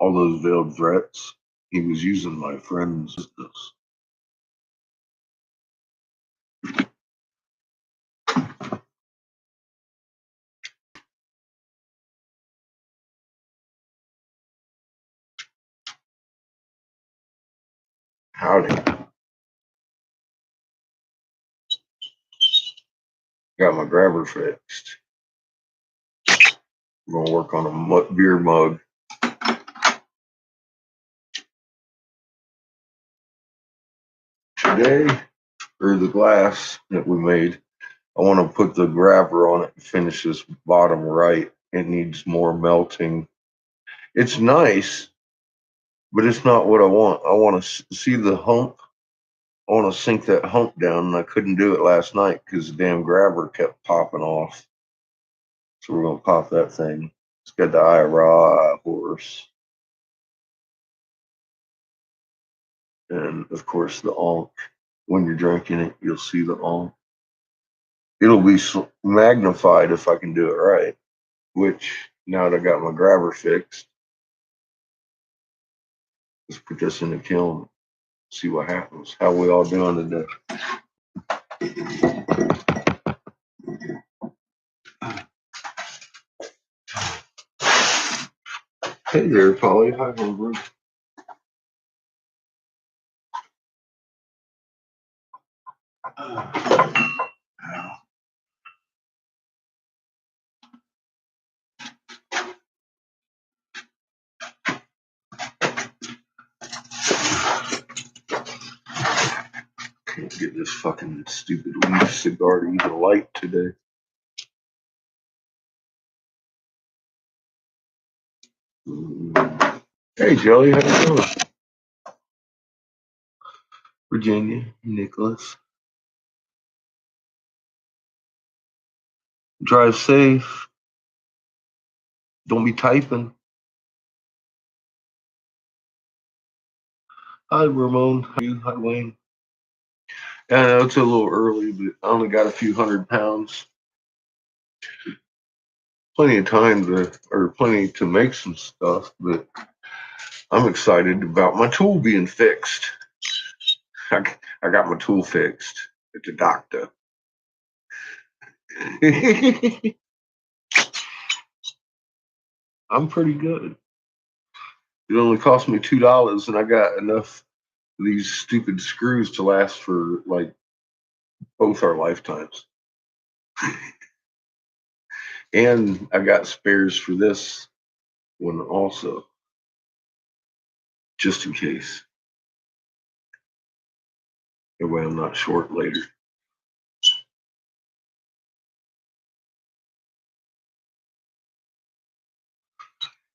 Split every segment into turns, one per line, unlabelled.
all those veiled threats. He was using my friend's business. Howdy. Got my grabber fixed. I'm gonna work on a beer mug. Today, or the glass that we made, I want to put the grabber on it and finish this bottom right. It needs more melting. It's nice, but it's not what I want. I want to see the hump. I want to sink that hump down, and I couldn't do it last night because the damn grabber kept popping off. So we're gonna pop that thing. It's got the eye raw horse, and of course the onk. When you're drinking it, you'll see the onk. It'll be magnified if I can do it right. Which now that I got my grabber fixed, let's put this in the kiln. See what happens. How we all doing today? Hey there, Polly. Hi, Homer. Can't get this fucking stupid leaf cigar to even light today. Hey, Jelly, how you doing? Virginia, Nicholas. Drive safe. Don't be typing. Hi, Ramon. How are you? Hi, Wayne. Yeah, I know it's a little early, but I only got a few 100 pounds. Plenty of time or plenty to make some stuff, but I'm excited about my tool being fixed. I, I got my tool fixed at the doctor. I'm pretty good. It only cost me $2, and I got enough of these stupid screws to last for like both our lifetimes. And I got spares for this one also, just in case. That way I'm not short later.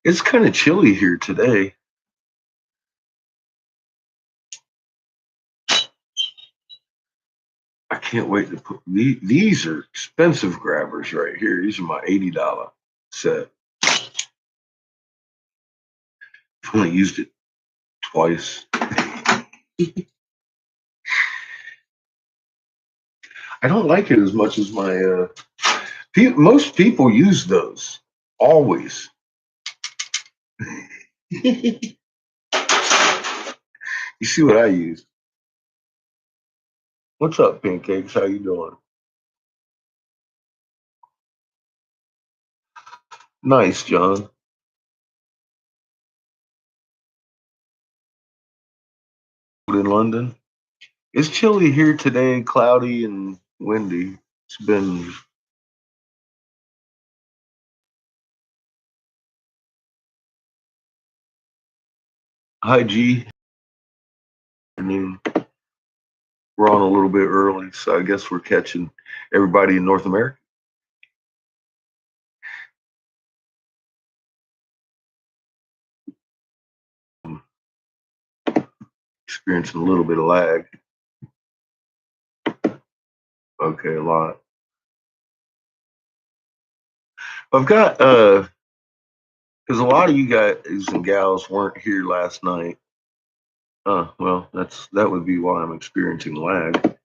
It's kind of chilly here today. I can't wait to put these are expensive grabbers right here. These are my $80 set. I've only used it twice. I don't like it as much as my most people use those always. You see what I use? What's up, pancakes? How you doing? Nice, John. In London, it's chilly here today, cloudy and windy. It's been high G. I mean, we're on a little bit early, so I guess we're catching everybody in North America. Experiencing a little bit of lag. Okay, a lot. I've got because a lot of you guys and gals weren't here last night. Well, that would be why I'm experiencing lag.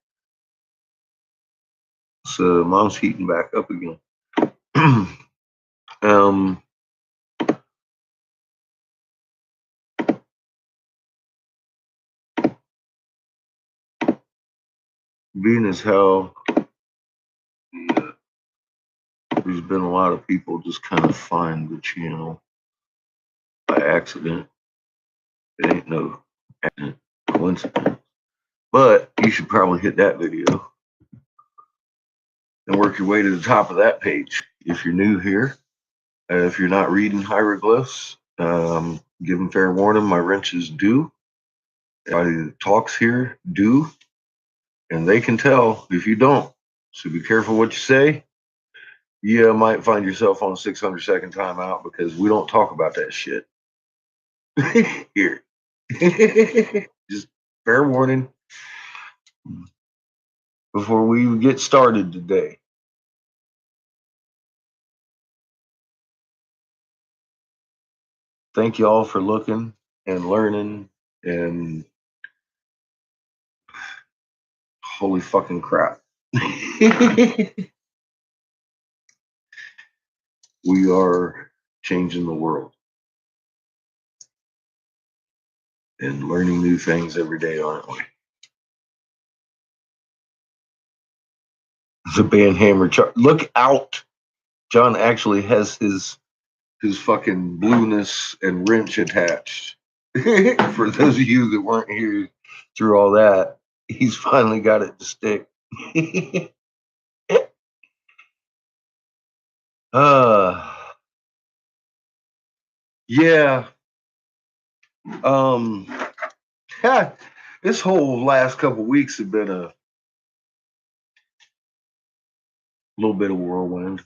So mom's heating back up again. um, being as hell, yeah, there's been a lot of people just kind of find the channel by accident. It ain't no coincidence. But you should probably hit that video and work your way to the top of that page. If you're new here, if you're not reading hieroglyphs, give them fair warning. My wrenches do. Everybody that talks here do, and they can tell if you don't. So be careful what you say. You might find yourself on a 600-second timeout because we don't talk about that shit here. Just fair warning before we get started today. Thank you all for looking and learning and holy fucking crap. We are changing the world and learning new things every day, aren't we? The band hammer look out. John actually has his fucking blueness and wrench attached. For those of you that weren't here through all that, he's finally got it to stick. uh yeah. Um this whole last couple weeks have been a little bit of whirlwind.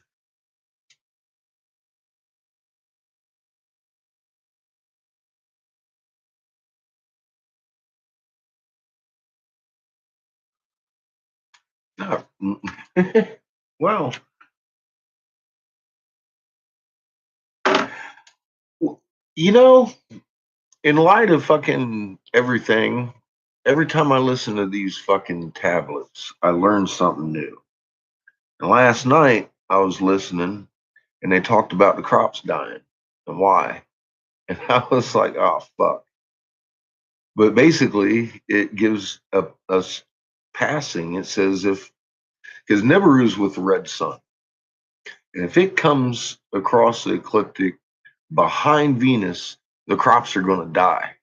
Well, you know, in light of fucking everything, every time I listen to these fucking tablets, I learn something new. And last night I was listening and they talked about the crops dying and why. And I was like, oh fuck. But basically it gives us passing. It says if because Nibiru's with the red sun. And if it comes across the ecliptic behind Venus, the crops are gonna die.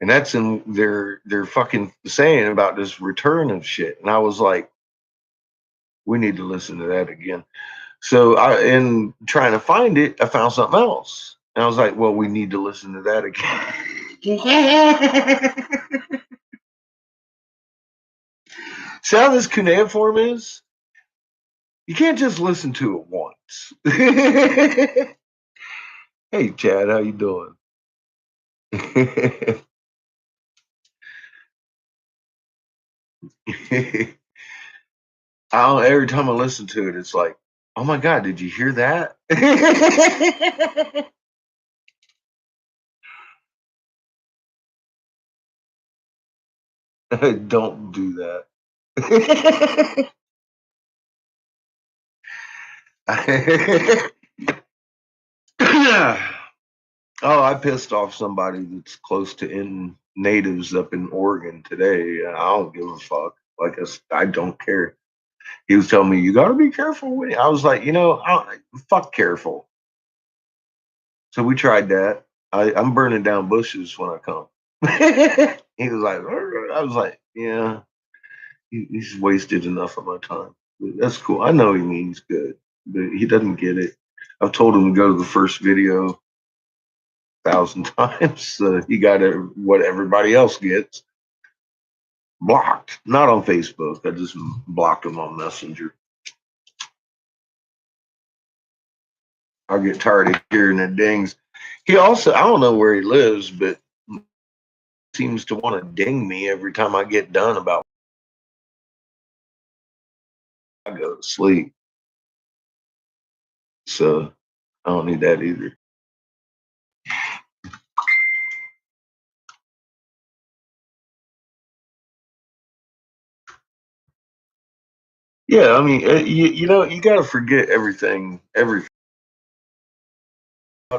And that's in they're fucking saying about this return of shit. And I was like, we need to listen to that again. So in trying to find it, I found something else. And I was like, well, we need to listen to that again. See how this cuneiform is? You can't just listen to it once. Hey Chad, how you doing? Every time I listen to it, it's like, oh my god, did you hear that? Don't do that. Oh, I pissed off somebody that's close to in natives up in Oregon today. I don't give a fuck. Like I don't care. He was telling me you got to be careful with it. I was like, fuck careful. So we tried that. I'm burning down bushes when I come. He was like, I was like, yeah, he's wasted enough of my time. But that's cool. I know he means good, but he doesn't get it. I've told him to go to the first video 1,000 times. So he got what everybody else gets blocked. Not on Facebook. I just blocked him on Messenger. I get tired of hearing the dings. He also, I don't know where he lives, but seems to want to ding me every time I get done about I go to sleep. So I don't need that either. Yeah, I mean, you got to forget everything about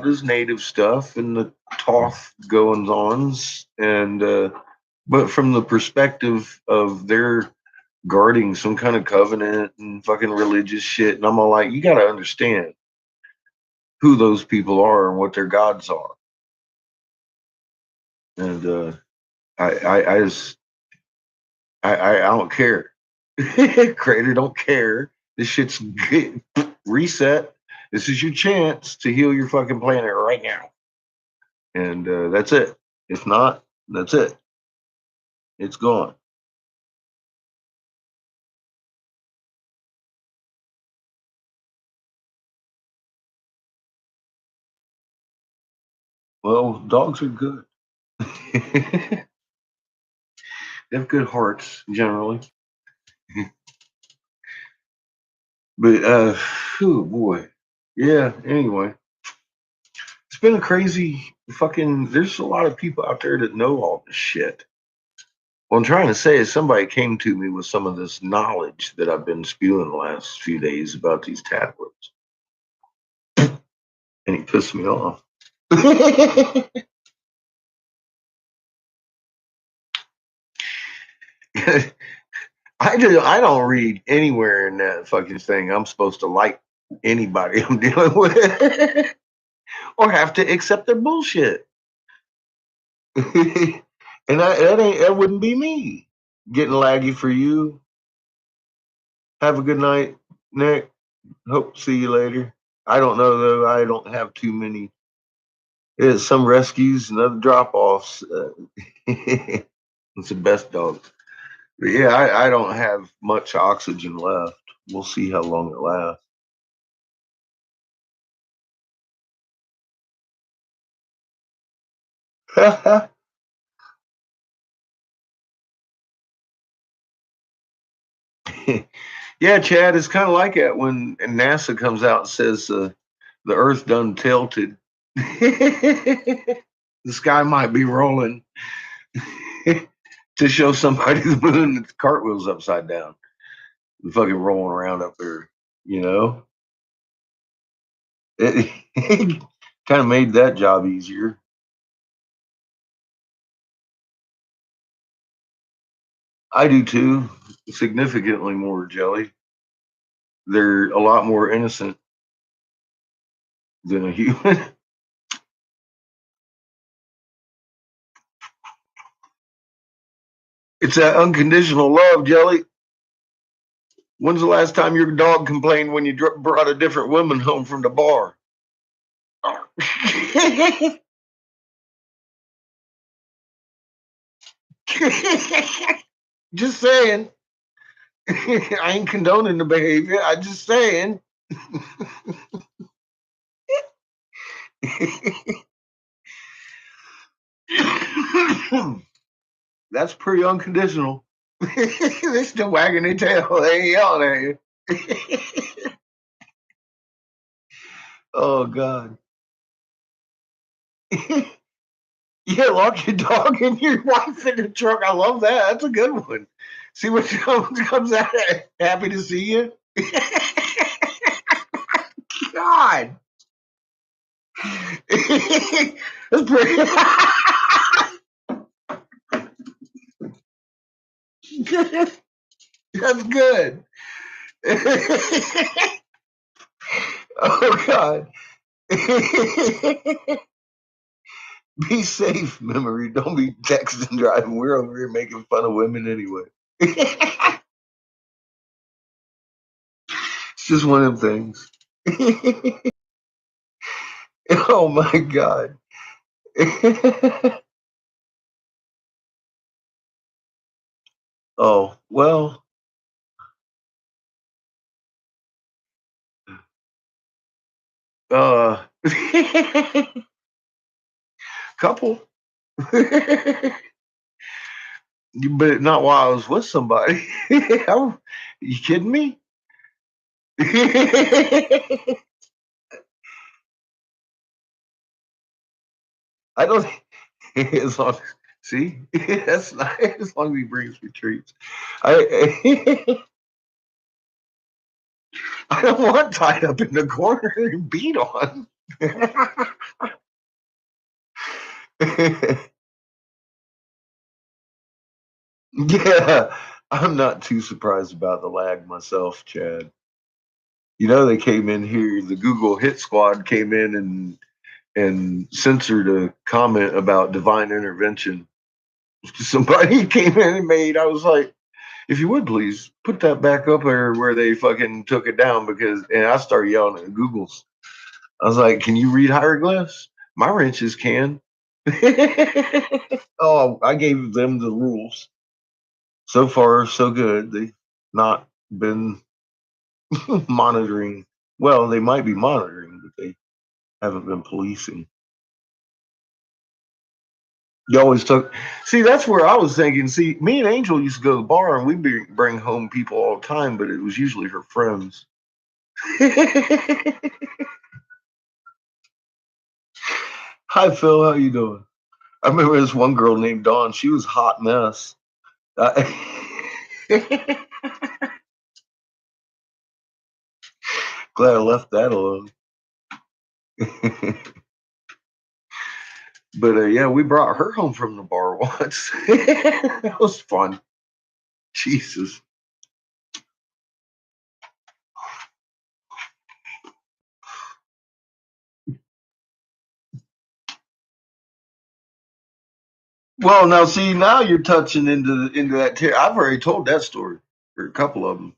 his native stuff and the Toth goings ons, and But from the perspective of their guarding some kind of covenant and fucking religious shit, and I'm all like, you got to understand who those people are and what their gods are. And I just I don't care. Creator don't care. This shit's good. Reset. This is your chance to heal your fucking planet right now. And that's it. If not, that's it. It's gone. Well, dogs are good. They have good hearts generally. But oh boy. Yeah, anyway. It's been a crazy fucking there's a lot of people out there that know all this shit. What I'm trying to say is somebody came to me with some of this knowledge that I've been spewing the last few days about these tablets. And he pissed me off. I don't read anywhere in that fucking thing. I'm supposed to like anybody I'm dealing with or have to accept their bullshit. And that wouldn't be me. Getting laggy for you. Have a good night, Nick. Hope to see you later. I don't know though. I don't have too many. There's some rescues and other drop offs. It's the best dog. But yeah, I don't have much oxygen left. We'll see how long it lasts. Yeah, Chad, it's kind of like that when NASA comes out and says the Earth done tilted. The sky might be rolling to show somebody the moon that the cartwheel's upside down. The fucking rolling around up there, you know? It kind of made that job easier. I do too, significantly more, Jelly. They're a lot more innocent than a human. It's that unconditional love, Jelly. When's the last time your dog complained when you brought a different woman home from the bar? Just saying. I ain't condoning the behavior. I just saying. That's pretty unconditional. They're still wagging their tail. They ain't yelling at you. Oh God. Yeah, lock your dog and your wife in the truck. I love that. That's a good one. See what comes out. Happy to see you. God. That's pretty. That's good. Oh God. Be safe, memory. Don't be texting driving. We're over here making fun of women anyway. It's just one of them things. Oh my God. Oh, well, uh, couple. But not while I was with somebody. You kidding me? I don't. As long see, that's nice. As long as he brings me treats. I I don't want tied up in the corner and beat on. Yeah, I'm not too surprised about the lag myself, Chad. They came in here, the Google Hit Squad came in and censored a comment about divine intervention. Somebody came in and made, I was like, if you would please put that back up there where they fucking took it down and I started yelling at Google's. I was like, can you read hieroglyphs? My wrenches can. Oh, I gave them the rules. So far, so good. They've not been monitoring. Well, they might be monitoring, but they haven't been policing. You always took. See, that's where I was thinking. See, me and Angel used to go to the bar, and we'd bring home people all the time, but it was usually her friends. Hi, Phil. How you doing? I remember this one girl named Dawn. She was a hot mess. Uh, Glad I left that alone. But yeah, we brought her home from the bar once. That was fun. Jesus. Well, now see, now you're touching into that. I've already told that story for a couple of them.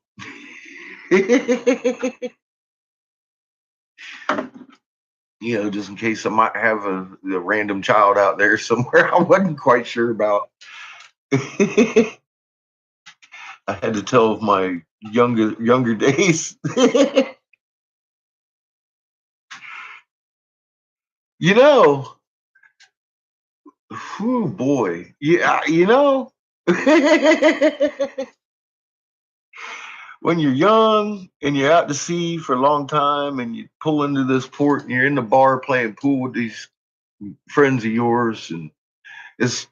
Just in case I might have a random child out there somewhere I wasn't quite sure about. I had to tell of my younger days. you know, oh boy, yeah, when you're young and you're out to sea for a long time and you pull into this port and you're in the bar playing pool with these friends of yours and this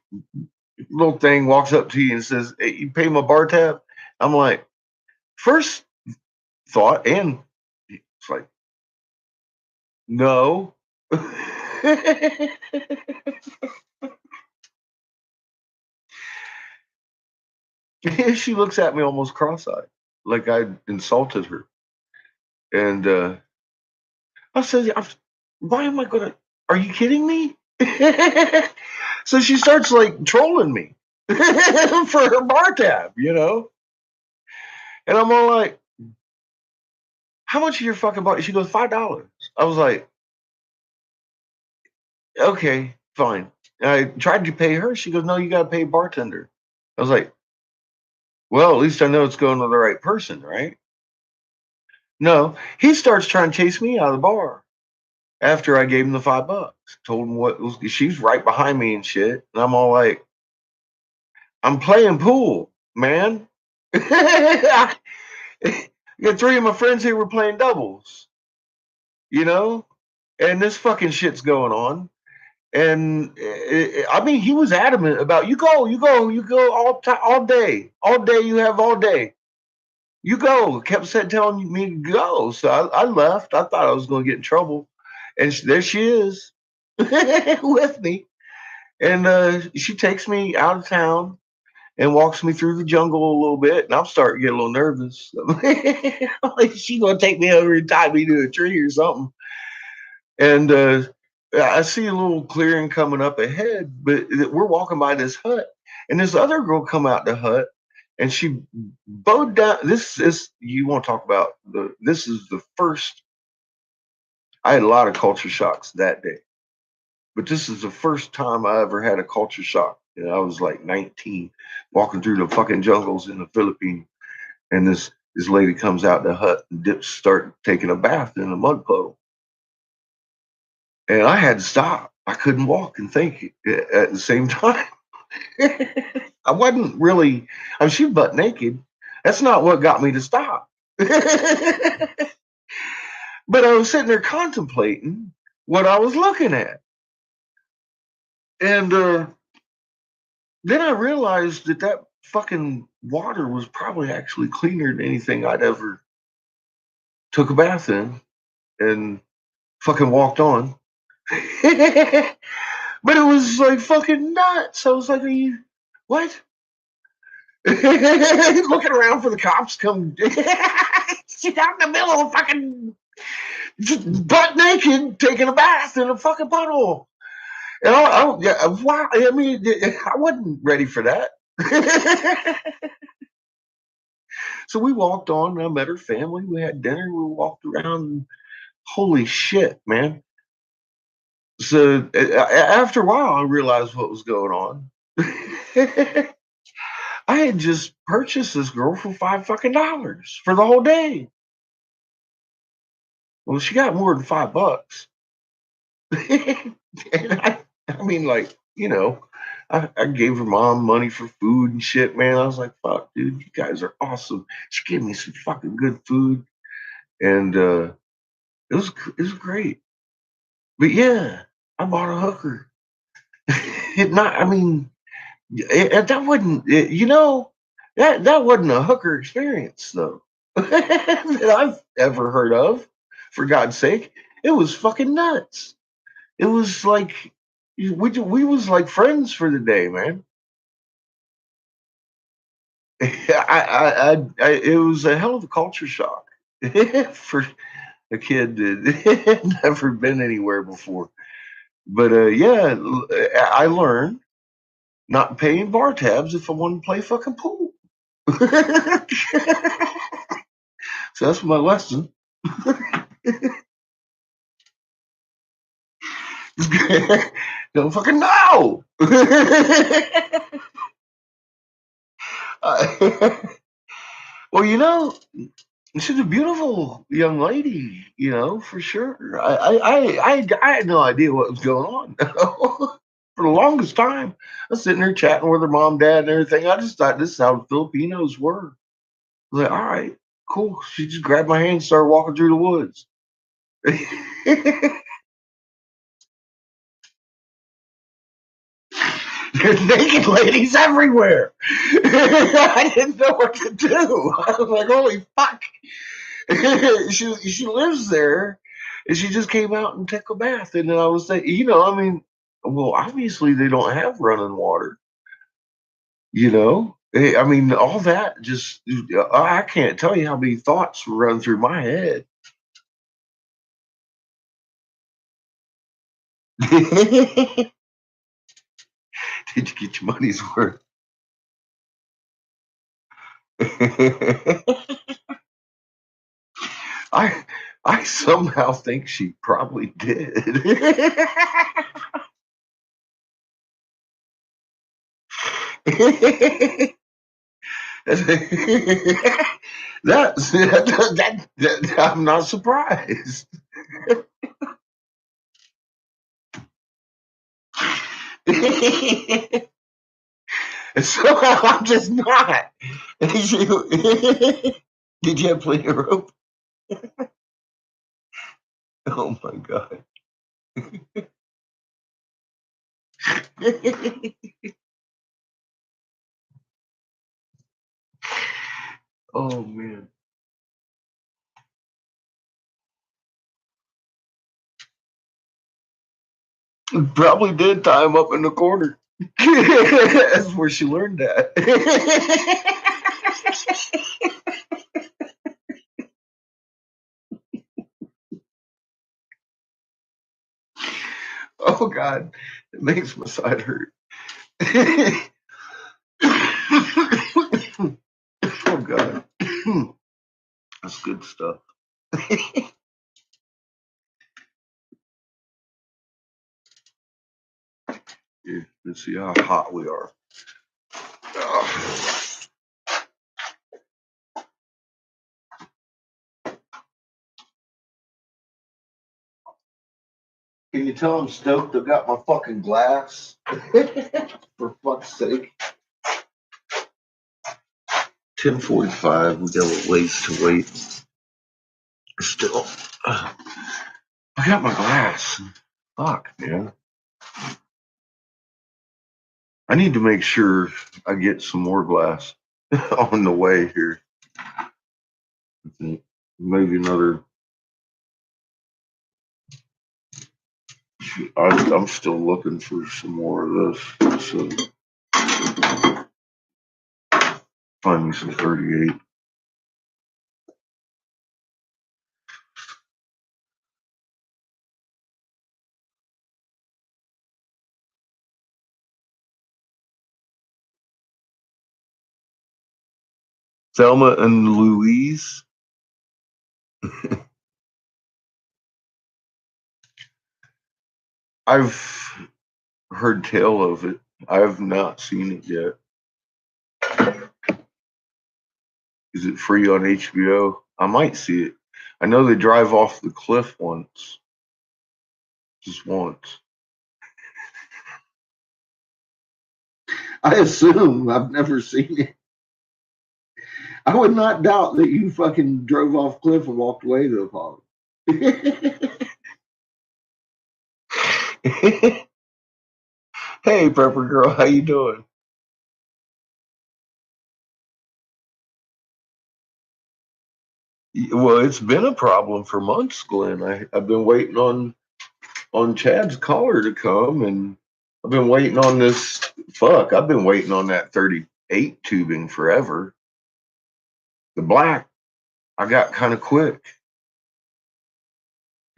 little thing walks up to you and says, "Hey, you pay my bar tab?" I'm like, first thought, and it's like, no. She looks at me almost cross-eyed, like I insulted her. And I said, why am I gonna? Are you kidding me? So she starts like trolling me for her bar tab. And I'm all like, how much is your fucking bar? She goes, $5. I was like, okay, fine. And I tried to pay her. She goes, no, you gotta pay bartender. I was like, well, at least I know it's going to the right person, right? No, he starts trying to chase me out of the bar after I gave him the $5. Told him what was. She's right behind me and shit, and I'm all like, I'm playing pool, man. I got three of my friends here were playing doubles, you know, and this fucking shit's going on. And I mean, he was adamant about you go all day. You have all day. You go. Kept saying, telling me to go. So I left. I thought I was going to get in trouble, and there she is with me. And she takes me out of town and walks me through the jungle a little bit, and I'm starting to get a little nervous. Like she's gonna take me over and tie me to a tree or something. And I see a little clearing coming up ahead, but we're walking by this hut, and this other girl come out the hut, and she bowed down. This is you want to talk about the. This is the first. I had a lot of culture shocks that day, but this is the first time I ever had a culture shock. I was like 19, walking through the fucking jungles in the Philippines, and this lady comes out the hut and start taking a bath in a mud puddle, and I had to stop. I couldn't walk and think at the same time. I wasn't really. I mean, she was butt naked. That's not what got me to stop. But I was sitting there contemplating what I was looking at, and then I realized that fucking water was probably actually cleaner than anything I'd ever took a bath in, and fucking walked on. But it was like fucking nuts. I was like, "Are you what?" looking around for the cops come. She's out in the middle of fucking just butt naked, taking a bath in a fucking puddle. And yeah, wow. I mean, I wasn't ready for that. So we walked on. I met her family. We had dinner. We walked around. Holy shit, man. So after a while, I realized what was going on. I had just purchased this girl for $5 for the whole day. Well, she got more than $5. And I mean, like, I gave her mom money for food and shit, man. I was like, fuck, dude, you guys are awesome. She gave me some fucking good food. And it was great. But yeah, I bought a hooker. I mean, that wasn't, that wasn't a hooker experience though that I've ever heard of. For God's sake, it was fucking nuts. It was like we was like friends for the day, man. It was a hell of a culture shock for a kid that had never been anywhere before. But yeah, I learned not paying bar tabs if I want to play fucking pool. So that's my lesson. Don't fucking know. Well, she's a beautiful young lady, for sure. I had no idea what was going on. For the longest time, I was sitting there chatting with her mom, dad, and everything. I just thought this is how Filipinos were. I was like, all right, cool. She just grabbed my hand and started walking through the woods. There's naked ladies everywhere. I didn't know what to do. I was like, holy fuck. she lives there, and she just came out and took a bath. And then I was saying, I mean, well, obviously they don't have running water. I mean, all that just I can't tell you how many thoughts run through my head. Did you get your money's worth? I I somehow think she probably did. That I'm not surprised. Somehow I'm just not. Did you have plenty of rope? Oh my god. Oh man. Probably did tie him up in the corner. That's where she learned that. Oh god. It makes my side hurt. Oh god. That's good stuff. Here, let's see how hot we are. Oh. Can you tell I'm stoked? I got my fucking glass. For fuck's sake. 10:45. We got a ways to wait. Still, I got my glass. Fuck, man. I need to make sure I get some more glass on the way here. Maybe another. I'm still looking for some more of this. So Find me some 38. Thelma and Louise. I've heard tell of it. I've not seen it yet. Is it free on HBO? I might see it. I know they drive off the cliff once. Just once. I assume. I've never seen it. I would not doubt that you fucking drove off cliff and walked away to Apollo. Hey, Pepper Girl, how you doing? Well, it's been a problem for months, Glenn. I've been waiting on Chad's caller to come, and I've been waiting on this. Fuck, I've been waiting on that 38 tubing forever. The black, I got kind of quick.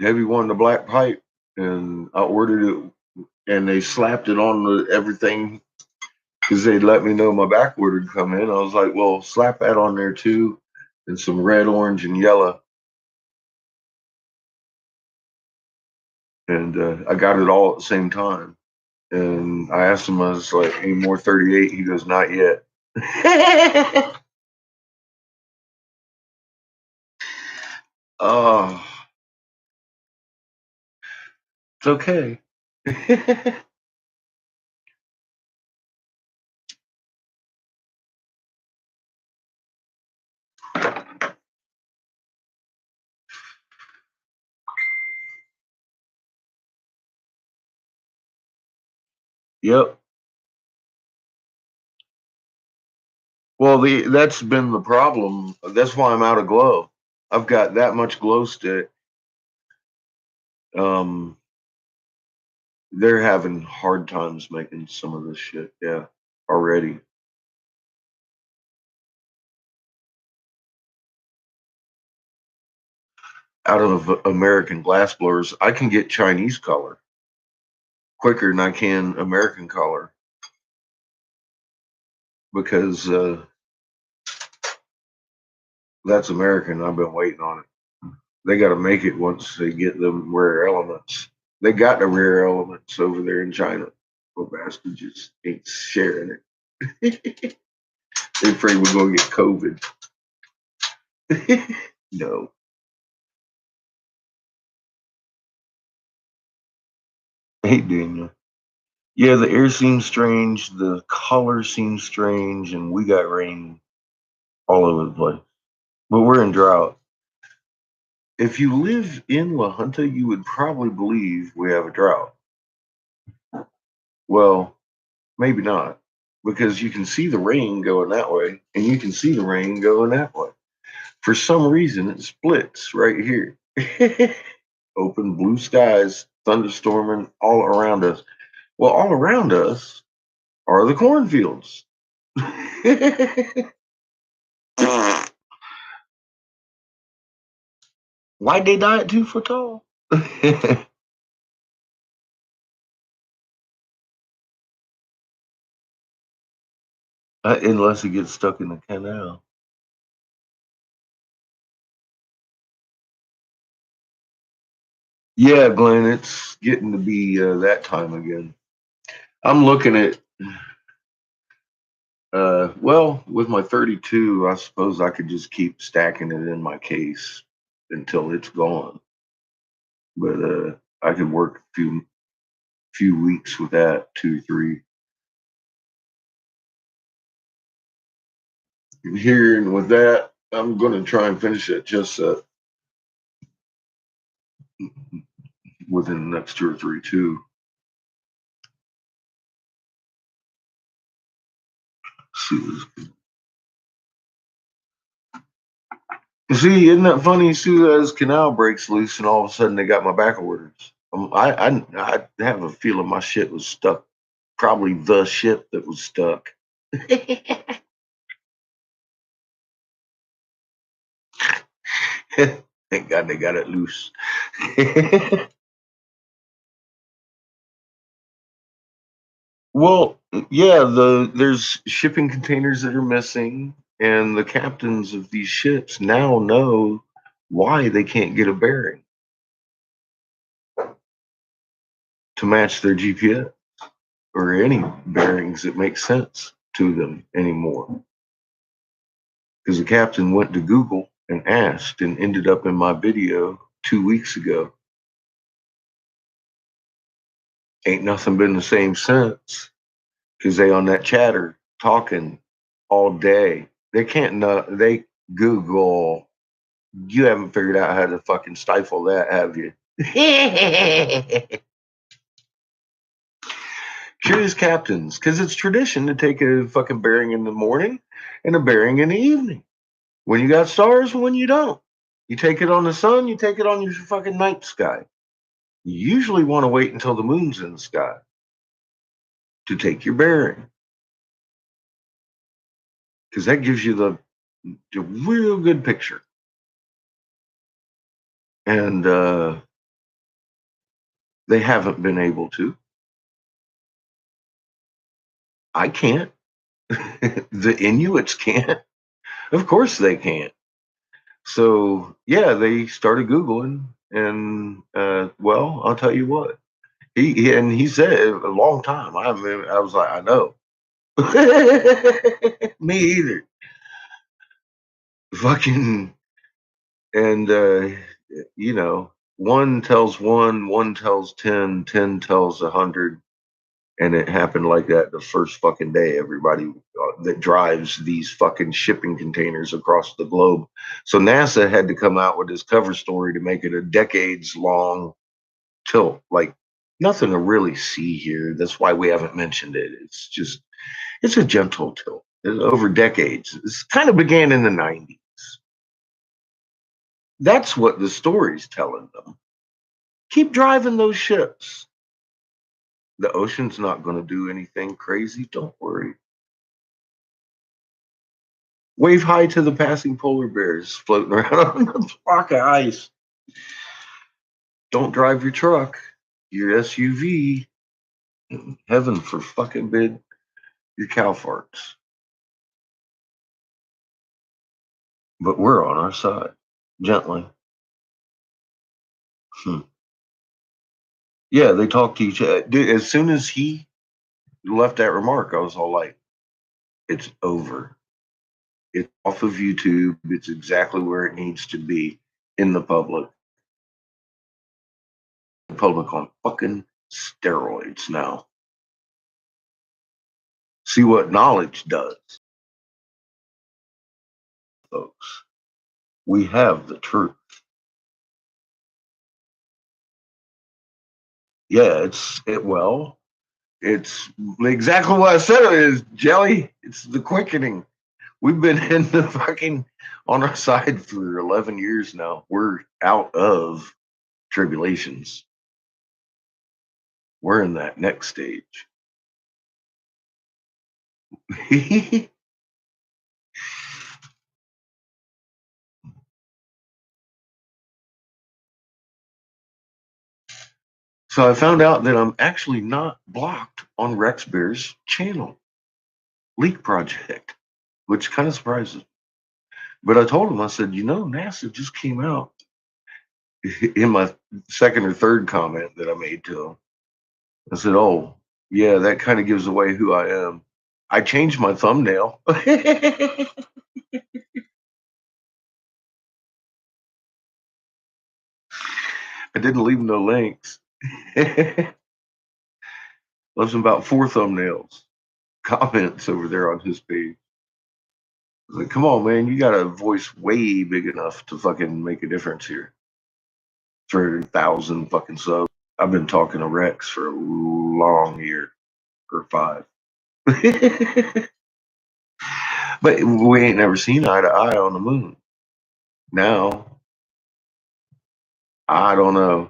Debbie wanted the black pipe, and I ordered it, and they slapped it on everything because they'd let me know my back order would come in. I was like, well, slap that on there too, and some red, orange, and yellow. And I got it all at the same time. And I asked him, I was like, any more 38? He goes, not yet. Oh, it's okay. Yep. Well, that's been the problem. That's why I'm out of glow. I've got that much glow stick. Um, they're having hard times making some of this shit. Yeah, already. Out of American glass blowers, I can get Chinese color quicker than I can American color because that's American. I've been waiting on it. They got to make it once they get them rare elements. They got the rare elements over there in China. Poor bastard just ain't sharing it. They're afraid we're going to get COVID. No. Hey, Daniel. Yeah, the air seems strange. The color seems strange. And we got rain all over the place. But we're in drought. If you live in La Junta, you would probably believe we have a drought. Well, maybe not, because you can see the rain going that way, and you can see the rain going that way. For some reason, it splits right here. Open blue skies, thunderstorming all around us. Well, all around us are the cornfields. Why'd they die at 2 foot tall? Unless it gets stuck in the canal. Yeah, Glenn, it's getting to be that time again. I'm looking at, well, with my 32, I suppose I could just keep stacking it in my case until it's gone. But I could work a few weeks with that, 2, 3. And here and with that, I'm going to try and finish it just within the next 2 or 3 too. See, isn't that funny? Suez Canal breaks loose, and all of a sudden they got my back orders. I have a feeling my shit was stuck. Probably the ship that was stuck. Thank God they got it loose. Well, yeah, there's shipping containers that are missing, and the captains of these ships now know why they can't get a bearing to match their GPS or any bearings that make sense to them anymore. Because the captain went to Google and asked and ended up in my video 2 weeks ago. Ain't nothing been the same since because they on that chatter talking all day. They can't know. They Google. You haven't figured out how to fucking stifle that, have you? Curious captains, because it's tradition to take a fucking bearing in the morning and a bearing in the evening. When you got stars and when you don't. You take it on the sun, you take it on your fucking night sky. You usually want to wait until the moon's in the sky to take your bearing, because that gives you the real good picture. And they haven't been able to. I can't. The Inuits can't. Of course they can't. So yeah, they started Googling, and well, I'll tell you what. He said a long time. I was like, I know. Me either. Fucking and one tells one tells 10, 10 tells 100, and it happened like that the first fucking day. Everybody that drives these fucking shipping containers across the globe. So NASA had to come out with this cover story to make it a decades long tilt. Like nothing to really see here. That's why we haven't mentioned it. It's a gentle tilt. It's over decades. It's kind of began in the 90s. That's what the story's telling them. Keep driving those ships. The ocean's not going to do anything crazy. Don't worry. Wave hi to the passing polar bears floating around on a block of ice. Don't drive your truck, your SUV. Heaven for fucking bid your cow farts. But we're on our side. Gently. Hmm. Yeah, they talk to each other. Dude, as soon as he left that remark, I was all like, it's over. It's off of YouTube. It's exactly where it needs to be in the public. The public on fucking steroids now. See what knowledge does, folks. We have the truth. Yeah, it's exactly what I said it is, Jelly. It's the quickening. We've been in the fucking on our side for 11 years now. We're out of tribulations. We're in that next stage. So I found out that I'm actually not blocked on Rex Bear's channel, Leak Project, which kind of surprises me. But I told him, I said, NASA just came out in my second or third comment that I made to him. I said, oh, yeah, that kind of gives away who I am. I changed my thumbnail. I didn't leave no links. Left him about 4 thumbnails, comments over there on his page. Like, come on, man, you got a voice way big enough to fucking make a difference here. 30,000 fucking subs. I've been talking to Rex for a long year or 5. But we ain't never seen eye to eye on the moon. Now, I don't know.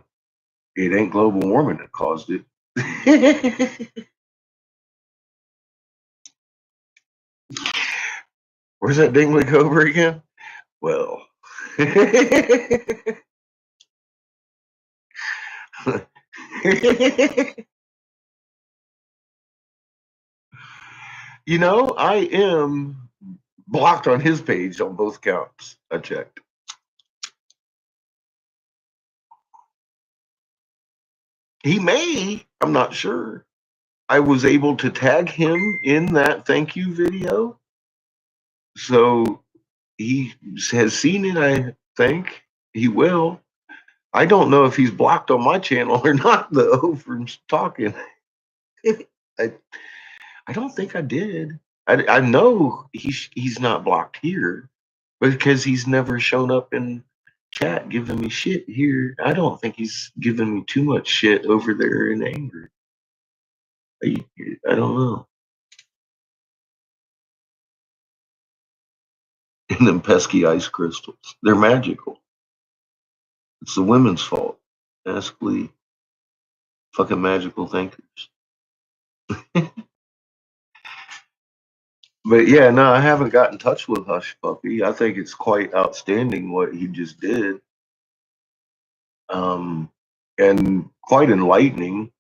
It ain't global warming that caused it. Where's that Dingley Cobra again? Well, You know, I am blocked on his page on both accounts. I checked. He may. I'm not sure. I was able to tag him in that thank you video. So he has seen it, I think. He will. I don't know if he's blocked on my channel or not, though, from talking. I, I don't think I did. I know he's not blocked here, but because he's never shown up in chat giving me shit here, I don't think he's giving me too much shit over there in anger. I don't know. And them pesky ice crystals. They're magical. It's the women's fault. Ask Lee. Fucking magical thinkers. But yeah, no, I haven't got in touch with Hush Puppy. I think it's quite outstanding what he just did. And quite enlightening.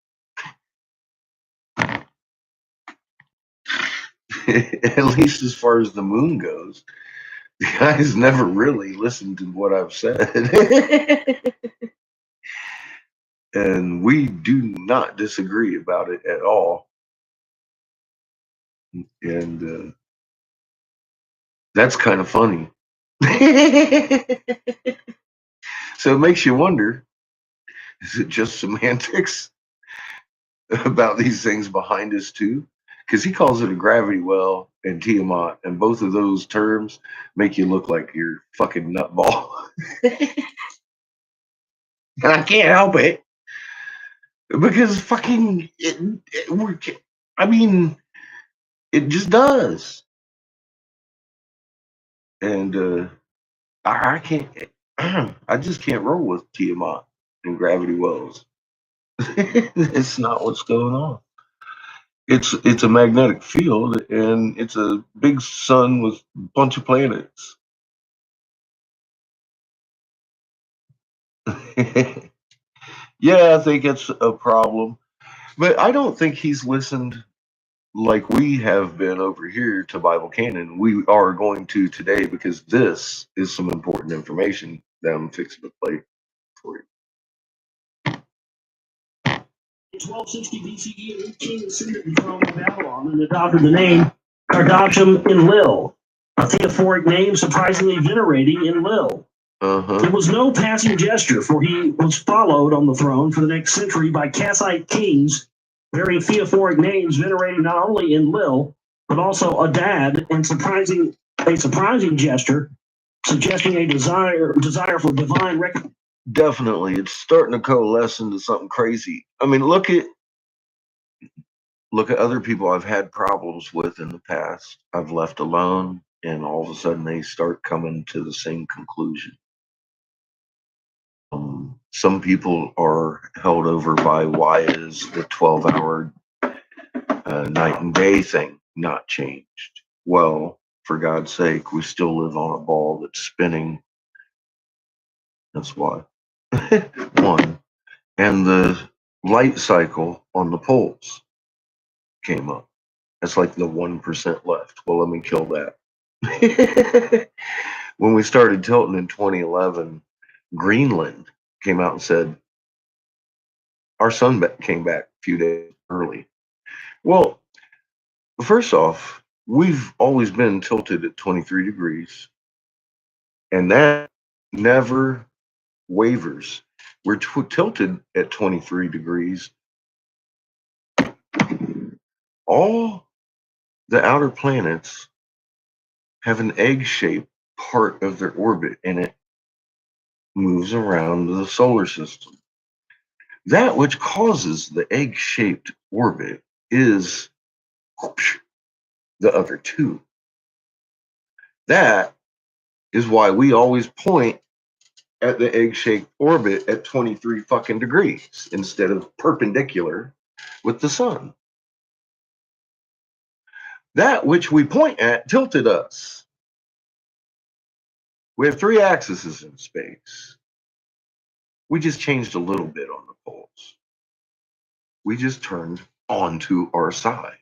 At least as far as the moon goes. The guy's never really listened to what I've said. And we do not disagree about it at all. And that's kind of funny. So it makes you wonder, is it just semantics about these things behind us too? Because he calls it a gravity well and Tiamat, and both of those terms make you look like you're fucking nutball. And I can't help it because fucking I mean, it just does. And I can't. I just can't roll with Tiamat and gravity wells. It's not what's going on. It's a magnetic field, and it's a big sun with a bunch of planets. Yeah, I think it's a problem, but I don't think he's listened like we have been over here to Bible Canon. We are going to today because this is some important information that I'm fixing to play for you.
In 1260 BCE, King ascended the throne of Babylon and adopted the name Kardashim Enlil, a theophoric name surprisingly venerating Enlil. It was no passing gesture, for he was followed on the throne for the next century by Kassite kings bearing theophoric names venerating not only Enlil, but also Adad, and a surprising gesture, suggesting a desire for divine recognition.
Definitely, it's starting to coalesce into something crazy. I mean, look at other people I've had problems with in the past. I've left alone, and all of a sudden they start coming to the same conclusion. Some people are held over by why is the 12-hour night and day thing not changed? Well, for God's sake, we still live on a ball that's spinning. That's why. One. And the light cycle on the poles came up. That's like the 1% left. Well, let me kill that. When we started tilting in 2011, Greenland came out and said, our sun came back a few days early. Well, first off, we've always been tilted at 23 degrees, and that never wavers. We're tilted at 23 degrees. All the outer planets have an egg-shaped part of their orbit, and it moves around the solar system. That which causes the egg-shaped orbit is the other two. That is why we always point at the egg-shaped orbit at 23 fucking degrees instead of perpendicular with the sun. That which we point at tilted us. We have three axes in space. We just changed a little bit on the poles. We just turned onto our side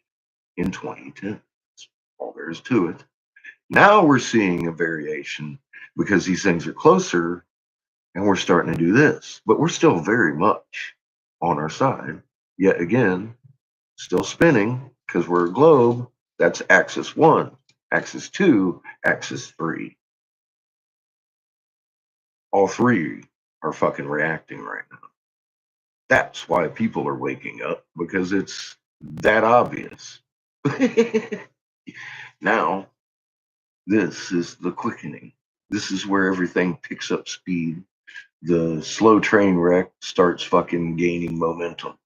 in 2010. That's all there is to it. Now we're seeing a variation because these things are closer and we're starting to do this, but we're still very much on our side. Yet again, still spinning because we're a globe. That's axis 1, axis 2, axis 3. All three are fucking reacting right now. That's why people are waking up, because it's that obvious. Now, this is the quickening. This is where everything picks up speed. The slow train wreck starts fucking gaining momentum.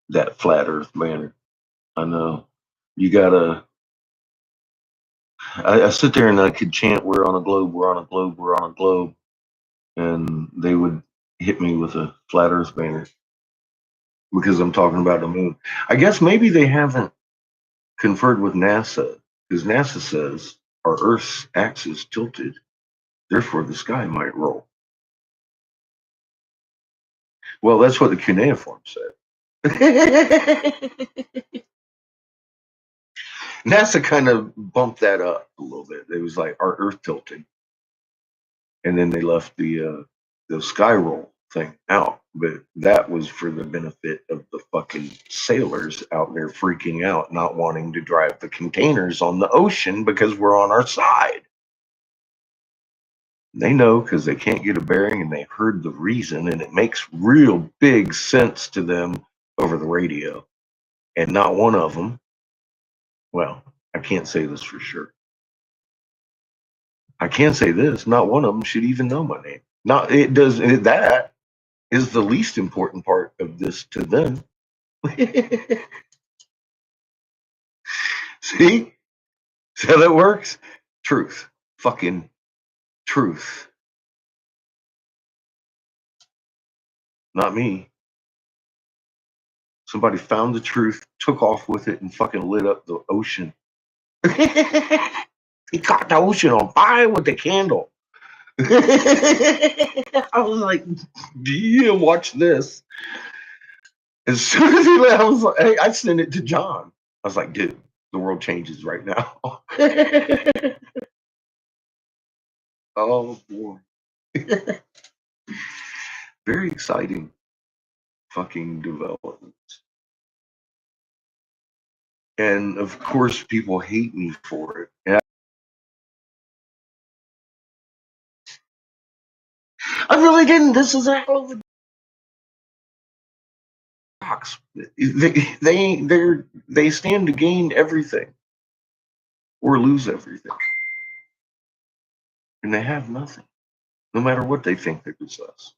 That flat earth banner. I know. You gotta. I sit there and I could chant, "We're on a globe, we're on a globe, we're on a globe." And they would hit me with a flat earth banner because I'm talking about the moon. I guess maybe they haven't conferred with NASA, because NASA says our Earth's axis tilted, therefore the sky might roll. Well, that's what the cuneiform said. NASA kind of bumped that up a little bit. It was like our Earth tilting, and then they left the sky roll thing out. But that was for the benefit of the fucking sailors out there freaking out, not wanting to drive the containers on the ocean because we're on our side. They know because they can't get a bearing and they heard the reason, and it makes real big sense to them over the radio. And not one of them, well, I can't say this for sure. I can say this, not one of them should even know my name. Not it does that is the least important part of this to them. See? See how that works? Truth. Fucking truth. Not me. Somebody found the truth, took off with it, and fucking lit up the ocean. He caught the ocean on fire with the candle. I was like, yeah, watch this. As soon as he left, I was like, hey, I sent it to John. I was like, dude, the world changes right now. Oh boy. Very exciting fucking developments. And of course, people hate me for it. And I really didn't. This is a hell of a box. They stand to gain everything or lose everything. And they have nothing, no matter what they think they possess.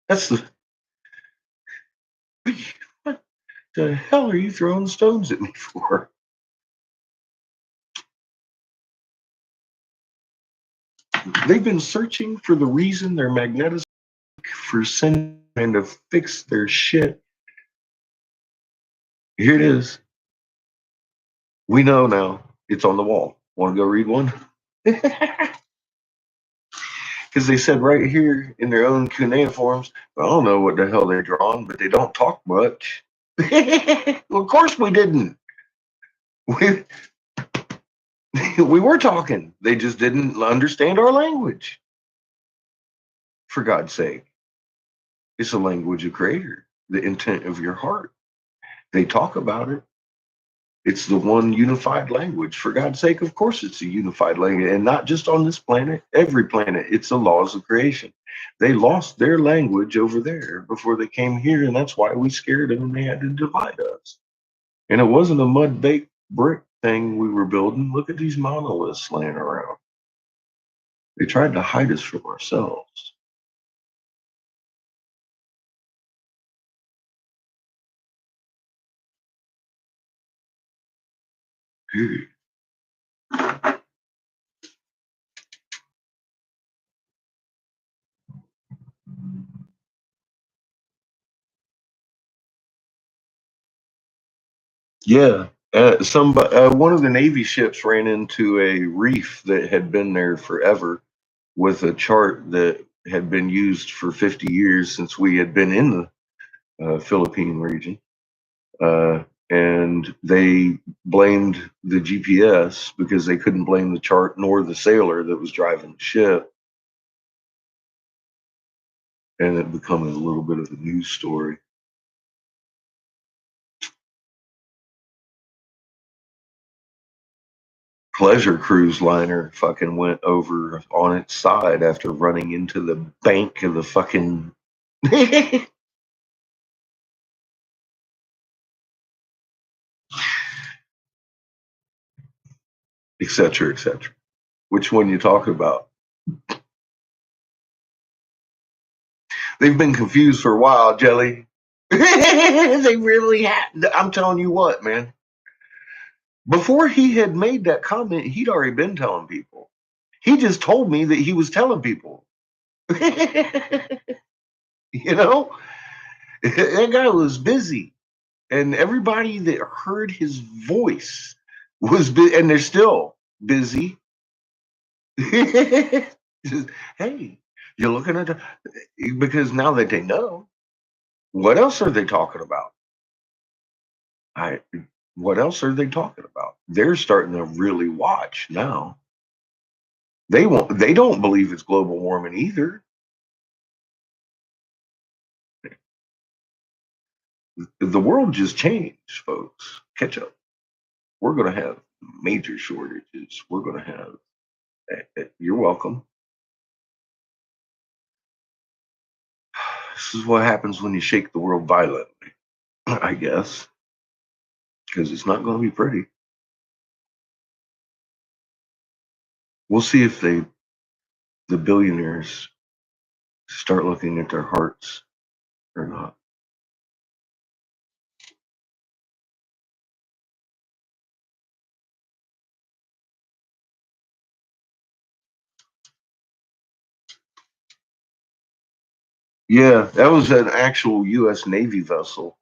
That's the what the hell are you throwing stones at me for? They've been searching for the reason they're magnetic for sending to fix their shit. Here it is. We know now. It's on the wall. Want to go read one? Because they said right here in their own cuneiforms, I don't know what the hell they're drawing, but they don't talk much. Well, of course we didn't. We, we were talking. They just didn't understand our language. For God's sake. It's a language of creator, the intent of your heart. They talk about it. It's the one unified language. For God's sake, of course, it's a unified language. And not just on this planet, every planet. It's the laws of creation. They lost their language over there before they came here. And that's why we scared them and they had to divide us. And it wasn't a mud baked brick thing we were building. Look at these monoliths laying around. They tried to hide us from ourselves. Period. Yeah. One of the Navy ships ran into a reef that had been there forever with a chart that had been used for 50 years since we had been in the Philippine region. And they blamed the GPS because they couldn't blame the chart nor the sailor that was driving the ship. And it became a little bit of a news story. Pleasure cruise liner fucking went over on its side after running into the bank of the fucking et cetera, et cetera. Which one you talking about? They've been confused for a while, Jelly. They really had. I'm telling you what, man. Before he had made that comment, he'd already been telling people. He just told me that he was telling people. You know, that guy was busy, and everybody that heard his voice was, and they're still busy. Just, hey, you're looking at because now that they know, what else are they talking about? I what else are they talking about? They're starting to really watch now. They don't believe it's global warming either. The world just changed, folks. Catch up. We're going to have major shortages. We're going to have. You're welcome. This is what happens when you shake the world violently, I guess, because it's not going to be pretty. We'll see if the billionaires, start looking at their hearts or not. Yeah, that was an actual U.S. Navy vessel,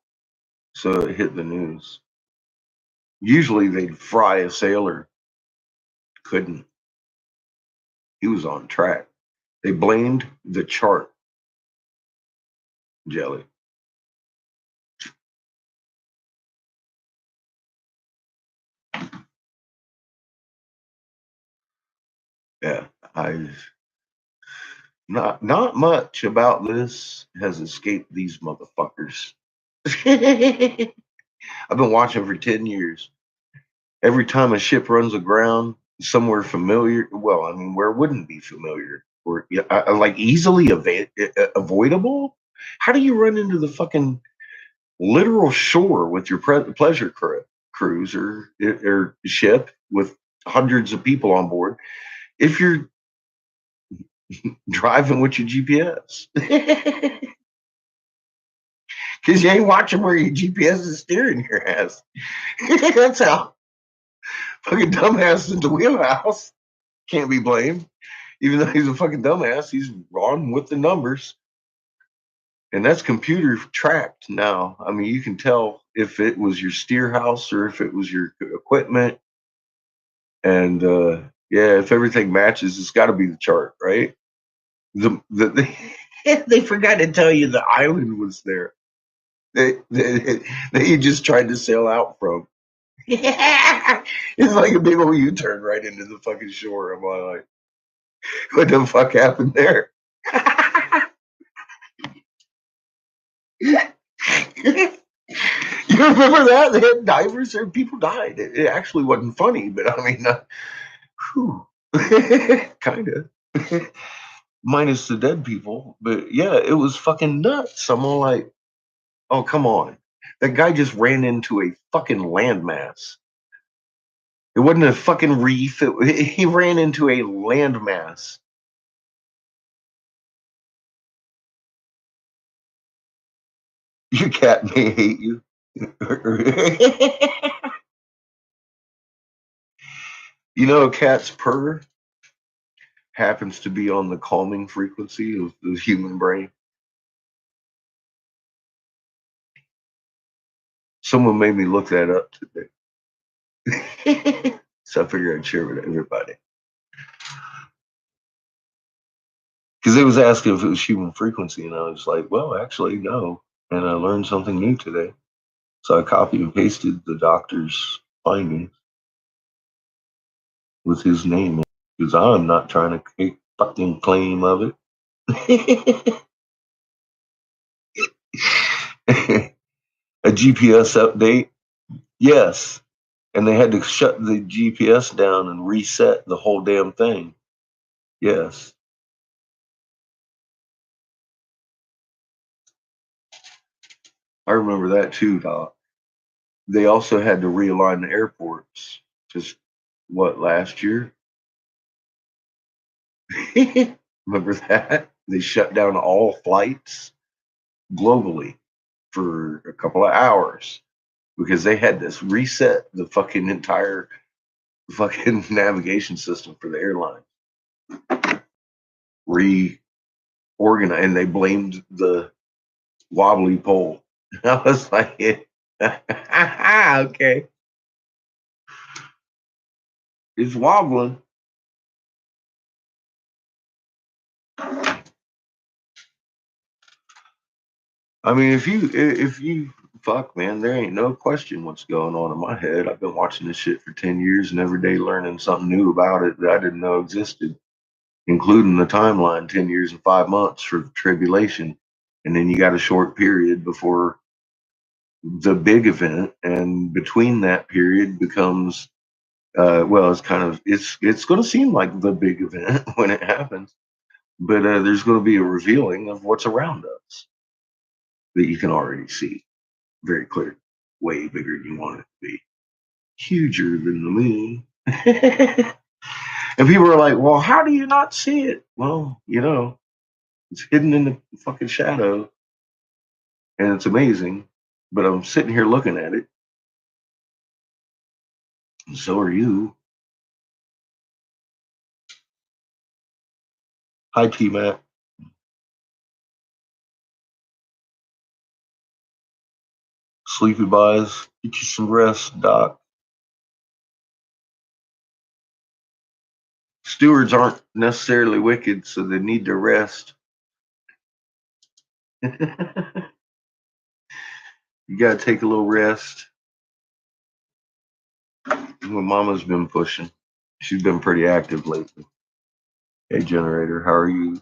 so it hit the news. Usually they'd fry a sailor. Couldn't. He was on track. They blamed the chart, Jelly. Yeah, I not much about this has escaped these motherfuckers. I've been watching for 10 years. Every time a ship runs aground somewhere familiar, well, I mean, where wouldn't be familiar or like easily avoidable? How do you run into the fucking literal shore with your pleasure cruise or ship with hundreds of people on board if you're driving with your GPS? Because you ain't watching where your GPS is steering your ass. That's how fucking dumbass in the wheelhouse can't be blamed. Even though he's a fucking dumbass, he's wrong with the numbers. And that's computer tracked now. I mean, you can tell if it was your steer house or if it was your equipment. And yeah, if everything matches, it's got to be the chart, right? They forgot to tell you the island was there. They just tried to sail out from. It's like a big old U-turn right into the fucking shore. I'm like, what the fuck happened there? You remember that? They had divers there. People died. It actually wasn't funny, but I mean, kind of. Minus the dead people. But yeah, it was fucking nuts. I'm all like, oh, come on. That guy just ran into a fucking landmass. It wasn't a fucking reef. He ran into a landmass. Your cat may hate you. You know, a cat's purr happens to be on the calming frequency of the human brain. Someone made me look that up today. So I figured I'd share it with everybody. Because they was asking if it was human frequency, and I was like, well, actually, no. And I learned something new today. So I copied and pasted the doctor's findings with his name in, because I'm not trying to take fucking claim of it. A GPS update? Yes. And they had to shut the GPS down and reset the whole damn thing. Yes. I remember that too, Doc. They also had to realign the airports. Just what, last year? Remember that? They shut down all flights globally for a couple of hours because they had to reset the fucking entire fucking navigation system for the airline. Reorganize, and they blamed the wobbly pole. I was like, okay, it's wobbling. I mean, if you fuck, man, there ain't no question what's going on in my head. I've been watching this shit for 10 years and every day learning something new about it that I didn't know existed, including the timeline 10 years and 5 months for the tribulation. And then you got a short period before the big event. And between that period becomes, well, it's going to seem like the big event when it happens, but there's going to be a revealing of what's around us that you can already see very clear, way bigger than you want it to be, huger than the moon. And people are like, well, how do you not see it? Well, it's hidden in the fucking shadow and it's amazing, but I'm sitting here looking at it. And so are you. Hi, T Mac. Sleepy buys. Get you some rest, Doc. Stewards aren't necessarily wicked, so they need to rest. You got to take a little rest. Well, Mama's been pushing. She's been pretty active lately. Hey, generator, how are you?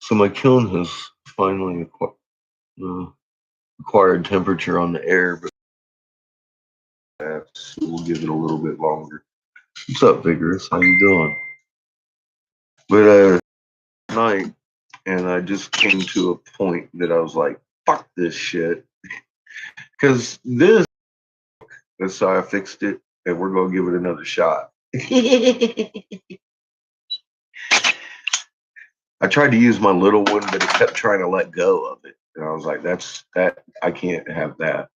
So my kiln has finally acquired temperature on the air, but we'll give it a little bit longer. What's up, Vigorous? How you doing? But night, and I just came to a point that I was like, fuck this shit. Because that's how I fixed it, and we're going to give it another shot. I tried to use my little one, but it kept trying to let go of it. And I was like, I can't have that.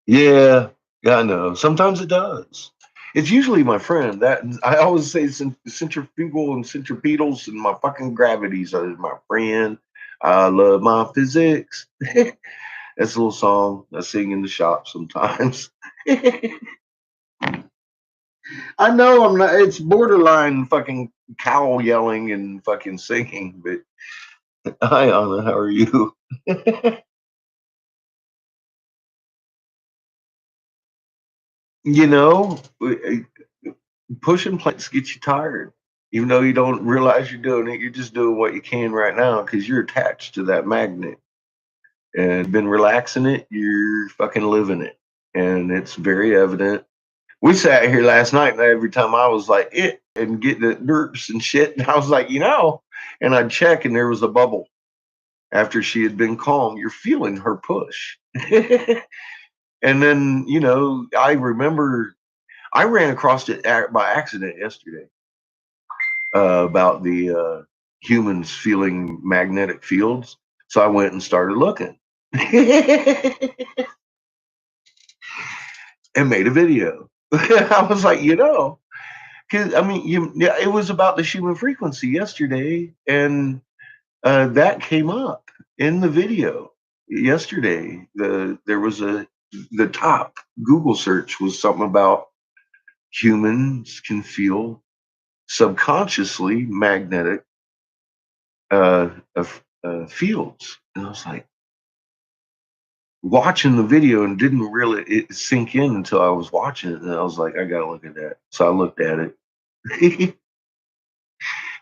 Yeah, I know. Sometimes it does. It's usually my friend. That I always say centrifugal and centripetals and my fucking gravities are my friend. I love my physics. That's a little song I sing in the shop sometimes. I know I'm not. It's borderline fucking cow yelling and fucking singing. But hi, Anna. How are you? You know, pushing plates gets you tired. Even though you don't realize you're doing it, you're just doing what you can right now because you're attached to that magnet and been relaxing it. You're fucking living it, and it's very evident. We sat here last night, and every time I was like it and get the derps and shit, and I was like, and I'd check, and there was a bubble after she had been calm. You're feeling her push. And then, I remember I ran across it by accident yesterday about the humans feeling magnetic fields. So I went and started looking and made a video. I was like, because I mean, yeah, it was about the Schumann frequency yesterday, and that came up in the video yesterday. There was the top Google search was something about humans can feel subconsciously magnetic uh, fields, and I was like watching the video and didn't really it sink in until I was watching it, and I was like, I gotta look at that. So I looked at it.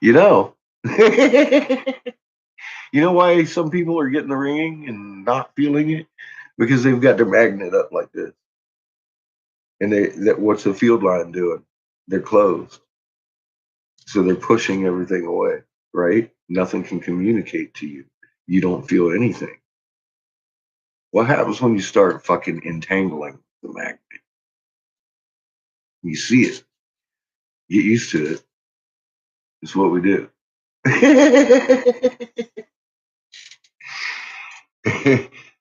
you know. You know why some people are getting the ringing and not feeling it? Because they've got their magnet up like this. And what's the field line doing? They're closed. So they're pushing everything away, right? Nothing can communicate to you. You don't feel anything. What happens when you start fucking entangling the magnet? You see it. Get used to it. It's what we do.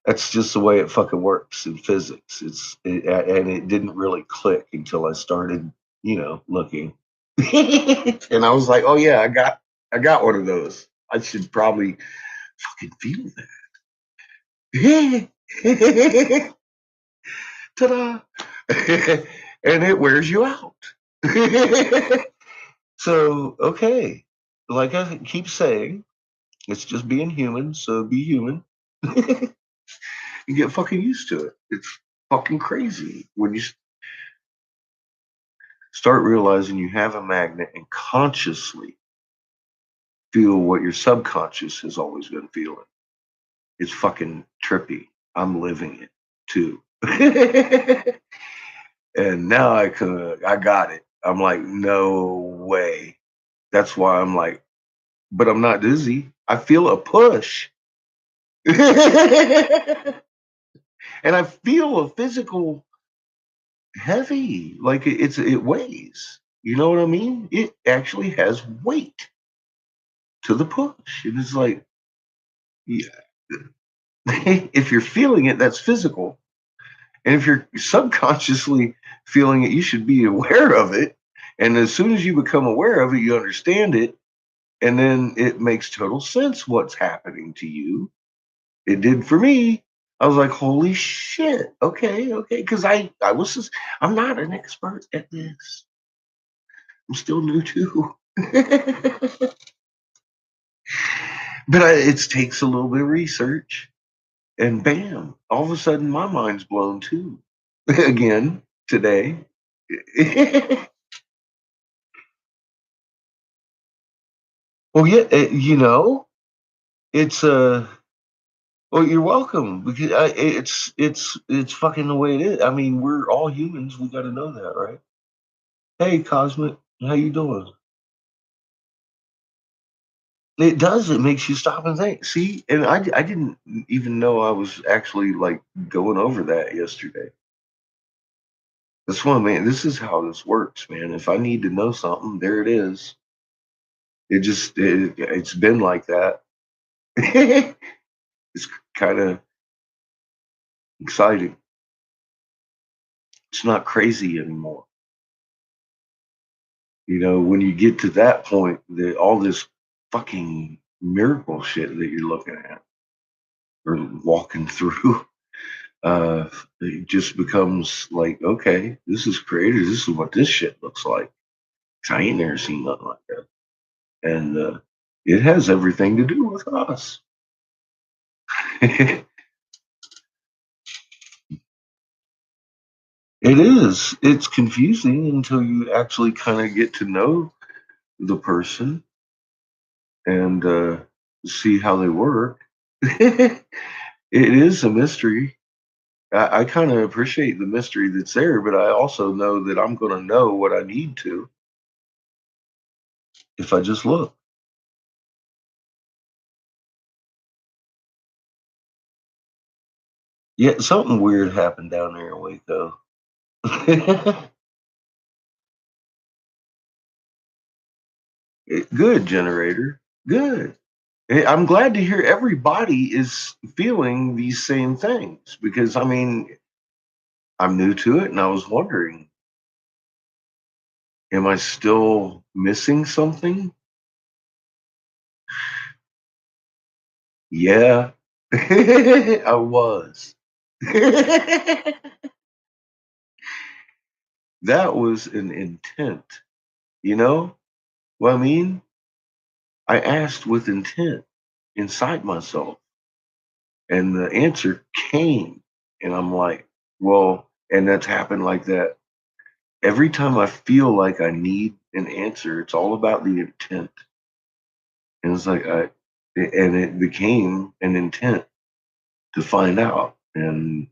That's just the way it fucking works in physics. And it didn't really click until I started, looking. And I was like, oh yeah, I got one of those. I should probably fucking feel that. Ta-da! And it wears you out. So, okay. Like I keep saying, it's just being human, so be human. You get fucking used to it. It's fucking crazy when you start realizing you have a magnet and consciously feel what your subconscious has always been feeling. It's fucking trippy. I'm living it too. And now I got it. I'm like, no way. That's why I'm like, but I'm not dizzy. I feel a push. And I feel a physical heavy, like it weighs. You know what I mean? It actually has weight to the push, and it's like, yeah. If you're feeling it, that's physical, and if you're subconsciously feeling it, you should be aware of it. And as soon as you become aware of it, you understand it, and then it makes total sense what's happening to you. It did for me. I was like, holy shit. Okay. Because I'm not an expert at this. I'm still new too. But it takes a little bit of research, and bam, all of a sudden my mind's blown too. Again today. Well, yeah, it's well, you're welcome because it's fucking the way it is. I mean, we're all humans. We got to know that, right? Hey, Cosmic, how you doing? It does. It makes you stop and think. See, and I didn't even know I was actually like going over that yesterday. That's one, man. This is how this works, man. If I need to know something, there it is. It's been like that. It's kind of exciting. It's not crazy anymore. When you get to that point, all this fucking miracle shit that you're looking at or walking through, it just becomes like, okay, this is creative. This is what this shit looks like. 'Cause I ain't never seen nothing like that. And it has everything to do with us. It is. It's confusing until you actually kind of get to know the person and see how they work. It is a mystery. I kind of appreciate the mystery that's there, but I also know that I'm going to know what I need to if I just look. Yeah, something weird happened down there in Waco. Good, generator. Good. I'm glad to hear everybody is feeling these same things because, I mean, I'm new to it and I was wondering. Am I still missing something? Yeah, I was. That was an intent, you know what I mean? I asked with intent inside myself, and the answer came. And I'm like, well, and that's happened like that. Every time I feel like I need an answer, it's all about the intent. And it's like, and it became an intent to find out. And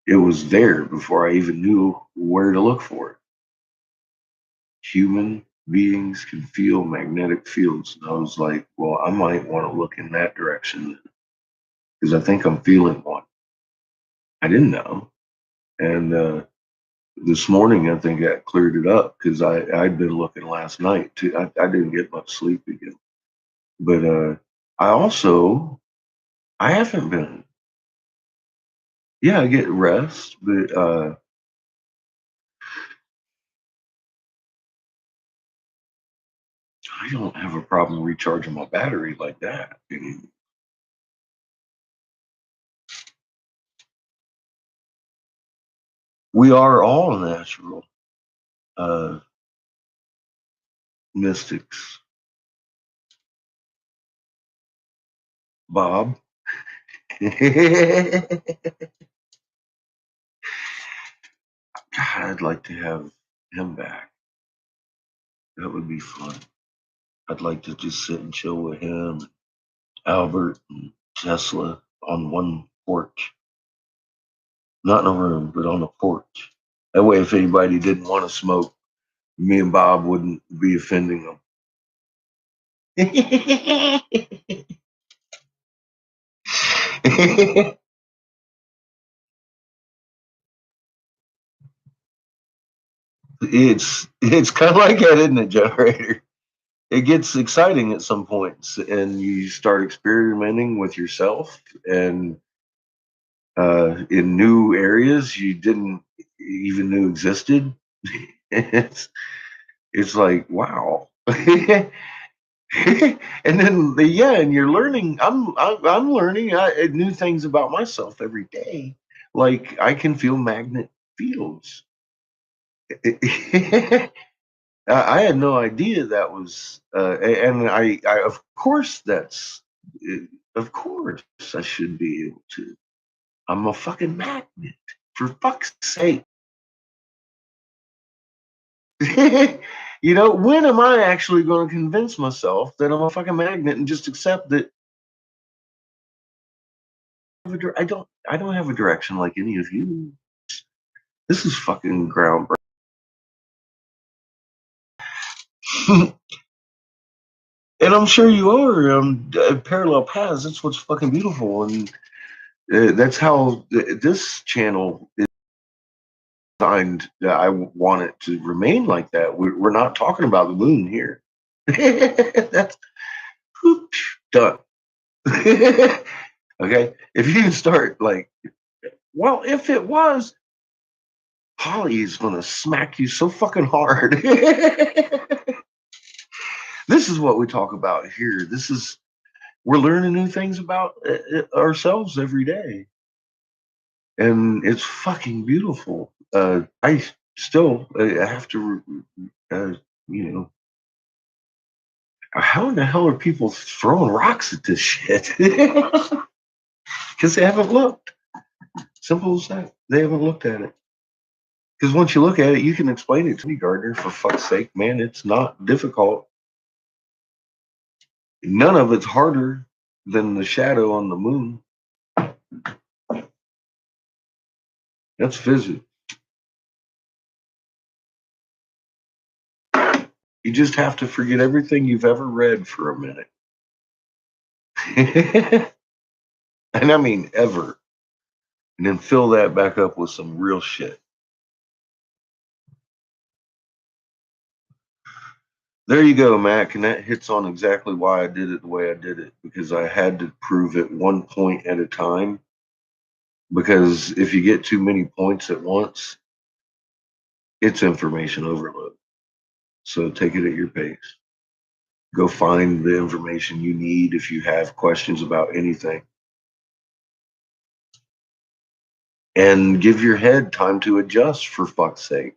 it was there before I even knew where to look for it. Human beings can feel magnetic fields. And I was like, well, I might want to look in that direction because I think I'm feeling one. I didn't know. And this morning, I think I cleared it up because I'd been looking last night too. I didn't get much sleep again. But I also, I haven't been, yeah, I get rest, but I don't have a problem recharging my battery like that. And we are all natural uh, mystics. Bob. God, I'd like to have him back. That would be fun. I'd like to just sit and chill with him, Albert, and Tesla on one porch. Not in a room, but on a porch. That way, if anybody didn't want to smoke, me and Bob wouldn't be offending them. it's kind of like that, isn't it, generator? It gets exciting at some points, and you start experimenting with yourself and in new areas you didn't even knew existed. it's it's like wow. And then yeah, and you're learning. I'm learning new things about myself every day. Like I can feel magnet fields. I had no idea that was, and I of course that's, of course I should be able to. I'm a fucking magnet, for fuck's sake. When am I actually going to convince myself that I'm a fucking magnet and just accept that I don't have a direction like any of you. This is fucking groundbreaking. And I'm sure you are parallel paths. That's what's fucking beautiful, and that's how this channel is designed. I want it to remain like that. We're not talking about the moon here. That's done. Okay, if you start like, well, if it was, Holly is gonna smack you so fucking hard. This is what we talk about here. We're learning new things about ourselves every day, and it's fucking beautiful. I still have to, you know, how in the hell are people throwing rocks at this shit? Because they haven't looked. Simple as that. They haven't looked at it. Because once you look at it, you can explain it to me, Gardner. For fuck's sake, man, it's not difficult. None of it's harder than the shadow on the moon. That's physics. You just have to forget everything you've ever read for a minute. And I mean ever. And then fill that back up with some real shit. There you go, Mac. And that hits on exactly why I did it the way I did it, because I had to prove it one point at a time. Because if you get too many points at once, it's information overload. So take it at your pace. Go find the information you need if you have questions about anything. And give your head time to adjust, for fuck's sake.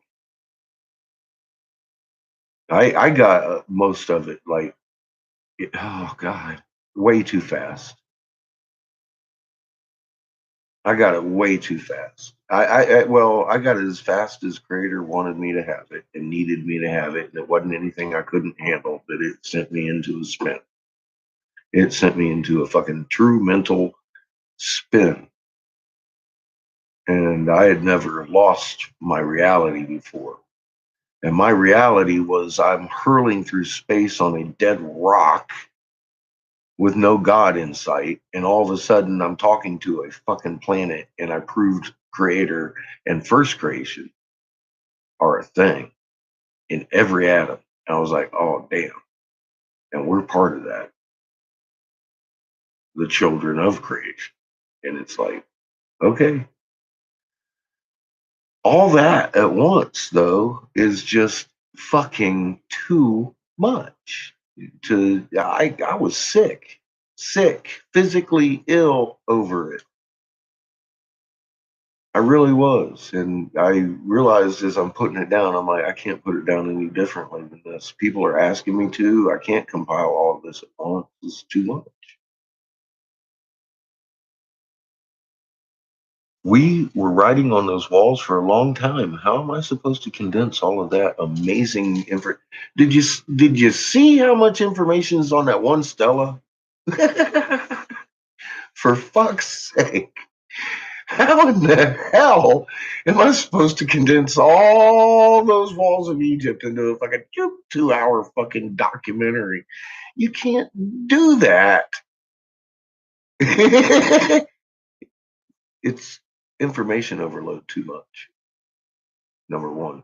I got most of it, like, oh God, way too fast. I got it way too fast. Well, I got it as fast as creator wanted me to have it and needed me to have it. And it wasn't anything I couldn't handle, but it sent me into a spin. It sent me into a fucking true mental spin. And I had never lost my reality before. And my reality was I'm hurling through space on a dead rock with no God in sight. And all of a sudden, I'm talking to a fucking planet, and I proved creator and first creation are a thing in every atom. And I was like, oh, damn. And we're part of that, the children of creation. And it's like, okay. All that at once, though, is just fucking too much. I was sick, physically ill over it. I really was. And I realized as I'm putting it down, I'm like, I can't put it down any differently than this. People are asking me to. I can't compile all of this at once. It's too much. We were writing on those walls for a long time. How am I supposed to condense all of that amazing info? Did you see how much information is on that one Stella? For fuck's sake. How in the hell am I supposed to condense all those walls of Egypt into a fucking 2 hour fucking documentary? You can't do that. It's information overload too much. Number one.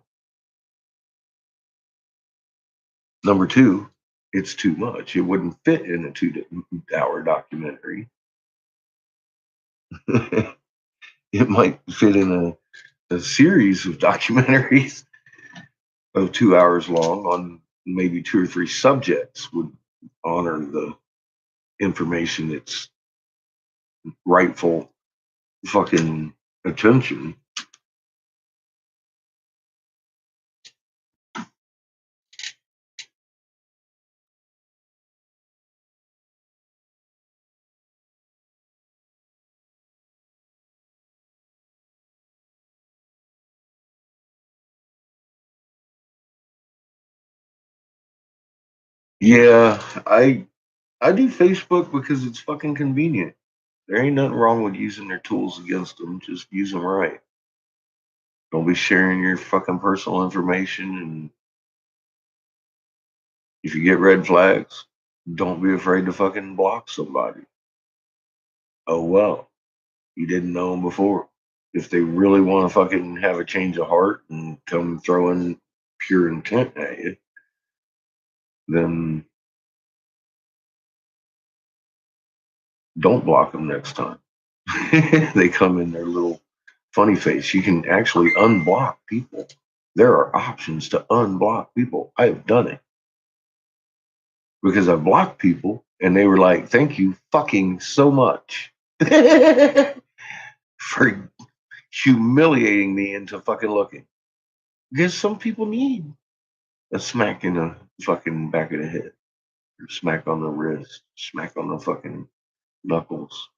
Number two, it's too much. It wouldn't fit in a 2 hour documentary. It might fit in a series of documentaries of 2 hours long on maybe two or three subjects would honor the information its rightful fucking attention. Yeah, I do Facebook because it's fucking convenient. There ain't nothing wrong with using their tools against them. Just use them right. Don't be sharing your fucking personal information. And if you get red flags, don't be afraid to fucking block somebody. Oh well, you didn't know them before. If they really want to fucking have a change of heart and come throwing pure intent at you, then don't block them next time. They come in their little funny face. You can actually unblock people. There are options to unblock people. I have done it because I blocked people and they were like, thank you fucking so much for humiliating me into fucking looking. Because some people need a smack in the fucking back of the head, or smack on the wrist, smack on the fucking knuckles.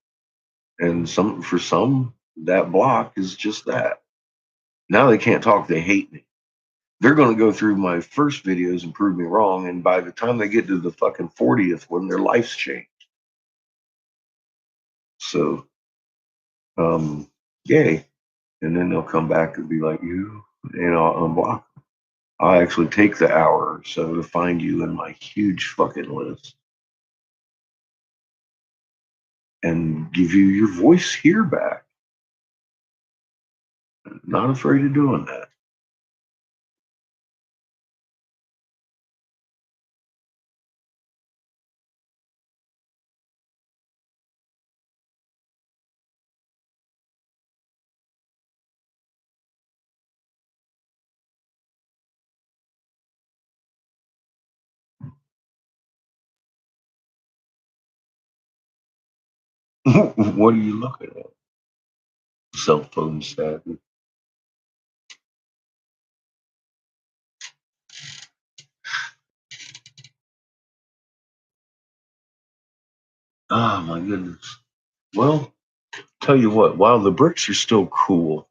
And for some, that block is just that. Now they can't talk, they hate me. They're going to go through my first videos and prove me wrong. And by the time they get to the fucking 40th one, their life's changed. So, yay. And then they'll come back and be like, you, and I'll unblock. I'll actually take the hour or so to find you in my huge fucking list and give you your voice here back. Not afraid of doing that. What are you looking at? Cell phone savvy. Oh my goodness. Well, tell you what, while the bricks are still cool,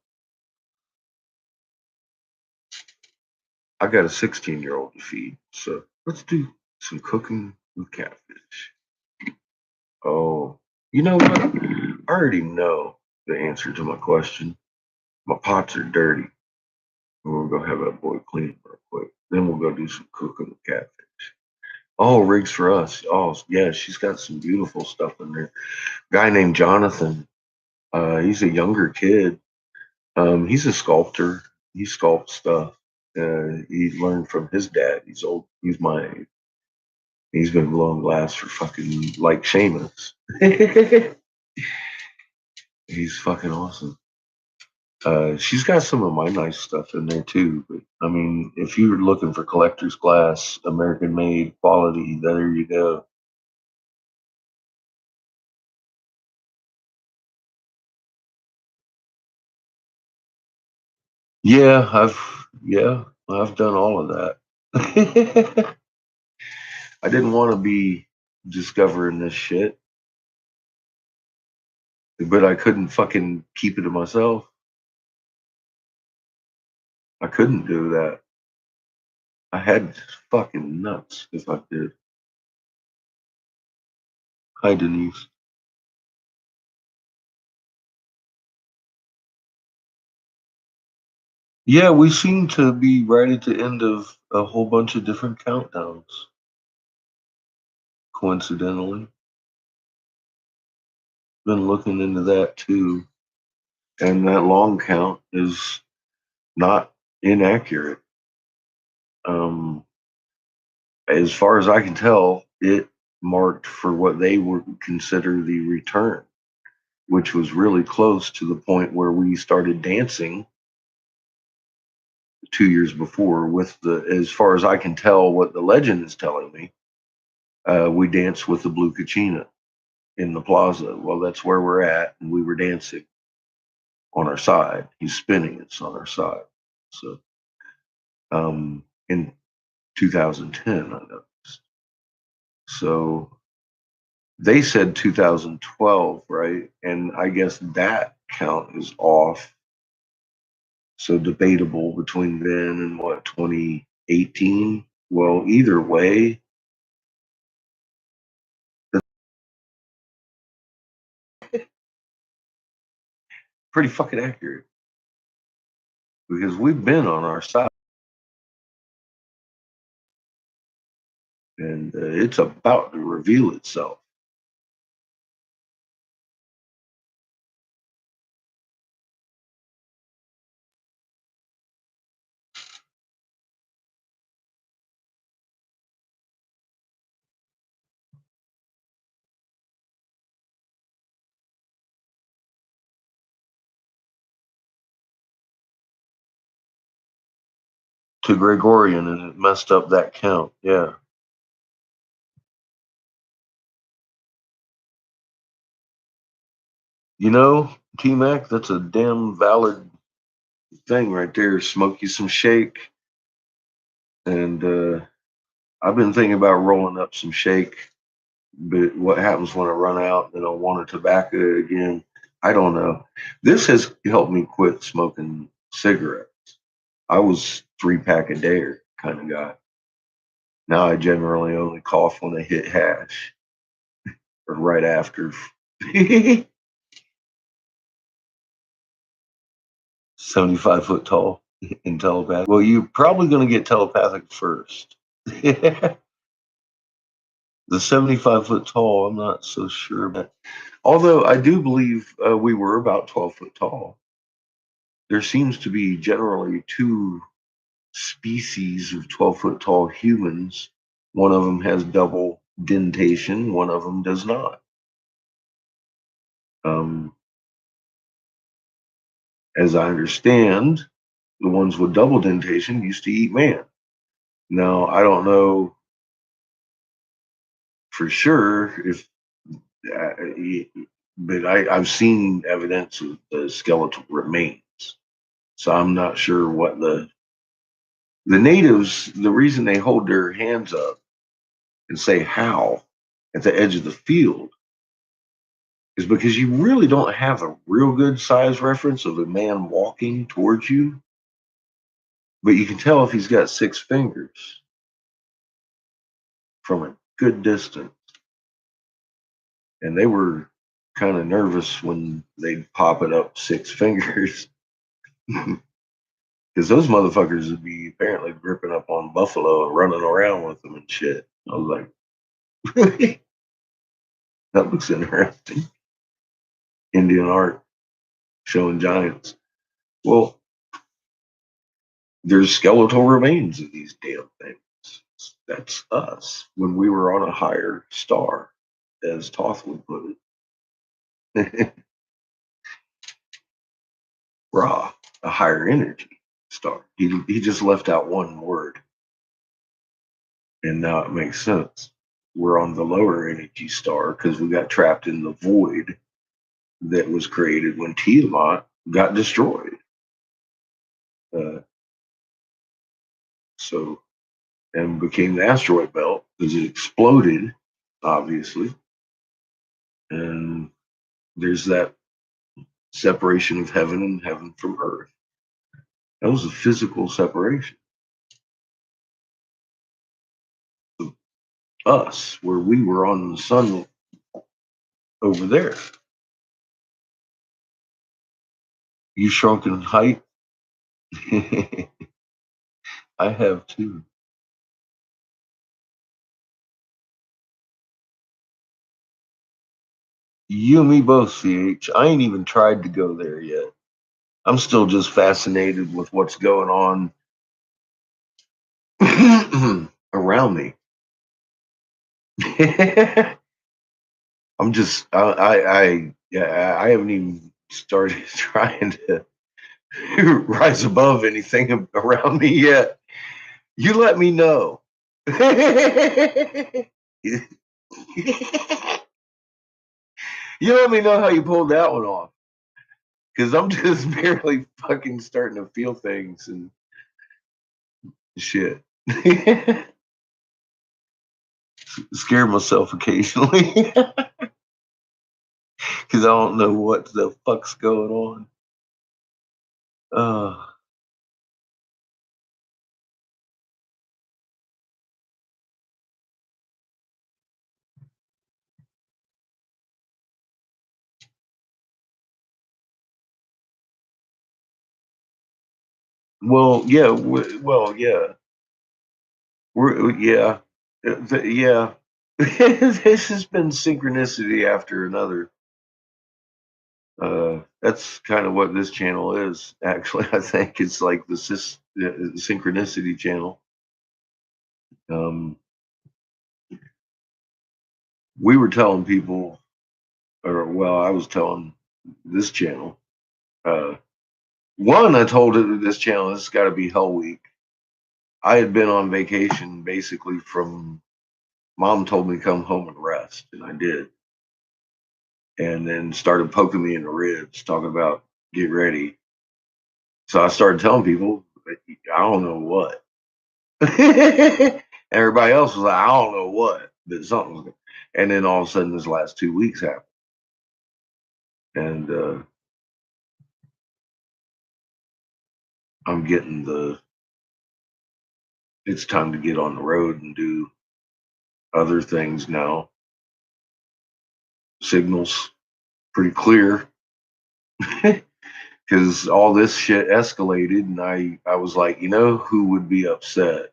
I got a 16-year-old to feed. So let's do some cooking with catfish. Oh, you know what? I already know the answer to my question. My pots are dirty. We'll go have that boy clean them real quick. Then we'll go do some cooking with catfish. Oh, rigs for us. Oh, yeah, she's got some beautiful stuff in there. Guy named Jonathan. He's a younger kid. He's a sculptor. He sculpts stuff. He learned from his dad. He's old. He's my age. He's been blowing glass for fucking like Seamus. He's fucking awesome. She's got some of my nice stuff in there too. But I mean, if you're looking for collector's glass, American made quality, there you go. Yeah, I've done all of that. I didn't want to be discovering this shit, but I couldn't fucking keep it to myself. I couldn't do that. I had fucking nuts if I did. Hi, Denise. Yeah, we seem to be right at the end of a whole bunch of different countdowns, coincidentally. Been looking into that too. And that long count is not inaccurate. Um, as far as I can tell, it marked for what they would consider the return, which was really close to the point where we started dancing 2 years before with the, as far as I can tell, what the legend is telling me, we danced with the Blue Kachina in the plaza. Well, that's where we're at. And we were dancing on our side. He's spinning, it's on our side. So, in 2010, I noticed. So they said 2012, right? And I guess that count is off. So debatable between then and what, 2018? Well, either way, pretty fucking accurate because we've been on our side and it's about to reveal itself. To Gregorian and it messed up that count. Yeah. You know, T Mac, that's a damn valid thing right there. Smoke you some shake. And I've been thinking about rolling up some shake, but what happens when I run out and I want a tobacco again? I don't know. This has helped me quit smoking cigarettes. I was 3 pack a day kind of guy. Now I generally only cough when I hit hash or right after. 75 foot tall and telepathic. Well, you're probably going to get telepathic first. The 75 foot tall, I'm not so sure about. Although I do believe we were about 12 foot tall. There seems to be generally two species of 12 foot tall humans. One of them has double dentation, one of them does not. Um, as I understand, the ones with double dentation used to eat man. Now, I don't know for sure if but I've seen evidence of the skeletal remains. So I'm not sure what the natives, the reason they hold their hands up and say how at the edge of the field is because you really don't have a real good size reference of a man walking towards you, but you can tell if he's got 6 fingers from a good distance. And they were kind of nervous when they'd pop it up 6 fingers. Because those motherfuckers would be apparently gripping up on buffalo and running around with them and shit. I was like, that looks interesting. Indian art showing giants. Well, there's skeletal remains of these damn things. That's us when we were on a higher star, as Toth would put it. Ra, a higher energy star. He just left out one word. And now it makes sense. We're on the lower energy star because we got trapped in the void that was created when Tiamat got destroyed. So, and became the asteroid belt because it exploded, obviously. And there's that separation of heaven and heaven from earth. That was a physical separation of us, where we were on the sun over there. You shrunk in height. I have too. You and me both, CH. I ain't even tried to go there yet. I'm still just fascinated with what's going on around me. I'm just, yeah, I haven't even started trying to rise above anything around me yet. You let me know. You let me know how you pulled that one off. Because I'm just barely fucking starting to feel things and shit. Scare myself occasionally. Because I don't know what the fuck's going on. Well, yeah. Yeah. Yeah. Yeah. This has been synchronicity after another. That's kind of what this channel is. Actually, I think it's like the synchronicity channel. We were telling people, or well, I was telling this channel. One, I told this channel this has got to be Hell Week. I had been on vacation basically from. Mom told me to come home and rest, and I did. And then started poking me in the ribs, talking about get ready. So I started telling people, I don't know what. Everybody else was like, I don't know what, but something. And then all of a sudden, this last 2 weeks happened. And I'm getting it's time to get on the road and do other things now. Signals pretty clear. Because all this shit escalated, and I was like, you know, who would be upset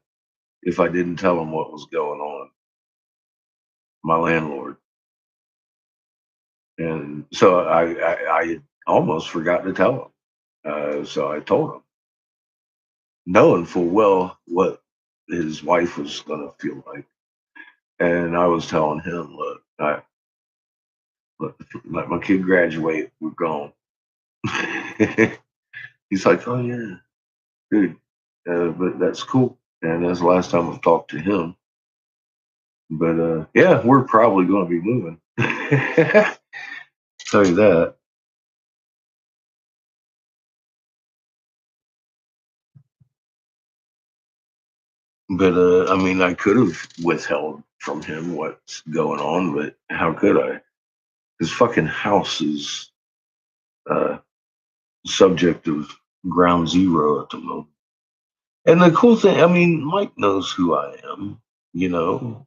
if I didn't tell them what was going on? My landlord. And so I almost forgot to tell him. So I told him, knowing full well what his wife was going to feel like. And I was telling him, look, let my kid graduate. We're gone. He's like, oh, yeah, dude. But that's cool. And that's the last time I've talked to him. But yeah, we're probably going to be moving. Tell you that. But I mean, I could have withheld from him what's going on, but how could I? His fucking house is subject of ground zero at the moment. And the cool thing, I mean, Mike knows who I am, you know,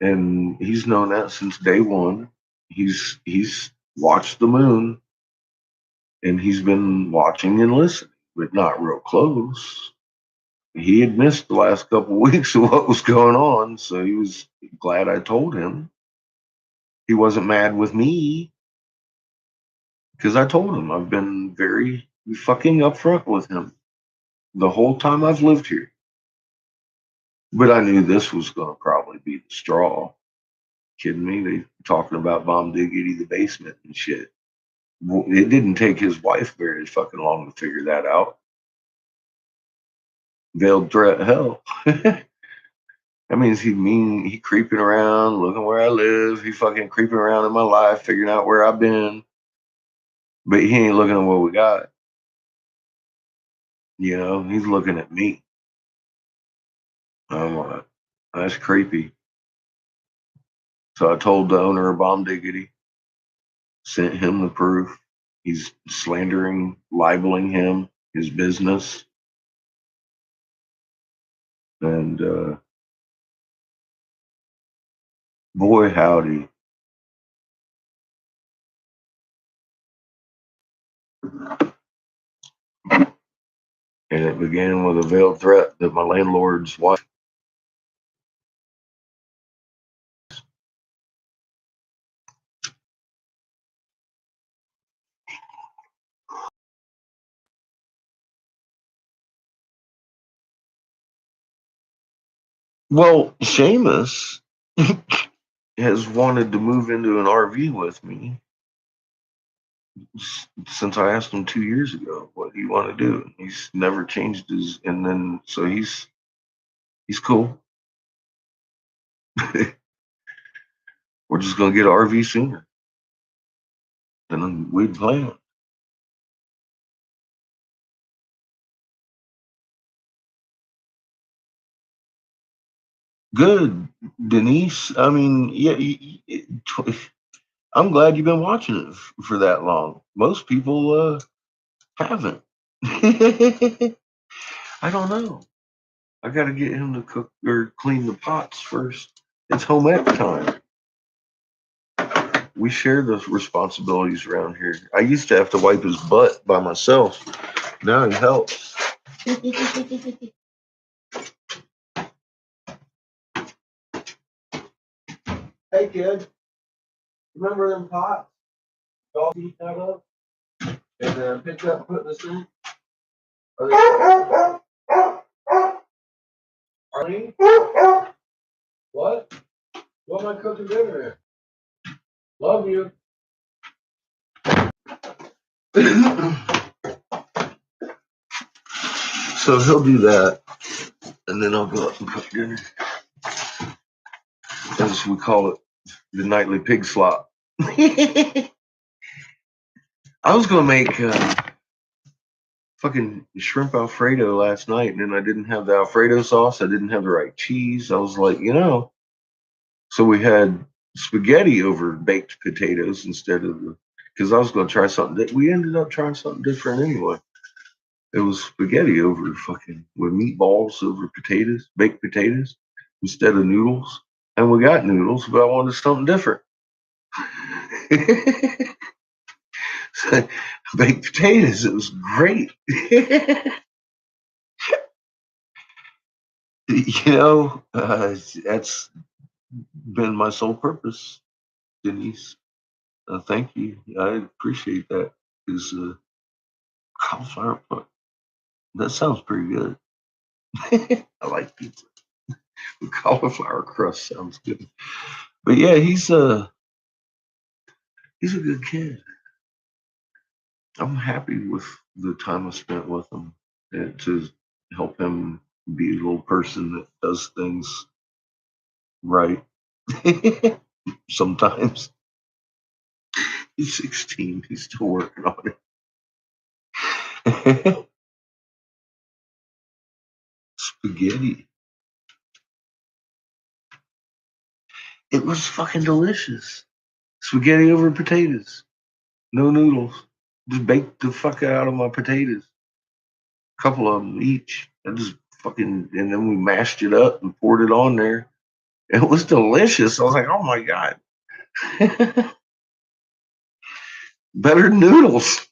and he's known that since day one. He's watched the moon, and he's been watching and listening, but not real close. He had missed the last couple of weeks of what was going on, so he was glad I told him. He wasn't mad with me because I told him I've been very fucking upfront with him the whole time I've lived here. But I knew this was going to probably be the straw. Kidding me? They talking about Bomb Diggity, the basement and shit. It didn't take his wife very fucking long to figure that out. Veiled threat, hell. That means he creeping around, looking where I live. He fucking creeping around in my life, figuring out where I've been. But he ain't looking at what we got. You know, he's looking at me. I'm like, that's creepy. So I told the owner of Bomb Diggity, sent him the proof. He's slandering, libeling him, his business. And boy, howdy. And it began with a veiled threat that my landlord's wife. Well, Seamus has wanted to move into an RV with me since I asked him 2 years ago what he wanted to do. He's never changed his, and then so he's cool. We're just gonna get an RV sooner than we'd planned. Good, Denise. I mean, yeah, I'm glad you've been watching it for that long. Most people haven't. I don't know. I got to get him to cook or clean the pots first. It's home ec time. We share those responsibilities around here. I used to have to wipe his butt by myself. Now he helps. Hey, kid. Remember them pots? Dog eat that up? And picked up and put this in? Arlene? What? What am I cooking dinner in? Love you. So he'll do that, and then I'll go up and cook dinner. As we call it, the nightly pig slop. I was gonna make fucking shrimp Alfredo last night, and then I didn't have the Alfredo sauce. I didn't have the right cheese. I was like, so we had spaghetti over baked potatoes instead of because I was gonna try something. We ended up trying something different anyway. It was spaghetti over fucking with meatballs over potatoes, baked potatoes instead of noodles. And we got noodles, but I wanted something different. So, baked potatoes, it was great. That's been my sole purpose, Denise. Thank you. I appreciate that. Is cauliflower puck. That sounds pretty good. I like pizza. The cauliflower crust sounds good. But yeah, he's a good kid. I'm happy with the time I spent with him to help him be a little person that does things right sometimes. He's 16. He's still working on it. Spaghetti. It was fucking delicious. Spaghetti over potatoes. No noodles. Just baked the fuck out of my potatoes. A couple of them each. I just fucking, and then we mashed it up and poured it on there. It was delicious. I was like, oh my God. Better than noodles.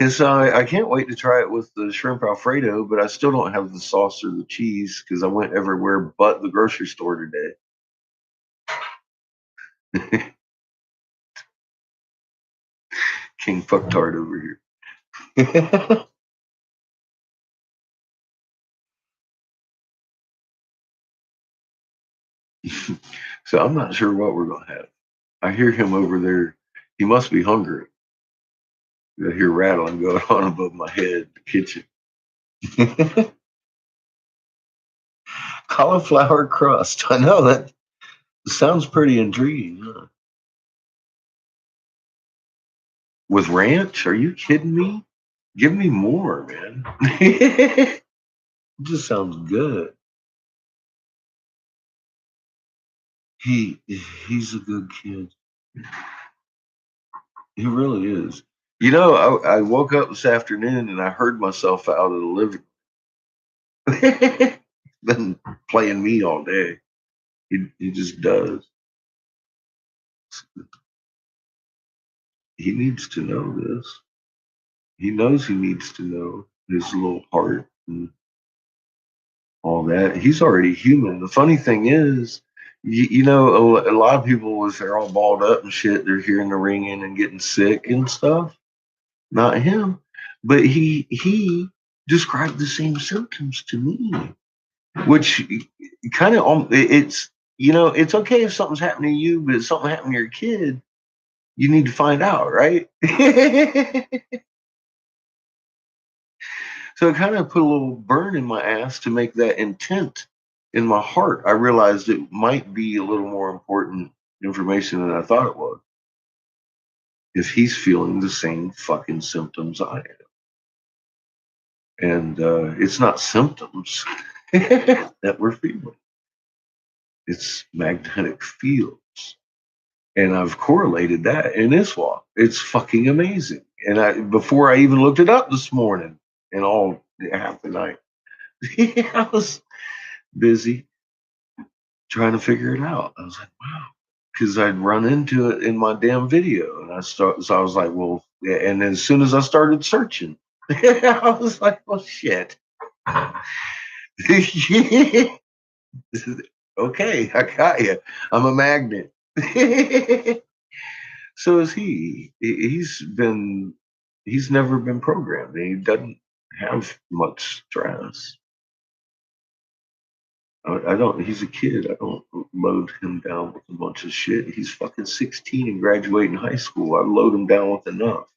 And so I can't wait to try it with the shrimp Alfredo, but I still don't have the sauce or the cheese because I went everywhere but the grocery store today. King fucktard over here. So I'm not sure what we're going to have. I hear him over there. He must be hungry. I hear rattling going on above my head in the kitchen. Cauliflower crust. I know that sounds pretty intriguing, huh? With ranch? Are you kidding me? Give me more, man. It just sounds good. He's a good kid. He really is. You know, I woke up this afternoon and I heard myself out of the living room. Been playing me all day. He just does. He needs to know this. He knows he needs to know his little heart and all that. He's already human. The funny thing is, you know, a lot of people, was they're all balled up and shit, they're hearing the ringing and getting sick and stuff. Not him, but he described the same symptoms to me, which kind of, it's, you know, it's okay if something's happening to you, but if something happened to your kid, you need to find out, right? So it kind of put a little burn in my ass to make that intent in my heart. I realized it might be a little more important information than I thought it was. If he's feeling the same fucking symptoms I am. And it's not symptoms that we're feeling, it's magnetic fields. And I've correlated that in this walk. It's fucking amazing. And before I even looked it up this morning and all half the night, I was busy trying to figure it out. I was like, wow, because I'd run into it in my damn video, and so I was like, well, yeah. And then as soon as I started searching, I was like, well, shit. Okay, I got you. I'm a magnet. So is he. He's never been programmed. He doesn't have much stress. I don't. He's a kid. I don't load him down with a bunch of shit. He's fucking 16 and graduating high school. I load him down with enough.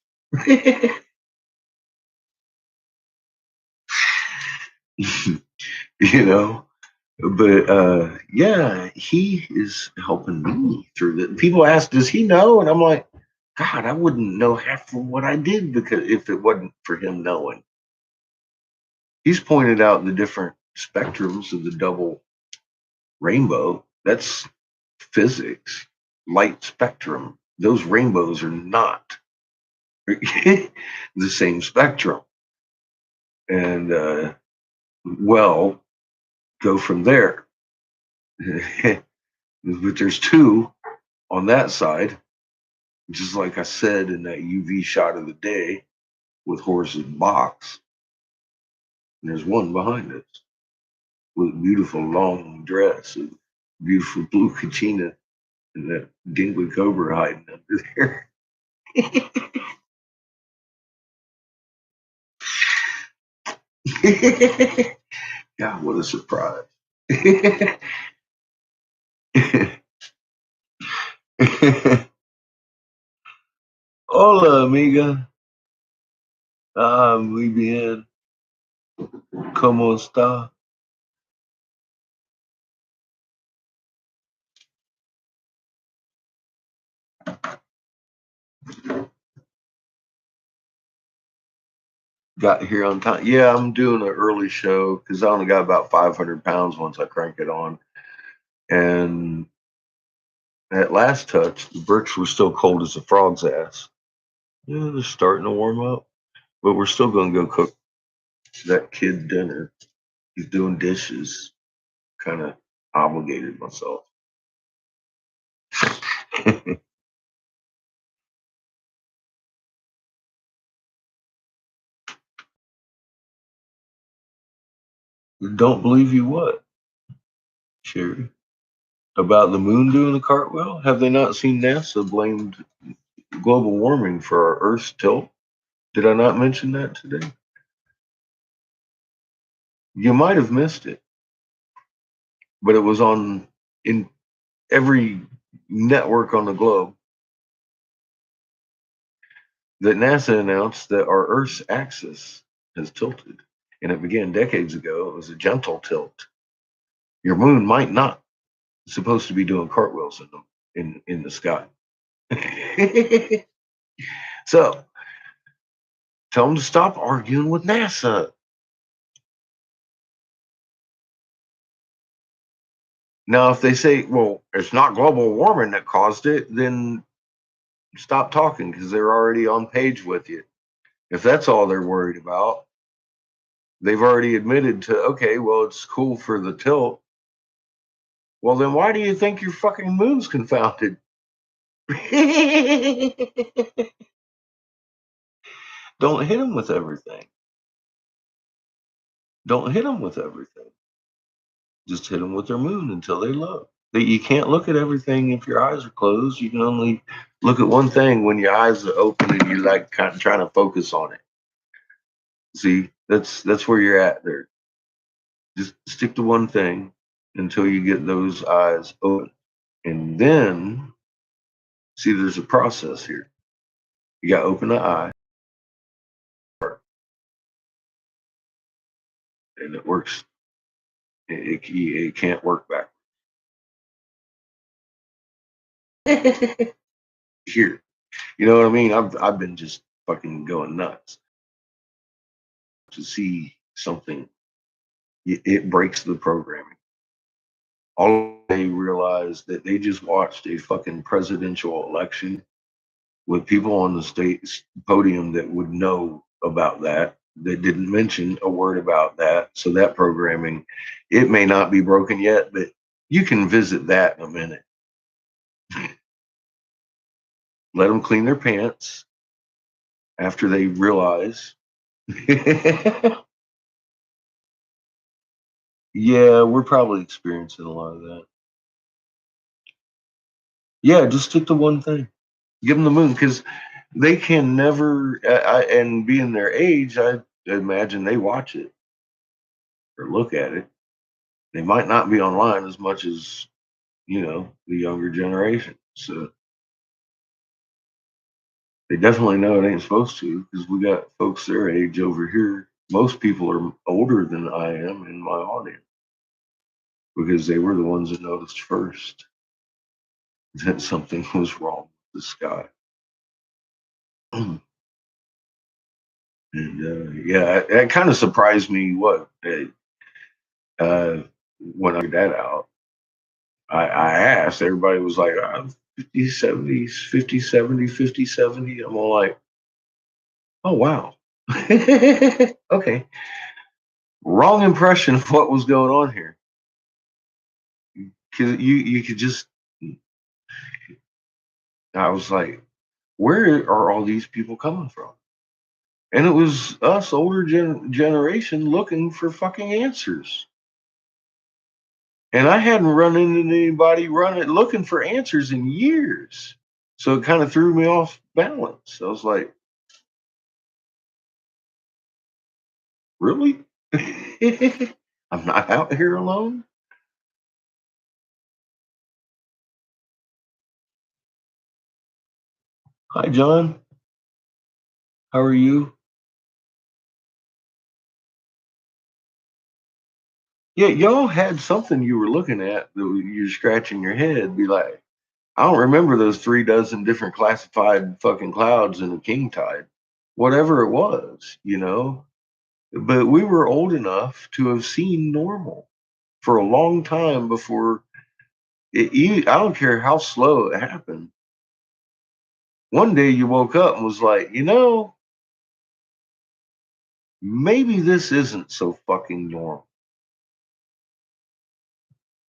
You know. But yeah, he is helping me through that. People ask, "Does he know?" And I'm like, God, I wouldn't know half of what I did because if it wasn't for him knowing. He's pointed out the different spectrums of the double rainbow. That's physics, light spectrum. Those rainbows are not the same spectrum. And well, go from there. But there's two on that side, just like I said in that UV shot of the day with Horace's box. And there's one behind us with a beautiful long dress, a beautiful blue Kachina, and that dingly cobra hiding under there. God, what a surprise. Hola, amiga. Muy bien. ¿Cómo está? Got here on time. Yeah, I'm doing an early show because I only got about 500 pounds once I crank it on. And at last touch, the bricks were still cold as a frog's ass. Yeah, they're starting to warm up, but we're still going to go cook that kid dinner. He's doing dishes. Kind of obligated myself. Don't believe you what, Sherry? About the moon doing a cartwheel? Have they not seen NASA blamed global warming for our Earth's tilt? Did I not mention that today? You might have missed it, but it was on in every network on the globe that NASA announced that our Earth's axis has tilted. And it began decades ago. It was a gentle tilt. Your moon might not supposed to be doing cartwheels in the sky. So tell them to stop arguing with NASA. Now, if they say, well, it's not global warming that caused it, then stop talking because they're already on page with you. If that's all they're worried about, they've already admitted to, okay, well, it's cool for the tilt. Well, then why do you think your fucking moon's confounded? Don't hit them with everything. Don't hit them with everything. Just hit them with their moon until they look. You can't look at everything if your eyes are closed. You can only look at one thing when your eyes are open and you like kind of trying to focus on it. See, that's where you're at there. Just stick to one thing until you get those eyes open. And then see there's a process here. You gotta open the eye. And it works. It can't work back. Here. You know what I mean? I've been just fucking going nuts to see something. It breaks the programming. All they realize that they just watched a fucking presidential election with people on the state podium that would know about that. That didn't mention a word about that. So that programming, it may not be broken yet, but you can visit that in a minute. Let them clean their pants after they realize. Yeah, we're probably experiencing a lot of that. Yeah, just stick to one thing. Give them the moon because they can never, and being their age, I imagine they watch it or look at it. They might not be online as much as, the younger generation. So they definitely know it ain't supposed to because we got folks their age over here. Most people are older than I am in my audience because they were the ones that noticed first that something was wrong with the sky. And yeah, it kind of surprised me when I figured that out. I asked, everybody was like, 50, 70, 50, 70, 50, 70. I'm all like, oh, wow. Okay. Wrong impression of what was going on here. Because you could just, I was like, where are all these people coming from? And it was us, older generation, looking for fucking answers. And I hadn't run into anybody looking for answers in years. So it kind of threw me off balance. I was like, really? I'm not out here alone. Hi, John. How are you? Yeah, y'all had something you were looking at that you're scratching your head. Be like, I don't remember those 3 dozen different classified fucking clouds in the king tide, whatever it was, you know. But we were old enough to have seen normal for a long time before I don't care how slow it happened. One day you woke up and was like, maybe this isn't so fucking normal.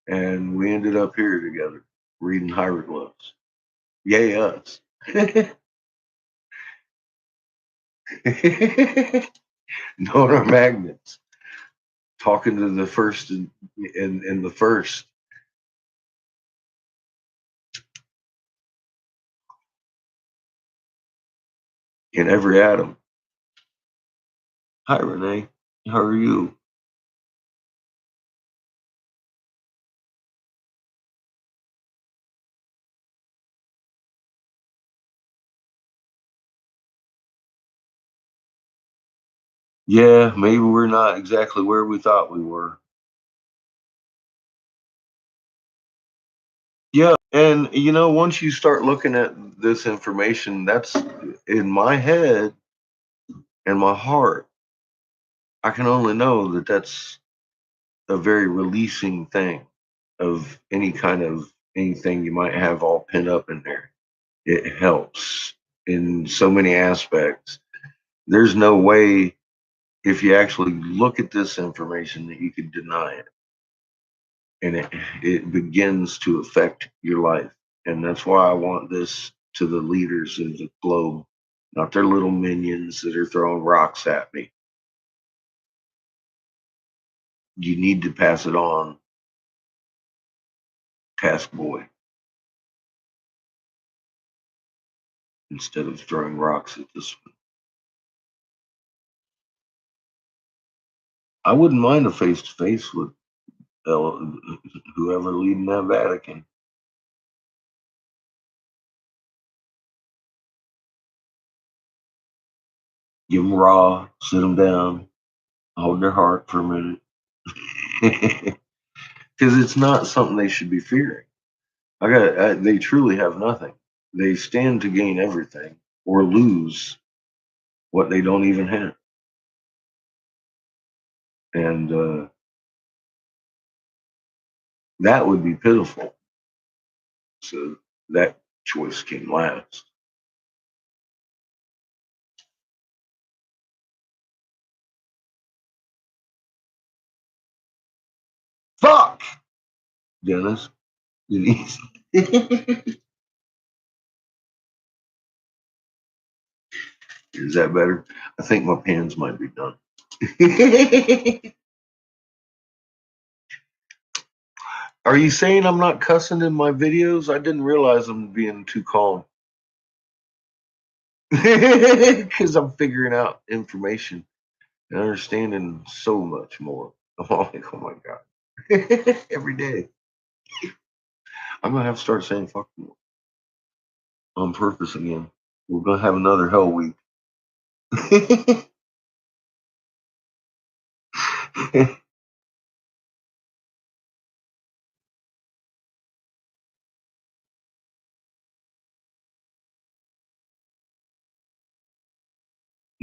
And we ended up here together reading hieroglyphs. Yay, us. Knowing our magnets. Talking to the first and the first. In every atom. Hi, Renee. How are you? Yeah, maybe we're not exactly where we thought we were. Yeah, and once you start looking at this information, that's in my head and my heart. I can only know that that's a very releasing thing of any kind of anything you might have all pent up in there. It helps in so many aspects. There's no way if you actually look at this information that you could deny it. And it begins to affect your life. And that's why I want this to the leaders of the globe, not their little minions that are throwing rocks at me. You need to pass it on, task boy, instead of throwing rocks at this one. I wouldn't mind a face to face with whoever leading that Vatican. Give them raw, sit them down, hold their heart for a minute. Because it's not something they should be fearing. They truly have nothing. They stand to gain everything or lose what they don't even have. And that would be pitiful. So that choice came last. Fuck, Dennis. Denise. Is that better? I think my pans might be done. Are you saying I'm not cussing in my videos? I didn't realize I'm being too calm. Because I'm figuring out information and understanding so much more. I'm like, oh my God. Every day. I'm going to have to start saying fuck more on purpose again. We're going to have another hell week.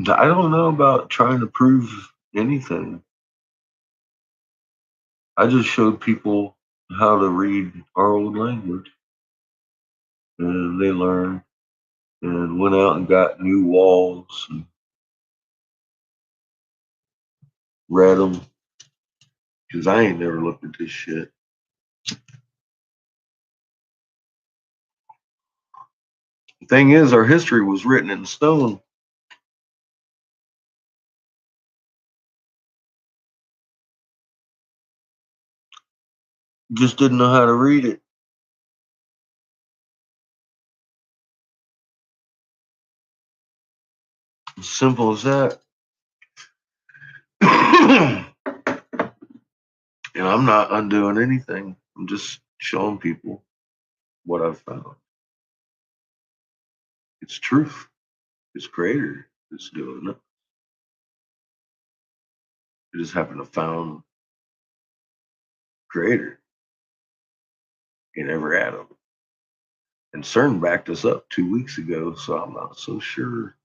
I don't know about trying to prove anything. I just showed people how to read our old language, and they learned and went out and got new walls and read them because I ain't never looked at this shit. The thing is, our history was written in stone. Just didn't know how to read it. As simple as that. And I'm not undoing anything. I'm just showing people what I've found. It's truth. It's creator that's doing it. I just happen to found creator in every atom. And CERN backed us up 2 weeks ago, so I'm not so sure.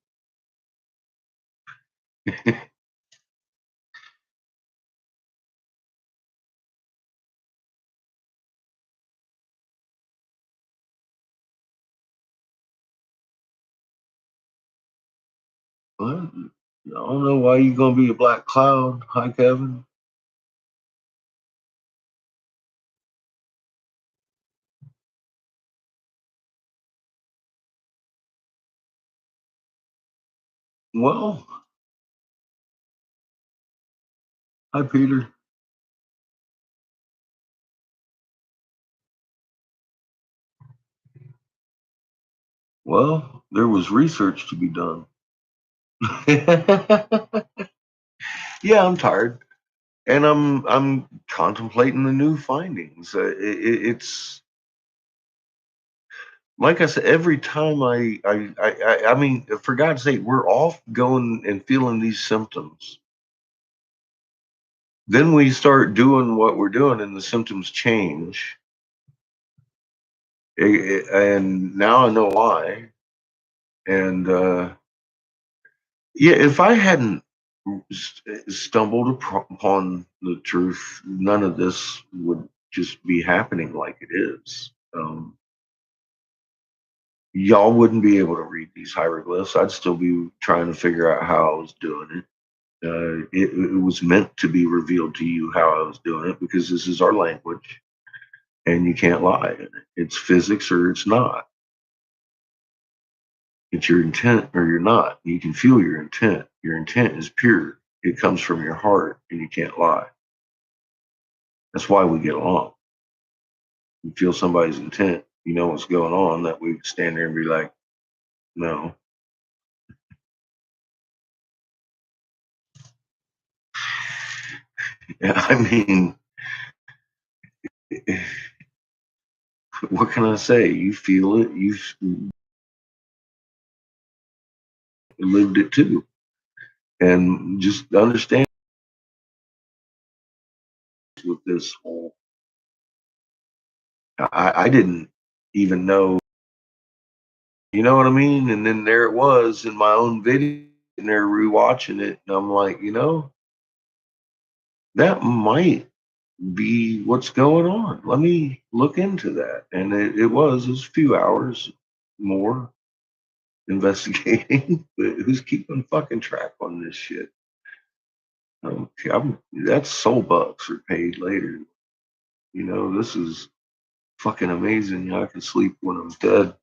What? I don't know why you gonna be a black cloud. Hi, Kevin. Well, hi, Peter. Well, there was research to be done. Yeah, I'm tired, and I'm contemplating the new findings. It's like I said, every time I mean, for God's sake, we're off going and feeling these symptoms. Then we start doing what we're doing, and the symptoms change. And now I know why. And yeah, if I hadn't stumbled upon the truth, none of this would just be happening like it is. Y'all wouldn't be able to read these hieroglyphs. I'd still be trying to figure out how I was doing it. It was meant to be revealed to you how I was doing it because this is our language and you can't lie in it. It's physics or it's not. It's your intent or you're not. You can feel your intent. Your intent is pure. It comes from your heart and you can't lie. That's why we get along. You feel somebody's intent, you know what's going on, that we stand there and be like, no. I mean, what can I say? You feel it. You've lived it too. And just understand with this whole, I didn't even know, you know what I mean? And then there it was in my own video, and they're rewatching it. And I'm like, that might be what's going on. Let me look into that. And it was a few hours more investigating, but who's keeping fucking track on this shit? Okay, that's soul bucks are paid later. This is fucking amazing. I can sleep when I'm dead.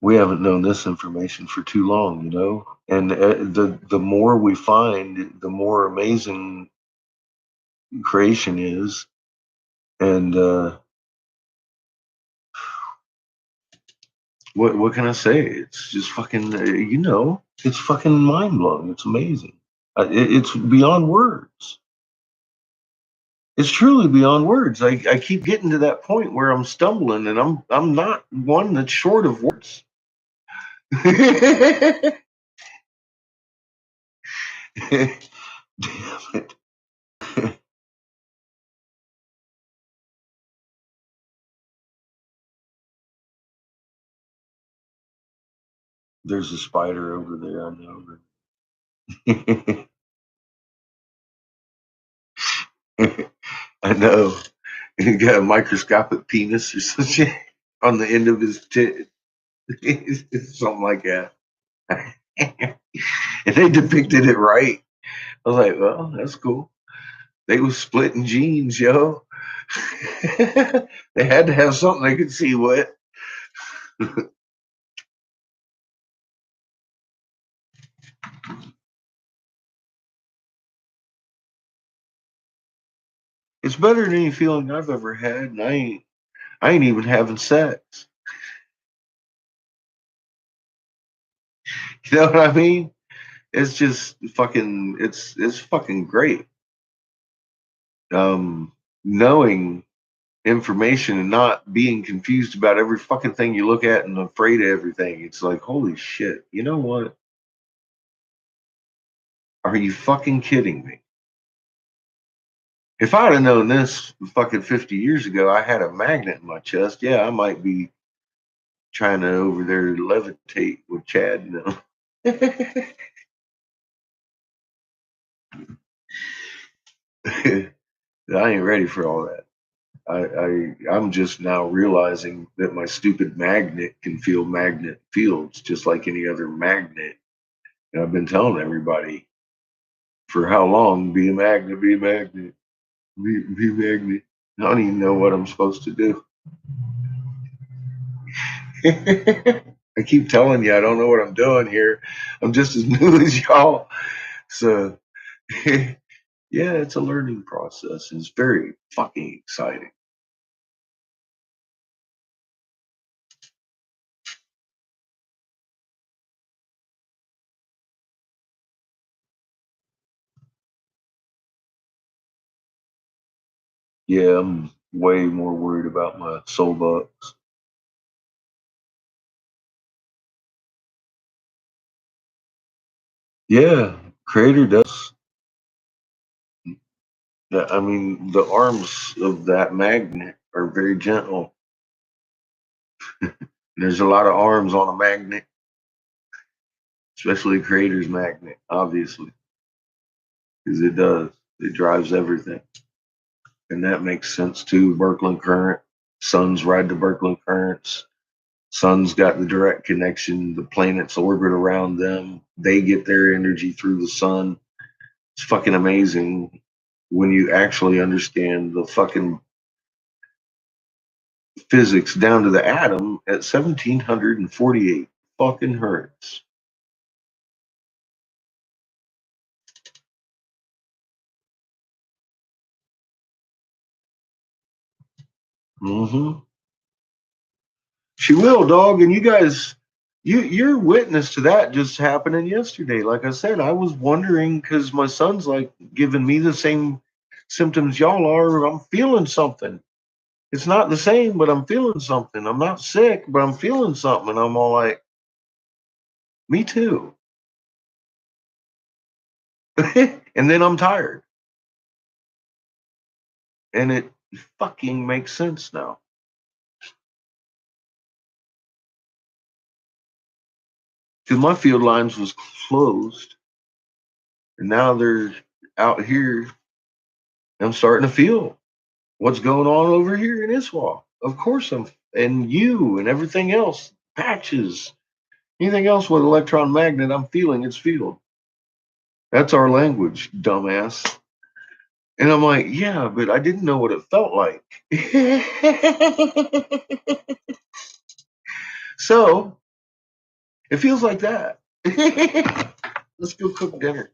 We haven't known this information for too long. And the more we find, the more amazing creation is. And what can I say? It's just fucking, it's fucking mind blowing. It's amazing. It's beyond words. It's truly beyond words. I keep getting to that point where I'm stumbling, and I'm not one that's short of words. Damn it. There's a spider over there. I know. I know. He got a microscopic penis or some shit on the end of his tit. Something like that. And they depicted it right. I was like, well, that's cool. They was splitting jeans, yo. They had to have something they could see what. It's better than any feeling I've ever had, and I ain't even having sex. You know what I mean? It's just fucking. It's fucking great. Knowing information and not being confused about every fucking thing you look at and afraid of everything. It's like, holy shit. You know what? Are you fucking kidding me? If I'd have known this fucking 50 years ago, I had a magnet in my chest. Yeah, I might be trying to over there levitate with Chad now. I ain't ready for all that. I'm just now realizing that my stupid magnet can feel magnet fields just like any other magnet. And I've been telling everybody for how long, be a magnet, be a magnet, be a magnet. I don't even know what I'm supposed to do. I keep telling you, I don't know what I'm doing here. I'm just as new as y'all. So, yeah, it's a learning process. It's very fucking exciting. Yeah, I'm way more worried about my soul bucks. Yeah, Creator does. I mean, the arms of that magnet are very gentle. There's a lot of arms on a magnet, especially Creator's magnet, obviously, because it does. It drives everything. And that makes sense too. Birkeland current, suns ride the Birkeland currents. Sun's got the direct connection. The planets orbit around them. They get their energy through the sun. It's fucking amazing when you actually understand the fucking physics down to the atom at 1748 fucking hertz. Mm-hmm. She will, dog. And you guys, you're witness to that just happening yesterday. Like I said, I was wondering because my son's like giving me the same symptoms y'all are. I'm feeling something. It's not the same, but I'm feeling something. I'm not sick, but I'm feeling something. And I'm all like, me too. And then I'm tired. And it fucking makes sense now. Because my field lines was closed. And now they're out here. I'm starting to feel what's going on over here in Iswa. Of course and you and everything else, patches, anything else with electron magnet, I'm feeling its field. That's our language, dumbass. And I'm like, yeah, but I didn't know what it felt like. So it feels like that. Let's go cook dinner.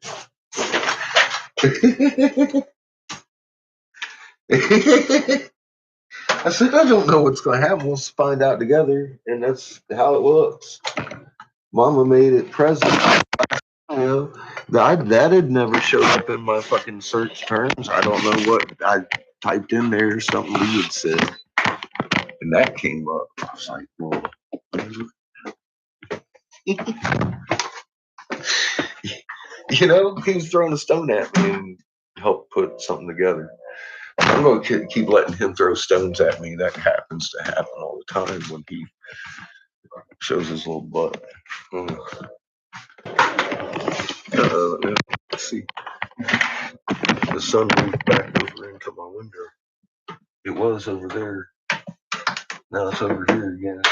I said, I don't know what's going to happen. We'll find out together. And that's how it looks. Mama made it present. You know, that had never showed up in my fucking search terms. I don't know what I typed in there, something we had said. And that came up. I was like, well, you know, he's throwing a stone at me and help put something together. I'm going to keep letting him throw stones at me. That happens to happen all the time when he shows his little butt. Let's see. The sun moved back over into my window. It was over there. Now it's over here again.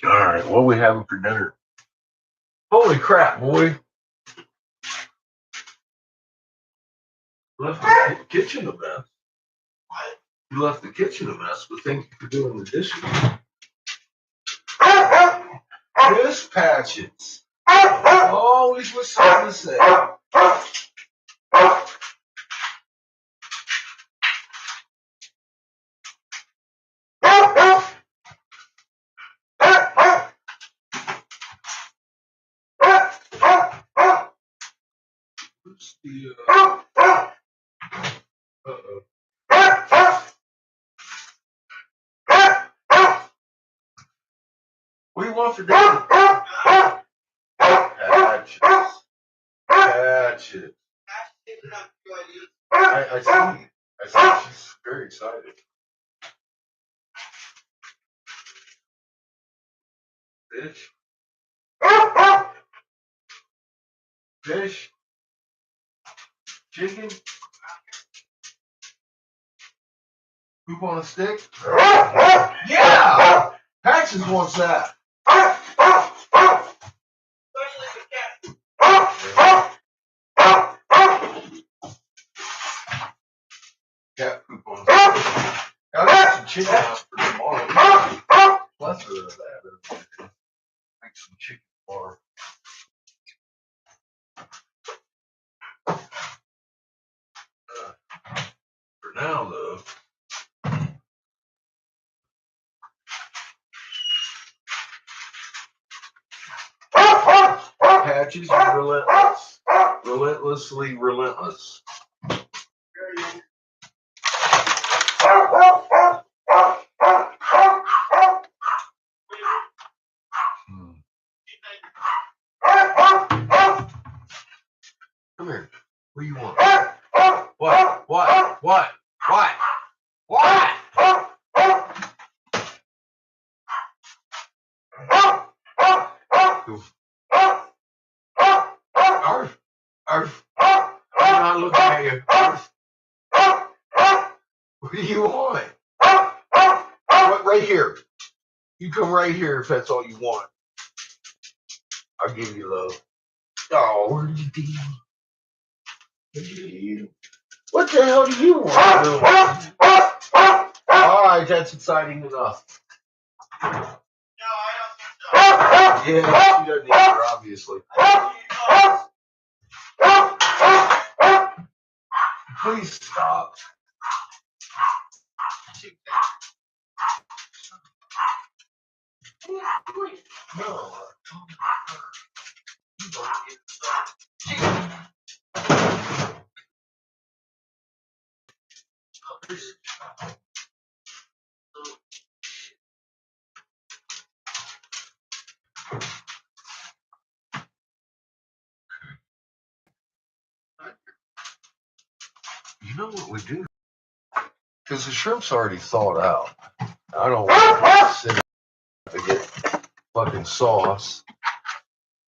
All right, what are we having for dinner? Holy crap, boy. Left the kitchen a mess. You left the kitchen a mess, but thank you for doing the dishes. Miss Patches. Always with something to say. What do you want for dinner? Patches. Patches. is. I see. I see. She's very excited. Fish. Fish. Chicken. Poop on a stick. Yeah. Patches wants that. Cat poop on a stick. Now that's some chicken out for tomorrow. Plethora of that. Make some chicken tomorrow. For now, though. Patches are relentless. Relentlessly relentless. Come here. What do you want? What? What? What? What? What? Arf. Arf. I'm not looking at you. Arf. What do you want? What? Right here. You come right here if that's all you want. I'll give you love. Oh, where did you be? What the hell do you want? Alright, that's exciting enough. No, I don't think so. Yeah, she doesn't either, obviously. Please stop. No. You know what we do? Because the shrimp's already thawed out. I don't want to sit to get fucking sauce.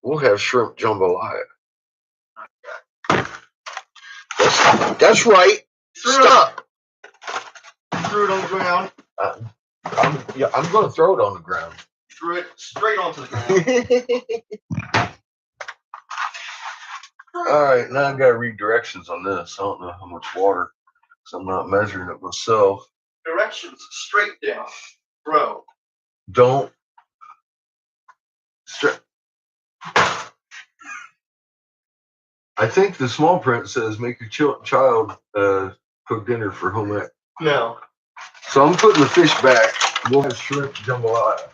We'll have shrimp jambalaya. That's right. Stop.
Threw it on the ground.
I'm going to throw it on the ground.
Threw it straight onto the ground.
All right, now I've got to read directions on this. I don't know how much water, because I'm not measuring it myself.
Directions straight down. Throw.
Don't. I think the small print says make your child cook dinner for home ec.
No.
So I'm putting the fish back. We'll have shrimp jambalaya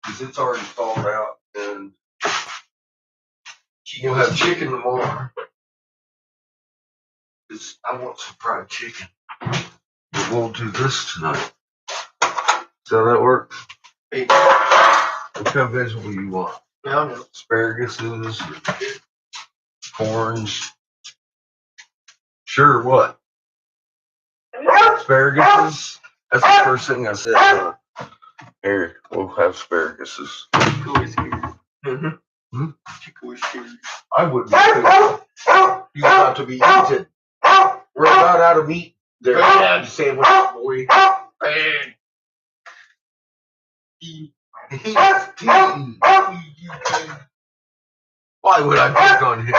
because it's already thawed out, and we'll have chicken tomorrow. Because I want some fried chicken. But we'll do this tonight. So that works.
Hey.
What kind of vegetable you want?
No.
Asparaguses, corns. Sure, what? Asparaguses? That's the first thing I said. Here, we'll have asparaguses.
Mm-hmm.
I wouldn't be you got to be eaten. We're about out of meat. There, Dad. Sandwich, boy. Why would I pick on him?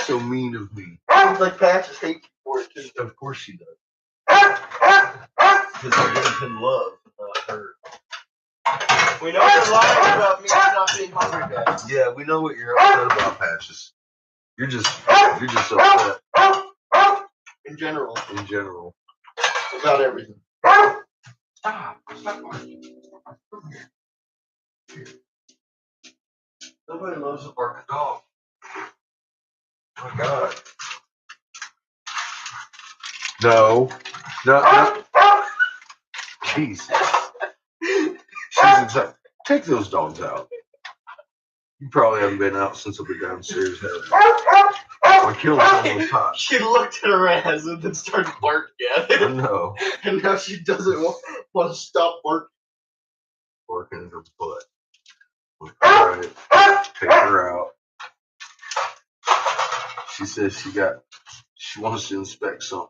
So mean of me.
Seems like Patches hates you for it too.
Of course she does.
Because I gave him love, not her. We know you're lying about me not being hungry, Dad.
Yeah, we know what you're upset about, Patches. You're just upset.
In general.
In general.
About everything.
Stop barking. Here. Nobody loves a barking dog. Oh my God. No. Jesus. She's excited. Take those dogs out. You probably haven't been out since I've been downstairs, have you? I killed him with hot.
She looked at her ass and then started barking at it.
I know.
And now she doesn't want to stop barking.
Barking in her butt. Alright, take her out. She says she wants to inspect something.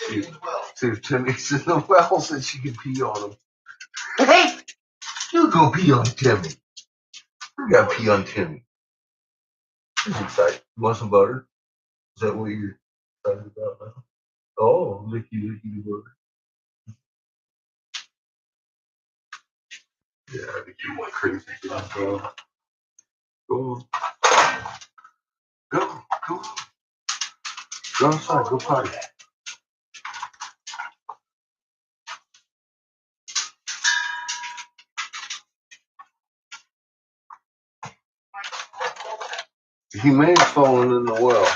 See if Timmy's in the well so she can pee on him. Hey! You go pee on Timmy. You gotta pee on Timmy. She's excited. You want some butter? Is that what you're excited about now? Oh, licky the butter. Yeah, I think you want crazy things, bro. Go on. Go. Go outside, go potty. He may have fallen in the well.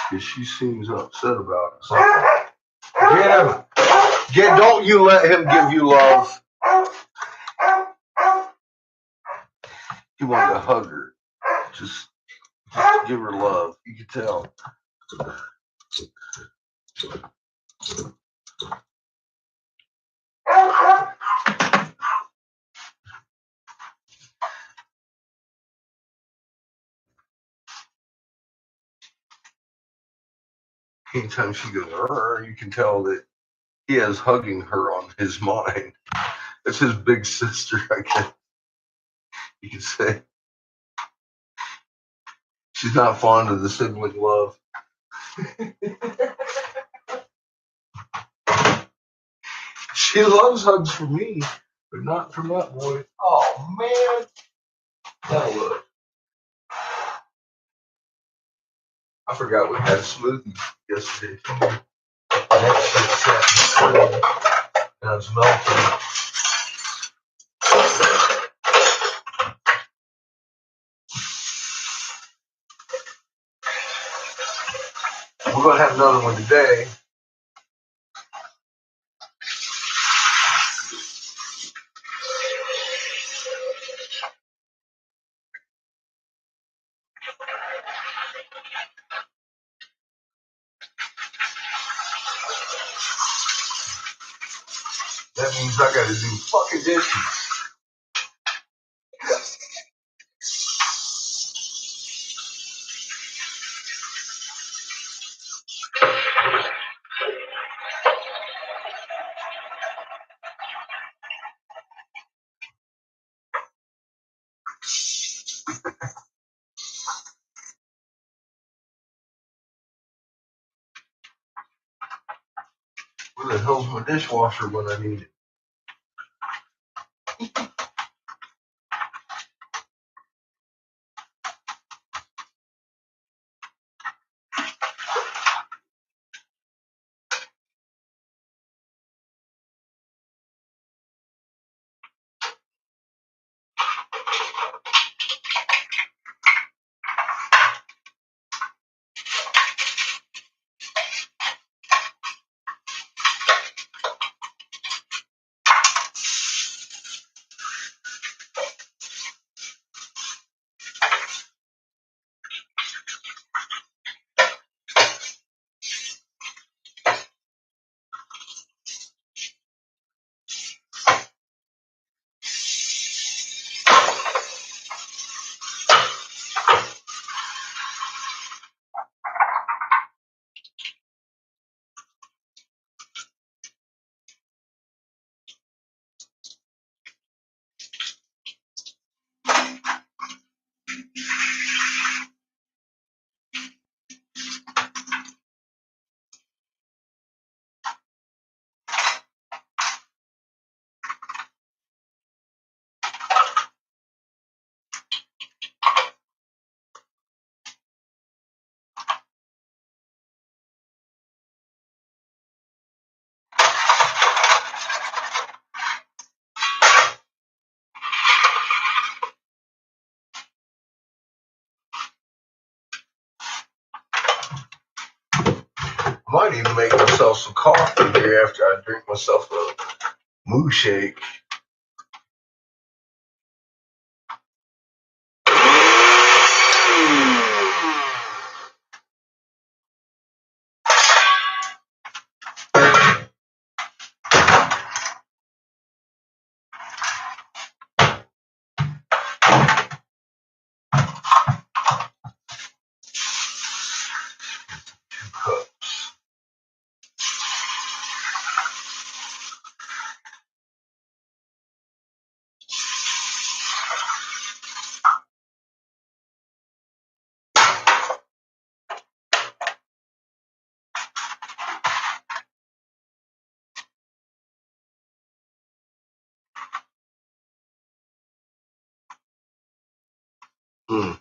Because she seems upset about it. Something. Get him. Don't you let him give you love. He wanted to hug her. Just give her love. You can tell. Anytime she goes, you can tell that he has hugging her on his mind. That's his big sister, I guess. You can say. She's not fond of the sibling love. She loves hugs from me, but not from that boy. Oh, man. Now look. I forgot we had a smoothie yesterday. That shit sat in the fridge, and it's melting. We're going to have another one today. That means I got to do fucking dishes. Where the hell's my dishwasher when I need it? Might even make myself some coffee here after I drink myself a moo shake. Mm.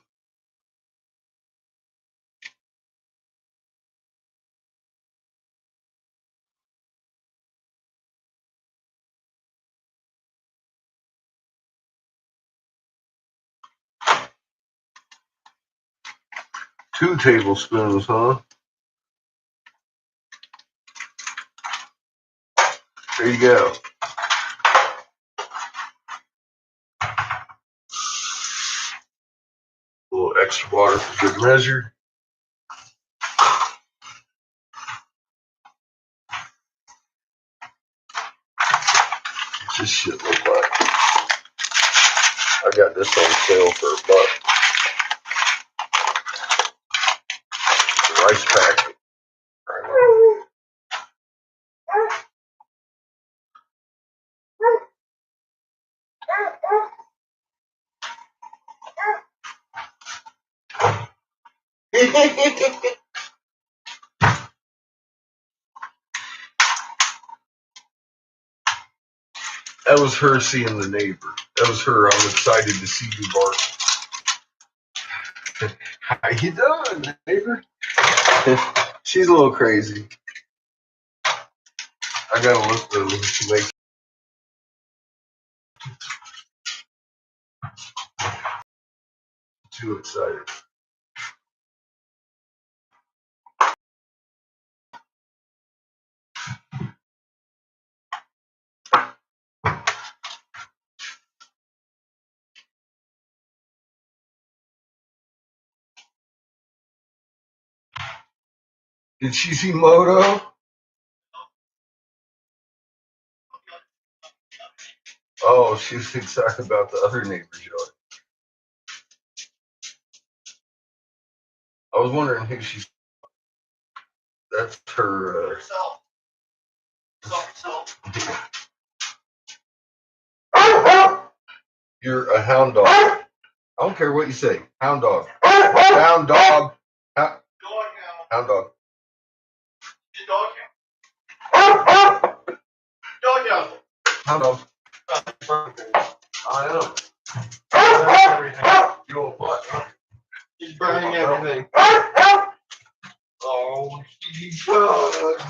Two tablespoons, huh? There you go. A little extra water for good measure. What's this shit look like? I got this on sale for $1. It's a rice packet. That was her seeing the neighbor. That was her. I'm excited to see you, Bart. How you doing, neighbor? She's a little crazy. I gotta look though to make. Too excited. Did she see Moto? Oh, she's excited about the other neighbor's yard. I was wondering who she's. That's her. You're a hound dog. I don't care what you say. Hound dog. Hound dog. Hound dog. Hound dog. I know. Your butt.
He's burning everything.
Oh, she's good.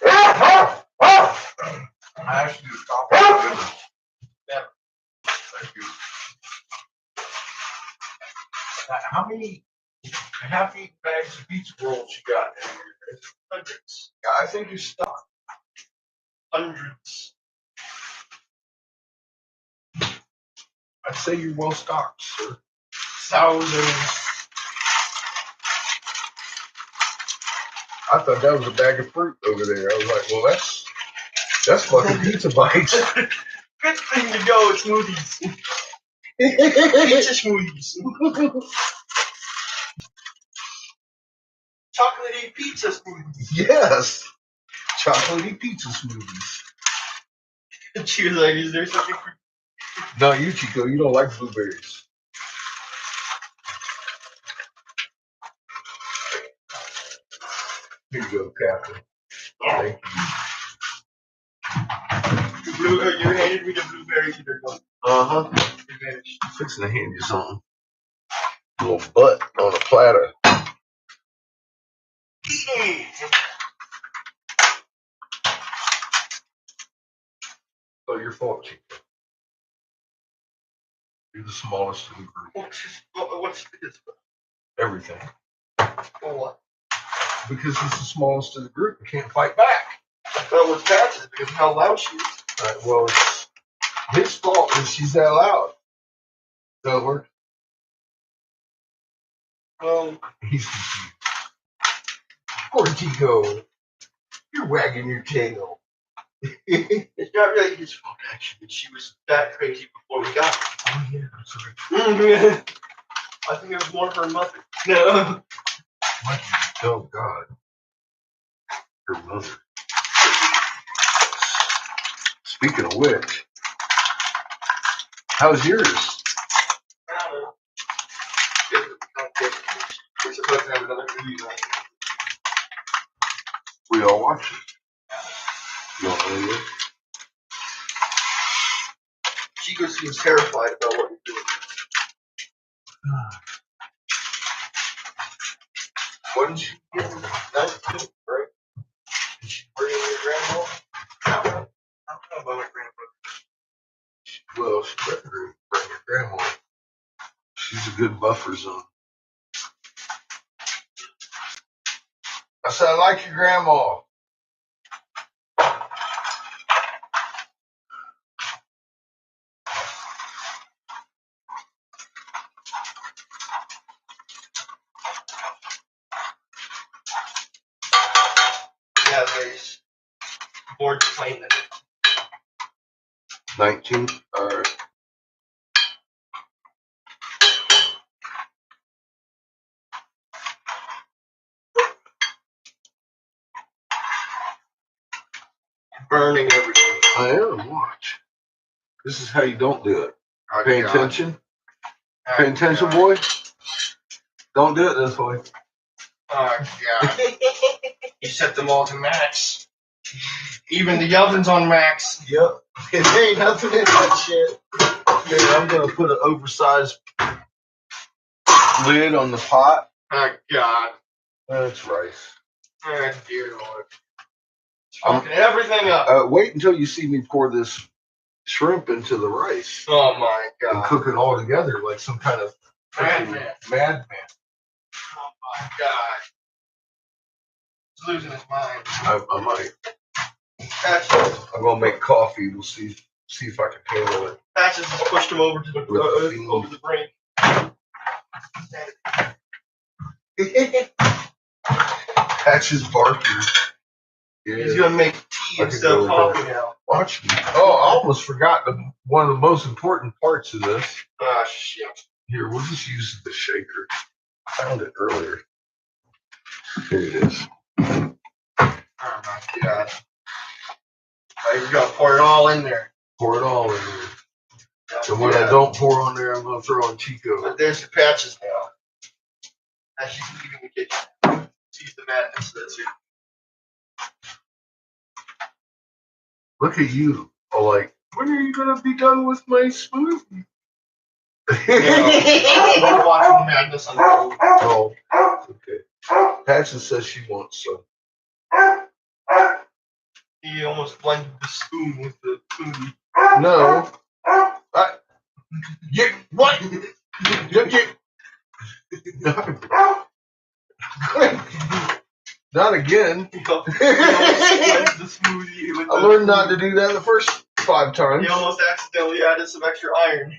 I asked you to stop at dinner.
Never.
Thank you. How many half-eaten bags of pizza rolls you got in here?
Hundreds.
I think you're stocked.
Hundreds.
I'd say you're well stocked, sir.
Thousands.
I thought that was a bag of fruit over there. I was like, well, that's fucking pizza bites.
Good thing to go with smoothies. Pizza smoothies. Chocolatey pizza smoothies.
Yes. Chocolatey pizza smoothies.
She was like, is there something for...
No, you, Chico, you don't like blueberries. Here you go, Captain. Thank you.
You handed me the blueberries. They're gone.
Uh-huh. I'm fixing to hand you something. A little butt on a platter. Oh, your fault, Chico. You're the smallest in the group.
What's this?
Everything.
For what?
Because he's the smallest in the group. You can't fight back.
I thought it was Pat's because of how loud she is.
All right, well, it's his fault that she's that loud. Does it work? He's confused. Poor Chico. You're wagging your tail.
It's not really his fault, actually. She was that crazy before we got her.
Oh, yeah. Sorry.
I think it was more her mother. No.
What? Oh, God. Her mother. Speaking of which, how's yours?
I don't know. We're supposed to have another movie night.
We all watch it. You don't know yet?
Chico seems terrified about what you're doing.
Wouldn't you get that too, right? Did she bring in your grandma?
I don't know about my grandpa.
Well, she better bring your grandma. She's a good buffer zone. I said, I like your grandma.
Yeah, there's board playing it.
19. All right.
Burning everything.
I am. Watch. This is how you don't do it.
Oh,
Pay
God.
attention.
Oh,
Pay attention,
God.
boy. Don't do it this way.
Oh, God. You set them all to max. Even the oven's on max.
Yep. There ain't nothing in that shit. Okay, I'm gonna put an oversized lid on the pot.
Oh, God.
That's rice.
Oh, dear Lord. Fucking everything up.
Wait until you see me pour this shrimp into the rice
Oh, my
and
God.
cook it all together like some kind of
Madman.
madman.
Oh, my God. He's losing his mind.
I might.
Patches
I'm gonna make coffee. We'll see if I can handle it.
just pushed him over to the over the brink.
Patches barking. Yeah.
He's gonna make tea
I
instead
could
of
go
coffee
with
now.
Watch me. Oh, I almost forgot one of the most important parts of this.
Ah, shit.
Here, we'll just use the shaker. I found it earlier. Here it is.
Oh my God. You're gonna pour it all in there.
Pour it all in there. And when I don't pour on there, I'm gonna throw on Chico.
But there's your patches now. As she's leaving the kitchen. She's the madness that's here.
Look at you. Oh, like, when are you gonna be done with my smoothie?
We're watching the madness unfold.
Oh, okay. Patches says she wants some.
He almost blended the spoon with the smoothie.
No. Get what? Get. Not again.
He almost blended the smoothie with
I learned not to do that the first 5 times.
He almost accidentally added some extra iron.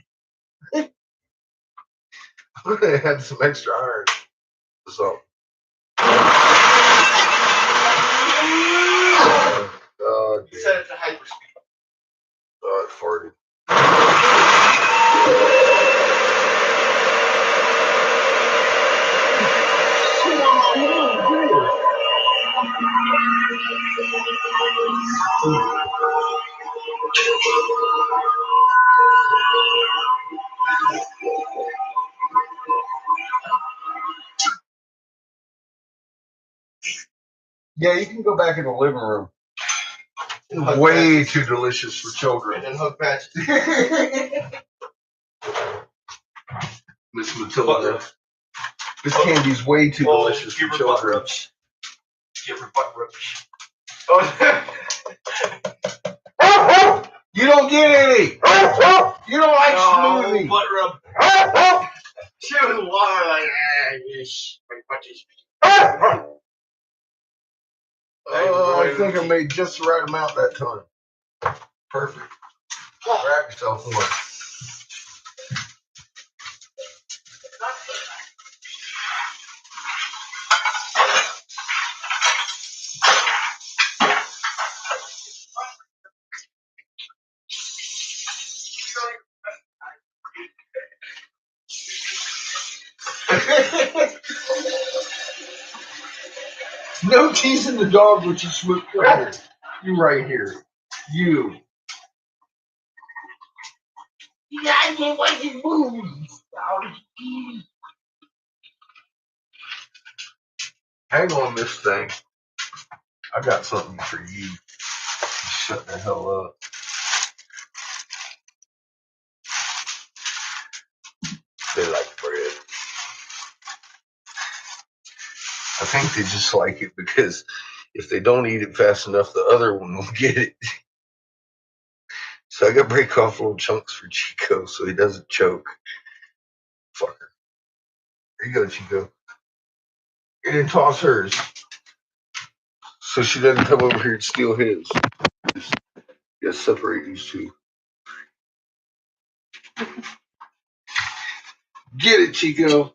I had some extra iron. So. Oh,
He set it to hyperspeed.
Oh, it farted. Yeah, you can go back in the living room. Way too delicious for children.
And then hook patches.
Miss Matilda. This candy's way too delicious for children.
Give her butt rubs.
You don't get any. You don't like smoothie.
Butt rub. She was wild like, yes, my butt is.
I think I made just the right amount that time. Perfect. Grab yourself one. No teasing the dog with your swoop. Come here. You right here. You. You guys can't watch his movies. Hang on this thing. I got something for you. Shut the hell up. They like bread. think they just like it because if they don't eat it fast enough, the other one will get it. So I got to break off little chunks for Chico so he doesn't choke. Fucker. There you go, Chico. And then toss hers so she doesn't come over here and steal his. Just gotta separate these two. Get it, Chico.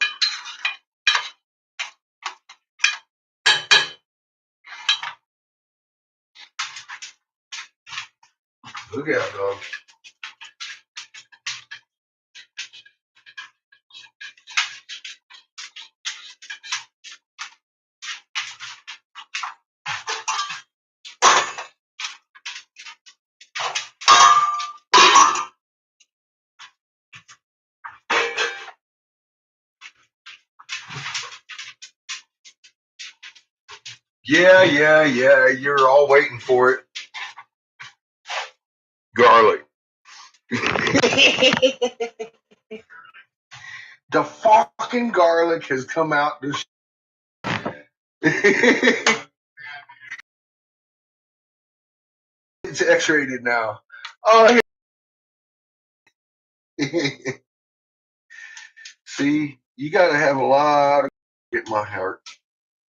Look out, dog. Yeah. You're all waiting for it. Garlic. The fucking garlic has come out this. It's X-rated now. Oh, see, you gotta have a lot of get my heart.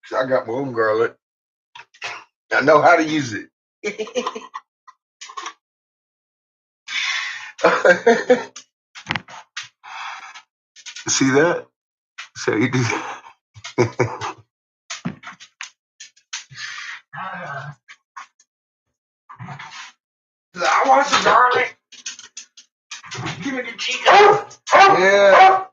Cause I got my own garlic. I know how to use it. See that? So you do. I want some garlic. Give me the chicken. Yeah.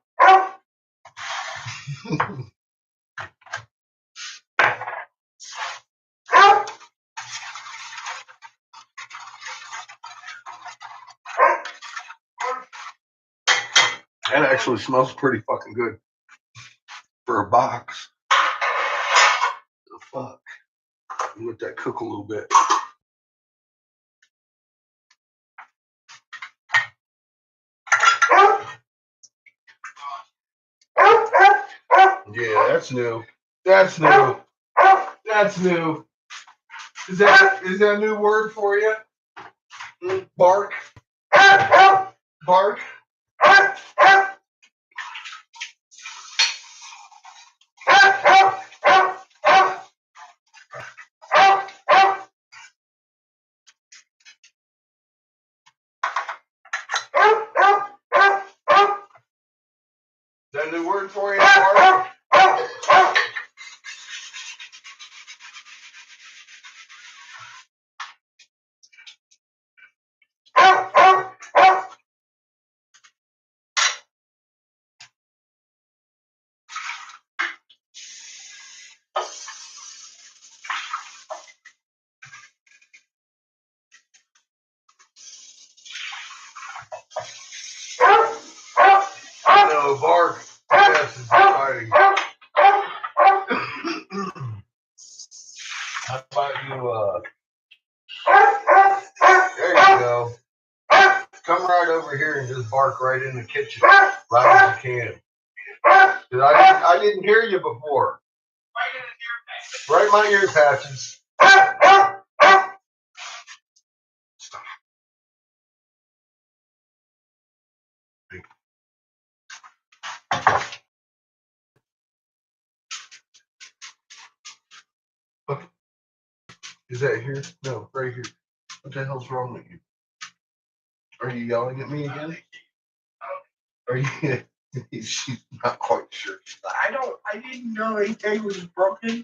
That actually smells pretty fucking good for a box. The fuck. Let that cook a little bit. Yeah, that's new. That's new. That's new. Is that a new word for you? Bark. Bark. Is that a new word for you? Bark? No, bark. Yes, it's exciting. How about you, there you go. Come right over here and just bark right in the kitchen, loud as you can. 'Cause I didn't hear you before. Right in my ear patches. Okay. Is that here? No, right here. What the hell's wrong with you? Are you yelling at me again? Are you? She's not quite sure. I didn't know anything was broken.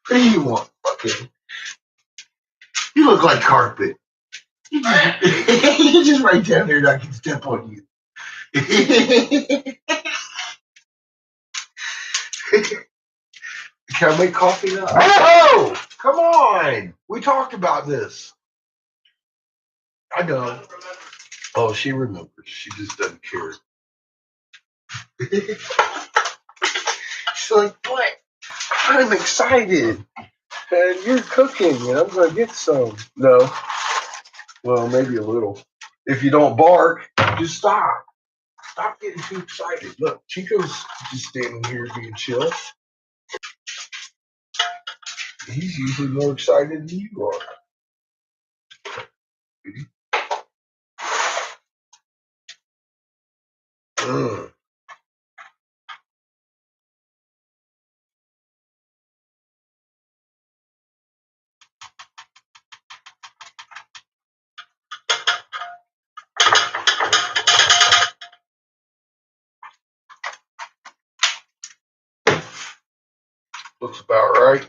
What do you want? Okay. You look like carpet. You just right down there and I can step on you. Can I make coffee now? Oh, come on. We talked about this. I know. Oh, she remembers. She just doesn't care. She's like, what? I'm excited. And you're cooking, and I'm going to get some. No. Well, maybe a little. If you don't bark, just stop. Stop getting too excited. Look, Chico's just standing here being chill. He's usually more excited than you are. Looks about right.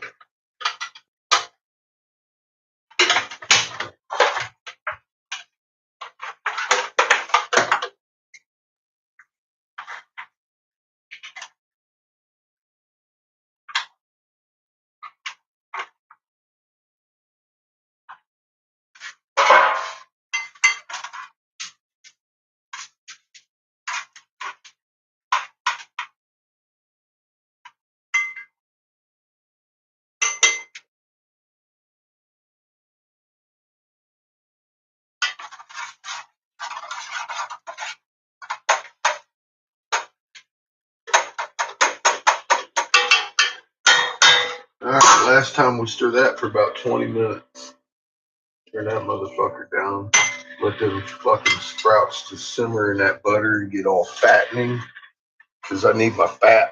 Alright, last time we stirred that for about 20 minutes. Turn that motherfucker down. Let them fucking sprouts just simmer in that butter and get all fattening. Because I need my fat.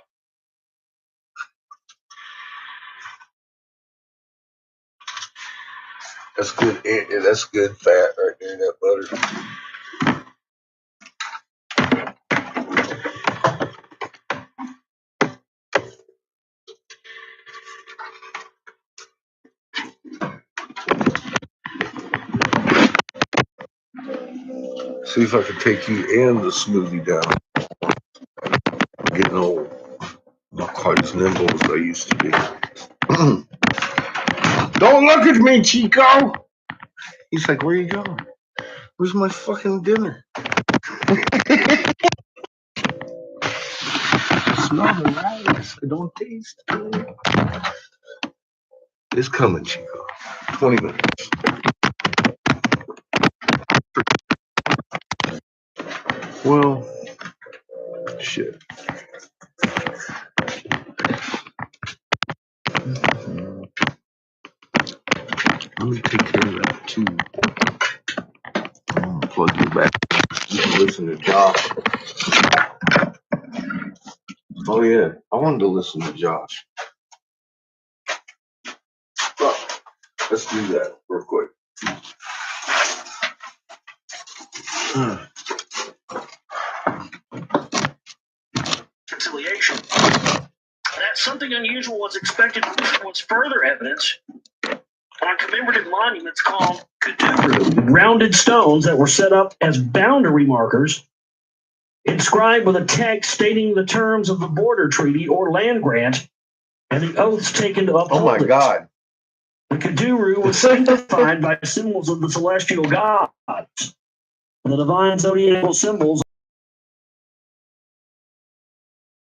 That's good. That's good fat right there, that butter. See if I can take you and the smoothie down. I'm getting old. Not quite as nimble as I used to be. Don't look at me, Chico! He's like, where are you going? Where's my fucking dinner? Smell the rice. I don't taste it. It's coming, Chico. 20 minutes. Well, shit. Let me take care of that too. I'm gonna plug you back. You can listen to Josh. Oh yeah, I wanted to listen to Josh. But let's do that real quick.
Reconciliation. That something unusual was expected was further evidence on commemorative monuments called kuduru, rounded stones that were set up as boundary markers, inscribed with a text stating the terms of the border treaty or land grant and the oaths taken to uphold it.
Oh my God.
The kuduru was sanctified by symbols of the celestial gods, the divine zodiacal symbols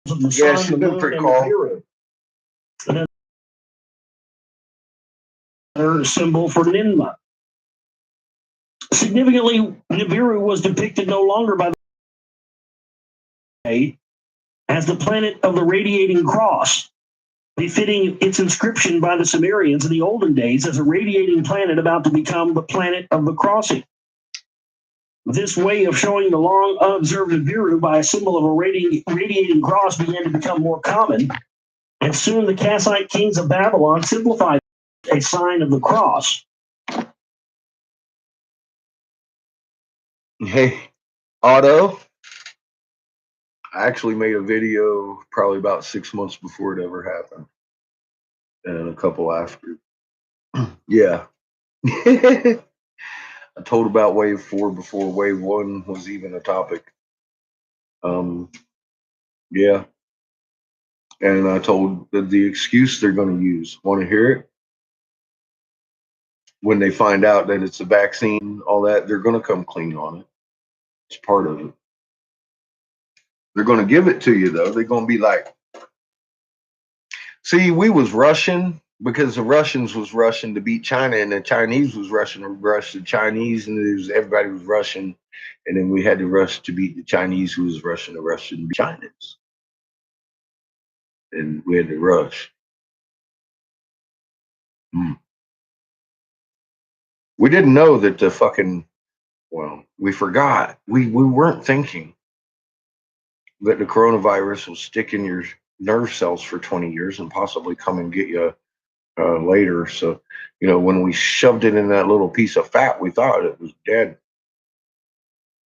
of the sun,
she's
the
been
moon,
pretty
and
calm.
the Nibiru. Another symbol for Ninma. Significantly, Nibiru was depicted no longer by the as the planet of the radiating cross, befitting its inscription by the Sumerians in the olden days as a radiating planet about to become the planet of the crossing. This way of showing the long unobserved Nibiru by a symbol of a radiating cross began to become more common, and soon the Kassite kings of Babylon simplified a sign of the cross.
Hey, Otto. I actually made a video probably about 6 months before it ever happened. And a couple after. Yeah. I told about wave 4 before wave 1 was even a topic. Yeah. And I told the excuse they're going to use. Want to hear it? When they find out that it's a vaccine, all that, they're going to come clean on it. It's part of it. They're going to give it to you, though. They're going to be like, see, we was rushing because the Russians was rushing to beat China, and the Chinese was rushing to rush the Chinese, and everybody was rushing, and then we had to rush to beat the Chinese, who was rushing to beat China's, and we had to rush. We didn't know that the fucking, well, we forgot. We weren't thinking that the coronavirus will stick in your nerve cells for 20 years and possibly come and get you later. So, when we shoved it in that little piece of fat, we thought it was dead.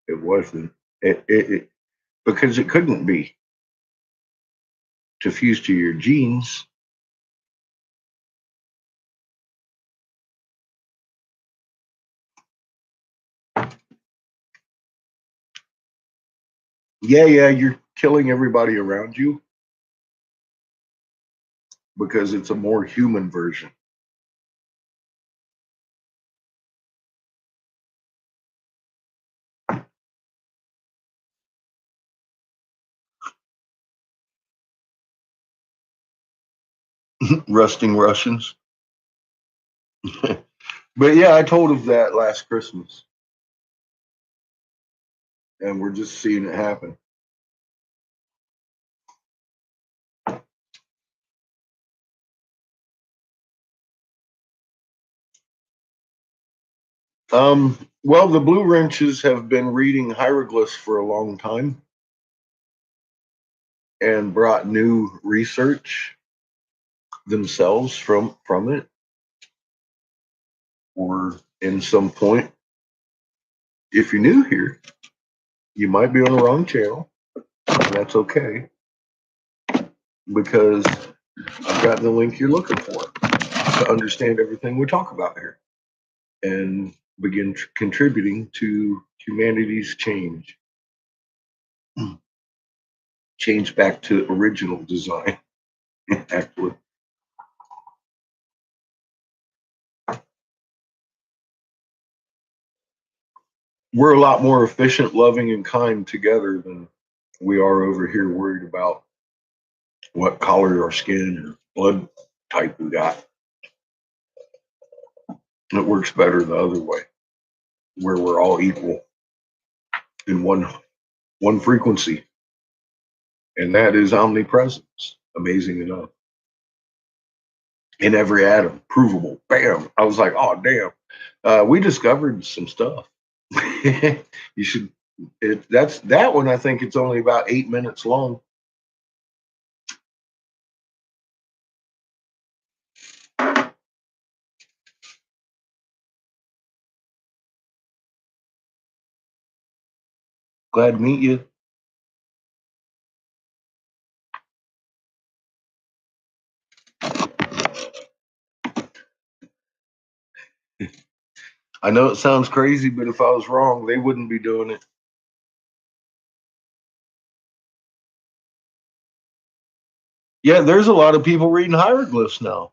It wasn't. It because it couldn't be to fuse to your genes. Yeah, you're killing everybody around you because it's a more human version. Rusting Russians. But yeah, I told him that last Christmas. And we're just seeing it happen. Well, the Blue Wrenches have been reading hieroglyphs for a long time and brought new research themselves from it, or in some point. If you're new here, you might be on the wrong channel. And that's okay, because I've got the link you're looking for to understand everything we talk about here and begin contributing to humanity's change. Change back to original design, actually. We're a lot more efficient, loving, and kind together than we are over here worried about what color our skin or blood type we got. It works better the other way, where we're all equal in one frequency, and that is omnipresence. Amazing enough, in every atom, provable. Bam! I was like, oh damn, we discovered some stuff. You should. That's that one. I think it's only about 8 minutes long. Glad to meet you. I know it sounds crazy, but if I was wrong, they wouldn't be doing it. Yeah, there's a lot of people reading hieroglyphs now.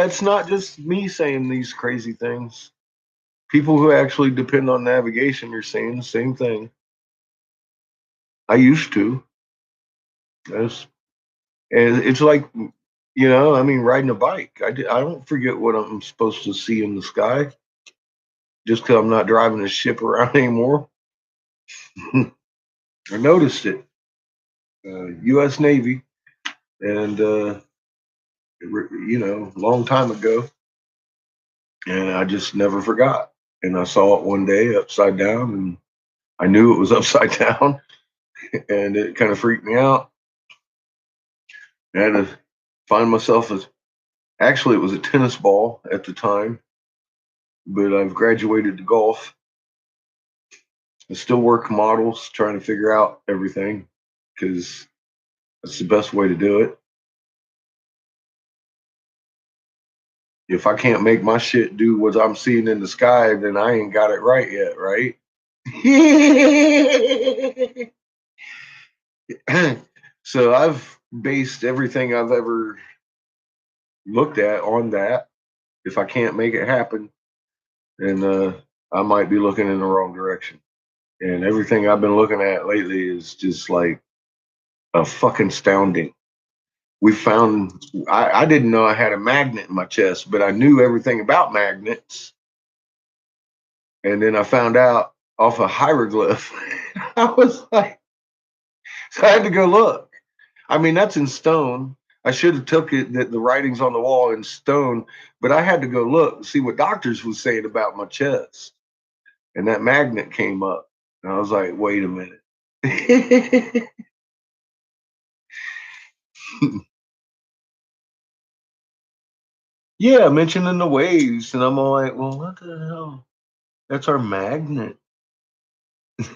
It's not just me saying these crazy things. People who actually depend on navigation are saying the same thing. I used to. Yes. And it's like, I mean, riding a bike. I don't forget what I'm supposed to see in the sky just because I'm not driving a ship around anymore. I noticed it. U.S. Navy, and a long time ago, and I just never forgot. And I saw it one day upside down, and I knew it was upside down, and it kind of freaked me out. I had to find myself as actually it was a tennis ball at the time, but I've graduated to golf. I still work models, trying to figure out everything because that's the best way to do it. If I can't make my shit do what I'm seeing in the sky, then I ain't got it right yet, right? So I've based everything I've ever looked at on that. If I can't make it happen, then I might be looking in the wrong direction. And everything I've been looking at lately is just like a fucking astounding. We found, I didn't know I had a magnet in my chest, but I knew everything about magnets. And then I found out off a hieroglyph. I was like, so I had to go look. I mean, that's in stone. I should have took it that the writing's on the wall in stone, but I had to go look and see what doctors was saying about my chest. And that magnet came up. And I was like, wait a minute. Yeah, mentioning the waves. And I'm all like, well, what the hell? That's our magnet.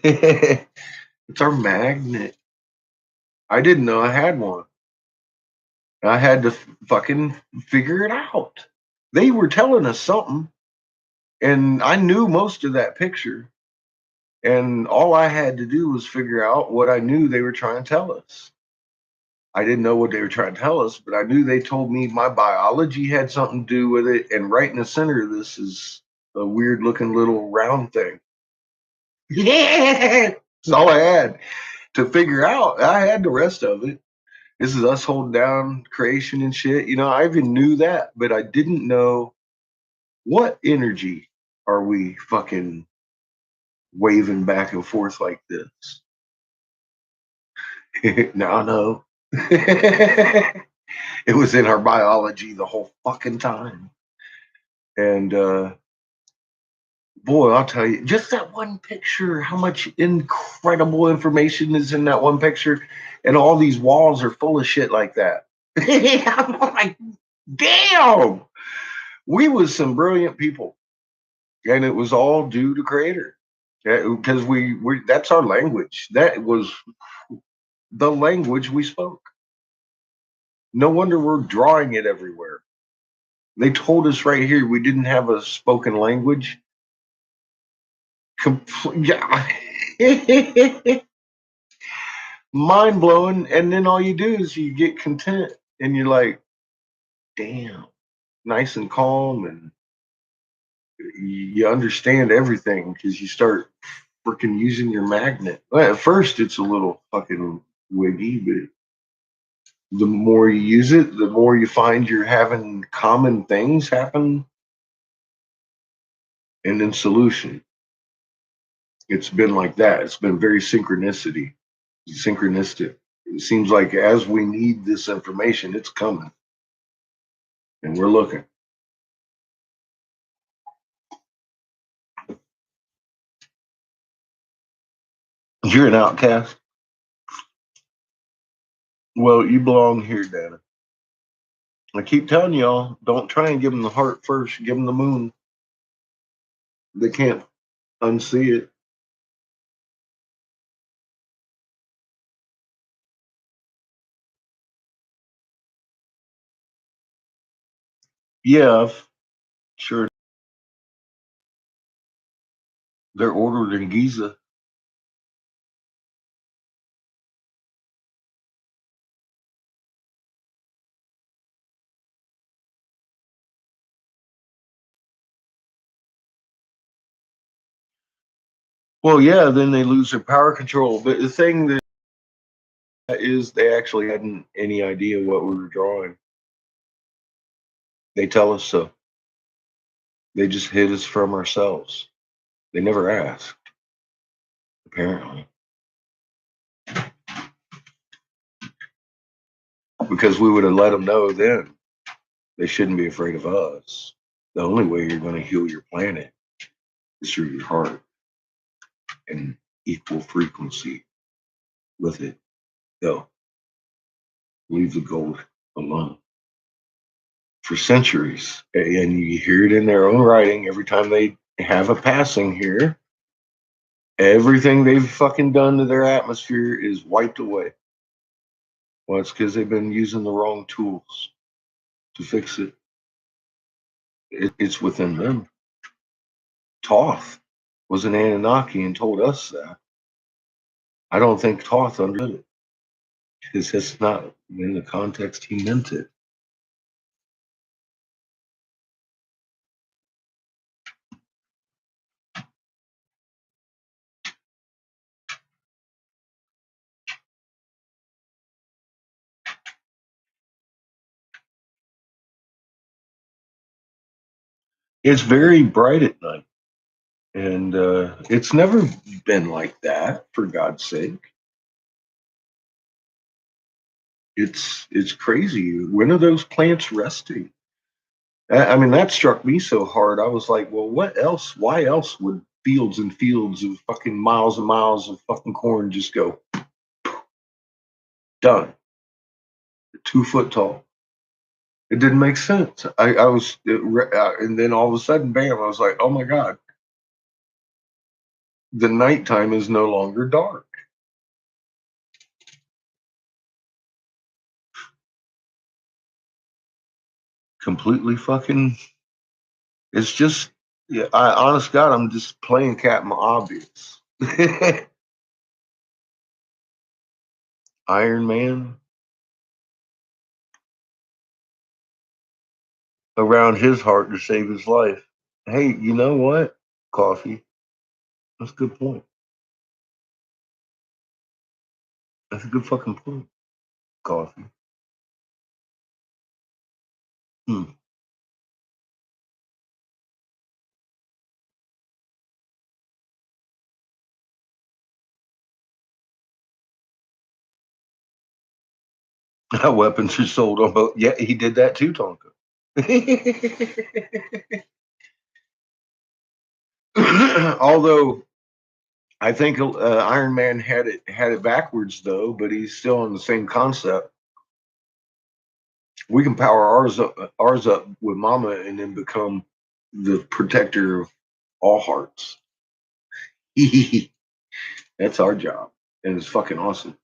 It's our magnet. I didn't know I had one. I had to fucking figure it out. They were telling us something, and I knew most of that picture. And all I had to do was figure out what I knew they were trying to tell us. I didn't know what they were trying to tell us, but I knew they told me my biology had something to do with it. And right in the center of this is a weird looking little round thing. Yeah, that's all I had to figure out. I had the rest of it. This is us holding down creation and shit. You know, I even knew that, but I didn't know what energy are we fucking waving back and forth like this. Now I know. It was in our biology the whole fucking time. And boy, I'll tell you, just that one picture, how much incredible information is in that one picture. And all these walls are full of shit like that. I'm like, damn, we was some brilliant people. And it was all due to Creator. Because we that's our language. That was the language we spoke. No wonder we're drawing it everywhere. They told us right here we didn't have a spoken language. Yeah. Mind blowing. And then all you do is you get content and you're like, damn, nice and calm. And you understand everything because you start freaking using your magnet. Well, at first, it's a little fucking wiggy, but the more you use it, the more you find you're having common things happen. And then solution. It's been like that. It's been very synchronistic. It seems like as we need this information, it's coming, and we're looking. You're an outcast. Well, you belong here, Dana. I keep telling y'all, don't try and give them the heart first. Give them the moon. They can't unsee it. Yeah, sure. They're ordered in Giza. Well, yeah, then they lose their power control. But the thing that is, they actually hadn't any idea what we were drawing. They tell us so. They just hid us from ourselves. They never asked, apparently. Because we would have let them know then they shouldn't be afraid of us. The only way you're going to heal your planet is through your heart and equal frequency with it. Go. Leave the gold alone. For centuries, and you hear it in their own writing every time they have a passing here. Everything they've fucking done to their atmosphere is wiped away. Well, it's because they've been using the wrong tools to fix it. It's within them. Toth was an Anunnaki and told us that. I don't think Toth understood it because that's not in the context he meant it. It's very bright at night, and it's never been like that. For God's sake, it's crazy. When are those plants resting? I mean, that struck me so hard. I was like, well, what else? Why else would fields and fields of fucking miles and miles of fucking corn just go done? 2 foot tall. It didn't make sense. I was, and then all of a sudden, bam! I was like, oh my god, the nighttime is no longer dark. Completely fucking. It's just, yeah. Honest God, I'm just playing Captain Obvious. Iron Man around his heart to save his life. Hey, you know what? Coffee. That's a good point. That's a good fucking point. Coffee. Hmm. Weapons are sold on both. Yeah, he did that too, Tonka. Although I think Iron Man had it backwards though, but he's still on the same concept. We can power ours up with Mama, and then become the protector of all hearts. That's our job, and it's fucking awesome.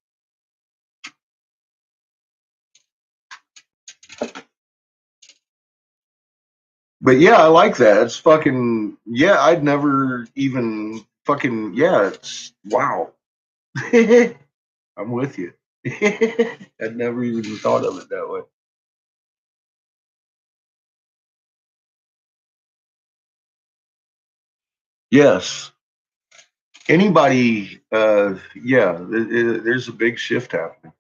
But yeah, I like that. It's fucking yeah. I'd never even fucking yeah. It's wow. I'm with you. I'd never even thought of it that way. Yes. Anybody, yeah, there's a big shift happening.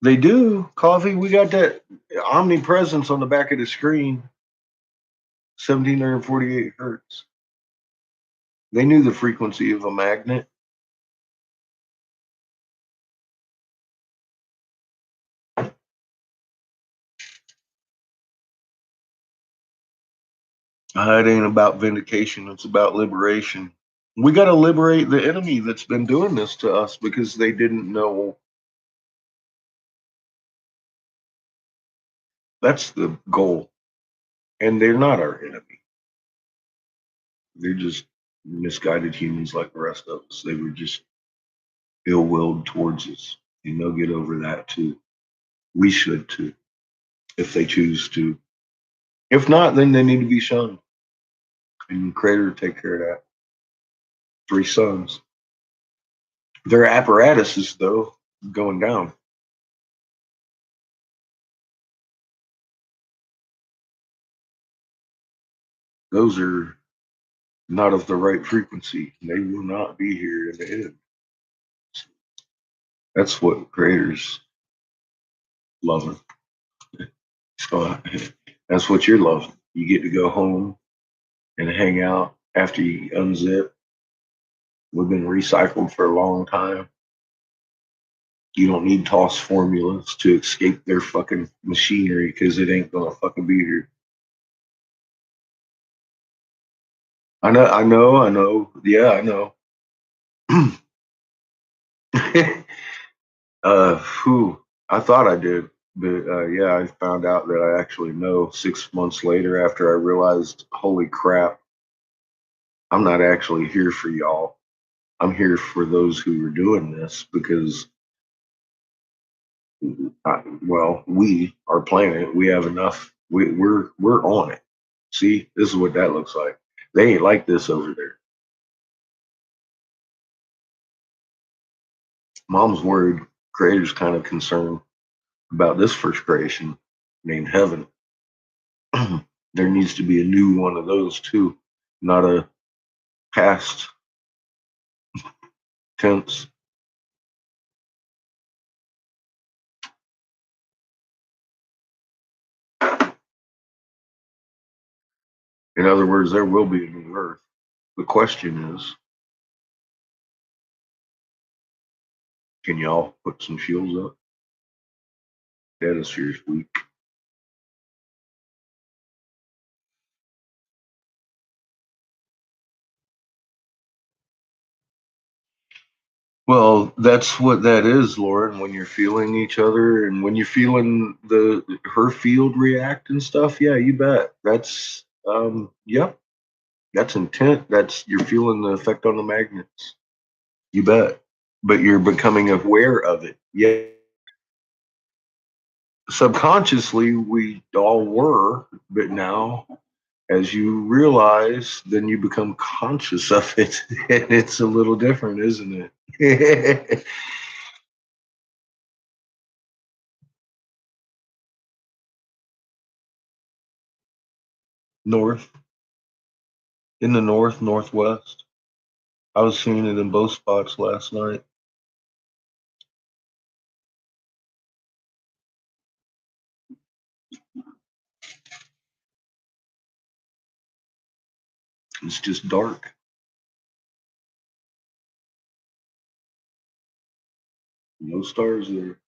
They do. Coffee, we got that omnipresence on the back of the screen, 1748 hertz. They knew the frequency of a magnet. It ain't about vindication, it's about liberation. We got to liberate the enemy that's been doing this to us because they didn't know. That's the goal. And they're not our enemy. They're just misguided humans like the rest of us. They were just ill-willed towards us, and they'll get over that too. We should too, if they choose to. If not, then they need to be shunned. And Creator take care of that. 3 sons. Their apparatuses, though, going down. Those are not of the right frequency. They will not be here in the end. That's what Creator's loving. So that's what you're loving. You get to go home and hang out after you unzip. We've been recycled for a long time. You don't need toss formulas to escape their fucking machinery because it ain't gonna fucking be here. I know. Yeah, I know. Whew, I thought I did, but yeah, I found out that I actually know 6 months later after I realized, holy crap, I'm not actually here for y'all. I'm here for those who are doing this because, well, our planet, we have enough. We're on it. See, this is what that looks like. They ain't like this over there. Mom's worried. Creator's kind of concerned about this first creation named Heaven. There needs to be a new one of those too, not a past tense. In other words, there will be a new earth. The question is, can y'all put some shields up? That is serious week. Well, that's what that is, Lauren. When you're feeling each other and when you're feeling her field react and stuff, yeah, you bet. That's yep, that's intent. That's you're feeling the effect on the magnets. You bet. But you're becoming aware of it. Yeah. Subconsciously we all were, but now as you realize, then you become conscious of it. And it's a little different, isn't it? North, in the north, northwest. I was seeing it in both spots last night. It's just dark. No stars there.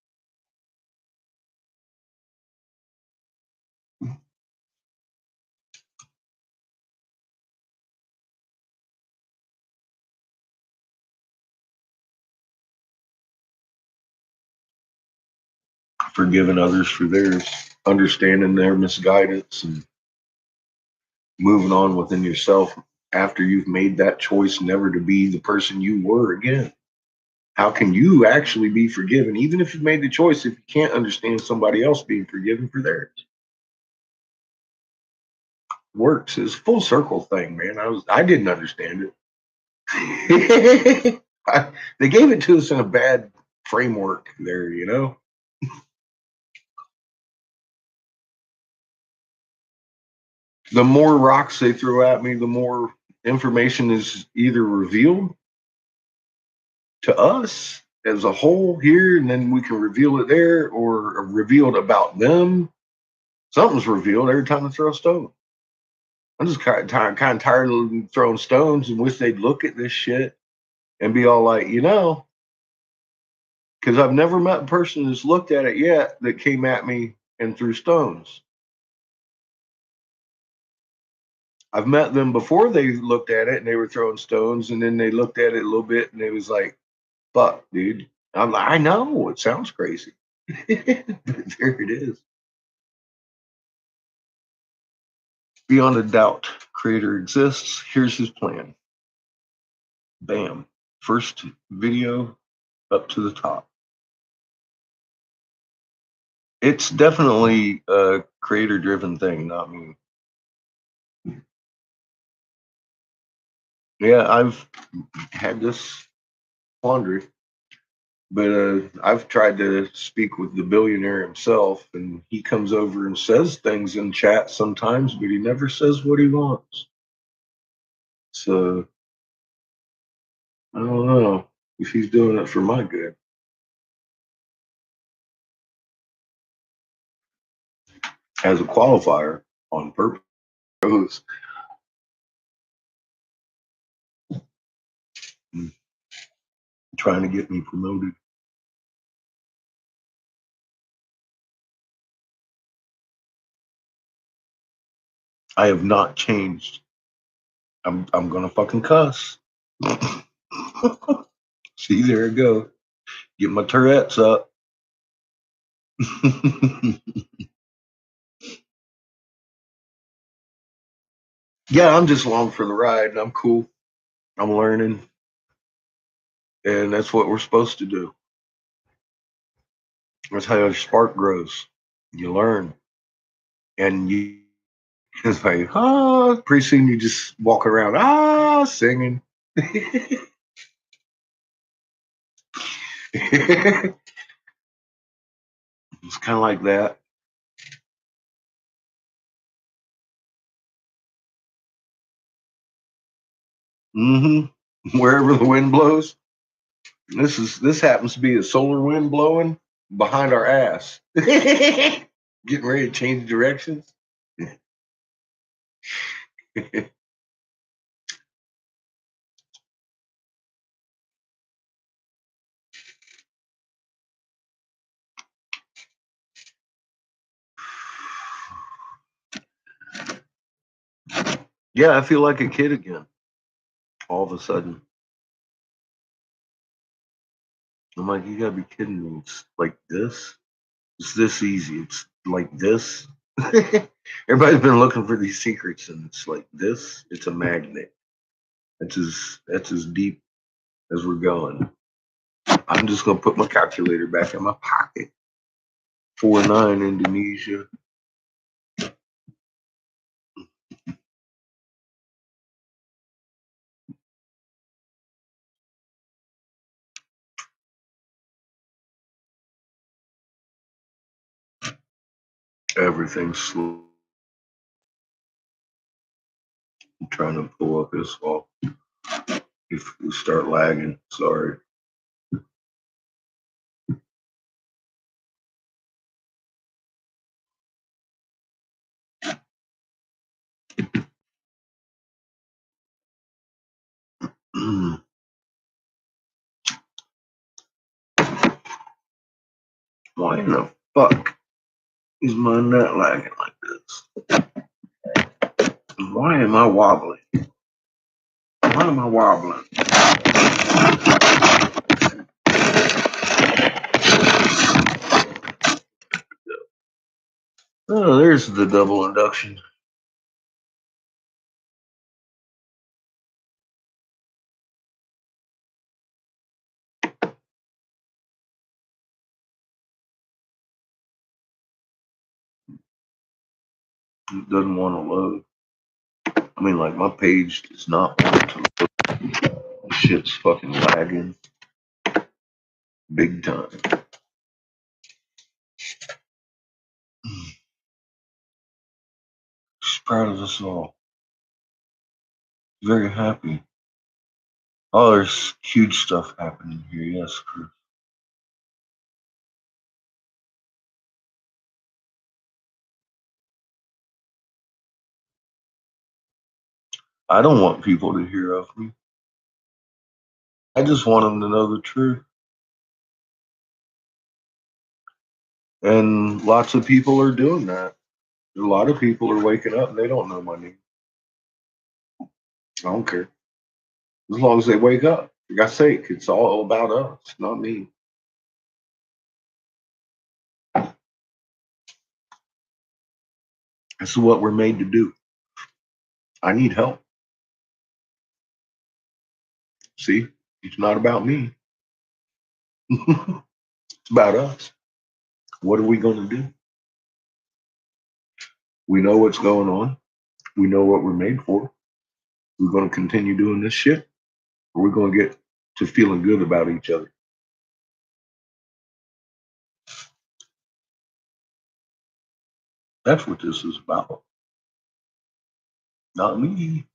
Forgiving others for theirs, understanding their misguidance, and moving on within yourself after you've made that choice never to be the person you were again. How can you actually be forgiven, even if you've made the choice, if you can't understand somebody else being forgiven for theirs? Works. It's a full circle thing, man. I didn't understand it. They gave it to us in a bad framework there, you know? The more rocks they throw at me, the more information is either revealed to us as a whole here, and then we can reveal it there, or revealed about them. Something's revealed every time they throw a stone. I'm just kind of tired of them throwing stones and wish they'd look at this shit and be all like, because I've never met a person who's looked at it yet that came at me and threw stones. I've met them before they looked at it and they were throwing stones, and then they looked at it a little bit and they was like, fuck, dude. I'm like, I know it sounds crazy. But there it is. Beyond a doubt, creator exists. Here's his plan. Bam. First video up to the top. It's definitely a creator driven thing, not me. Yeah, I've had this quandary, but I've tried to speak with the billionaire himself, and he comes over and says things in chat sometimes, but he never says what he wants. So I don't know if he's doing it for my good. As a qualifier on purpose. Trying to get me promoted. I have not changed. I'm gonna fucking cuss. See, there I go. Get my Tourette's up. Yeah, I'm just along for the ride. I'm cool. I'm learning. And that's what we're supposed to do. That's how your spark grows. You learn. And you it's like, pretty soon you just walk around, singing. It's kind of like that. Wherever the wind blows. This happens to be a solar wind blowing behind our ass. Getting ready to change directions. Yeah, I feel like a kid again. All of a sudden, I'm like, you gotta be kidding me! It's like this. It's this easy. It's like this. Everybody's been looking for these secrets, and it's like this. It's a magnet. That's as deep as we're going. I'm just gonna put my calculator back in my pocket. 4-9 Indonesia. Everything's slow. I'm trying to pull up this wall. If we start lagging, sorry. Why in the fuck is my nut lagging like this? Why am I wobbling? Why am I wobbling? Oh, there's the double induction. It doesn't want to load. I mean, like, my page does not want to load. Shit's fucking lagging. Big time. Just proud of us all. Very happy. Oh, there's huge stuff happening here. Yes, Chris. I don't want people to hear of me. I just want them to know the truth. And lots of people are doing that. A lot of people are waking up and they don't know my name. I don't care. As long as they wake up. For God's sake, it's all about us, not me. This is what we're made to do. I need help. See, it's not about me. It's about us. What are we going to do? We know what's going on. We know what we're made for. We're going to continue doing this shit, or we're going to get to feeling good about each other. That's what this is about. Not me.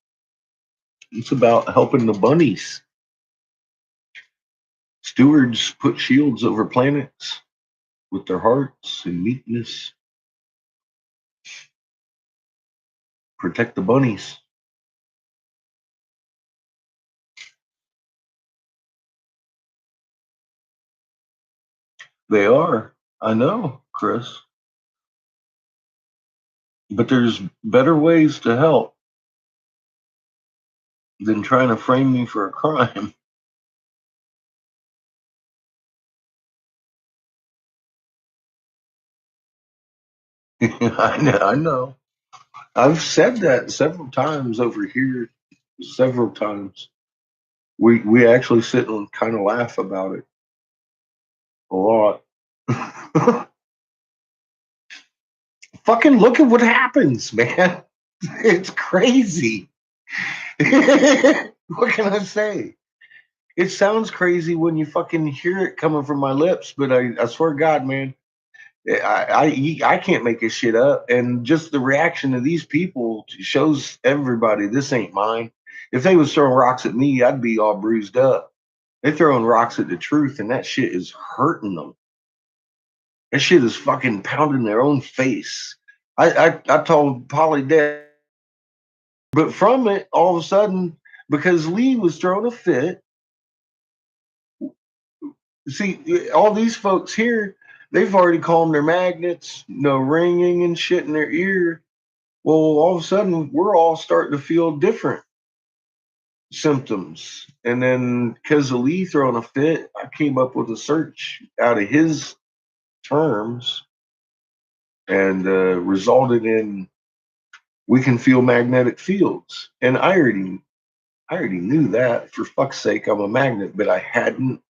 It's about helping the bunnies. Stewards put shields over planets with their hearts and meekness. Protect the bunnies. They are. I know, Chris. But there's better ways to help than trying to frame me for a crime. I know. I've said that several times over here. Several times. We actually sit and kind of laugh about it a lot. Fucking look at what happens, man. It's crazy. What can I say? It sounds crazy when you fucking hear it coming from my lips, but I swear to God, man, I can't make this shit up. And just the reaction of these people shows everybody this ain't mine. If they was throwing rocks at me, I'd be all bruised up. They're throwing rocks at the truth, and that shit is hurting them. That shit is fucking pounding their own face. I told Polly Dad But from it, all of a sudden, because Lee was throwing a fit, see, all these folks here, they've already calmed their magnets, no ringing and shit in their ear. Well, all of a sudden, we're all starting to feel different symptoms. And then because of Lee throwing a fit, I came up with a search out of his terms and resulted in we can feel magnetic fields. And I already knew that. For fuck's sake, I'm a magnet, but I hadn't.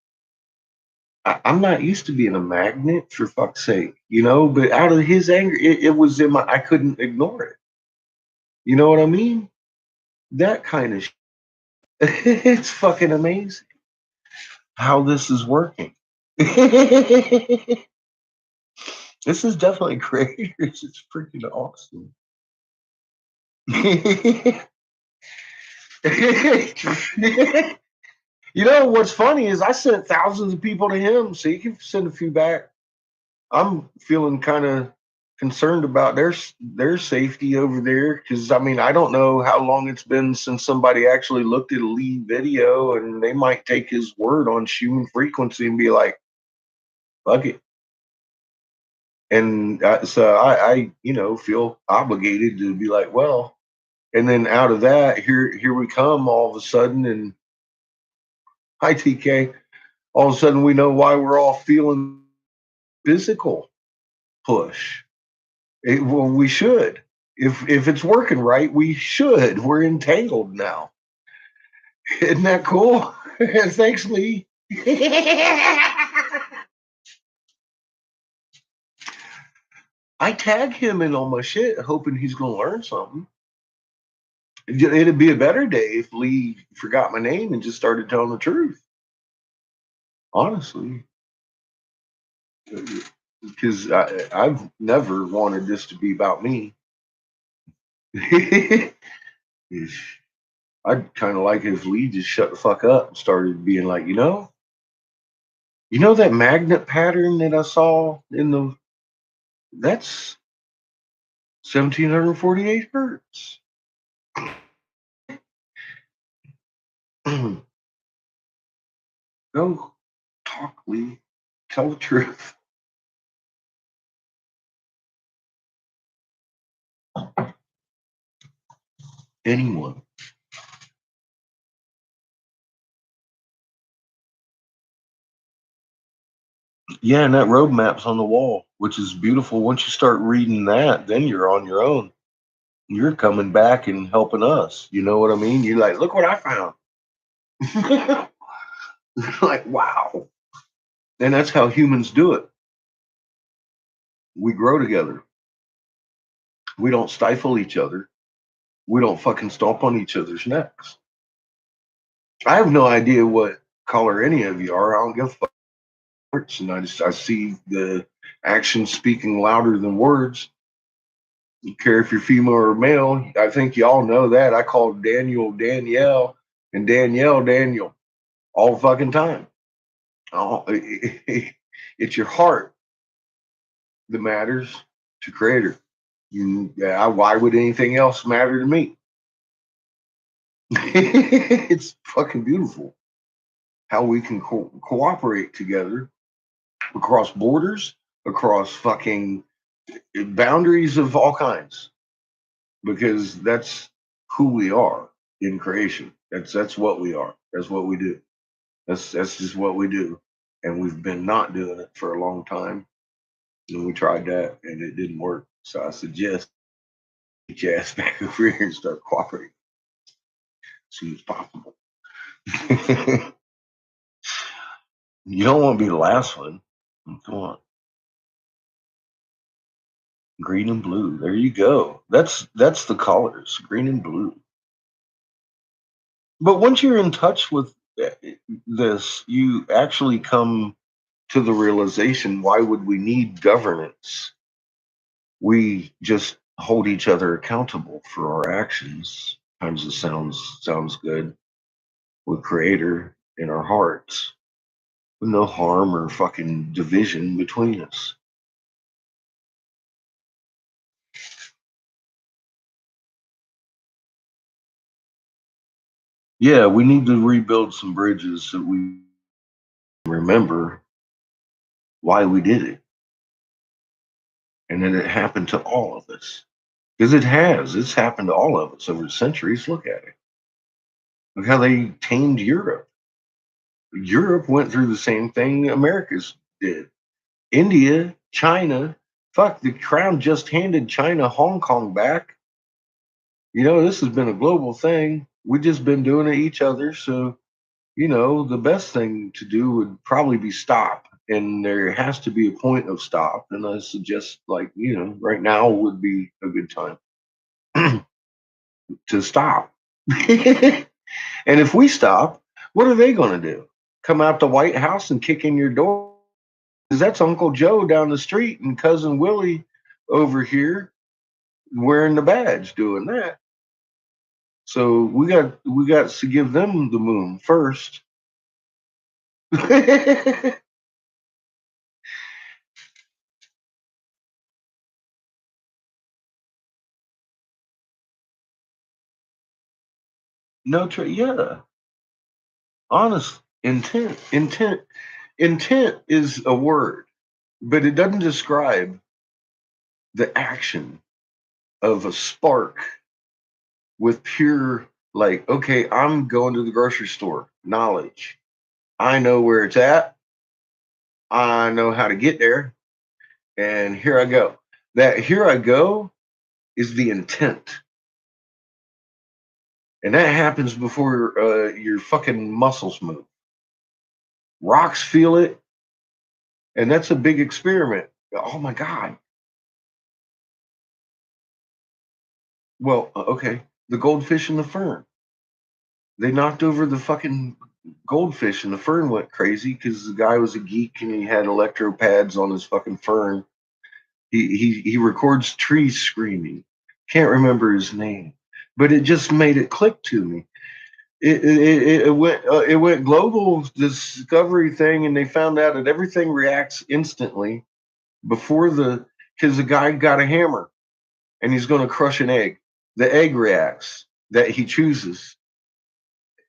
I'm not used to being a magnet, for fuck's sake, you know. But out of his anger, it was in my. I couldn't ignore it. You know what I mean? That kind of. It's fucking amazing how this is working. This is definitely creators. It's freaking awesome. You know what's funny is I sent thousands of people to him, so you can send a few back. I'm feeling kind of concerned about their safety over there because I mean I don't know how long it's been since somebody actually looked at a Lee video, and they might take his word on human frequency and be like, "Fuck it." And so I feel obligated to be like, well, and then out of that, here we come all of a sudden, and hi TK, all of a sudden we know why we're all feeling physical push. Well, we should. If it's working right, we should. We're entangled now. Isn't that cool? Thanks, Lee. I tag him in all my shit, hoping he's gonna learn something. It'd be a better day if Lee forgot my name and just started telling the truth. Honestly, because I've never wanted this to be about me. I'd kind of like if Lee just shut the fuck up and started being like, you know that magnet pattern that I saw in the that's 1748 hertz. Go talk, Lee. Tell the truth. Anyone. Yeah, and that roadmap's on the wall, which is beautiful. Once you start reading that, then you're on your own. You're coming back and helping us. You know what I mean? You're like, look what I found. Like, wow. And that's how humans do it. We grow together. We don't stifle each other. We don't fucking stomp on each other's necks. I have no idea what color any of you are. I don't give a fuck. And I see the action speaking louder than words. You care if you're female or male. I think y'all know that. I call Daniel Danielle and Danielle Daniel all the fucking time. Oh, it's your heart that matters to Creator. Why would anything else matter to me? It's fucking beautiful how we can cooperate together across borders, across fucking boundaries of all kinds, because that's who we are in creation. That's what we are. That's what we do. That's just what we do, and we've been not doing it for a long time. And we tried that, and it didn't work. So I suggest get your ass back over here and start cooperating as soon as possible. You don't want to be the last one. Come on. Green and blue. There you go. That's the colors, green and blue. But once you're in touch with this, you actually come to the realization, why would we need governance? We just hold each other accountable for our actions. Sometimes it sounds good with Creator in our hearts, with no harm or fucking division between us. Yeah, we need to rebuild some bridges so we remember why we did it and that it happened to all of us. Because it has. It's happened to all of us over the centuries. Look at it. Look how they tamed Europe. Europe went through the same thing America's did. India, China, fuck, the crown just handed China Hong Kong back. This has been a global thing. We've just been doing it each other. So, the best thing to do would probably be stop. And there has to be a point of stop. And I suggest, right now would be a good time to stop. And if we stop, what are they going to do? Come out the White House and kick in your door? Because that's Uncle Joe down the street and cousin Willie over here wearing the badge doing that. So we got to give them the moon first. Yeah. Honest intent is a word, but it doesn't describe the action of a spark with pure, like, okay, I'm going to the grocery store. Knowledge. I know where it's at. I know how to get there. And here I go. That here I go is the intent. And that happens before your fucking muscles move. Rocks feel it. And that's a big experiment. Oh my God. Well, okay. The goldfish and the fern. They knocked over the fucking goldfish and the fern went crazy because the guy was a geek and he had electro pads on his fucking fern. He records trees screaming. Can't remember his name, but it just made it click to me. It went global discovery thing, and they found out that everything reacts instantly before because the guy got a hammer and he's going to crush an egg. The egg reacts that he chooses.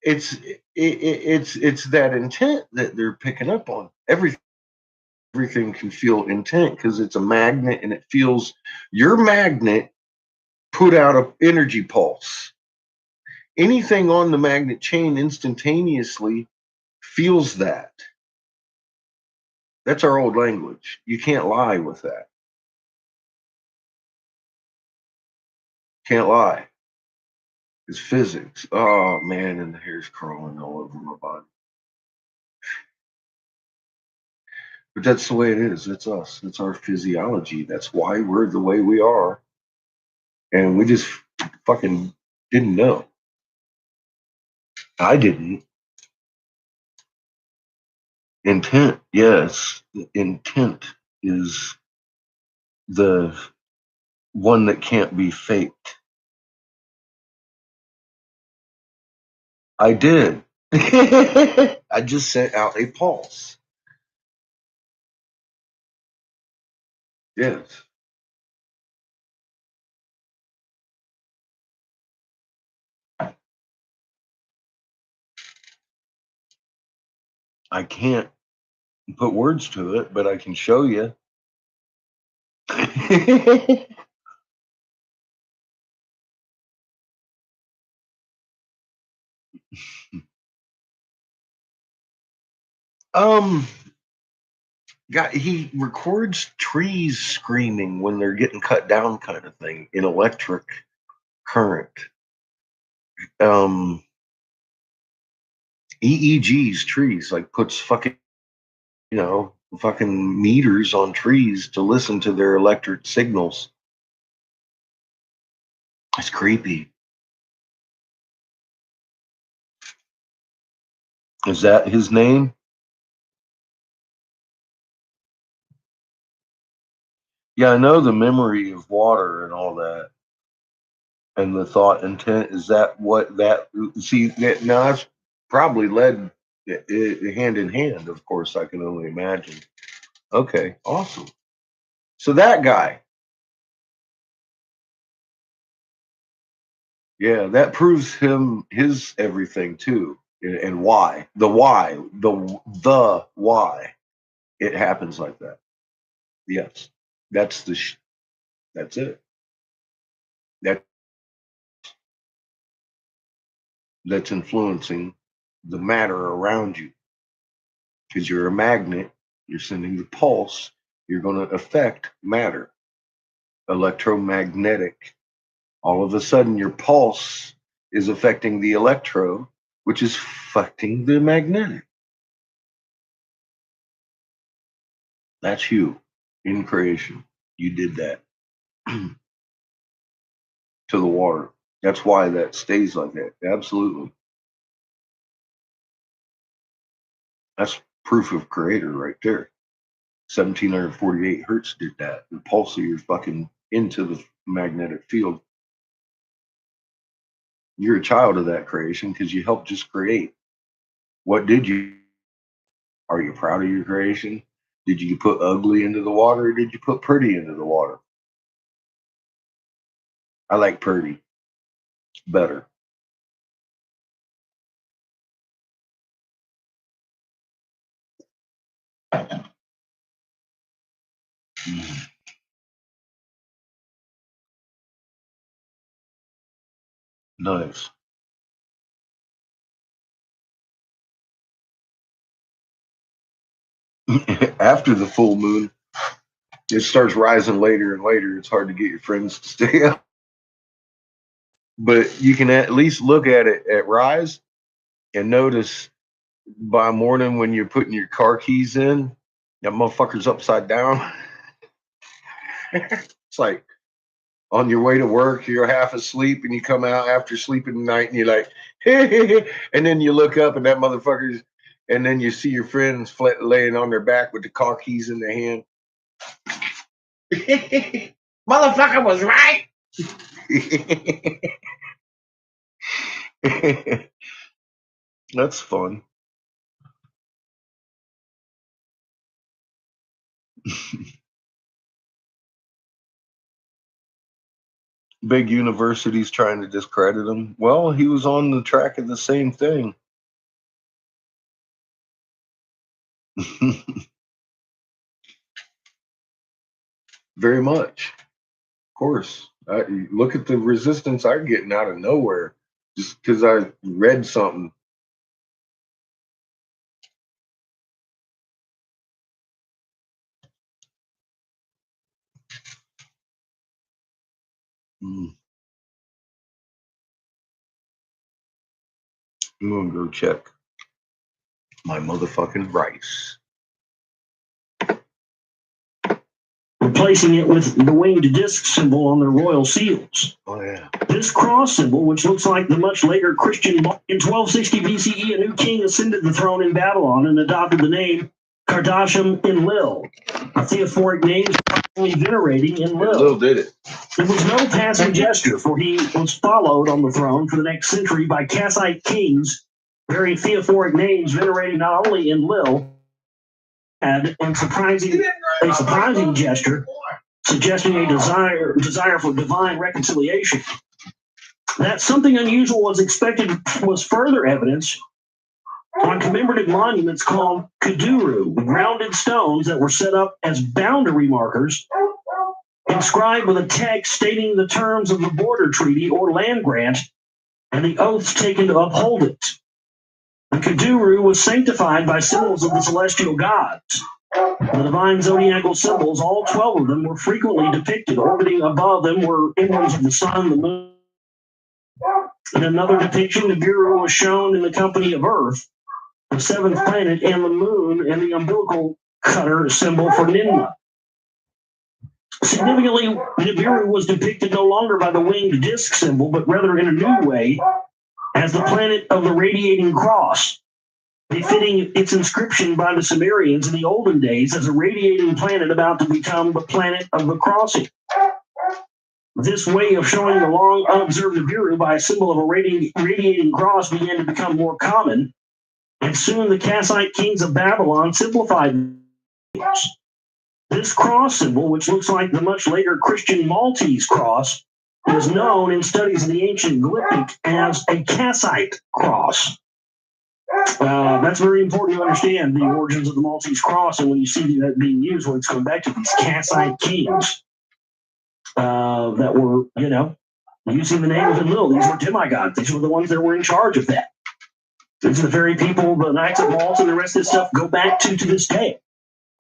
It's that intent that they're picking up on. Everything can feel intent because it's a magnet and it feels your magnet put out an energy pulse. Anything on the magnet chain instantaneously feels that. That's our old language. You can't lie with that. Can't lie. It's physics. Oh man, and the hair's crawling all over my body. But that's the way it is. It's us. It's our physiology. That's why we're the way we are. And we just fucking didn't know. I didn't. Intent, yes. Intent is the one that can't be faked. I did. I just sent out a pulse. Yes. I can't put words to it, but I can show you. um he records trees screaming when they're getting cut down kind of thing in electric current. Um EEGs trees like puts fucking meters on trees to listen to their electric signals. It's creepy. Is that his name? Yeah, I know the memory of water and all that, and the thought intent. Is that what that? See, now that's probably led hand in hand. Of course, I can only imagine. Okay, awesome. So that guy, Yeah, that proves him his everything too, and why the why it happens like that. Yes, that's that's it. That that's influencing the matter around you because you're a magnet. You're sending the pulse. You're going to affect matter, electromagnetic. All of a sudden, your pulse is affecting the electro, which is affecting the magnetic. That's you in creation. You did that to the water. That's why that stays like that. Absolutely. That's proof of creator right there. 1748 hertz did that. The pulse of your fucking into the magnetic field. You're a child of that creation because you helped just create. What did you? Are you proud of your creation? Did you put ugly into the water or did you put pretty into the water? I like pretty better. Nice. After the full moon, it starts rising later and later. It's hard to get your friends to stay up. But you can at least look at it at rise and notice by morning when you're putting your car keys in, that motherfucker's upside down. It's like on your way to work, you're half asleep and you come out after sleeping the night and you're like, hey, and then you look up and that motherfucker's, and then you see your friends laying on their back with the car keys in their hand. Motherfucker was right. That's fun. Big universities trying to discredit him. Well, he was on the track of the same thing. Very much. Of course. Look at the resistance I'm getting out of nowhere just because I read something. I'm gonna go check my motherfucking rice.
Replacing it with the winged disc symbol on their royal seals.
Oh, yeah.
This cross symbol, which looks like the much later Christian, in 1260 BCE, a new king ascended the throne in Babylon and adopted the name Kardashim Enlil, a theophoric name venerating Enlil.
Enlil did it.
It was no passing gesture, for he was followed on the throne for the next century by Kassite kings bearing theophoric names venerating not only Enlil, and a surprising gesture, suggesting a desire for divine reconciliation. That something unusual was expected was further evidence on commemorative monuments called kuduru, rounded stones that were set up as boundary markers, inscribed with a text stating the terms of the border treaty or land grant and the oaths taken to uphold it. The kuduru was sanctified by symbols of the celestial gods. The divine zodiacal symbols, all 12 of them, were frequently depicted. Orbiting above them were emblems of the sun, the moon. In another depiction, the Nibiru was shown in the company of Earth, the seventh planet, and the moon, and the umbilical cutter symbol for Ninmah. Significantly, Nibiru was depicted no longer by the winged disc symbol, but rather in a new way as the planet of the radiating cross, befitting its inscription by the Sumerians in the olden days as a radiating planet about to become the planet of the crossing. This way of showing the long unobserved Nibiru by a symbol of a radiating cross began to become more common, and soon the Kassite kings of Babylon simplified this cross symbol, which looks like the much later Christian Maltese cross, is known in studies of the ancient glyptic as a Kassite cross. That's very important to understand the origins of the Maltese cross, and when you see that being used, when it's going back to these Kassite kings that were, using the name of Enlil. These were demigods. These were the ones that were in charge of that. These are the very people, the Knights of Malta and the rest of this stuff go back to this day.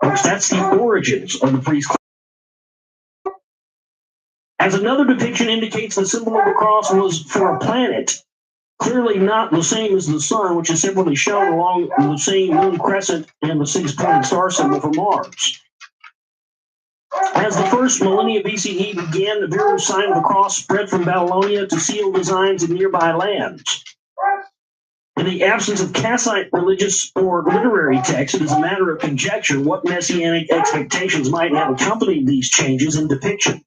Folks, that's the origins of the priest class. As another depiction indicates, the symbol of the cross was for a planet, clearly not the same as the sun, which is simply shown along the same moon crescent and the six-pointed star symbol for Mars. As the first millennia BCE began, the Nibiru sign of the cross spread from Babylonia to seal designs in nearby lands. In the absence of Kassite religious or literary texts, it is a matter of conjecture what messianic expectations might have accompanied these changes in depictions.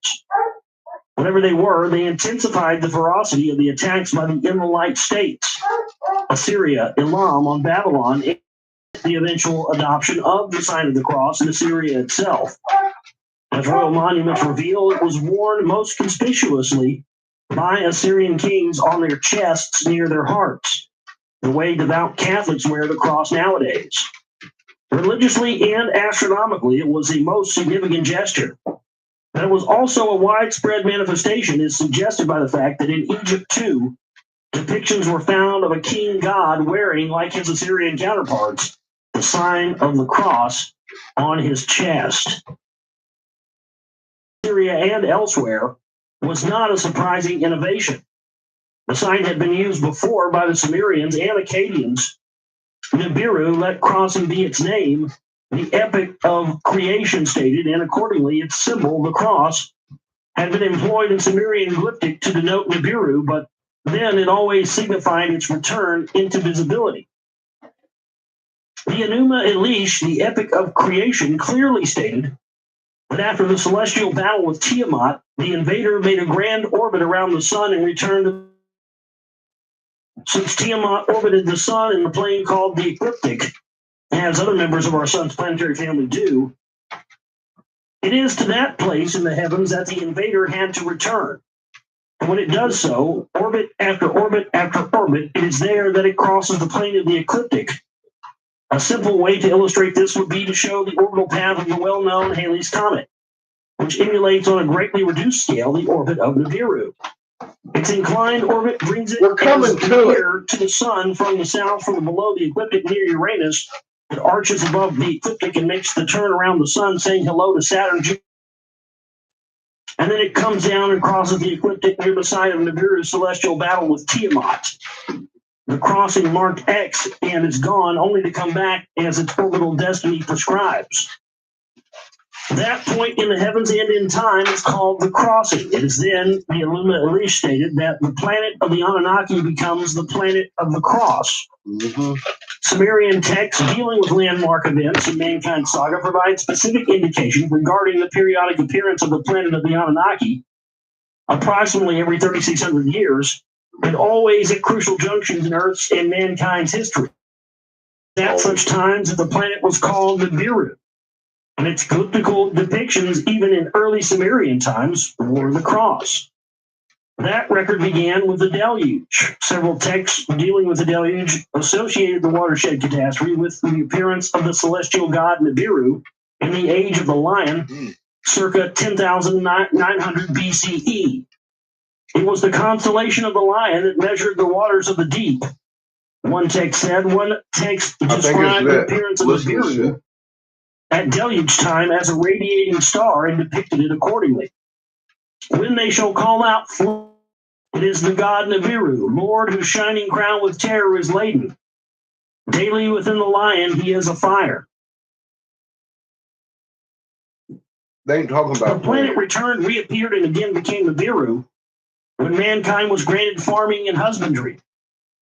Whatever they were, they intensified the ferocity of the attacks by the Elamite states, Assyria, Elam on Babylon, and the eventual adoption of the sign of the cross in Assyria itself. As royal monuments reveal, it was worn most conspicuously by Assyrian kings on their chests near their hearts, the way devout Catholics wear the cross nowadays. Religiously and astronomically, it was a most significant gesture. That it was also a widespread manifestation is suggested by the fact that in Egypt, too, depictions were found of a king god wearing, like his Assyrian counterparts, the sign of the cross on his chest. Syria and elsewhere was not a surprising innovation. The sign had been used before by the Sumerians and Akkadians. Nibiru, let crossing be its name, the epic of creation stated, and accordingly its symbol, the cross, had been employed in Sumerian glyptic to denote Nibiru, but then it always signified its return into visibility. The Enuma Elish, the epic of creation, clearly stated that after the celestial battle with Tiamat, the invader made a grand orbit around the sun and returned. Since Tiamat orbited the sun in the plane called the ecliptic, as other members of our sun's planetary family do, it is to that place in the heavens that the invader had to return. And when it does so, orbit after orbit after orbit, it is there that it crosses the plane of the ecliptic. A simple way to illustrate this would be to show the orbital path of the well-known Halley's Comet, which emulates on a greatly reduced scale the orbit of Nibiru. Its inclined orbit brings it near to the sun from the south, from below the ecliptic near Uranus. It arches above the ecliptic and makes the turn around the sun, saying hello to Saturn. And then it comes down and crosses the ecliptic near the site of Nibiru's celestial battle with Tiamat. The crossing marked X and is gone, only to come back as its orbital destiny prescribes. That point in the heavens and in time is called the crossing. It is then, the Enuma Elish stated, that the planet of the Anunnaki becomes the planet of the cross. Mm-hmm. Sumerian texts dealing with landmark events in mankind's saga provide specific indication regarding the periodic appearance of the planet of the Anunnaki, approximately every 3,600 years, and always at crucial junctions in Earth's and mankind's history. At such times that the planet was called Nibiru, and its glyptical depictions, even in early Sumerian times, were the cross. That record began with the deluge. Several texts dealing with the deluge associated the watershed catastrophe with the appearance of the celestial god Nibiru in the age of the lion, circa 10,900 BCE. It was the constellation of the lion that measured the waters of the deep. One text said, one text described the appearance of Nibiru at deluge time as a radiating star and depicted it accordingly. When they shall call out, it is the god Nibiru, Lord whose shining crown with terror is laden. Daily within the lion he is a fire.
They ain't talking about
the planet returned, reappeared, and again became Nibiru when mankind was granted farming and husbandry.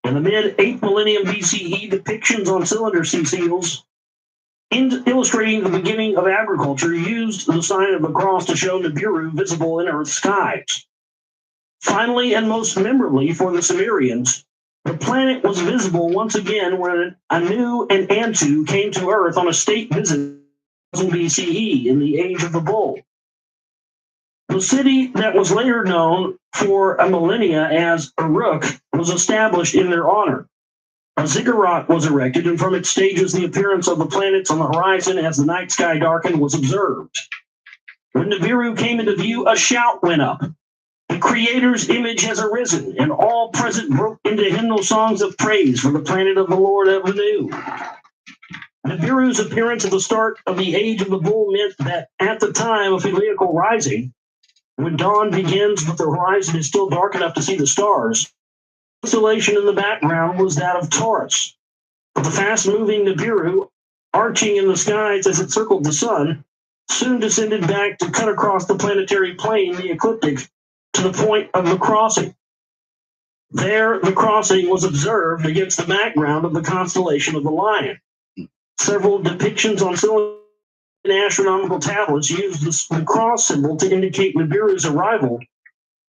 In the mid-8th millennium BCE, depictions on cylinder sea seals illustrating the beginning of agriculture used the sign of the cross to show Nibiru visible in Earth's skies. Finally, and most memorably for the Sumerians, the planet was visible once again when Anu and Antu came to Earth on a state visit in BCE in the Age of the Bull. The city that was later known for a millennia as Uruk was established in their honor. A ziggurat was erected, and from its stages the appearance of the planets on the horizon as the night sky darkened was observed. When Nibiru came into view, a shout went up. The Creator's image has arisen, and all present broke into hymnal songs of praise for the planet of the Lord of Anu. Nibiru's appearance at the start of the age of the bull meant that at the time of heliacal rising, when dawn begins but the horizon is still dark enough to see the stars, the constellation in the background was that of Taurus. But the fast-moving Nibiru, arching in the skies as it circled the sun, soon descended back to cut across the planetary plane, the ecliptic, to the point of the crossing. There, the crossing was observed against the background of the constellation of the Lion. Several depictions on silver and astronomical tablets used the cross symbol to indicate Nibiru's arrival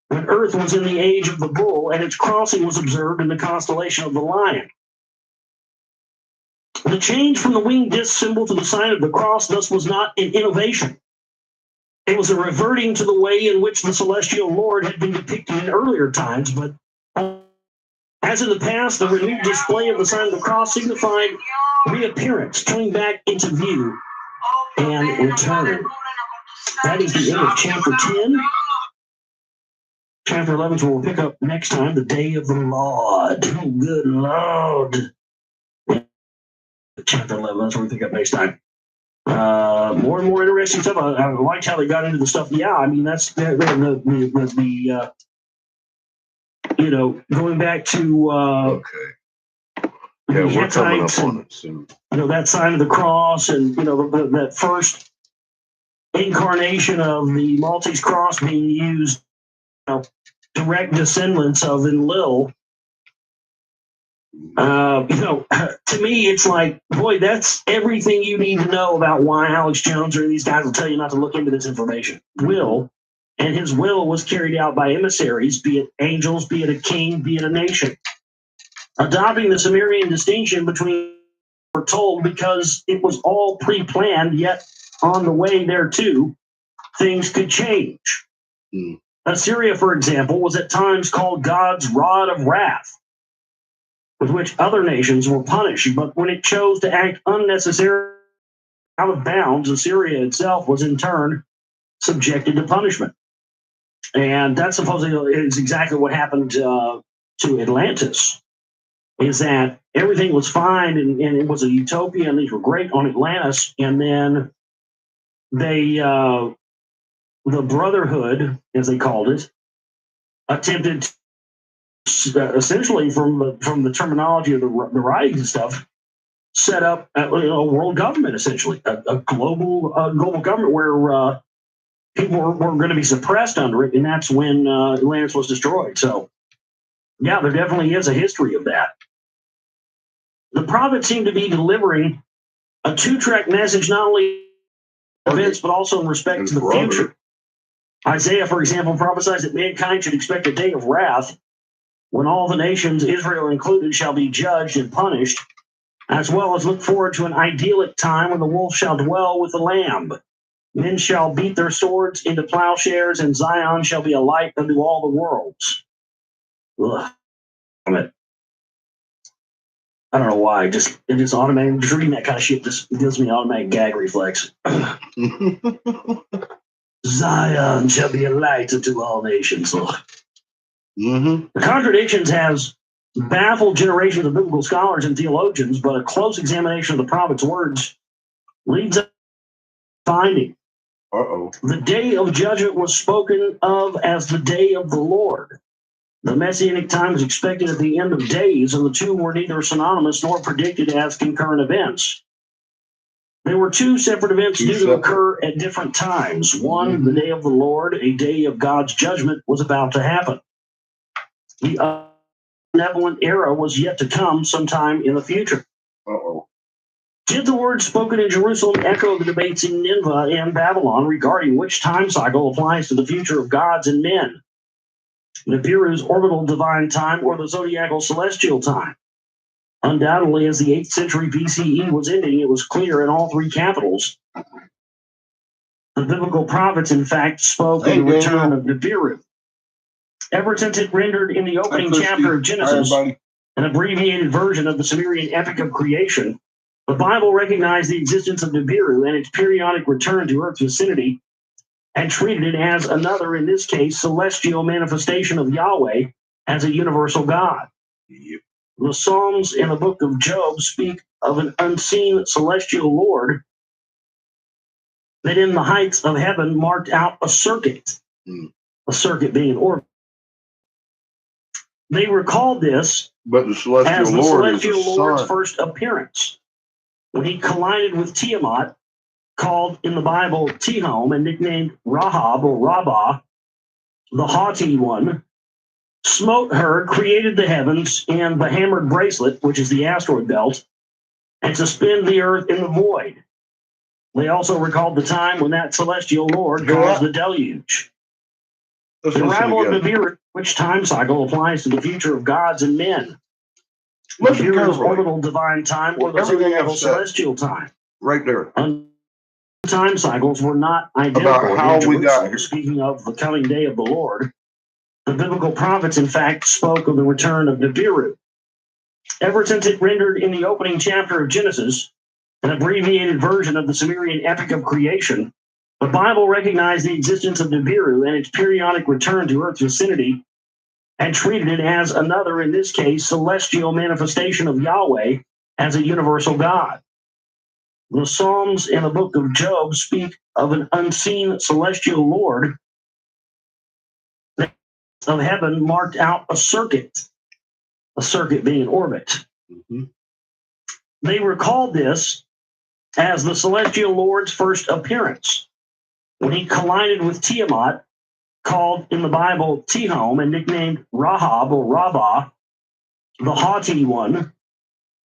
when Earth was in the age of the bull, and its crossing was observed in the constellation of the Lion. The change from the winged disc symbol to the sign of the cross thus was not an innovation. It was a reverting to the way in which the celestial Lord had been depicted in earlier times, but as in the past, the renewed display of the sign of the cross signified reappearance, coming back into view and return. That is the end of chapter 10. Chapter 11 we'll pick up next time, the day of the Lord. Oh, good Lord. Chapter 11, that's where we pick up next time. More and more interesting stuff. I liked how they got into the stuff. Yeah, I mean, that's going back to
Okay. Yeah, we're coming up on it soon.
That sign of the cross, and that first incarnation of the Maltese cross being used, direct descendants of Enlil. To me, it's like, boy, that's everything you need to know about why Alex Jones or these guys will tell you not to look into this information. And his will was carried out by emissaries, be it angels, be it a king, be it a nation. Adopting the Sumerian distinction between were told because it was all pre-planned, yet on the way thereto, things could change. Assyria, for example, was at times called God's rod of wrath, with which other nations were punished. But when it chose to act unnecessarily out of bounds, Assyria itself was in turn subjected to punishment. And that supposedly is exactly what happened to Atlantis, is that everything was fine and it was a utopia and these were great on Atlantis. And then they, the Brotherhood, as they called it, attempted to, essentially from the terminology of the writings and stuff, set up a world government, essentially a global government where people were going to be suppressed under it, and that's when Atlantis was destroyed. So, yeah, there definitely is a history of that. The prophets seem to be delivering a two-track message, not only events but also in respect to the future. Isaiah, for example, prophesies that mankind should expect a day of wrath, when all the nations, Israel included, shall be judged and punished, as well as look forward to an idyllic time when the wolf shall dwell with the lamb. Men shall beat their swords into plowshares, and Zion shall be a light unto all the worlds. Ugh. I don't know why. It just automatic. Just reading that kind of shit just gives me automatic gag reflex. Zion shall be a light unto all nations. The contradictions has baffled generations of biblical scholars and theologians, but a close examination of the prophet's words leads us to finding. The day of judgment was spoken of as the day of the Lord. The Messianic time is expected at the end of days, and the two were neither synonymous nor predicted as concurrent events. There were two separate events due to occur at different times. One, the day of the Lord, a day of God's judgment, was about to happen. The benevolent era was yet to come sometime in the future. Did the words spoken in Jerusalem echo the debates in Nineveh and Babylon regarding which time cycle applies to the future of gods and men? Nibiru's orbital divine time or the zodiacal celestial time? Undoubtedly, as the 8th century BCE was ending, it was clear in all three capitals The biblical prophets, in fact, spoke of the return of Nibiru. Ever since it rendered in the opening chapter of Genesis an abbreviated version of the Sumerian epic of creation, the Bible recognized the existence of Nibiru and its periodic return to Earth's vicinity and treated it as another, in this case, celestial manifestation of Yahweh as a universal God. The Psalms and the book of Job speak of an unseen celestial Lord that in the heights of heaven marked out a circuit being an orbit. They recalled this
but the celestial
as the
Lord
celestial
is
Lord's
sun.
first appearance, when he collided with Tiamat, called in the Bible Tihom and nicknamed Rahab or Rabbah, the haughty one, smote her, created the heavens and the hammered bracelet, which is the asteroid belt, and suspended the earth in the void. They also recalled the time when that celestial Lord caused the deluge. The arrival of Nibiru, which time cycle applies to the future of gods and men. Nibiru's orbital divine time or the zodiacal celestial time.
Right there.
Time cycles were not identical.
About how we got here.
Speaking of the coming day of the Lord, the biblical prophets, in fact, spoke of the return of Nibiru. Ever since it rendered in the opening chapter of Genesis an abbreviated version of the Sumerian epic of creation, the Bible recognized the existence of Nibiru and its periodic return to Earth's vicinity and treated it as another, in this case, celestial manifestation of Yahweh as a universal God. The Psalms and the book of Job speak of an unseen celestial Lord of heaven marked out a circuit being an orbit. They recalled this as the celestial Lord's first appearance, when he collided with Tiamat, called in the Bible Tihom and nicknamed Rahab or Rabbah, the haughty one,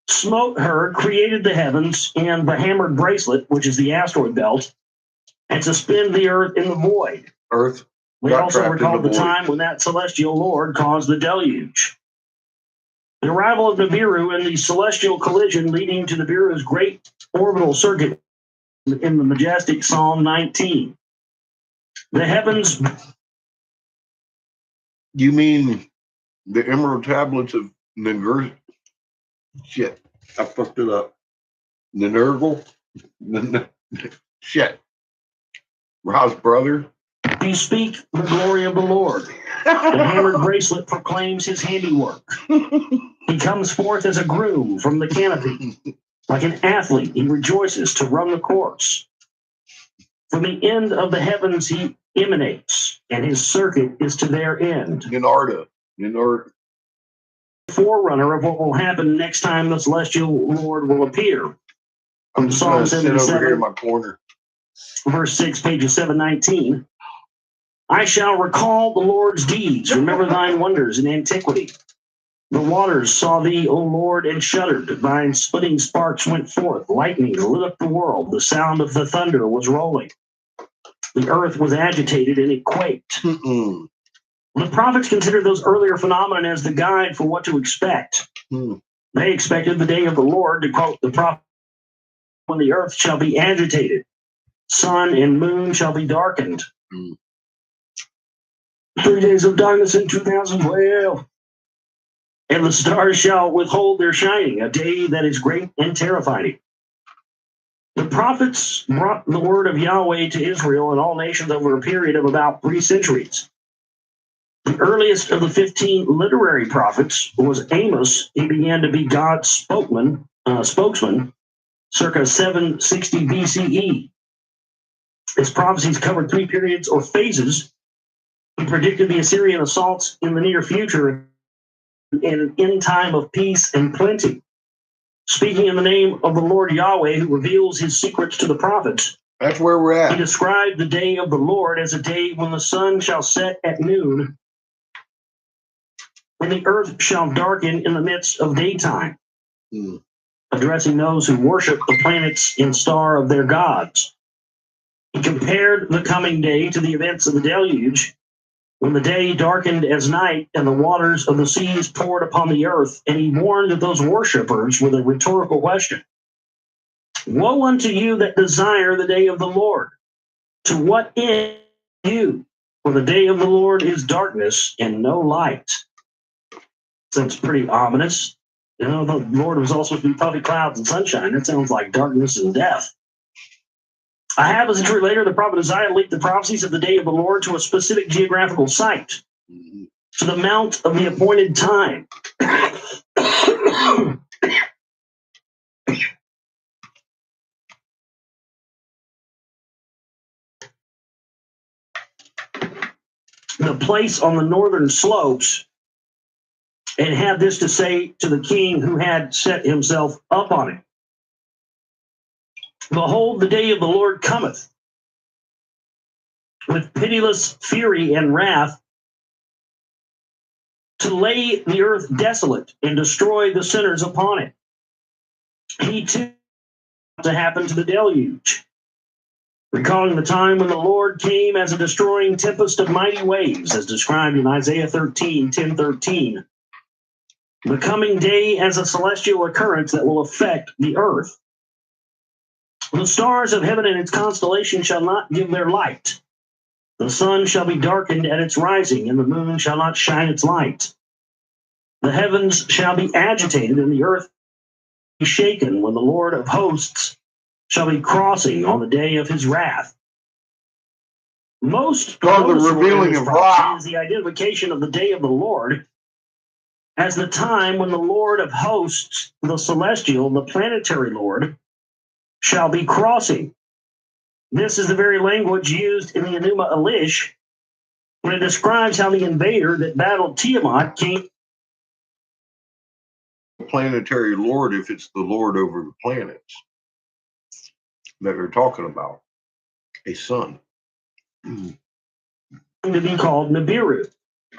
smote her, created the heavens and the hammered bracelet, which is the asteroid belt, and suspended the earth in the void. They also recalled the time when that celestial Lord caused the deluge. The arrival of Nibiru and the celestial collision leading to Nibiru's great orbital circuit in the majestic Psalm 19. The heavens...
You mean the emerald tablets of Ningur? Shit, I fucked it up. Ninurgle? Shit. Ra's brother?
You speak the glory of the Lord. The hammered bracelet proclaims his handiwork. He comes forth as a groom from the canopy. Like an athlete, he rejoices to run the course. From the end of the heavens he emanates, and his circuit is to their end.
Ninarda.
Forerunner of what will happen next time the celestial Lord will appear.
I'm just going to sit over here in my corner.
Verse 6, pages 719. I shall recall the Lord's deeds, remember thine wonders in antiquity. The waters saw thee, O Lord, and shuddered. Thine splitting sparks went forth. Lightning lit up the world. The sound of the thunder was rolling. The earth was agitated and it quaked. The prophets considered those earlier phenomena as the guide for what to expect. They expected the day of the Lord, to quote the prophet, when the earth shall be agitated, sun and moon shall be darkened. 3 days of darkness in 2012. And the stars shall withhold their shining, a day that is great and terrifying. The prophets brought the word of Yahweh to Israel and all nations over a period of about 3 centuries. The earliest of the 15 literary prophets was Amos. He began to be God's spokesman circa 760 BCE. His prophecies covered 3 periods or phases. He predicted the Assyrian assaults in the near future in an end time of peace and plenty. Speaking in the name of the Lord Yahweh, who reveals his secrets to the prophets.
That's where we're at.
He described the day of the Lord as a day when the sun shall set at noon and the earth shall darken in the midst of daytime, addressing those who worship the planets and star of their gods. He compared the coming day to the events of the deluge, when the day darkened as night and the waters of the seas poured upon the earth, and he warned those worshipers with a rhetorical question. Woe unto you that desire the day of the Lord. To what end you? For the day of the Lord is darkness and no light. Sounds pretty ominous. You know, the Lord was also supposed to be puffy clouds and sunshine. That sounds like darkness and death. Ahab, a century later, the prophet Isaiah linked the prophecies of the day of the Lord to a specific geographical site, to the mount of the appointed time. The place on the northern slopes, and had this to say to the king who had set himself up on it. Behold, the day of the Lord cometh, with pitiless fury and wrath, to lay the earth desolate and destroy the sinners upon it. He too to happen to the deluge, recalling the time when the Lord came as a destroying tempest of mighty waves, as described in Isaiah 13:10-13. The coming day as a celestial occurrence that will affect the earth. The stars of heaven and its constellations shall not give their light. The sun shall be darkened at its rising, and the moon shall not shine its light. The heavens shall be agitated, and the earth be shaken, when the Lord of hosts shall be crossing on the day of his wrath. Most
the revealing of wrath
is the identification of the day of the Lord as the time when the Lord of hosts, the celestial, the planetary Lord, shall be crossing. This is the very language used in the Enuma Elish when it describes how the invader that battled Tiamat came.
Planetary Lord, if it's the Lord over the planets that we're talking about, a sun.
To be called Nibiru.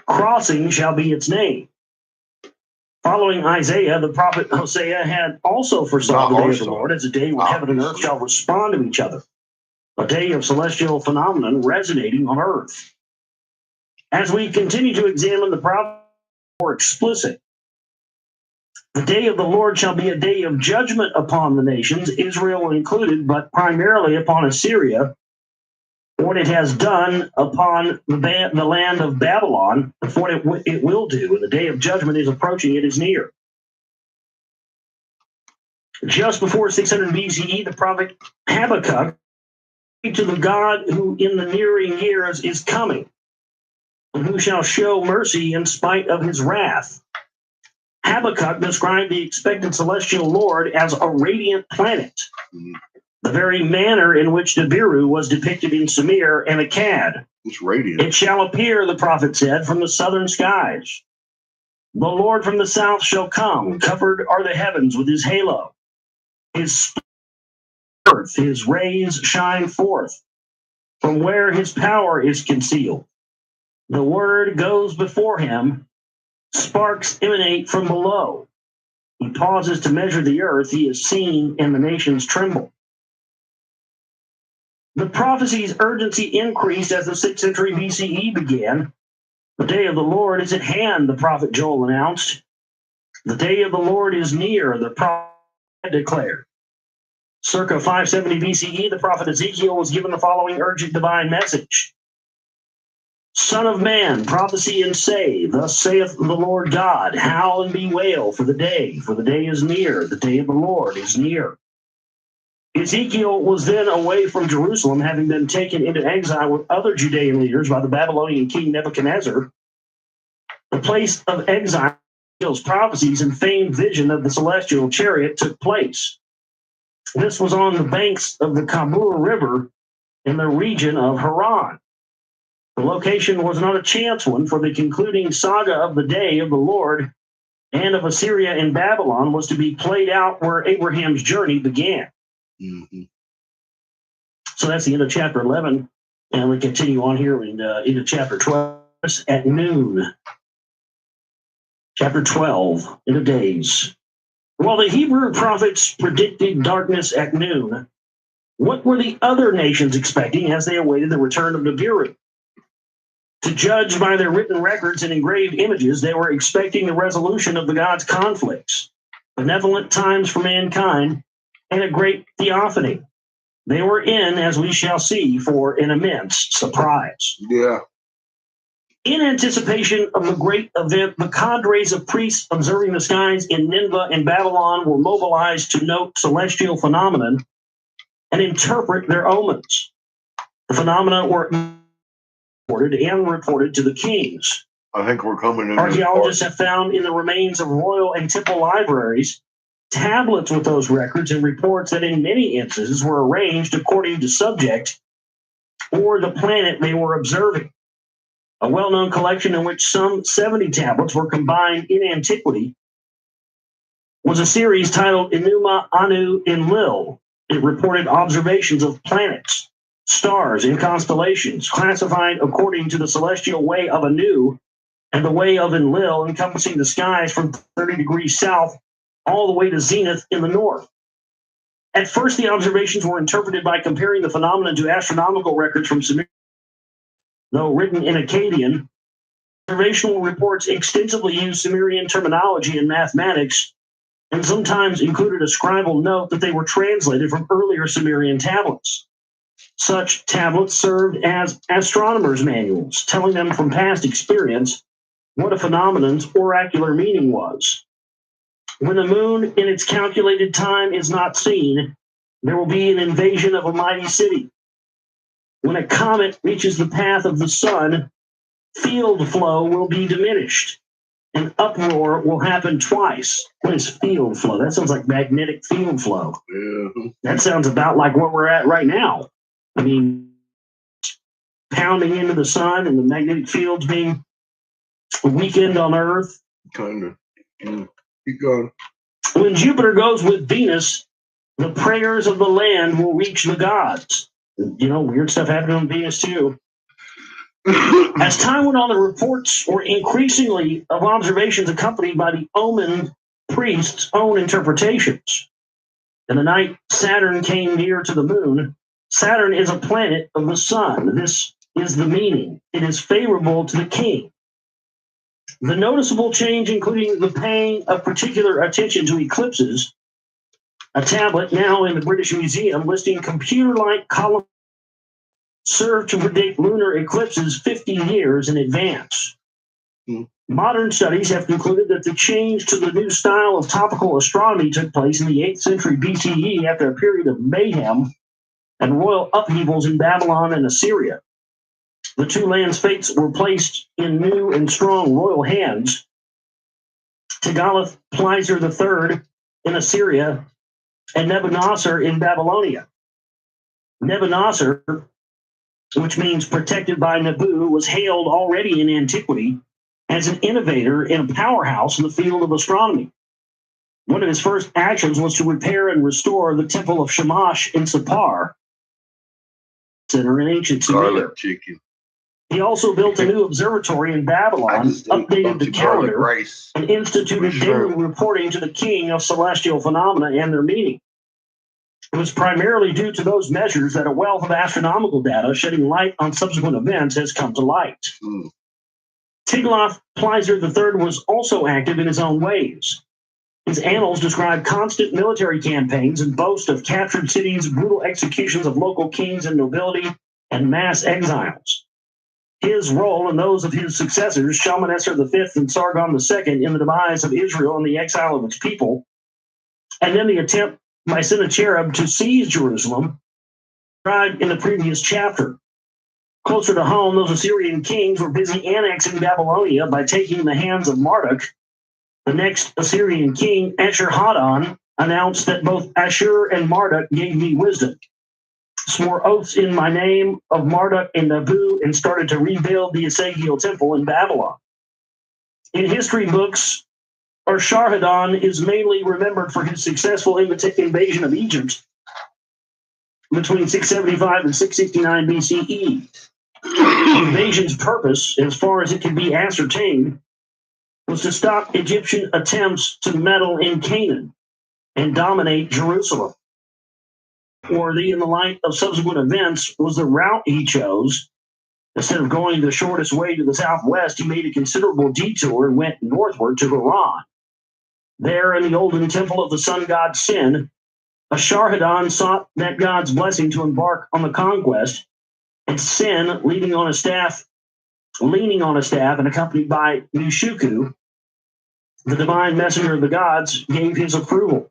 Crossing shall be its name. Following Isaiah, the prophet Hosea had also foresaw the day of the Lord as a day when heaven and earth shall respond to each other, a day of celestial phenomenon resonating on earth. As we continue to examine the prophet more explicit, the day of the Lord shall be a day of judgment upon the nations, Israel included, but primarily upon Assyria, what it has done upon the land of Babylon, what it will do. And the day of judgment is approaching, it is near. Just before 600 BCE, the prophet Habakkuk to the God who in the nearing years is coming, and who shall show mercy in spite of his wrath. Habakkuk described the expected celestial Lord as a radiant planet, the very manner in which Nibiru was depicted in Sumer and Akkad.
It's radiant.
It shall appear, the prophet said, from the southern skies. The Lord from the south shall come, covered are the heavens with his halo. His earth, his rays shine forth, from where his power is concealed. The word goes before him, sparks emanate from below. He pauses to measure the earth, he is seen, and the nations tremble. The prophecy's urgency increased as the 6th century BCE began. The day of the Lord is at hand, the prophet Joel announced. The day of the Lord is near, the prophet declared. Circa 570 BCE, the prophet Ezekiel was given the following urgent divine message. Son of man, prophesy and say, thus saith the Lord God, howl and bewail for the day is near, the day of the Lord is near. Ezekiel was then away from Jerusalem, having been taken into exile with other Judean leaders by the Babylonian king Nebuchadnezzar. The place of exile, Ezekiel's prophecies and famed vision of the celestial chariot took place. This was on the banks of the Kabul River in the region of Haran. The location was not a chance one, for the concluding saga of the day of the Lord and of Assyria and Babylon was to be played out where Abraham's journey began.
Mm-hmm.
So that's the end of chapter 11. And we continue on here into chapter 12 at noon. Chapter 12, in the days. While the Hebrew prophets predicted darkness at noon, what were the other nations expecting as they awaited the return of Nibiru? To judge by their written records and engraved images, they were expecting the resolution of the gods' conflicts, benevolent times for mankind, and a great theophany. They were in, as we shall see, for an immense surprise.
Yeah.
In anticipation of the great event, the cadres of priests observing the skies in Nineveh and Babylon were mobilized to note celestial phenomena and interpret their omens. The phenomena were reported to the kings.
I think we're coming in.
Archaeologists have found in the remains of royal and temple libraries tablets with those records and reports that in many instances were arranged according to subject or the planet they were observing. A well-known collection in which some 70 tablets were combined in antiquity was a series titled Enuma, Anu, Enlil. It reported observations of planets, stars, and constellations, classified according to the celestial way of Anu and the way of Enlil, encompassing the skies from 30 degrees south all the way to zenith in the north. At first, the observations were interpreted by comparing the phenomenon to astronomical records from Sumeria. Though written in Akkadian, observational reports extensively used Sumerian terminology and mathematics, and sometimes included a scribal note that they were translated from earlier Sumerian tablets. Such tablets served as astronomers' manuals, telling them from past experience what a phenomenon's oracular meaning was. When the moon in its calculated time is not seen, there will be an invasion of a mighty city. When a comet reaches the path of the sun, field flow will be diminished. An uproar will happen twice. What is field flow? That sounds like magnetic field flow.
Yeah.
That sounds about like where we're at right now. I mean, pounding into the sun and the magnetic fields being weakened on Earth.
Kind of. Yeah. Keep going.
When Jupiter goes with Venus, the prayers of the land will reach the gods. You know, weird stuff happening on Venus too. As time went on, the reports were increasingly of observations accompanied by the omen priests' own interpretations. In the night Saturn came near to the moon, Saturn is a planet of the sun. This is the meaning. It is favorable to the king. The noticeable change, including the paying of particular attention to eclipses, a tablet now in the British Museum listing computer-like columns served to predict lunar eclipses 50 years in advance. Modern studies have concluded that the change to the new style of topical astronomy took place in the 8th century BCE after a period of mayhem and royal upheavals in Babylon and Assyria. The two lands' fates were placed in new and strong royal hands. Tiglath-Pileser III in Assyria and Nebuchadnezzar in Babylonia. Nebuchadnezzar, which means protected by Nebu, was hailed already in antiquity as an innovator and a powerhouse in the field of astronomy. One of his first actions was to repair and restore the temple of Shamash in Sippar, center in ancient Sumer. He also built a new observatory in Babylon, updated the calendar, and instituted daily reporting to the king of celestial phenomena and their meaning. It was primarily due to those measures that a wealth of astronomical data shedding light on subsequent events has come to light. Tiglath-Pileser III was also active in his own ways. His annals describe constant military campaigns and boast of captured cities, brutal executions of local kings and nobility, and mass exiles. His role and those of his successors, Shalmaneser V and Sargon II, in the demise of Israel and the exile of its people, and then the attempt by Sennacherib to seize Jerusalem, described in the previous chapter. Closer to home, those Assyrian kings were busy annexing Babylonia by taking the hands of Marduk. The next Assyrian king, Ashur-Haddon, announced that both Ashur and Marduk gave me wisdom, swore oaths in my name of Marduk and Nabu, and started to rebuild the Asagil temple in Babylon. In history books, Ashur-Haddon is mainly remembered for his successful invasion of Egypt between 675 and 669 BCE. The invasion's purpose, as far as it can be ascertained, was to stop Egyptian attempts to meddle in Canaan and dominate Jerusalem. Worthy in the light of subsequent events was the route he chose. Instead of going the shortest way to the southwest, he made a considerable detour and went northward to Haran. There, in the olden temple of the sun god Sin, Esarhaddon sought that god's blessing to embark on the conquest, and Sin, leaning on a staff and accompanied by Mushuku, the divine messenger of the gods, gave his approval.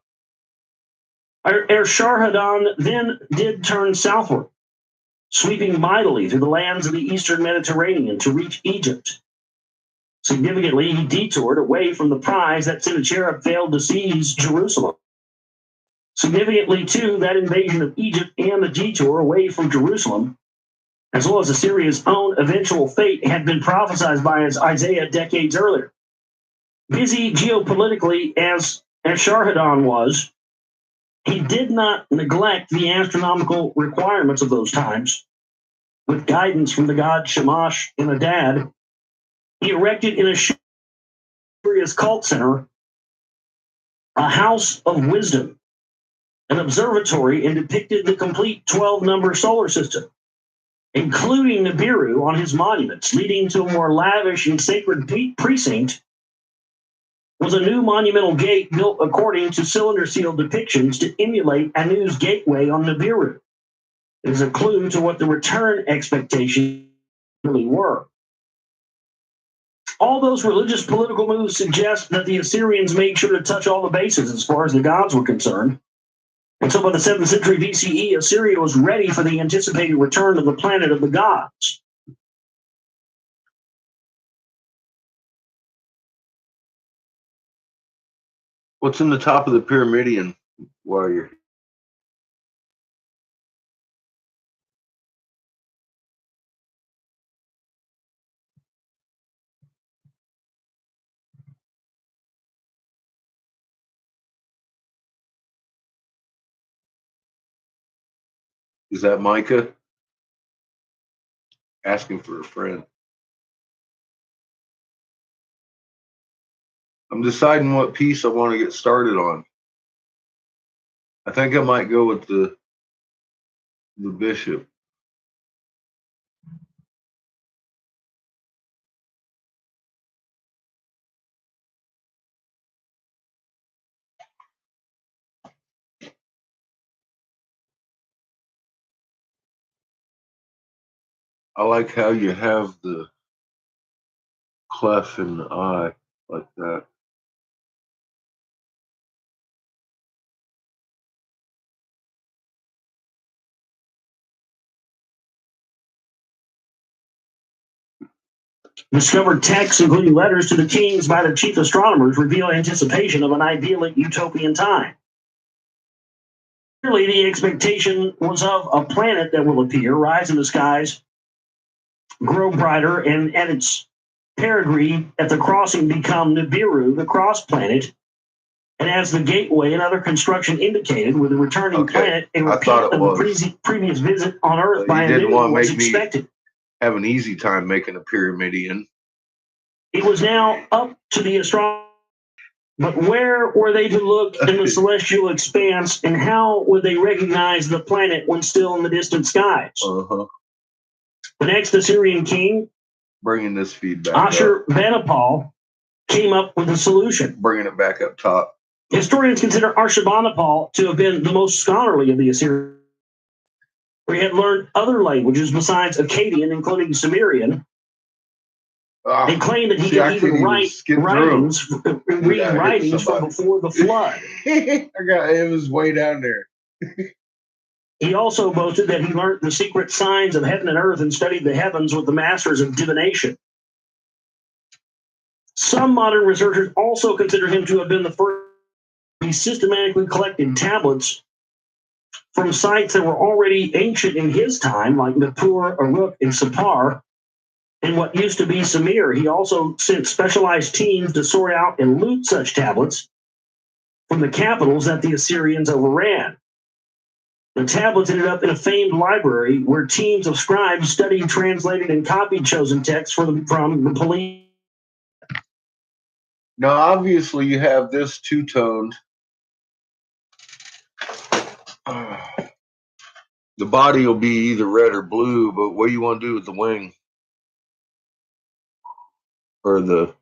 Esarhaddon then did turn southward, sweeping mightily through the lands of the eastern Mediterranean to reach Egypt. Significantly, he detoured away from the prize that Sennacherib failed to seize, Jerusalem. Significantly, too, that invasion of Egypt and the detour away from Jerusalem, as well as Assyria's own eventual fate, had been prophesied by Isaiah decades earlier. Busy geopolitically as Esarhaddon was, he did not neglect the astronomical requirements of those times. With guidance from the god Shamash and Adad, he erected in Assyria's cult center a house of wisdom, an observatory, and depicted the complete 12-number solar system, including Nibiru on his monuments. Leading to a more lavish and sacred precinct was a new monumental gate built according to cylinder-sealed depictions to emulate Anu's gateway on Nibiru. It is a clue to what the return expectations really were. All those religious political moves suggest that the Assyrians made sure to touch all the bases as far as the gods were concerned. And so by the 7th century BCE, Assyria was ready for the anticipated return of the planet of the gods.
What's in the top of the Pyramidion while you're... Is that Micah? Asking for a friend. I'm deciding what piece I want to get started on. I think I might go with the bishop. I like how you have the clef in the eye like that.
Discovered texts, including letters to the kings by the chief astronomers, reveal anticipation of an idyllic utopian time. Clearly, the expectation was of a planet that will appear, rise in the skies, grow brighter, and at its perigee at the crossing become Nibiru, the cross planet. And as the gateway and other construction indicated, with the returning planet, a repeat of the previous visit on Earth by Anu was expected.
Have an easy time making a Pyramidion.
It was now up to the astronomers. But where were they to look in the celestial expanse, and how would they recognize the planet when still in the distant skies?
The
next Assyrian king,
bringing this feedback,
Ashurbanipal, came up with a solution.
Bringing it back up top.
Historians consider Ashurbanipal to have been the most scholarly of the Assyrians. He had learned other languages besides Akkadian, including Sumerian, and claimed that he could even read writings from before the flood.
It was way down there.
He also boasted that he learned the secret signs of heaven and earth and studied the heavens with the masters of divination. Some modern researchers also consider him to have been the first. He systematically collected tablets from sites that were already ancient in his time, like Nippur, Uruk, and Sippar, and what used to be Samir. He also sent specialized teams to sort out and loot such tablets from the capitals that the Assyrians overran. The tablets ended up in a famed library where teams of scribes studied, translated, and copied chosen texts from the police.
Now, obviously, you have this two-toned. The body will be either red or blue, but what do you want to do with the wing? Or the...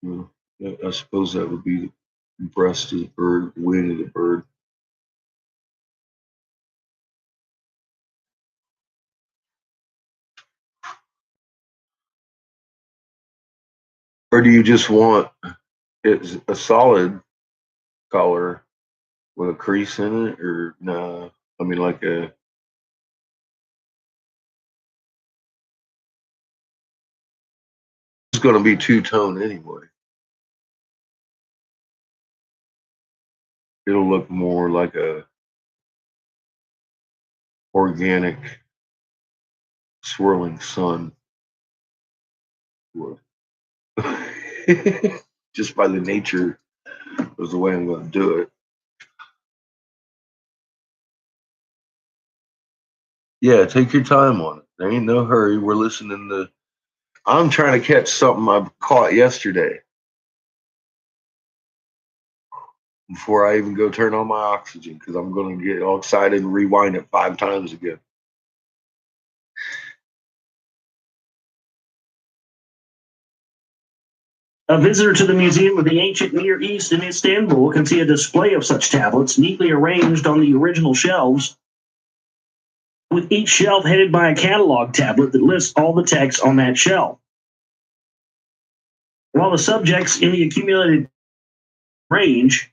I suppose that would be breast of the bird, wing of the bird. Or do you just want it a solid color with a crease in it, or no? I mean, like a. It's going to be two-tone anyway. It'll look more like a organic swirling sun would. Just by the nature of the way I'm going to do it. Yeah, take your time on it. There ain't no hurry. We're listening to. I'm trying to catch something I caught yesterday before I even go turn on my oxygen, because I'm going to get all excited and rewind it 5 times again.
A visitor to the Museum of the Ancient Near East in Istanbul can see a display of such tablets neatly arranged on the original shelves, with each shelf headed by a catalog tablet that lists all the text on that shelf. While the subjects in the accumulated range,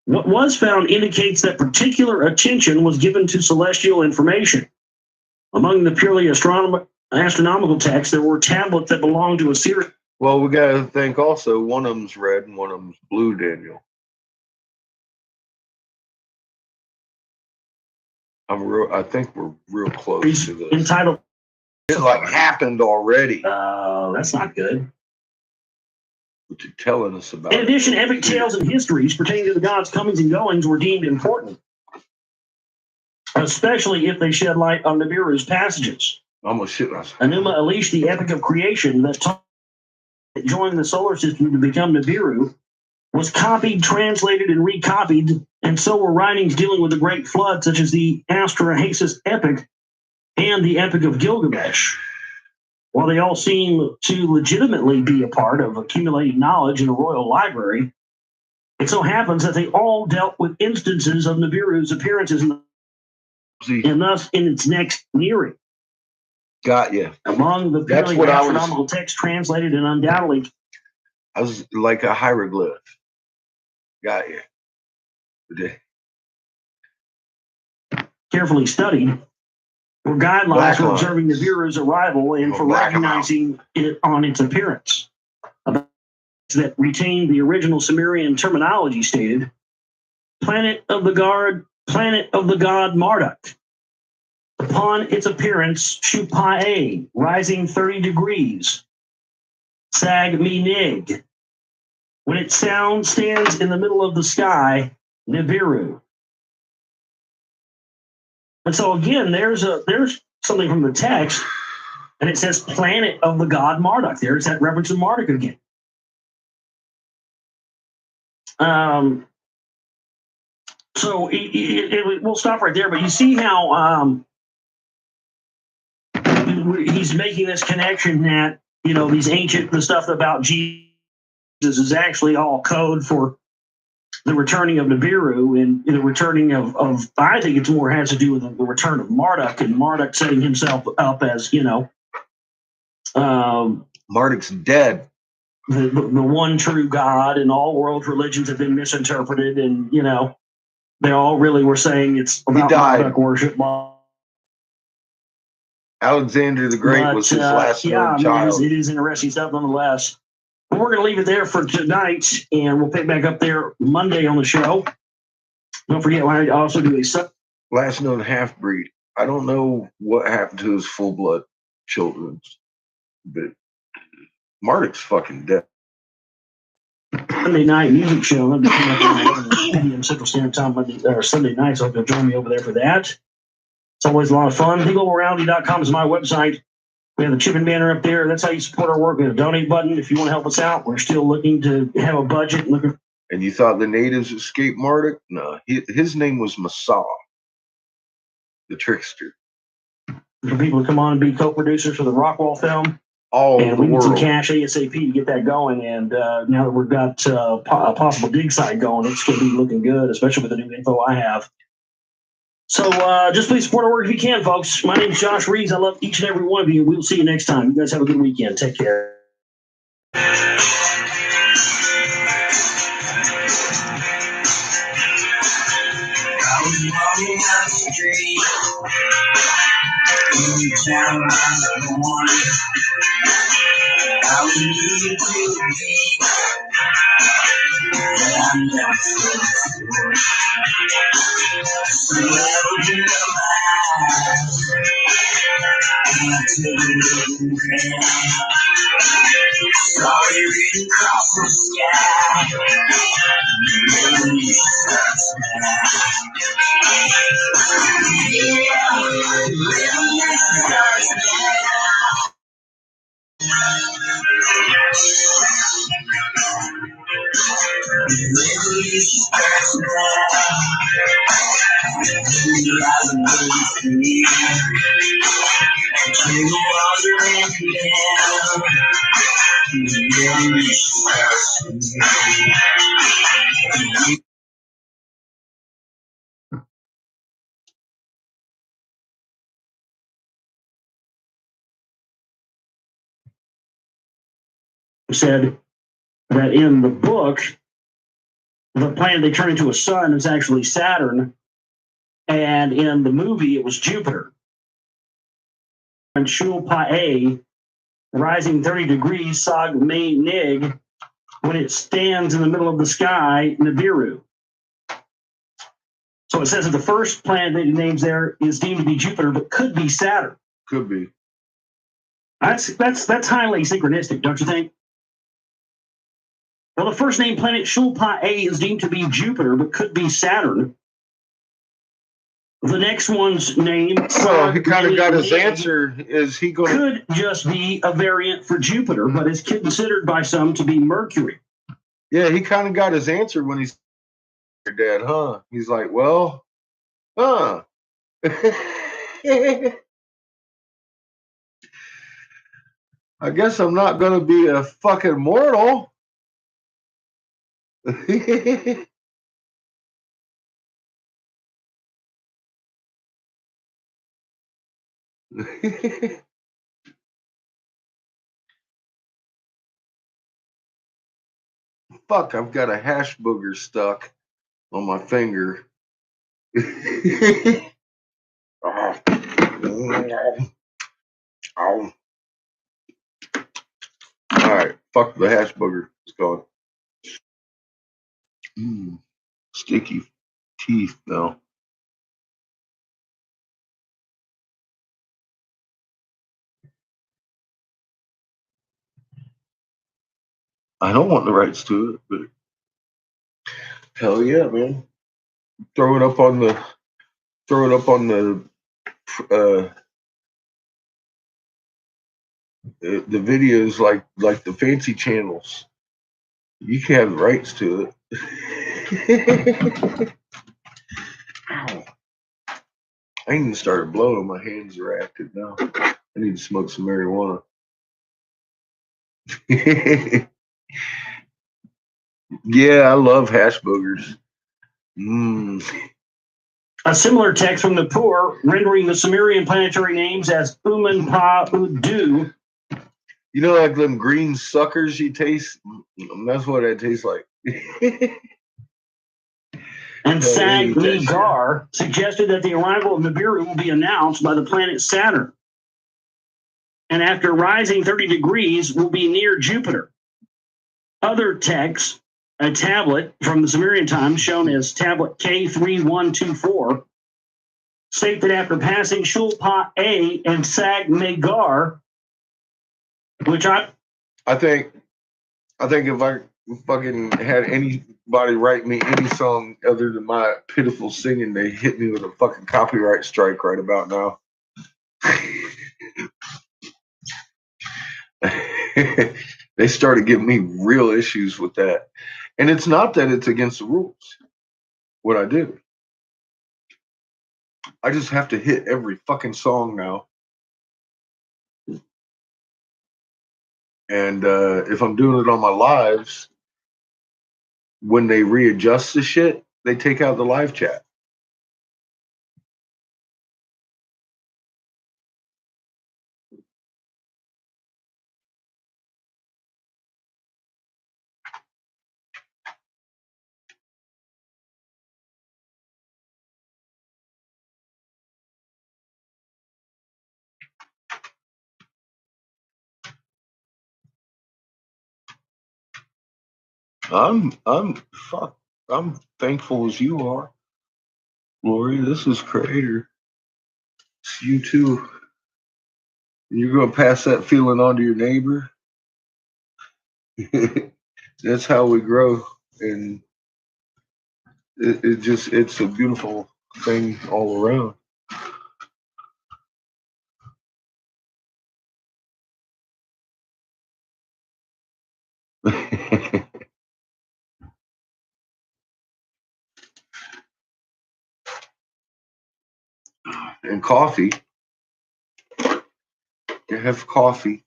what was found indicates that particular attention was given to celestial information. Among the purely astronomical texts, there were tablets that belonged to a series.
Well, we got to think also, one of them's red and one of them's blue, Daniel. I think we're real close to this.
Entitled.
It like happened already.
That's not good.
What you're telling us about.
In addition, epic tales and histories pertaining to the gods' comings and goings were deemed important, especially if they shed light on Nibiru's passages.
I'm gonna shit myself.
Enuma Elish, the epic of creation that joined the solar system to become Nibiru, was copied, translated, and recopied, and so were writings dealing with the Great Flood, such as the Astrahasis epic and the Epic of Gilgamesh. While they all seem to legitimately be a part of accumulating knowledge in a royal library, it so happens that they all dealt with instances of Nibiru's appearances and thus in its next nearing.
Got you.
Among the purely astronomical texts translated and undoubtedly.
I was like a hieroglyph. Got you.
Carefully studied were guidelines for observing Nibiru's arrival and for recognizing it on its appearance. That retained the original Sumerian terminology stated, planet of the god Marduk. Upon its appearance, Shupae, rising 30 degrees. Sag mi nig. When its sound stands in the middle of the sky, Nibiru. And so again, there's something from the text, and it says planet of the god Marduk. There's that reference to Marduk again. So we'll stop right there, but you see how he's making this connection that, the stuff about Jesus is actually all code for the returning of Nibiru and the returning of I think it's more has to do with the return of Marduk and Marduk setting himself up as,
Marduk's dead.
The one true God, and all world religions have been misinterpreted, and they all really were saying it's about Marduk worship.
Alexander the Great was his last known child.
It is interesting stuff nonetheless. But we're going to leave it there for tonight, and we'll pick back up there Monday on the show. Don't forget, I also do a
last known half-breed. I don't know what happened to his full-blood children, but Marduk's fucking dead.
Sunday night music show. I'm coming up on 8 p.m. Central Standard Time Sunday night, so I hope you'll join me over there for that. It's always a lot of fun. TheGlobalReality.com is my website. We have the chipping banner up there. That's how you support our work. We have a donate button if you want to help us out. We're still looking to have a budget.
And you thought the natives escaped Marduk? No, his name was Massaw, the trickster.
For people to come on and be co-producers for the Rockwall film.
all
and
the
we need some
world.
cash ASAP to get that going. And now that we've got a possible dig site going, it's going to be looking good, especially with the new info I have. So just please support our work if you can, folks. My name is Josh Reeves. I love each and every one of you. We'll see you next time. You guys have a good weekend. Take care.
I was walking down the street in the town I was born. I was moving too deep, but I'm not sure. So I opened up my eyes and I took a look around. Saw it written across the sky. Maybe it starts now. Yeah, maybe it starts now. Revolution starts now. Maybe I was waiting for you. Turn the walls around me down. Revolution starts now.
Said that in the book, the planet they turn into a sun is actually Saturn, and in the movie it was Jupiter. And Shul Pa'e, rising 30 degrees, Sag Me Nig, when it stands in the middle of the sky, Nibiru. So it says that the first planet that he names there is deemed to be Jupiter, but could be Saturn.
Could be.
That's highly synchronistic, don't you think? Well, the first named planet, Shul Pa'e, is deemed to be Jupiter, but could be Saturn. The next one's name,
Well, he kind of got his answer. Is he going
could just be a variant for Jupiter, but is considered by some to be Mercury.
Yeah, he kind of got his answer when he's your dad, huh? He's like, well, huh. I guess I'm not going to be a fucking mortal. Fuck, I've got a hash booger stuck on my finger. Oh. Ow. All right, fuck the hash booger. It's gone. Sticky teeth now. I don't want the rights to it, but hell yeah, man. Throw it up on the the videos like the fancy channels. You can have the rights to it. Ow. I even started blowing. My hands are active now. I need to smoke some marijuana. Yeah, I love hash boogers.
A similar text from the Pur, rendering the Sumerian planetary names as Uman Pa Udu.
You know, like them green suckers you taste? That's what it tastes like.
And Sag Mi Gar suggested that the arrival of Nibiru will be announced by the planet Saturn. And after rising 30 degrees, will be near Jupiter. Other texts, a tablet from the Sumerian times shown as tablet K3124, state that after passing Shul Pa'e and Sag Megar, which I think
if I fucking had anybody write me any song other than my pitiful singing, they hit me with a fucking copyright strike right about now. They started giving me real issues with that. And it's not that it's against the rules, what I do. I just have to hit every fucking song now. And if I'm doing it on my lives, when they readjust the shit, they take out the live chat. I'm thankful as you are, Lori. This is Creator. It's you too. You're gonna pass that feeling on to your neighbor. That's how we grow, and it's a beautiful thing all around. And coffee. You have coffee.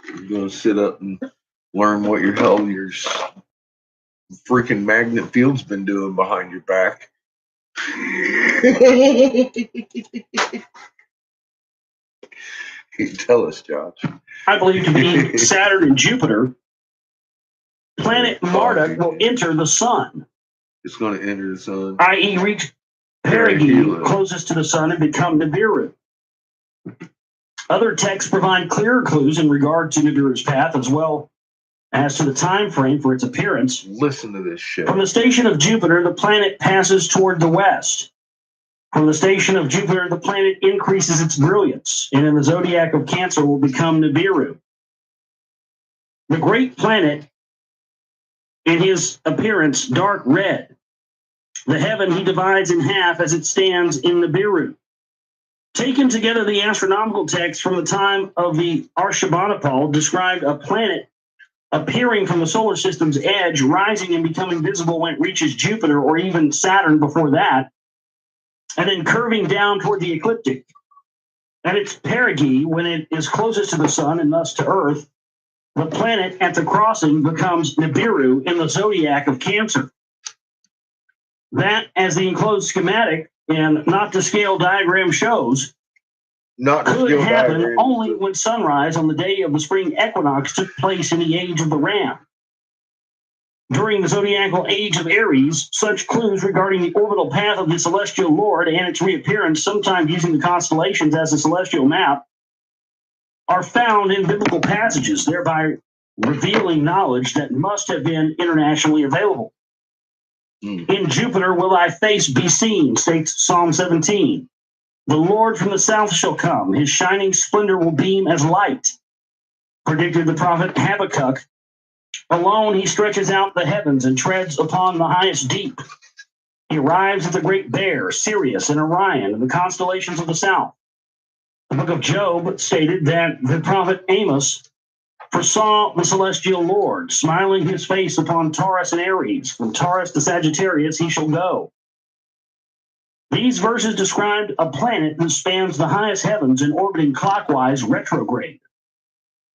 You're gonna sit up and learn what your hell your freaking magnet field's been doing behind your back. Tell us, Josh.
I believe to be Saturn and Jupiter, planet Marduk will enter the sun.
It's going to enter the sun.
I.e. reach perigee, closest to the sun, and become Nibiru. Other texts provide clearer clues in regard to Nibiru's path, as well as to the time frame for its appearance.
Listen to this shit.
From the station of Jupiter, the planet passes toward the west. From the station of Jupiter, the planet increases its brilliance, and in the zodiac of Cancer will become Nibiru. The great planet, in his appearance, dark red. The heaven he divides in half as it stands in Nibiru. Taken together, the astronomical texts from the time of the Ashurbanipal described a planet appearing from the solar system's edge, rising and becoming visible when it reaches Jupiter or even Saturn before that, and then curving down toward the ecliptic. At its perigee, when it is closest to the sun and thus to Earth, the planet at the crossing becomes Nibiru in the zodiac of Cancer. That, as the enclosed schematic and not to scale diagram shows, could happen only when sunrise on the day of the spring equinox took place in the age of the Ram. During the zodiacal age of Aries, such clues regarding the orbital path of the celestial lord and its reappearance, sometimes using the constellations as a celestial map, are found in biblical passages, thereby revealing knowledge that must have been internationally available. In Jupiter will thy face be seen, states Psalm 17. The Lord from the south shall come. His shining splendor will beam as light, predicted the prophet Habakkuk. Alone he stretches out the heavens and treads upon the highest deep. He arrives at the great bear, Sirius, and Orion, and the constellations of the south. The book of Job stated that the prophet Amos foresaw the celestial Lord, smiling his face upon Taurus and Aries. From Taurus to Sagittarius he shall go. These verses described a planet that spans the highest heavens and orbiting clockwise retrograde.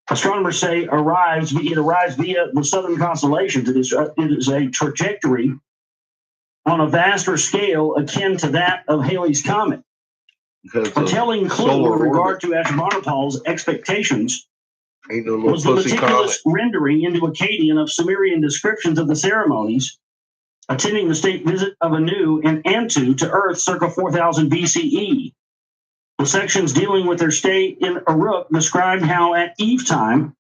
Astronomers say it arrives via the southern constellations. It is a trajectory on a vaster scale akin to that of Halley's Comet. A telling clue in regard to Ashurbanipal's expectations was the meticulous rendering into Akkadian of Sumerian descriptions of the ceremonies attending the state visit of Anu and Antu to Earth circa 4000 BCE. The sections dealing with their stay in Uruk described how at eve time,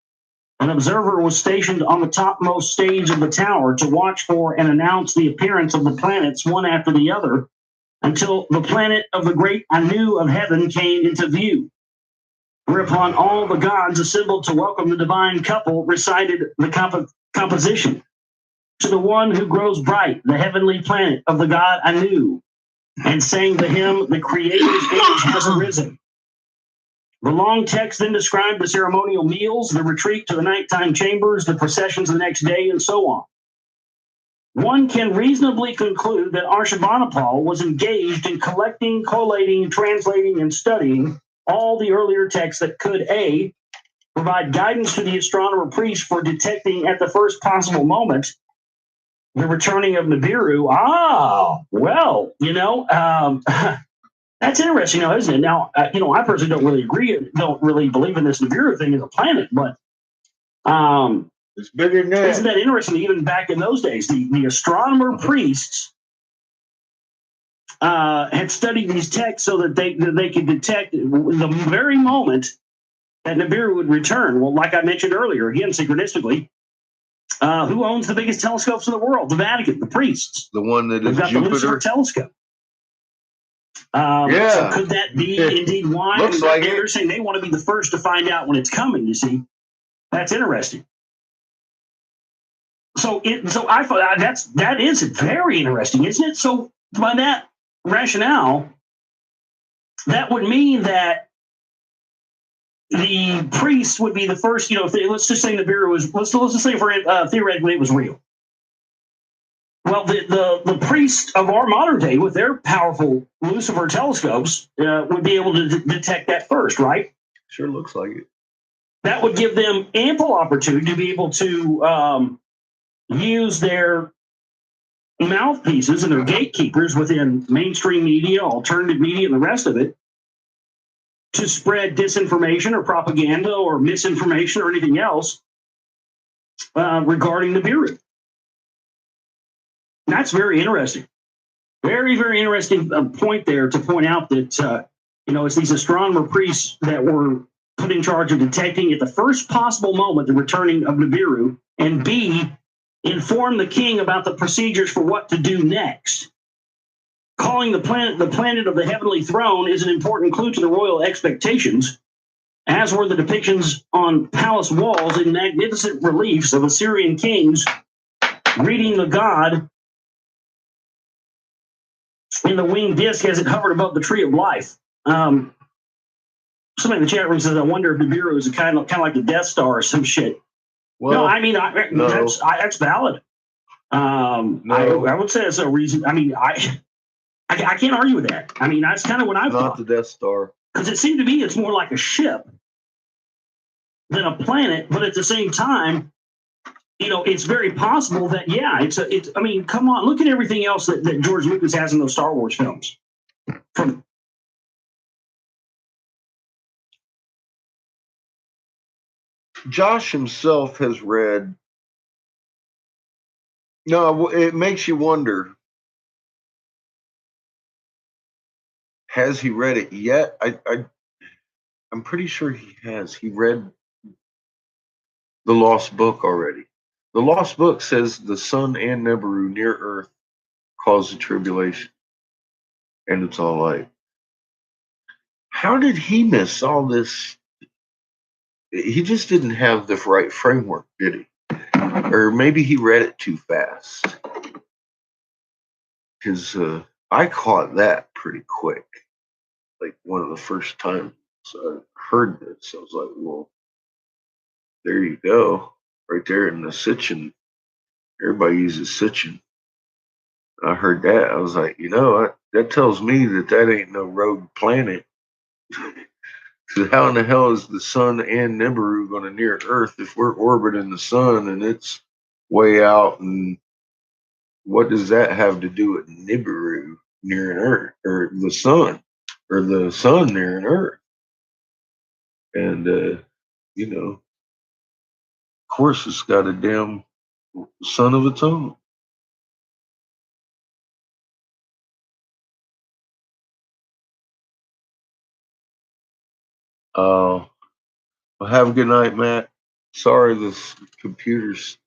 an observer was stationed on the topmost stage of the tower to watch for and announce the appearance of the planets one after the other until the planet of the great Anu of heaven came into view. Whereupon all the gods assembled to welcome the divine couple recited the composition. To the one who grows bright, the heavenly planet of the god Anu, and sang the hymn, the Creator's age has arisen. The long text then described the ceremonial meals, the retreat to the nighttime chambers, the processions the next day, and so on. One can reasonably conclude that Ashurbanipal was engaged in collecting, collating, translating, and studying all the earlier texts that could A, provide guidance to the astronomer priest for detecting at the first possible moment the returning of Nibiru. Ah, well, that's interesting, isn't it? Now, I personally don't really believe in this Nibiru thing as a planet, but
it's bigger than that.
Isn't that interesting? Even back in those days, the astronomer priests had studied these texts so that they could detect the very moment that Nibiru would return. Well, like I mentioned earlier, again, synchronistically, who owns the biggest telescopes in the world? The Vatican, the priests.
The one that is
got
Jupiter.
The Lucifer telescope. So could that be indeed why?
Looks like
they're saying they want to be the first to find out when it's coming. You see, that's interesting. So I thought that is very interesting, isn't it? So by that rationale, that would mean that the priests would be the first. Let's just say Nibiru was. Let's just say for theoretically it was real. Well, the priests of our modern day, with their powerful Lucifer telescopes, would be able to detect that first, right?
Sure looks like it.
That would give them ample opportunity to be able to use their mouthpieces and their gatekeepers within mainstream media, alternative media, and the rest of it to spread disinformation or propaganda or misinformation or anything else regarding Nibiru. That's very interesting. Very, very interesting point there to point out that, it's these astronomer priests that were put in charge of detecting at the first possible moment the returning of Nibiru, and B, inform the king about the procedures for what to do next. Calling the planet of the heavenly throne is an important clue to the royal expectations, as were the depictions on palace walls in magnificent reliefs of Assyrian kings greeting the god in the winged disc as it hovered above the tree of life. Somebody in the chat room says, I wonder if Nibiru is kind of like the Death Star or some shit.
Well,
no, I mean, that's valid.
No.
I would say it's a reason. I mean, I can't argue with that. I mean, that's kind of what I thought.
Not the Death Star.
Because it seemed to me it's more like a ship than a planet, but at the same time, it's very possible that, I mean, come on, look at everything else that George Lucas has in those Star Wars films.
Josh himself has read. No, it makes you wonder. Has he read it yet? I'm pretty sure he has. He read the Lost Book already. The Lost Book says the sun and Nibiru near Earth cause the tribulation, and it's all light. How did he miss all this? He just didn't have the right framework, did he? Or maybe he read it too fast. Because I caught that pretty quick. Like one of the first times I heard this, I was like, well, there you go. Right there in the Sitchin. Everybody uses Sitchin. I heard that. I was like, that tells me that ain't no rogue planet. So how in the hell is the sun and Nibiru going to near Earth if we're orbiting the sun and it's way out? And what does that have to do with Nibiru near Earth or the sun near Earth? And, of course, it's got a damn sun of its own. Well, have a good night, Matt. Sorry, this computer's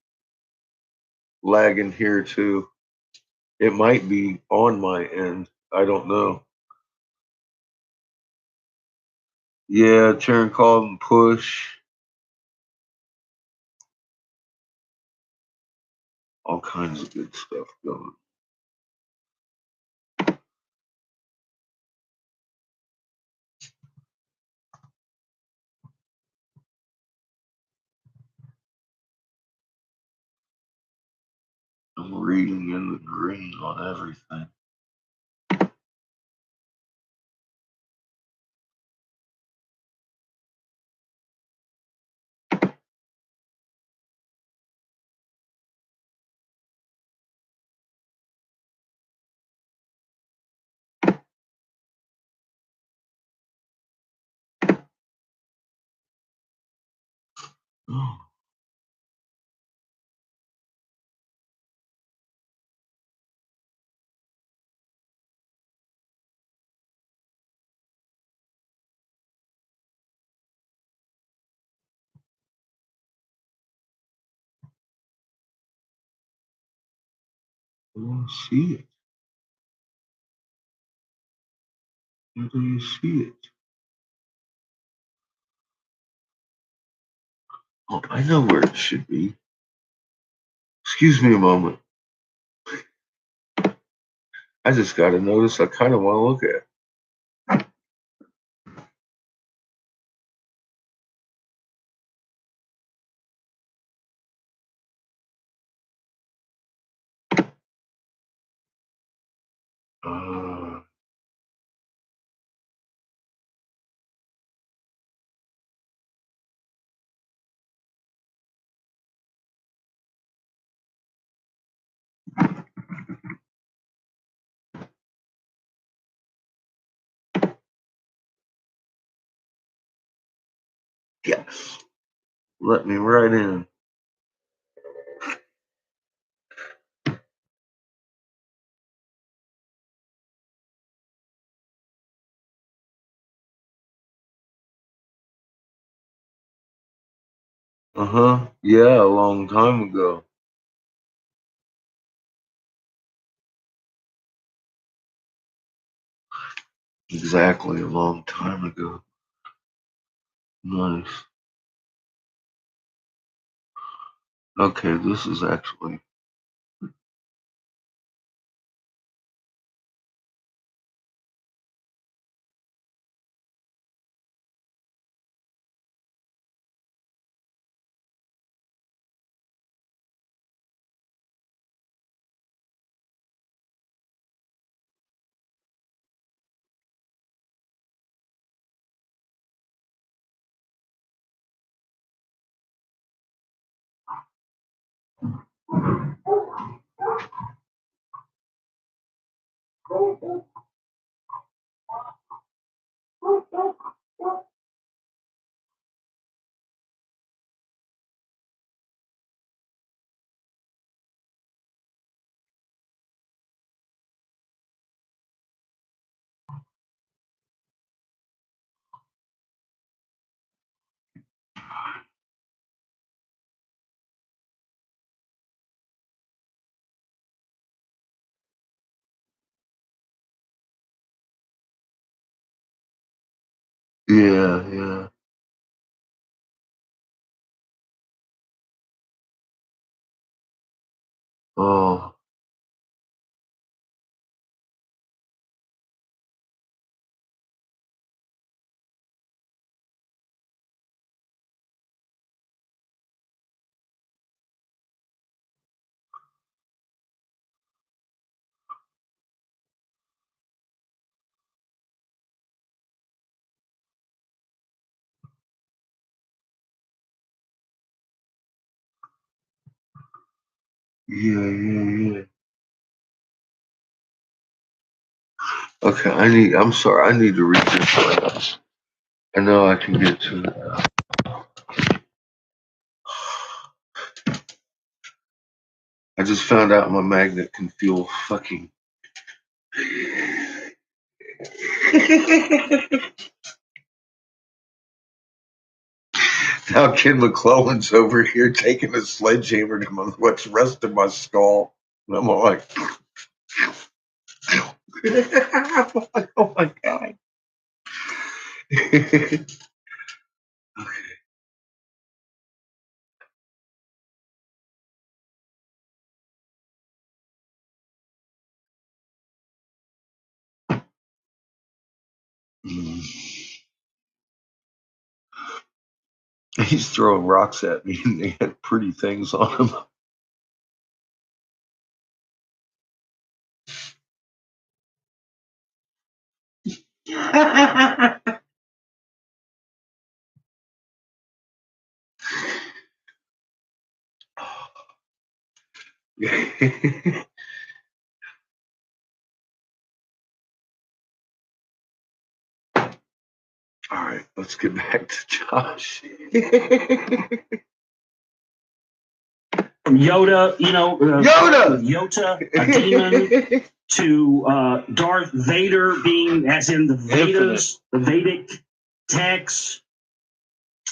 lagging here too. It might be on my end. I don't know. Yeah, turn, call, and push. All kinds of good stuff going. I'm reading in the green on everything. Oh, I don't see it. How do you see it? Oh, I know where it should be. Excuse me a moment. I just got a notice I kind of want to look at. Uh, yes. Let me right in. Uh-huh. Yeah, a long time ago. Exactly, a long time ago. Nice. Okay, this is actually. Yeah, yeah. Oh, yeah, yeah, yeah. Okay, I'm sorry, I need to read this one. I know I can get to it now. I just found out my magnet can feel fucking. Now Ken McClellan's over here taking a sledgehammer to what's rest of my skull. And I'm all like, oh my god. He's throwing rocks at me, and they had pretty things on them. All right, let's get back to Josh.
From Yoda,
Yoda!
Yota, a demon, to Darth Vader being, as in the Vedas, the Vedic texts.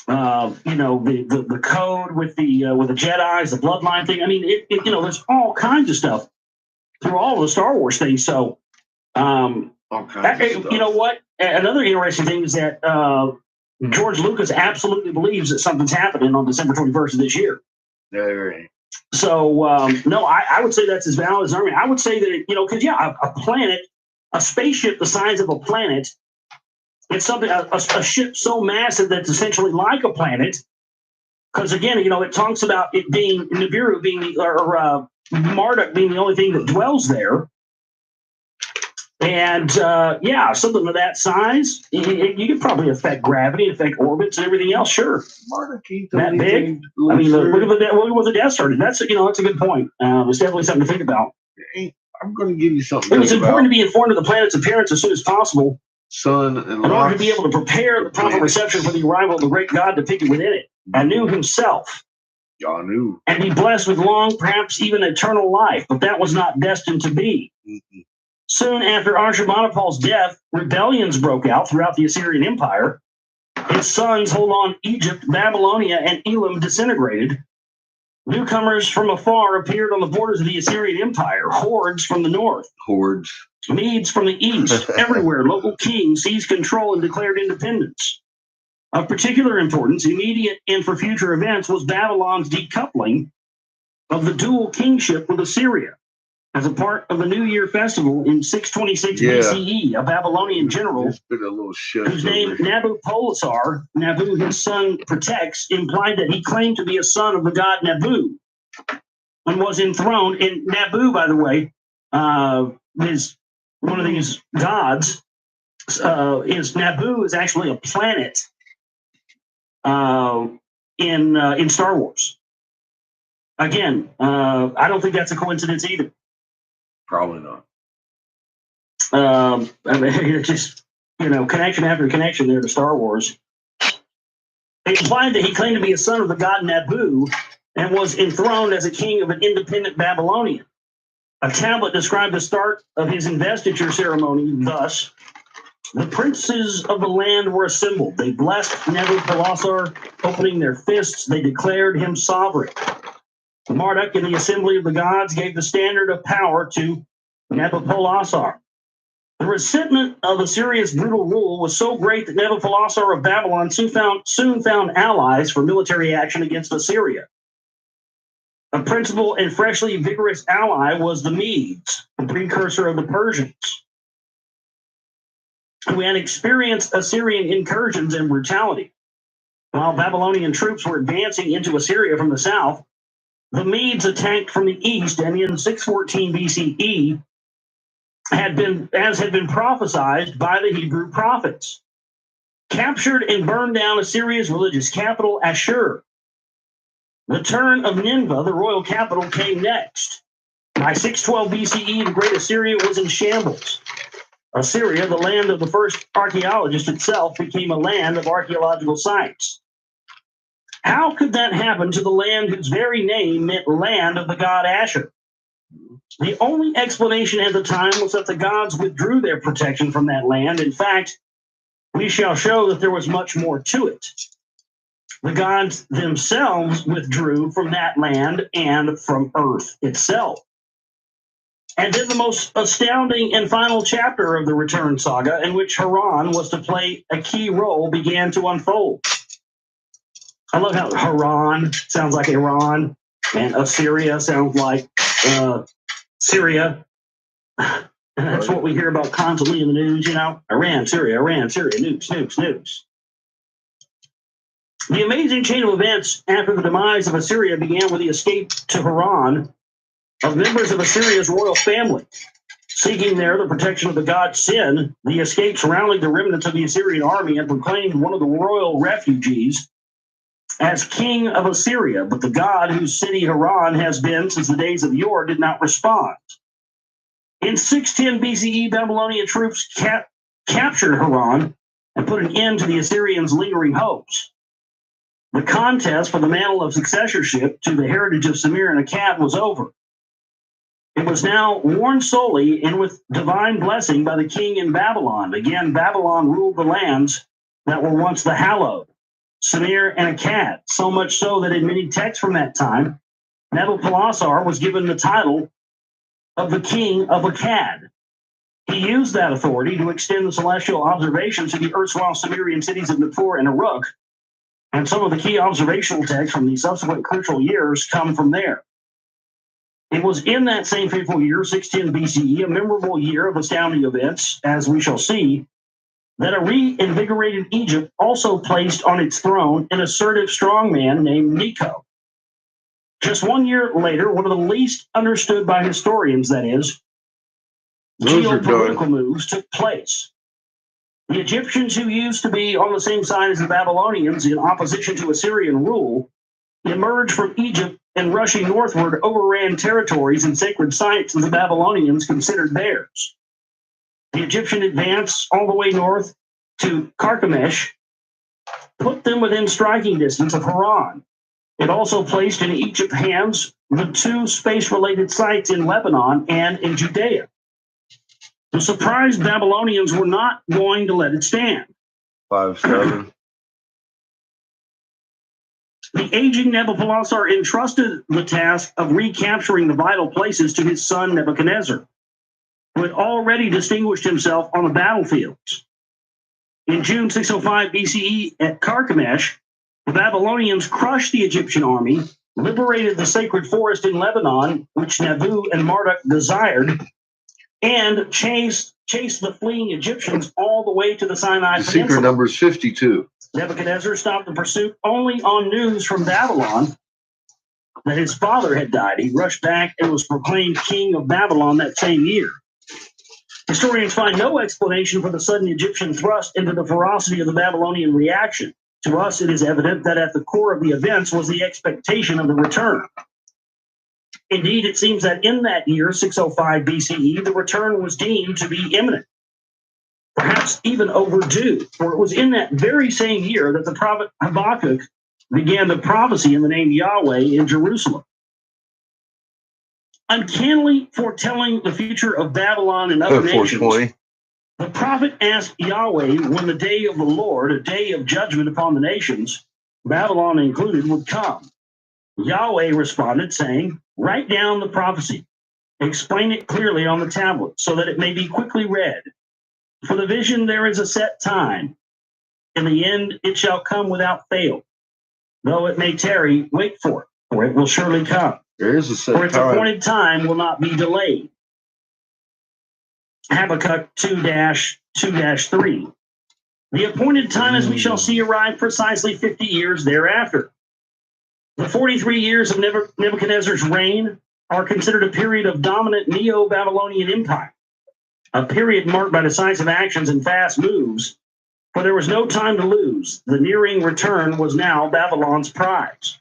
The code with the Jedis, the bloodline thing. I mean, there's all kinds of stuff through all of the Star Wars things. So,
All kinds of stuff.
you know what? Another interesting thing is that George Lucas absolutely believes that something's happening on December 21st of this year.
There ain't.
So, no, I would say that's as valid as I would say that, because, a planet, a spaceship the size of a planet, it's something, a ship so massive that's essentially like a planet. Because, again, it talks about it being Nibiru being, or Marduk being the only thing that dwells there. And, something of that size, you could probably affect gravity, affect orbits and everything else, sure. That big? I mean, look at what the Death Star did. That's a good point. It's definitely something to think about.
I'm going to give you something.
It was important to be informed of the planet's appearance as soon as possible,
in
order to be able to prepare the proper reception for the arrival of the great God depicted within it, Anu himself.
Anu.
And be blessed with long, perhaps even eternal life, but that was not destined to be.
Mm-hmm.
Soon after Ashurbanipal's death, rebellions broke out throughout the Assyrian Empire. His sons hold on Egypt, Babylonia, and Elam disintegrated. Newcomers from afar appeared on the borders of the Assyrian Empire, hordes from the north.
Hordes.
Medes from the east. Everywhere, local kings seized control and declared independence. Of particular importance, immediate and for future events, was Babylon's decoupling of the dual kingship with Assyria. As a part of the New Year festival in 626 BCE, a Babylonian general whose name Nabopolassar, Nabu his son protects, implied that he claimed to be a son of the god Nabu and was enthroned. And Nabu, by the way, is one of these gods. Nabu is actually a planet in Star Wars. Again, I don't think that's a coincidence either.
Probably not.
It's just, connection after connection there to Star Wars. It implied that he claimed to be a son of the god Nabu and was enthroned as a king of an independent Babylonian. A tablet described the start of his investiture ceremony thus: the princes of the land were assembled. They blessed Nabopolassar, opening their fists. They declared him sovereign. Marduk in the assembly of the gods gave the standard of power to Nabopolassar. The resentment of Assyria's brutal rule was so great that Nabopolassar of Babylon soon found allies for military action against Assyria. A principal and freshly vigorous ally was the Medes, the precursor of the Persians, who had experienced Assyrian incursions and brutality. While Babylonian troops were advancing into Assyria from the south, the Medes attacked from the east, and in 614 BCE, had been prophesied by the Hebrew prophets, captured and burned down Assyria's religious capital, Ashur. The turn of Nineveh, the royal capital, came next. By 612 BCE, the Great Assyria was in shambles. Assyria, the land of the first archaeologist itself, became a land of archaeological sites. How could that happen to the land whose very name meant land of the god Ashur? The only explanation at the time was that the gods withdrew their protection from that land. In fact, we shall show that there was much more to it. The gods themselves withdrew from that land and from Earth itself. And then the most astounding and final chapter of the Return saga, in which Haran was to play a key role, began to unfold. I love how Haran sounds like Iran, and Assyria sounds like Syria. And that's what we hear about constantly in the news, Iran, Syria, nukes, nukes, nukes. The amazing chain of events after the demise of Assyria began with the escape to Haran of members of Assyria's royal family. Seeking there the protection of the god Sin, the escapes rallied the remnants of the Assyrian army and proclaimed one of the royal refugees as king of Assyria, but the god whose city Haran has been since the days of yore did not respond. In 610 BCE, Babylonian troops captured Haran and put an end to the Assyrians' lingering hopes. The contest for the mantle of successorship to the heritage of Samir and Akkad was over. It was now worn solely and with divine blessing by the king in Babylon. Again, Babylon ruled the lands that were once the hallowed, Samir and Akkad, so much so that in many texts from that time, Nabopolassar was given the title of the king of Akkad. He used that authority to extend the celestial observations to the erstwhile Sumerian cities of Nippur and Uruk, and some of the key observational texts from the subsequent crucial years come from there. It was in that same fateful year, 610 BCE, a memorable year of astounding events, as we shall see, that a reinvigorated Egypt also placed on its throne an assertive strongman named Necho. Just 1 year later, one of the least understood by historians, that is, geopolitical moves took place. The Egyptians, who used to be on the same side as the Babylonians in opposition to Assyrian rule, emerged from Egypt and rushing northward overran territories and sacred sites that the Babylonians considered theirs. The Egyptian advance all the way north to Carchemish put them within striking distance of Haran. It also placed in Egypt's hands the two space-related sites in Lebanon and in Judea. The surprised Babylonians were not going to let it stand.
5-7.
The aging Nabopolassar entrusted the task of recapturing the vital places to his son Nebuchadnezzar, who had already distinguished himself on the battlefields. In June 605 BCE at Carchemish, the Babylonians crushed the Egyptian army, liberated the sacred forest in Lebanon, which Nabu and Marduk desired, and chased the fleeing Egyptians all the way to the Sinai Peninsula.
Secret number is 52.
Nebuchadnezzar stopped the pursuit only on news from Babylon that his father had died. He rushed back and was proclaimed king of Babylon that same year. Historians find no explanation for the sudden Egyptian thrust into the ferocity of the Babylonian reaction. To us, it is evident that at the core of the events was the expectation of the return. Indeed, it seems that in that year, 605 BCE, the return was deemed to be imminent, perhaps even overdue, for it was in that very same year that the prophet Habakkuk began the prophecy in the name Yahweh in Jerusalem. Uncannily foretelling the future of Babylon and other nations, the prophet asked Yahweh when the day of the Lord, a day of judgment upon the nations, Babylon included, would come. Yahweh responded, saying, "Write down the prophecy, explain it clearly on the tablet, so that it may be quickly read. For the vision there is a set time. In the end it shall come without fail. Though it may tarry, wait for it will surely come.
There is a set
for its
time.
Appointed time will not be delayed." Habakkuk 2-2-3. The appointed time, as we shall see, arrived precisely 50 years thereafter. The 43 years of Nebuchadnezzar's reign are considered a period of dominant Neo-Babylonian empire, a period marked by decisive actions and fast moves, for there was no time to lose. The nearing return was now Babylon's prize.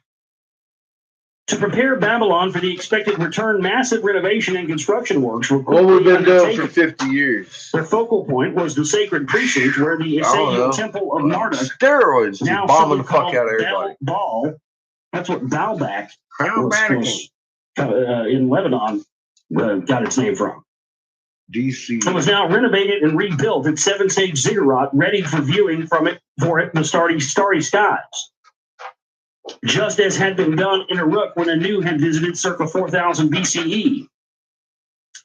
To prepare Babylon for the expected return, massive renovation and construction works were
What we've been doing for 50 years.
Their focal point was the sacred precinct where the Assyrian temple of Marduk,
steroids,
now
bombing the fuck out of everybody.
Baal, that's what Baalbek was, in Lebanon got its name from.
DC.
It was now renovated and rebuilt at 7-stage ziggurat, ready for viewing the starry skies, just as had been done in Uruk when Anu had visited circa 4000 BCE.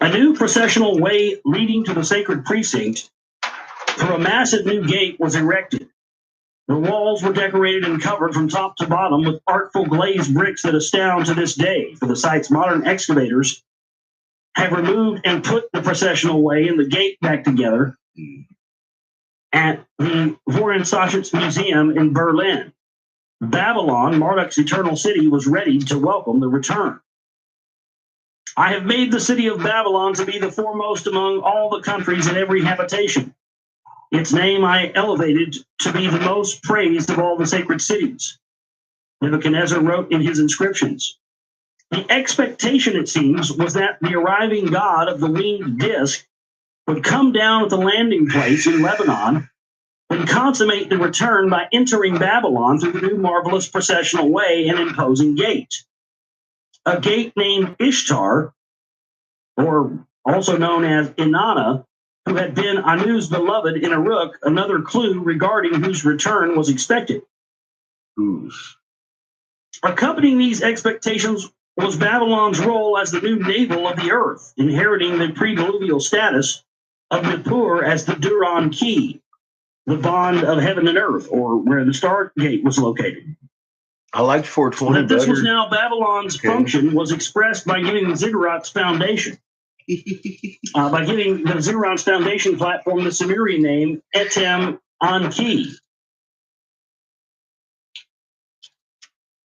A new processional way leading to the sacred precinct through a massive new gate was erected. The walls were decorated and covered from top to bottom with artful glazed bricks that astound to this day, for the site's modern excavators have removed and put the processional way and the gate back together at the Vorensaschitz Museum in Berlin. Babylon, Marduk's eternal city, was ready to welcome the return. "I have made the city of Babylon to be the foremost among all the countries in every habitation. Its name I elevated to be the most praised of all the sacred cities," Nebuchadnezzar wrote in his inscriptions. The expectation, it seems, was that the arriving god of the winged disc would come down at the landing place in Lebanon and consummate the return by entering Babylon through the new marvelous processional way and imposing gate. A gate named Ishtar, or also known as Inanna, who had been Anu's beloved in Uruk, another clue regarding whose return was expected.
Whose?
Accompanying these expectations was Babylon's role as the new navel of the earth, inheriting the pre-diluvial status of Nippur as the Duran key, the bond of heaven and earth, or where the Stargate was located.
I liked 420
That this
better.
was now Babylon's function was expressed by giving the Ziggurat's foundation. By giving the Ziggurat's foundation platform the Sumerian name Etem Anki.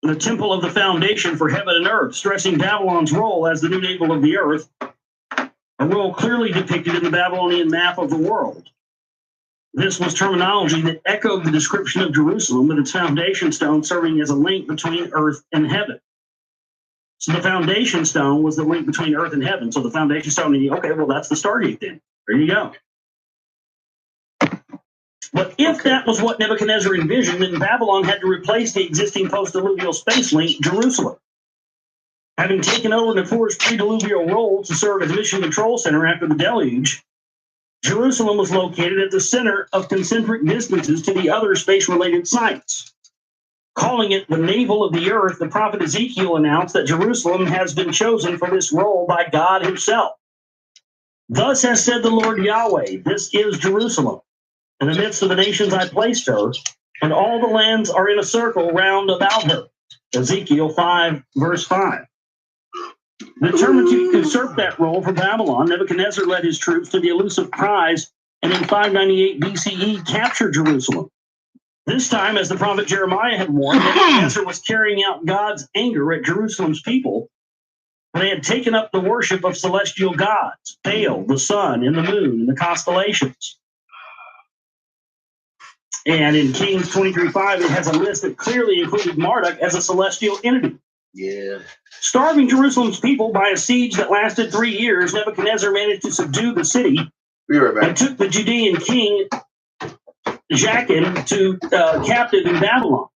The temple of the foundation for heaven and earth, stressing Babylon's role as the new navel of the earth, a role clearly depicted in the Babylonian map of the world. This was terminology that echoed the description of Jerusalem, with its foundation stone serving as a link between earth and heaven. So the foundation stone was the link between earth and heaven. So the foundation stone, okay, well, that's the Stargate then. There you go. But if that was what Nebuchadnezzar envisioned, then Babylon had to replace the existing post-diluvial space link, Jerusalem. Having taken over Nippur's pre-diluvial role to serve as mission control center after the deluge, Jerusalem was located at the center of concentric distances to the other space-related sites. Calling it the navel of the earth, the prophet Ezekiel announced that Jerusalem has been chosen for this role by God himself. Thus has said the Lord Yahweh, this is Jerusalem. In the midst of the nations I placed her, and all the lands are in a circle round about her. Ezekiel 5, verse 5. Determined to usurp that role for Babylon, Nebuchadnezzar led his troops to the elusive prize and in 598 BCE captured Jerusalem. This time, as the prophet Jeremiah had warned, Nebuchadnezzar was carrying out God's anger at Jerusalem's people. They had taken up the worship of celestial gods, Baal, the sun, and the moon, and the constellations. And in Kings 23:5, it has a list that clearly included Marduk as a celestial entity.
Yeah.
Starving Jerusalem's people by a siege that lasted 3 years, Nebuchadnezzar managed to subdue the city
Be right back.
and took the Judean king Jachin to captive in Babylon.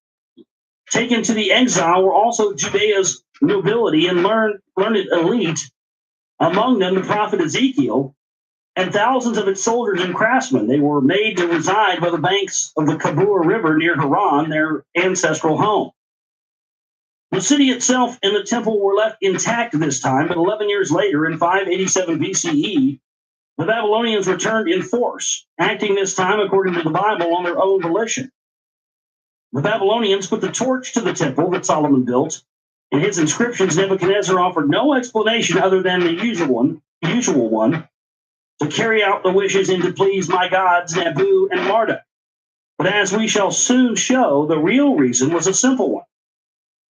Taken to the exile were also Judea's nobility and learned elite, among them the prophet Ezekiel, and thousands of its soldiers and craftsmen. They were made to reside by the banks of the Kabur River near Haran, their ancestral home. The city itself and the temple were left intact this time, but 11 years later, in 587 BCE, the Babylonians returned in force, acting this time, according to the Bible, on their own volition. The Babylonians put the torch to the temple that Solomon built. In his inscriptions, Nebuchadnezzar offered no explanation other than the usual one, to carry out the wishes and to please my gods, Nabu and Marduk. But as we shall soon show, the real reason was a simple one,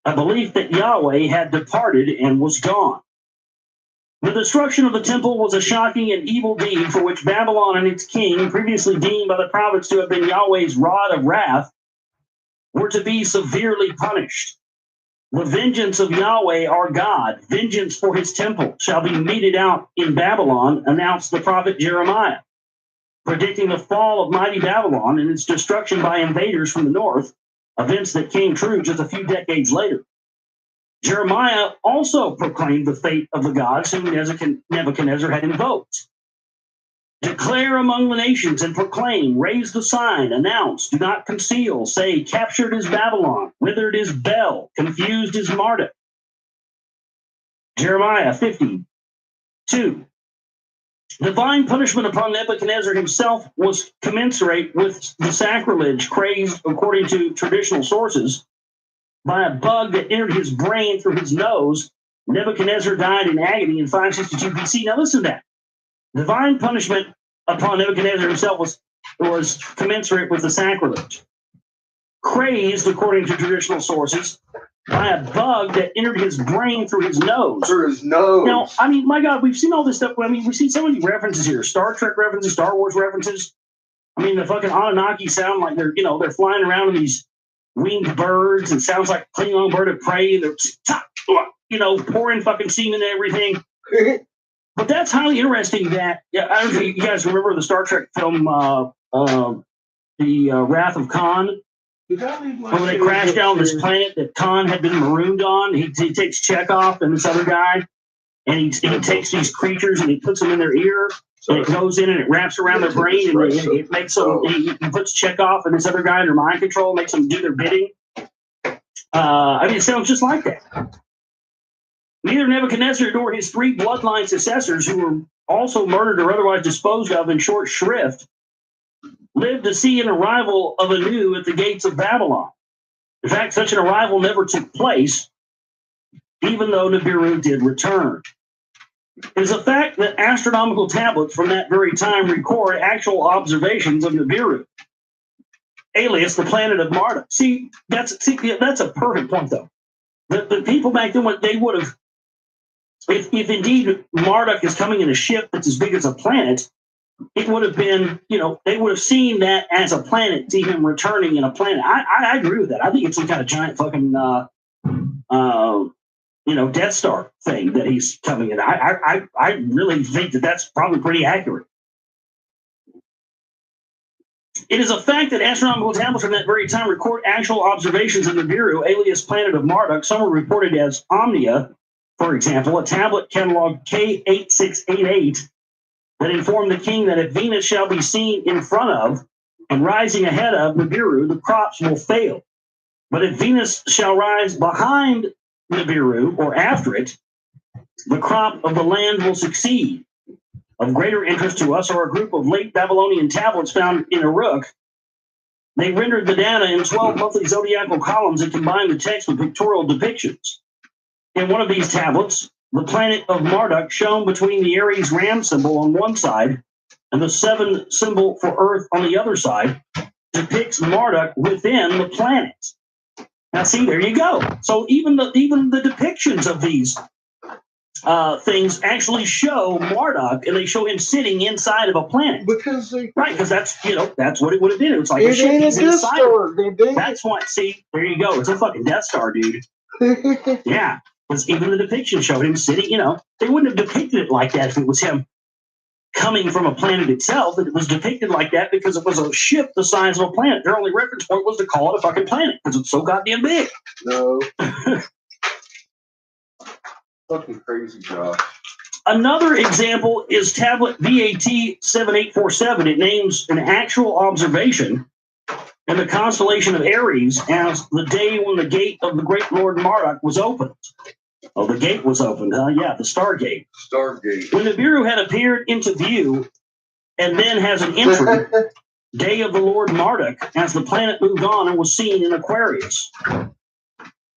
a belief that Yahweh had departed and was gone. The destruction of the temple was a shocking and evil deed for which Babylon and its king, previously deemed by the prophets to have been Yahweh's rod of wrath, were to be severely punished. The vengeance of Yahweh our God, vengeance for his temple, shall be meted out in Babylon, announced the prophet Jeremiah, predicting the fall of mighty Babylon and its destruction by invaders from the north, events that came true just a few decades later. Jeremiah also proclaimed the fate of the gods whom Nebuchadnezzar had invoked. Declare among the nations and proclaim, raise the sign, announce, do not conceal, say, captured is Babylon, withered is Bel, confused is Marduk. Jeremiah 52. Divine punishment upon Nebuchadnezzar himself was commensurate with the sacrilege crazed, according to traditional sources, by a bug that entered his brain through his nose. Nebuchadnezzar died in agony in 562 BC. Now listen to that. Divine punishment upon Nebuchadnezzar himself was commensurate with the sacrilege. Crazed, according to traditional sources, by a bug that entered his brain through his nose.
Through his nose.
Now, I mean, my God, we've seen all this stuff. I mean, we've seen so many references here. Star Trek references, Star Wars references. I mean, the fucking Anunnaki sound like they're flying around in these winged birds, and sounds like Klingon bird of prey. They're, pouring fucking semen and everything. But that's highly interesting that, I don't know if you guys remember the Star Trek film Wrath of Khan. When they crashed down on this planet that Khan had been marooned on, he takes Chekhov and this other guy, and he takes these creatures and he puts them in their ear, and it goes in and it wraps around their brain, and it makes them. He puts Chekhov and this other guy under mind control, makes them do their bidding. I mean, it sounds just like that. Neither Nebuchadnezzar nor his three bloodline successors, who were also murdered or otherwise disposed of in short shrift, lived to see an arrival of anew at the gates of Babylon. In fact, such an arrival never took place, even though Nibiru did return. It is a fact that astronomical tablets from that very time record actual observations of Nibiru, alias the planet of Marduk. That's a perfect point, though. The people back then, they would have, if indeed Marduk is coming in a ship that's as big as a planet, it would have been, they would have seen that as a planet, see him returning in a planet. I agree with that. I think it's some kind of giant fucking, Death Star thing that he's coming in. I really think that that's probably pretty accurate. It is a fact that astronomical tablets from that very time record actual observations of Nibiru, alias planet of Marduk. Some are reported as Omnia, for example, a tablet catalog K8688 that informed the king that if Venus shall be seen in front of and rising ahead of Nibiru, the crops will fail. But if Venus shall rise behind Nibiru or after it, the crop of the land will succeed. Of greater interest to us are a group of late Babylonian tablets found in Uruk. They rendered the data in 12 monthly zodiacal columns and combined the text with pictorial depictions. In one of these tablets, the planet of Marduk, shown between the Aries ram symbol on one side and the 7 symbol for Earth on the other side, depicts Marduk within the planet. Now, see, there you go. So even the depictions of these things actually show Marduk, and they show him sitting inside of a planet. Because that's what it would have been. It was like a ship. He's inside. That's why. See, there you go. It's a fucking Death Star, dude. Yeah. Because even the depiction showed him sitting, they wouldn't have depicted it like that if it was him coming from a planet itself. It was depicted like that because it was a ship the size of a planet. Their only reference point was to call it a fucking planet because it's so goddamn big.
No. Fucking crazy, Josh.
Another example is tablet VAT 7847. It names an actual observation in the constellation of Aries as the day when the gate of the great Lord Marduk was opened. Oh, the gate was opened, huh? Yeah, the Stargate.
Stargate.
When Nibiru had appeared into view and then has an entry, day of the Lord Marduk, as the planet moved on and was seen in Aquarius.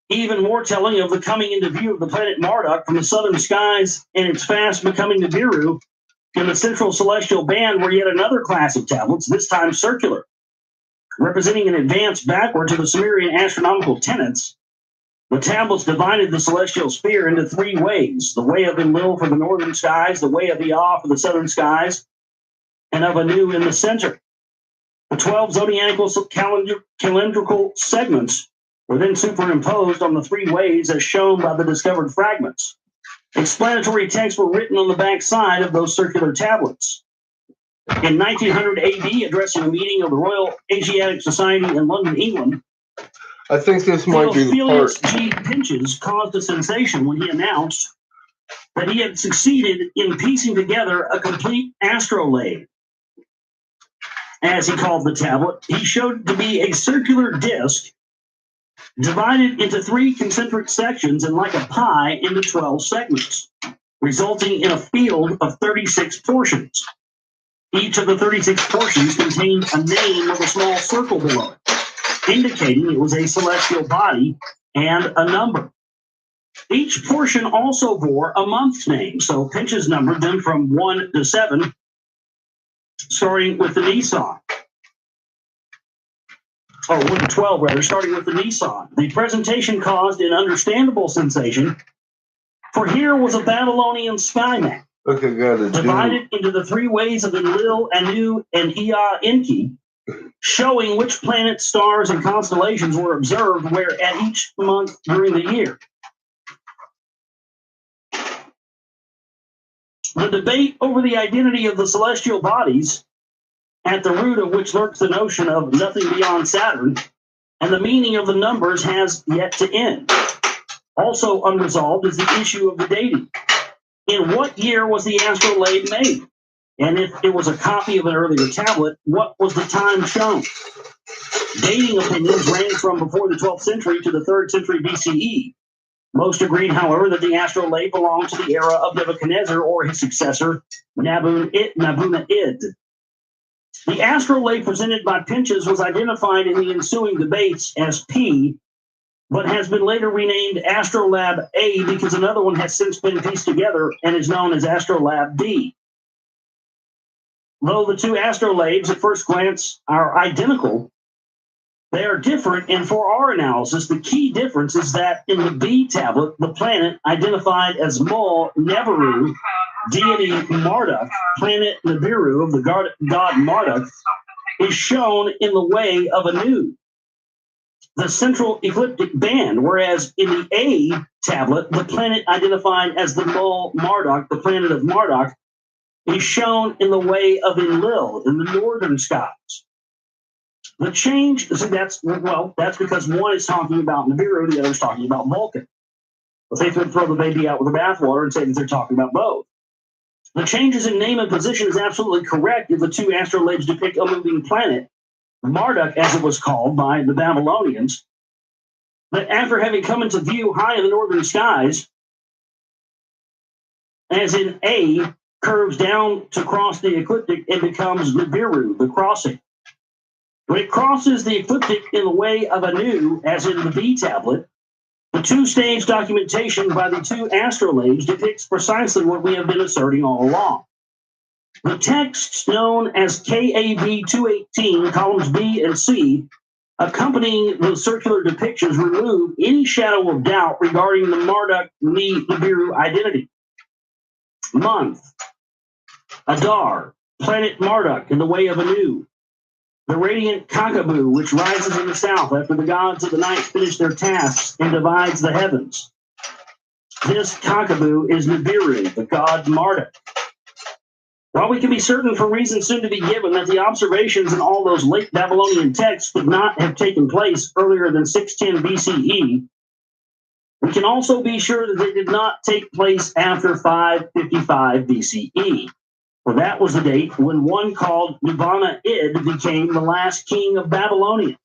Even more telling of the coming into view of the planet Marduk from the southern skies and its fast becoming Nibiru in the central celestial band were yet another class of tablets, this time circular, representing an advance backward to the Sumerian astronomical tenets. The tablets divided the celestial sphere into 3 ways: the way of Enlil for the northern skies, the way of Ea for the southern skies, and of Anu in the center. The 12 zodiacal calendrical segments were then superimposed on the 3 ways as shown by the discovered fragments. Explanatory texts were written on the back side of those circular tablets. In 1900 AD, addressing a meeting of the Royal Asiatic Society in London, England,
I think this might be the part.
Felix G. Pinches caused a sensation when he announced that he had succeeded in piecing together a complete astrolabe, as he called the tablet. He showed it to be a circular disc divided into 3 concentric sections and like a pie into 12 segments, resulting in a field of 36 portions. Each of the 36 portions contained a name with a small circle below it, indicating it was a celestial body and a number. Each portion also bore a month's name, so Pinches numbered them from 1 to 7, starting with the Nisan. 1 to 12, rather, starting with the Nisan. The presentation caused an understandable sensation, for here was a Babylonian sky map, divided into the 3 ways of Enlil, Anu, and Ea Enki, showing which planets, stars, and constellations were observed where at each month during the year. The debate over the identity of the celestial bodies at the root of which lurks the notion of nothing beyond Saturn, and the meaning of the numbers has yet to end. Also unresolved is the issue of the dating. In what year was the astrolabe made? And if it was a copy of an earlier tablet, what was the time shown? Dating opinions range from before the 12th century to the 3rd century BCE. Most agreed, however, that the astrolabe belonged to the era of Nebuchadnezzar or his successor, Nabuna Id. The astrolabe presented by Pinches was identified in the ensuing debates as P, but has been later renamed Astrolabe A because another one has since been pieced together and is known as Astrolabe D. Though the two astrolabes at first glance are identical, they are different, and for our analysis, the key difference is that in the B tablet, the planet identified as Mul Neberu, deity Marduk, planet Nibiru of the god Marduk, is shown in the way of Anu, the central ecliptic band, whereas in the A tablet, the planet identified as the Mul Marduk, the planet of Marduk, is shown in the way of Enlil in the northern skies. The change, see, that's because one is talking about Nibiru, the other is talking about Vulcan. But they could throw the baby out with the bathwater and say that they're talking about both. The changes in name and position is absolutely correct if the two astrolabes depict a moving planet, Marduk, as it was called by the Babylonians, that after having come into view high in the northern skies, as in A, curves down to cross the ecliptic and becomes Nibiru, the crossing. When it crosses the ecliptic in the way of Anu, as in the B tablet, the two-stage documentation by the two astrolabes depicts precisely what we have been asserting all along. The texts known as KAV 218, columns B and C, accompanying the circular depictions remove any shadow of doubt regarding the Marduk Nibiru identity. Month, Adar, planet Marduk in the way of Anu. The radiant Kakaboo, which rises in the south after the gods of the night finish their tasks and divides the heavens. This Kakaboo is Nibiru, the god Marduk. While we can be certain for reasons soon to be given that the observations in all those late Babylonian texts could not have taken place earlier than 610 BCE, we can also be sure that they did not take place after 555 BCE. For that was the date when one called MaryWanna Id became the last king of Babylonia.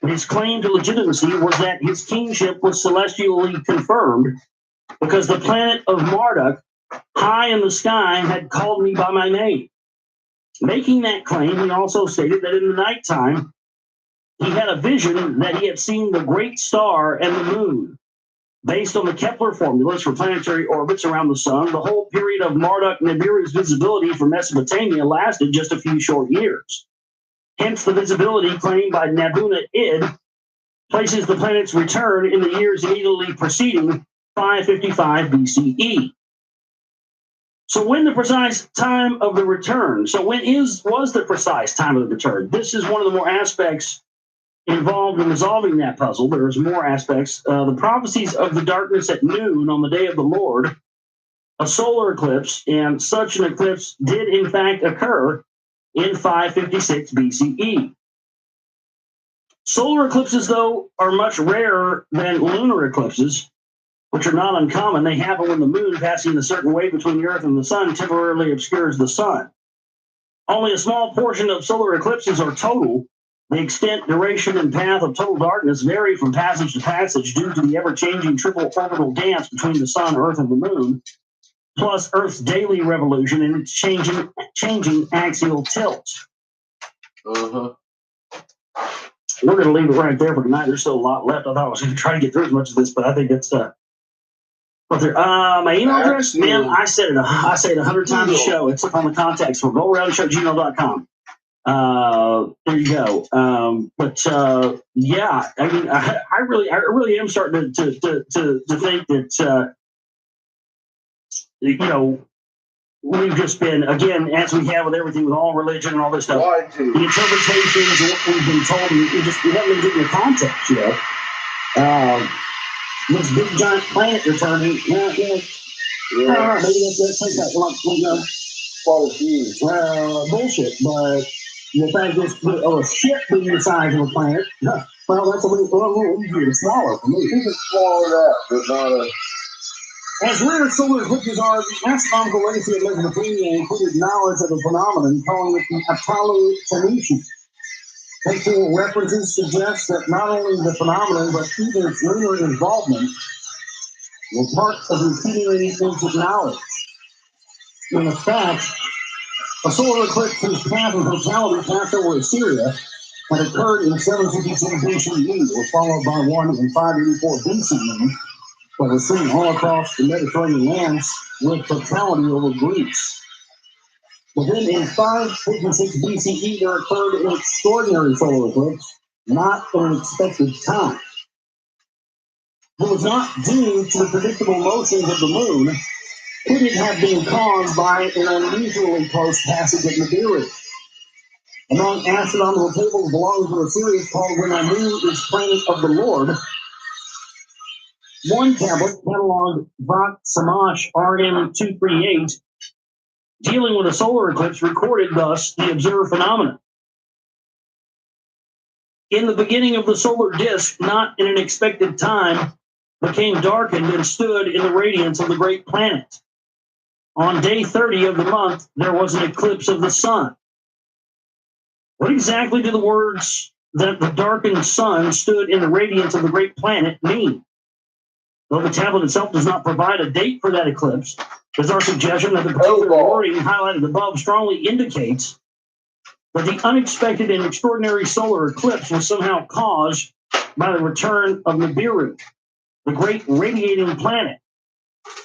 His claim to legitimacy was that his kingship was celestially confirmed because the planet of Marduk, high in the sky, had called me by my name. Making that claim, he also stated that in the nighttime, he had a vision that he had seen the great star and the moon. Based on the Kepler formulas for planetary orbits around the sun, the whole period of Marduk Nibiru's visibility from Mesopotamia lasted just a few short years. Hence, the visibility claimed by Nabuna Id places the planet's return in the years immediately preceding 555 BCE. So when the precise time of the return? So when was the precise time of the return? This is one of the more aspects involved in resolving that puzzle. There's more aspects. The prophecies of the darkness at noon on the day of the Lord, a solar eclipse, and such an eclipse did in fact occur in 556 BCE. Solar eclipses, though, are much rarer than lunar eclipses, which are not uncommon. They happen when the moon, passing a certain way between the Earth and the sun, temporarily obscures the sun. Only a small portion of solar eclipses are total. The extent, duration, and path of total darkness vary from passage to passage due to the ever-changing triple orbital dance between the sun, Earth, and the moon, plus Earth's daily revolution and its changing axial tilt.
Uh-huh.
We're going to leave it right there for tonight. There's still a lot left. I thought I was going to try to get through as much of this, but I think it's my email address, man, I said it 100 times a show. It's up on the contacts for goaroundshow@gmail.com. There you go. Yeah, I mean, I really am starting to think that, you know, we've just been, again, as we have with everything, with all religion and all this stuff, the interpretations of what we've been told, we haven't been given the context yet. This big giant planet returning, maybe that's like that, bullshit, but The fact of a ship being the size of a planet, well, that's a little easier to swallow for me.
You can swallow that, but not a...
As rare solar eclipses are, the astronomical legacy of Mesopotamia included knowledge of the phenomenon, calling it the Atalu Tanushi. Textual references suggest that not only the phenomenon, but even its lunar involvement were part of the accumulating ancient knowledge. In fact, a solar eclipse whose path of totality passed over Assyria had occurred in 752 BCE, was followed by one in 584 BCE, that was seen all across the Mediterranean lands with totality over Greece. But then in 556 BCE, there occurred an extraordinary solar eclipse, not in an expected time. It was not due to the predictable motions of the moon. Could it have been caused by an unusually close passage of Nibiru? Among astronomical tables belonging to a series called When I Knew This Planet of the Lord, one tablet, cataloged Vak Samash RM 238, dealing with a solar eclipse, recorded thus the observed phenomenon. In the beginning of the solar disk, not in an expected time, became darkened and stood in the radiance of the great planet. On day 30 of the month, there was an eclipse of the sun. What exactly do the words that the darkened sun stood in the radiance of the great planet mean? Though the tablet itself does not provide a date for that eclipse, there's our suggestion that the particular wording highlighted above strongly indicates that the unexpected and extraordinary solar eclipse was somehow caused by the return of Nibiru, the great radiating planet.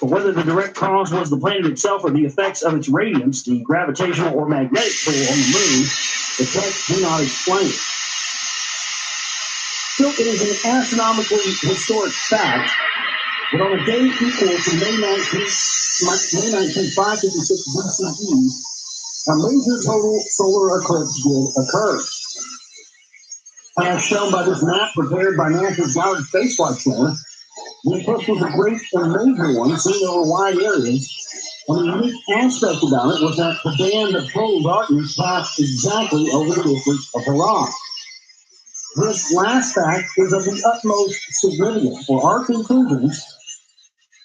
But whether the direct cause was the planet itself or the effects of its radiance, the gravitational or magnetic pull on the moon, the text do not explain. Still, it is an astronomically historic fact that on a day equal to May 19, 556 BCE, a major total solar eclipse did occur. As shown by this map prepared by NASA's Goddard Space Flight Center, the eclipse was a great and major one seen over wide areas, and the unique aspect about it was that the band of total darkness passed exactly over the district of Haran. This last fact is of the utmost significance for our conclusions,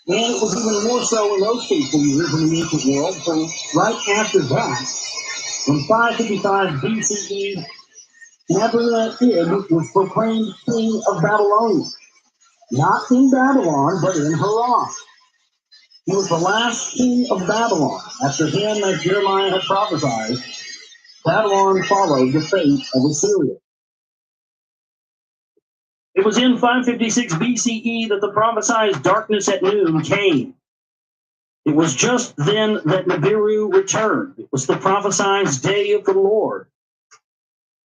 and it was even more so in those fateful years in the ancient world, for right after that, in 555 BCE, Nebuchadnezzar was proclaimed king of Babylonia. Not in Babylon, but in Haran. He was the last king of Babylon. After him, as Jeremiah had prophesied, Babylon followed the fate of Assyria. It was in 556 BCE that the prophesied darkness at noon came. It was just then that Nibiru returned. It was the prophesied day of the Lord.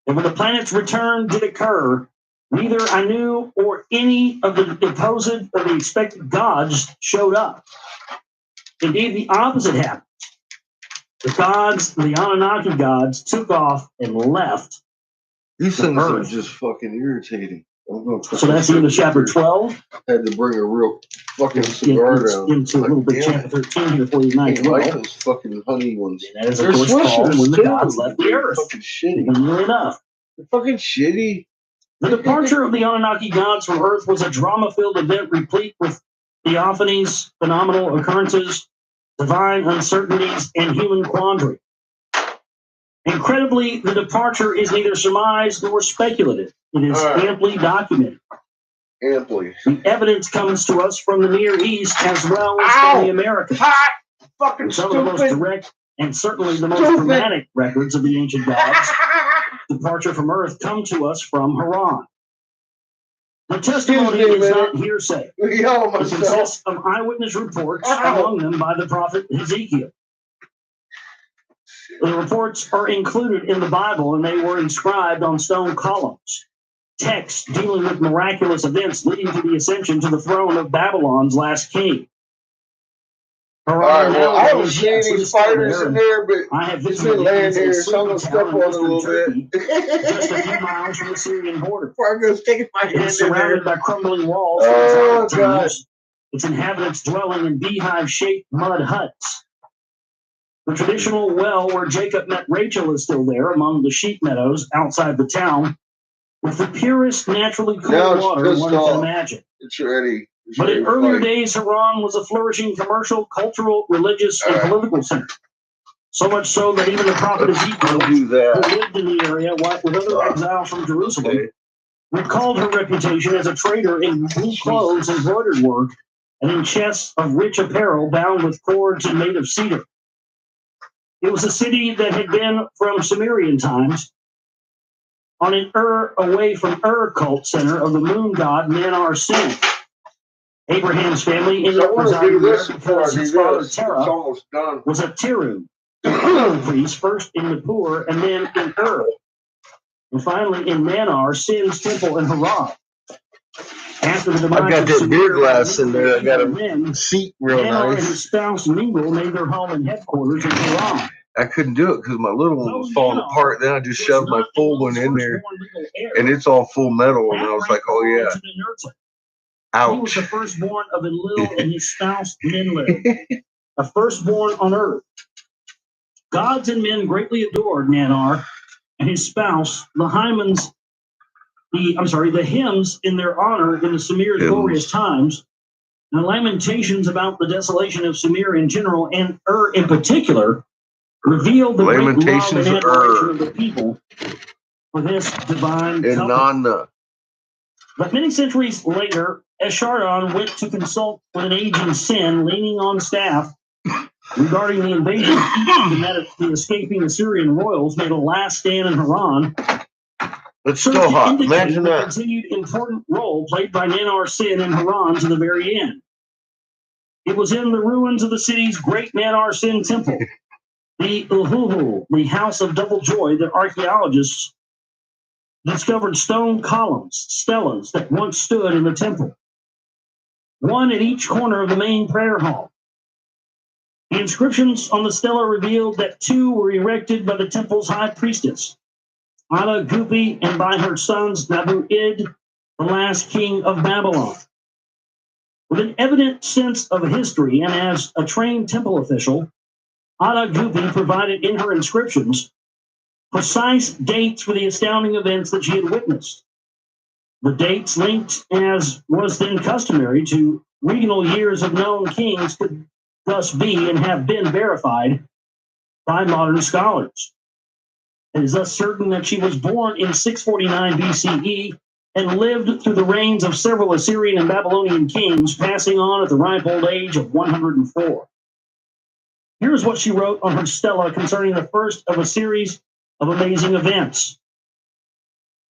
And when the planet's return did occur, neither Anu or any of the supposed or the expected gods showed up. Indeed, the opposite happened. The gods, the Anunnaki gods, took off and left.
These things are just fucking irritating.
So that's the end of chapter 12.
Had to bring a real fucking cigar down.
Into a little bit chapter 13 here for you tonight.
I like those fucking honey ones.
And that is, of course, called When the Gods Left the Earth.
Fucking shitty.
Nearly enough.
They're fucking shitty.
The departure of the Anunnaki gods from Earth was a drama-filled event replete with theophanies, phenomenal occurrences, divine uncertainties, and human quandary. Incredibly, the departure is neither surmised nor speculative. It is amply documented.
Amply.
The evidence comes to us from the Near East as well as from the Americas.
Fucking
some of the most direct and certainly the most dramatic records of the ancient gods' departure from Earth come to us from Haran. The testimony is not hearsay. It consists of eyewitness reports, among them by the prophet Ezekiel. The reports are included in the Bible, and they were inscribed on stone columns. Texts dealing with miraculous events leading to the ascension to the throne of Babylon's last king.
Alright, well, I haven't seen any spiders in there, but it's been laying there, so I'm going to step on it a little bit.
Just a few miles from the Syrian border.
Before I go sticking my hand in there.
It's surrounded by crumbling walls.
Oh, God.
Its inhabitants dwelling in beehive-shaped mud huts. The traditional well where Jacob met Rachel is still there among the sheep meadows outside the town, with the purest naturally cool water one can imagine.
It's ready.
But in earlier days, Haran was a flourishing commercial, cultural, religious, and political center. So much so that even the prophet Ezekiel, who lived in the area with other exiles from Jerusalem, recalled her reputation as a trader in blue clothes, embroidered work, and in chests of rich apparel bound with cords and made of cedar. It was a city that had been, from Sumerian times, on an away from cult center of the moon god Nanar Sin. Abraham's family ended up residing there because his father Terah was a Tiru, an priest, first in Nippur and then in and finally in Nanar, Sin's temple in Haran. After the demise
I got that beer glass in there. I got a seat real
Nanar
nice.
And his spouse Mingle made their home and headquarters in Haran.
I couldn't do it because my little one was falling apart. Then I just shoved my full one in there, and it's all full metal. And I was like, "Oh yeah." Ouch.
He was the firstborn of Enlil and his spouse Ninlil, a firstborn on earth. Gods and men greatly adored Nanar and his spouse. The hymns in their honor in the Sumer's glorious times, and lamentations about the desolation of Sumer in general and in particular, revealed the great love and admiration of the people for this divine couple. But many centuries later, Esarhaddon went to consult with an aging Sin leaning on staff regarding the invasion of Egypt and that the escaping Assyrian royals made a last stand in Haran.
It's so hot. Imagine
the
that.
Continued important role played by Nanar Sin in Haran to the very end. It was in the ruins of the city's great Nanar Sin temple, the Uhuhu, the House of Double Joy, that archaeologists discovered stone columns, stelas, that once stood in the temple, one at each corner of the main prayer hall. The inscriptions on the stela revealed that two were erected by the temple's high priestess, Ada Gupi, and by her sons Nabu-Id, the last king of Babylon. With an evident sense of history and as a trained temple official, Ada Gupi provided in her inscriptions precise dates for the astounding events that she had witnessed. The dates linked, as was then customary, to regnal years of known kings could thus be and have been verified by modern scholars. It is thus certain that she was born in 649 BCE and lived through the reigns of several Assyrian and Babylonian kings, passing on at the ripe old age of 104. Here's what she wrote on her stela concerning the first of a series of amazing events.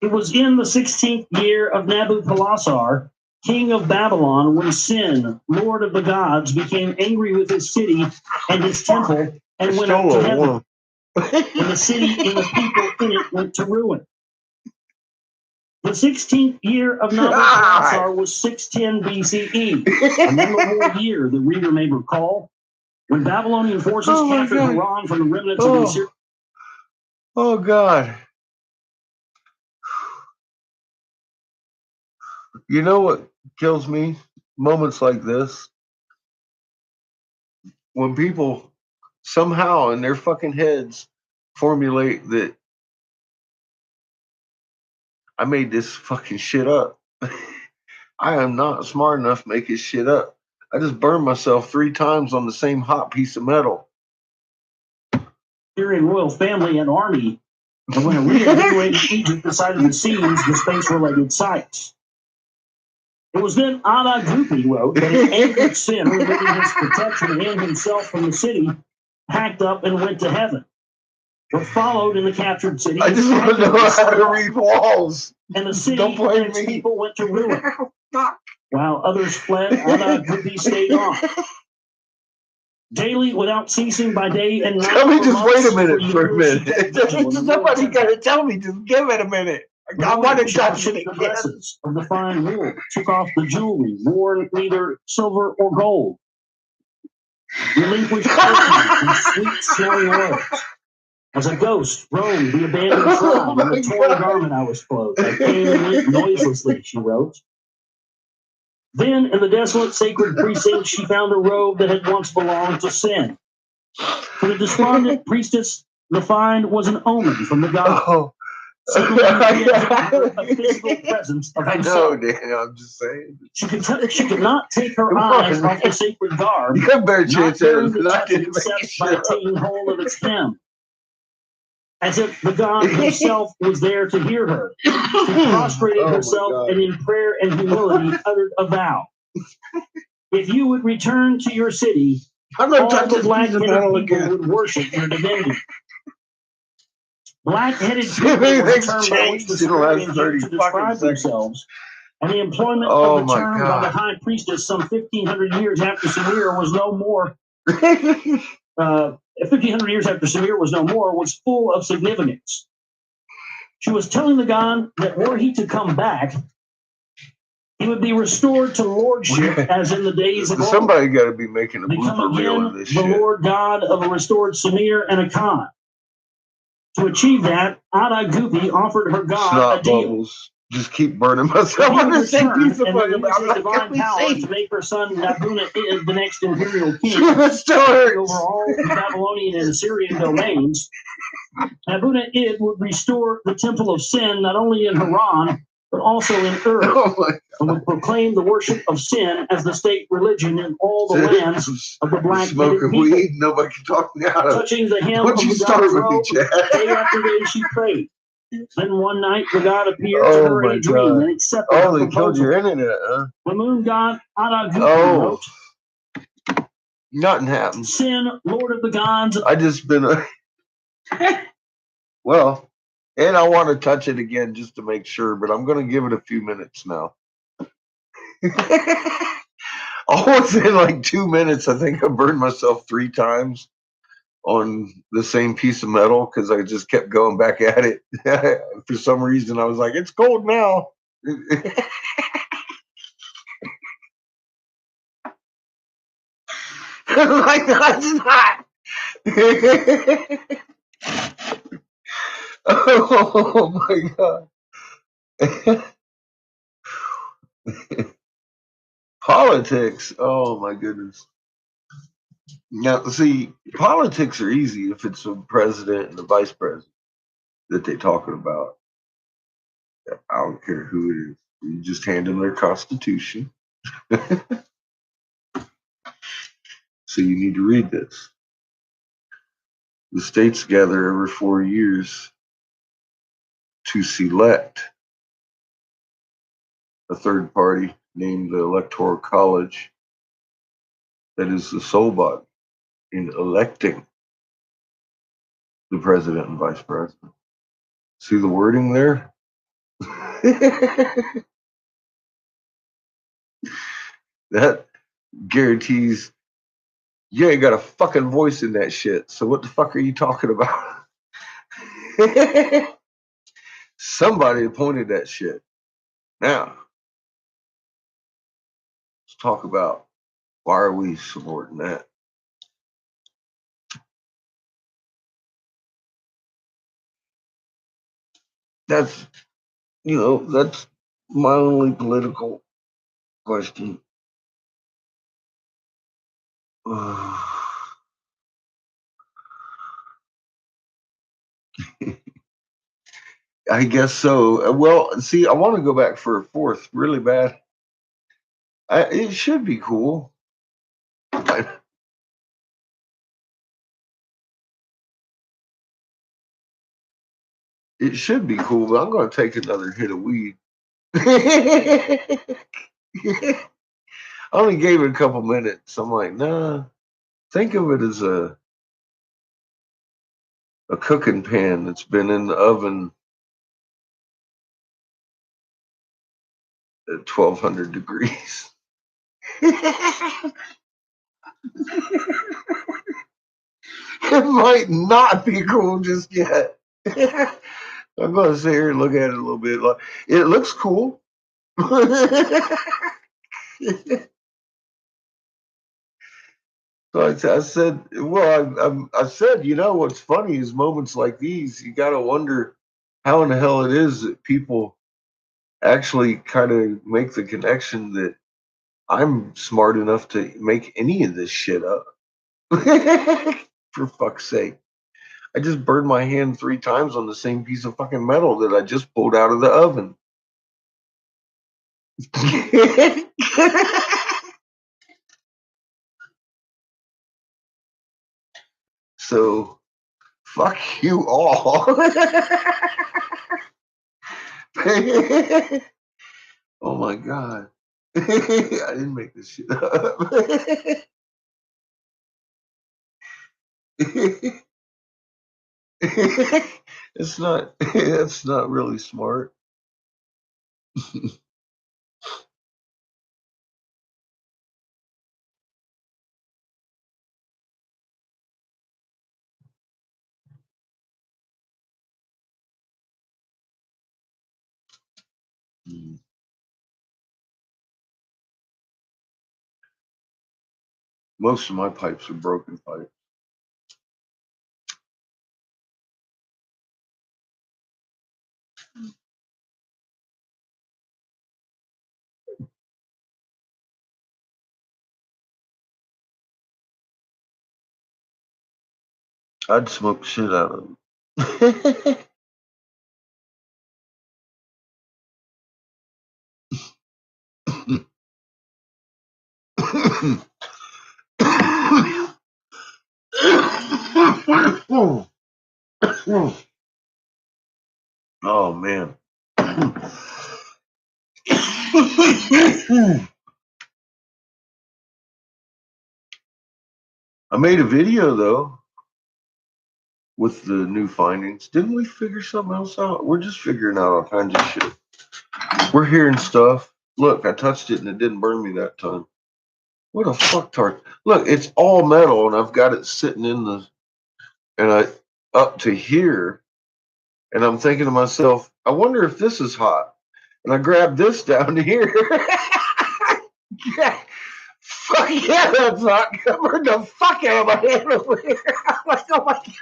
It was in the 16th year of Nabopolassar, king of Babylon, when Sin, lord of the gods, became angry with his city and his temple and went up to heaven. And the city and the people in it went to ruin. The 16th year of Nabopolassar was 610 BCE, a memorable year the reader may recall, when Babylonian forces captured Haran from the remnants of the Assyrians.
Oh, God. You know what kills me? Moments like this. When people somehow in their fucking heads formulate that I made this fucking shit up. I am not smart enough to make this shit up. I just burned myself 3 times on the same hot piece of metal.
Assyrian royal family and army, and when a reinvigorated Egypt decided to seize the space-related sites. It was then Ada Gupi wrote that an angered Sin, removing his protection and himself from the city, packed up and went to heaven. What followed in the captured city?
I just want to know how to read walls.
And the city and its people went to ruin. While others fled, Ada Gupi stayed on. Daily, without ceasing by day and night.
Tell me, just wait a minute for a minute. Somebody got to tell me, just give it a minute. I want to touch it again.
The dresses of the fine wool, took off the jewelry, wore neither silver or gold. Relinquished perfumes and sweet smelling oils. As a ghost roamed the abandoned shrine in the torn garment I was clothed. I came and went noiselessly, she wrote. Then, in the desolate sacred precinct, she found a robe that had once belonged to Sin. For the despondent priestess, the find was an omen from the god.
Oh.
Suddenly, he had a physical presence of
I
himself.
know, Dan. I'm just saying.
She could not take her
Come
eyes
on,
off the sacred garb,
You got a better
not
chance at
daring
it
to
than I
touch it
did to make
except
it
by
shut up.
taking hold of its hem. As if the God himself was there to hear her. She prostrated
Oh, my
herself
God.
and in prayer and humility uttered a vow. If you would return to your city,
I'm going to
all
touch
the
this piece of metal
black-headed people
again.
would worship your divinity. Black-headed
See
people
if
was the
anything's
term by which the
changed in the last
Sumerians
30
used to
fucking
describe
seconds.
themselves, and the employment
Oh,
of the
my
term by the
God.
high priestess some 1,500 years after Sumer was no more 1,500 years after Sumer was no more, was full of significance. She was telling the god that were he to come back, he would be restored to lordship as in the days of old.
Somebody got to be making a
Become
blooper reel of
again
this
the
shit.
Lord God of a restored Sumer and Akkad. To achieve that, Ada Gupi offered her god
Snot
a deal.
bubbles. Just keep burning
That
myself
he
on
would
the same
return
piece of
and would
fucking.
use
I'm
his
not
divine
going to
power
say.
to make her son Nabuna Id the next imperial king.
It still hurts.
Over all the Babylonian and Assyrian domains. Nabuna Id would restore the temple of Sin not only in Haran, but also in Ur,
Oh my
and would proclaim the worship of Sin as the state religion in all the lands of the black-headed
Smoking
people.
weed, nobody can talk me out of it.
Touching the hem
Don't
of
you
the
start
god's
with me,
robe,
Chad.
day after day she prayed. Then one night the god appeared to
Oh
her in
my
a dream
God.
and accepted her
Oh, they killed
proposal.
your internet, huh?
The moon god Ada Gupi
Oh.
wrote,
Nothing happened.
Sin, lord of the gods.
I just been well, and I want to touch it again just to make sure, but I'm going to give it a few minutes now. All within like 2 minutes, I think I burned myself 3 times on the same piece of metal because I just kept going back at it. For some reason, I was like, it's cold now. Like, that's hot. Oh my God. Politics. Oh my goodness. Now, see, politics are easy if it's the president and the vice president that they're talking about. I don't care who it is. You just hand them their constitution. So you need to read this. The states gather every 4 years to select a third party named the Electoral College that is the sole body in electing the president and vice president. See the wording there? That guarantees you ain't got a fucking voice in that shit. So what the fuck are you talking about? Somebody appointed that shit. Now, let's talk about why are we supporting that? That's, that's my only political question. I guess so. Well, see, I want to go back for a fourth really bad. It should be cool. It should be cool, but I'm going to take another hit of weed. I only gave it a couple minutes. I'm like, nah. Think of it as a cooking pan that's been in the oven at 1200 degrees. It might not be cool just yet. I'm going to sit here and look at it a little bit. It looks cool. So I said, well, I said, what's funny is moments like these, you got to wonder how in the hell it is that people actually kind of make the connection that I'm smart enough to make any of this shit up. For fuck's sake. I just burned my hand 3 times on the same piece of fucking metal that I just pulled out of the oven. So, fuck you all. Oh my God. I didn't make this shit up. It's not, that's not really smart. Most of my pipes are broken pipes. I'd smoke shit out of them. Oh man. I made a video though with the new findings. Didn't we figure something else out? We're just figuring out all kinds of shit. We're hearing stuff. Look, I touched it and it didn't burn me that time. What a fucktard. Look, it's all metal and I've got it sitting in the, and I, up to here. And I'm thinking to myself, I wonder if this is hot. And I grabbed this down here. Yeah. Fuck yeah, that's hot. Covered the fuck out of my hand over here. I'm like, oh my God.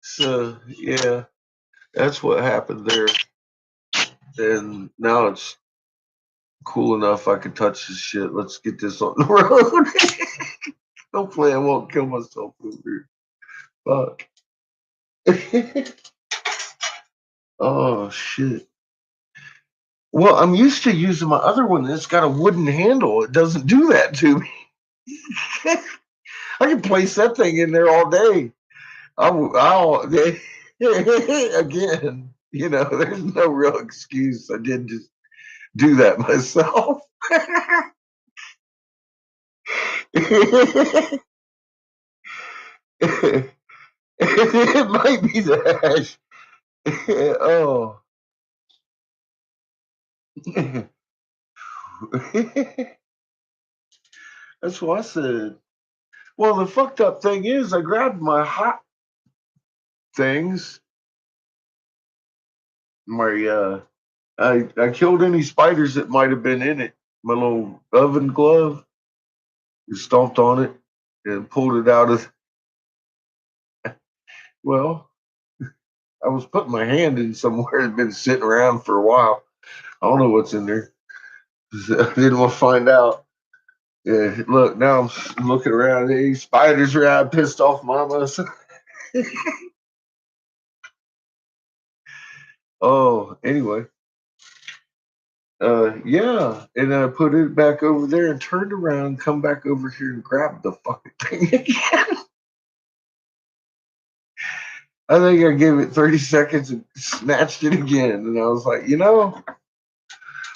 So, yeah, that's what happened there. And now it's cool enough I can touch this shit. Let's get this on the road. Hopefully I won't kill myself over here. Fuck. Oh, shit. Well, I'm used to using my other one. It's got a wooden handle. It doesn't do that to me. I can place that thing in there all day. I'll again, you know, there's no real excuse. I did just do that myself. It might be the hash. Oh. That's what I said. Well, the fucked up thing is I grabbed my hot things. I killed any spiders that might have been in it. My little oven glove. Stomped on it and pulled it out of. Well, I was putting my hand in somewhere that's been sitting around for a while. I don't know what's in there. I didn't want to find out. Yeah, look, now I'm looking around. Hey, spiders are out, pissed off mama. Oh, anyway. Yeah. And I put it back over there and turned around, come back over here and grabbed the fucking thing again. I think I gave it 30 seconds and snatched it again. And I was like, you know,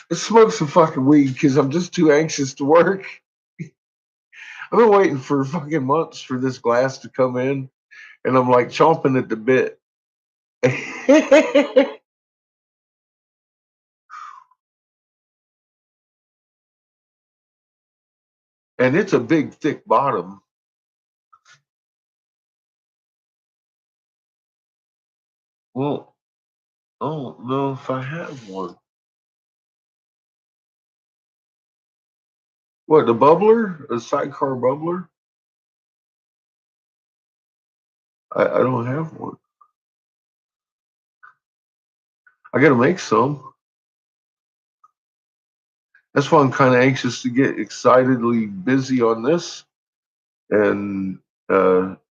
let's smoke some fucking weed because I'm just too anxious to work. I've been waiting for fucking months for this glass to come in, and I'm like chomping at the bit. And it's a big, thick bottom. Well, I don't know if I have one. What, the bubbler? A sidecar bubbler? I don't have one. I got to make some. That's why I'm kind of anxious to get excitedly busy on this and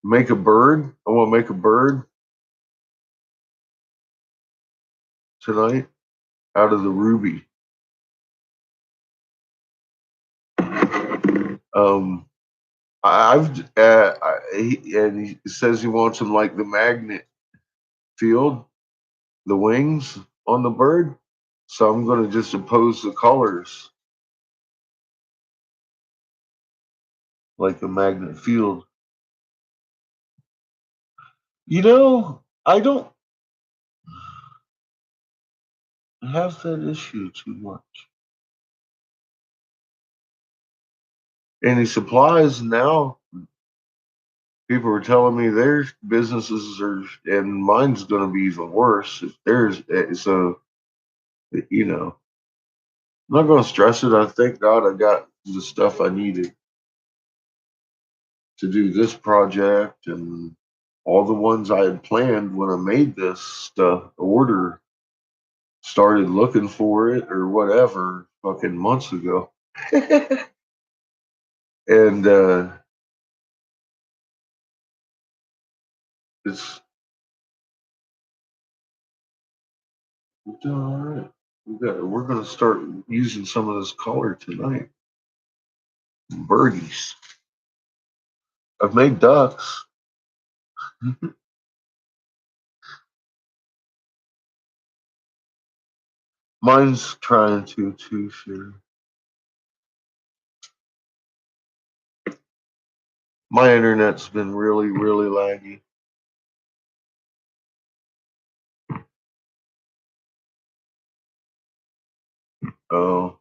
make a bird. I want to make a bird tonight out of the ruby. And he says he wants them like the magnet field, the wings on the bird. So I'm going to just oppose the colors like the magnet field. I don't have that issue too much. Any supplies now? People are telling me their businesses are, and mine's going to be even worse if theirs. So, I'm not going to stress it. I thank God I got the stuff I needed to do this project and all the ones I had planned when I made this order. Started looking for it or whatever fucking months ago. And it's we're doing all right. We're gonna start using some of this color tonight. Birdies. I've made ducks. Mine's trying to too, sure. My internet's been really, really laggy. Oh,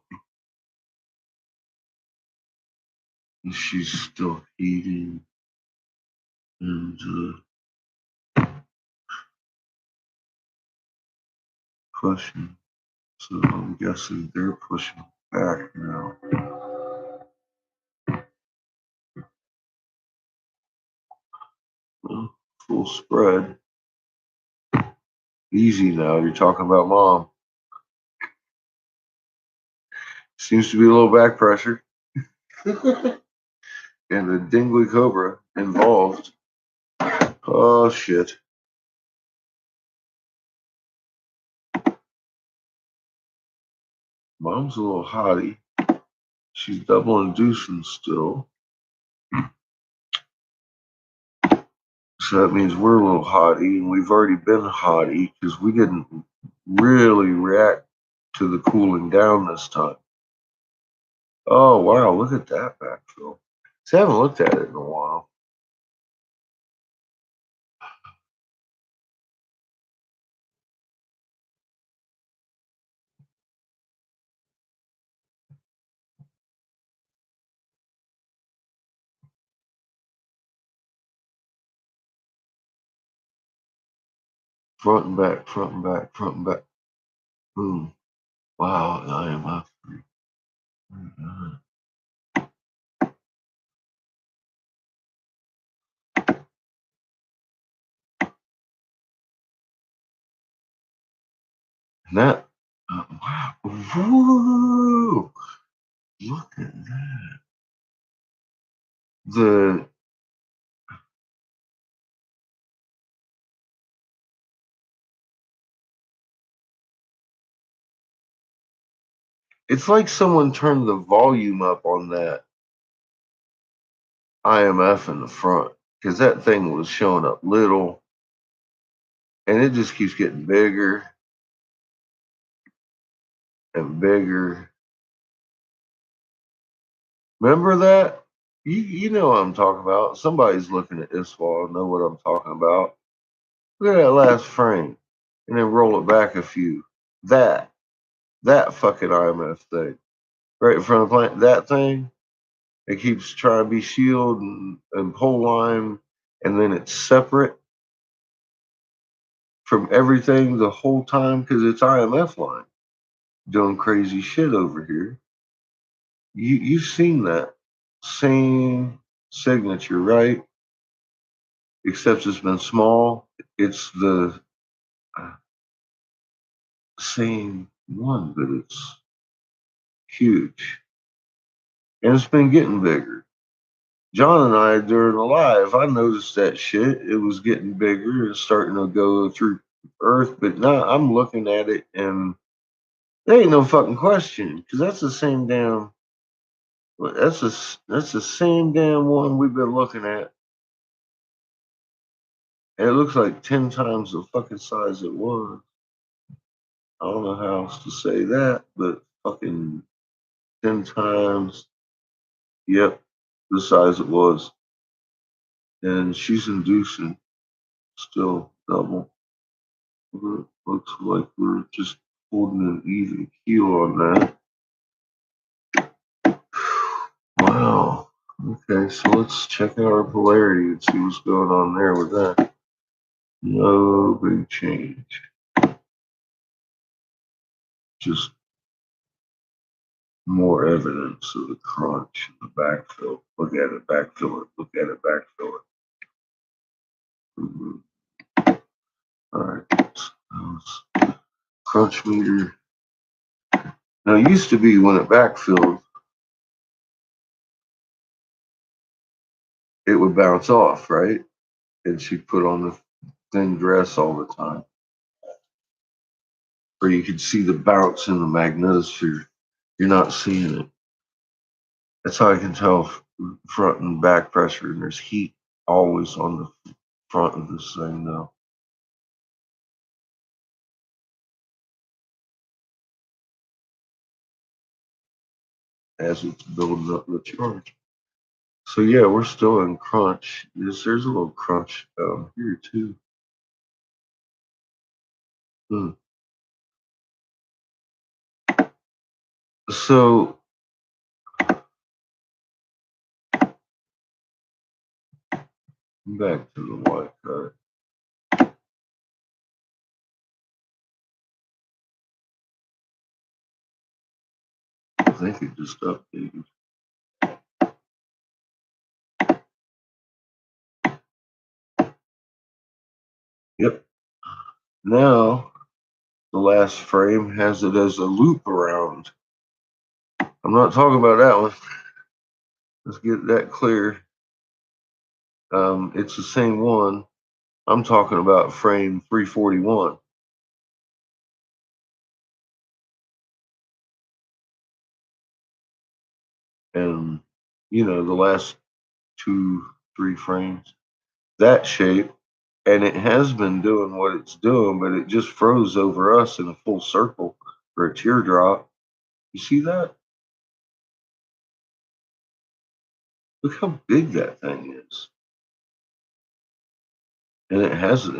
she's still eating and pushing. So I'm guessing they're pushing back now. Well, full spread. Easy now. You're talking about mom. Seems to be a little back pressure. And the dingly cobra involved. Oh, shit. Mom's a little hottie. She's double inducing still. So that means we're a little hottie, and we've already been hottie because we didn't really react to the cooling down this time. Oh, wow. Look at that backfill. See, I haven't looked at it in a while. Front and back, front and back, front and back. Boom. Wow, I am up. And that, wow. Woo! Look at that. It's like someone turned the volume up on that IMF in the front because that thing was showing up little and it just keeps getting bigger and bigger. Remember that? You know what I'm talking about. Somebody's looking at this wall, know what I'm talking about. Look at that last frame and then roll it back a few. That fucking IMF thing right in front of the plant. That thing, it keeps trying to be shield and pole line, and then it's separate from everything the whole time because it's IMF line doing crazy shit over here. You've seen that same signature, right? Except it's been small. It's the same one, but it's huge. And it's been getting bigger. John and I, during the live, I noticed that shit. It was getting bigger and starting to go through Earth, but now I'm looking at it and there ain't no fucking question, because that's the same damn. That's the same damn one we've been looking at. And it looks like 10 times the fucking size it was. I don't know how else to say that, but fucking 10 times, yep, the size it was. And she's inducing still double. It looks like we're just holding an even keel on that. Wow. Okay, so let's check out our polarity and see what's going on there with that. No big change. Just more evidence of the crunch and the backfill. Look at it, backfill it. Look at it, backfill it. Mm-hmm. All right. So crunch meter. Now, it used to be when it backfilled, it would bounce off, right? And she'd put on the thin dress all the time. Or you could see the bounce in the magnetosphere. You're not seeing it. That's how I can tell front and back pressure, and there's heat always on the front of this thing now. As it's building up the charge. So yeah, we're still in crunch. There's a little crunch here too. So back to the white card. I think it just updated. Yep. Now the last frame has it as a loop around. I'm not talking about that one. Let's get that clear. It's the same one. I'm talking about frame 341. And, you know, the last 2-3 frames, that shape. And it has been doing what it's doing, but it just froze over us in a full circle for a teardrop. You see that? Look how big that thing is. And it hasn't,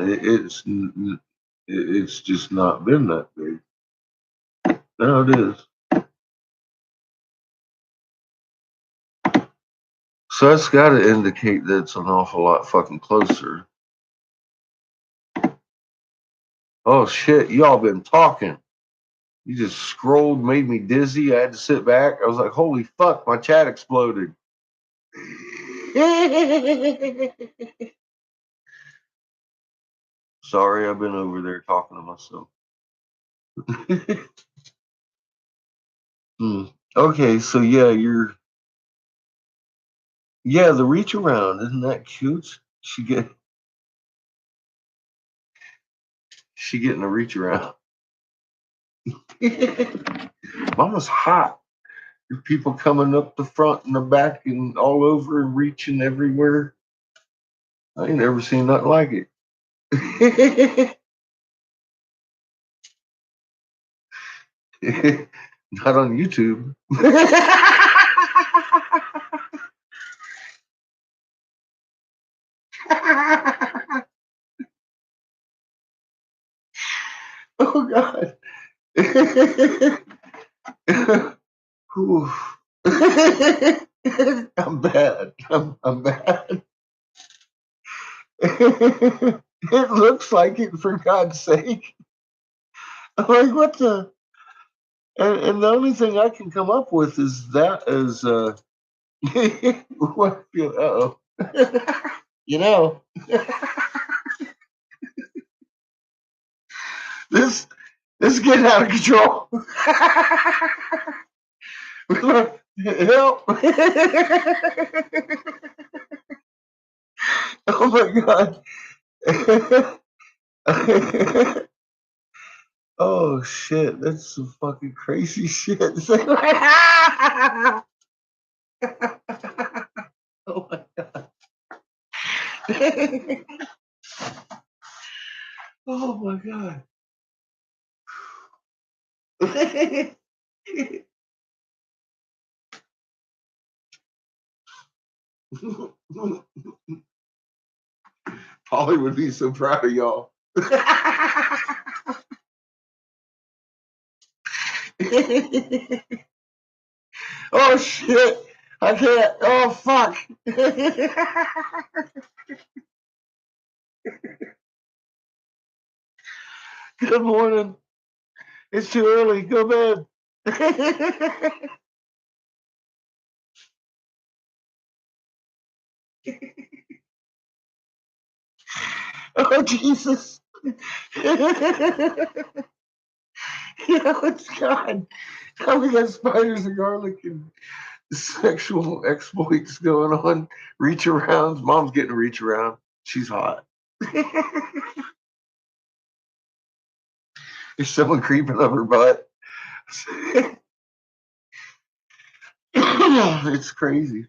it's just not been that big. No, it is. So that's got to indicate that it's an awful lot fucking closer. Oh shit, y'all been talking. You just scrolled, made me dizzy. I had to sit back. I was like, holy fuck, my chat exploded. Sorry, I've been over there talking to myself. Okay, so yeah, the reach around, isn't that cute? She getting a reach around. Mama's hot. There's people coming up the front and the back and all over and reaching everywhere. I ain't never seen nothing like it. Not on YouTube. Oh God. I'm bad. I'm bad. It looks like it, for God's sake. I'm like, what the? And the only thing I can come up with is that is what feel you know this This is getting out of control. Help. Oh my God. Oh shit, that's some fucking crazy shit. Oh my God. Oh my God. Polly would be so proud of y'all. Oh shit! I can't. Oh fuck! Good morning. It's too early. Go bed. Oh Jesus! Oh, it's God. How we got spiders and garlic and sexual exploits going on. Reach arounds. Mom's getting a reach around. She's hot. There's someone creeping up her butt. It's crazy.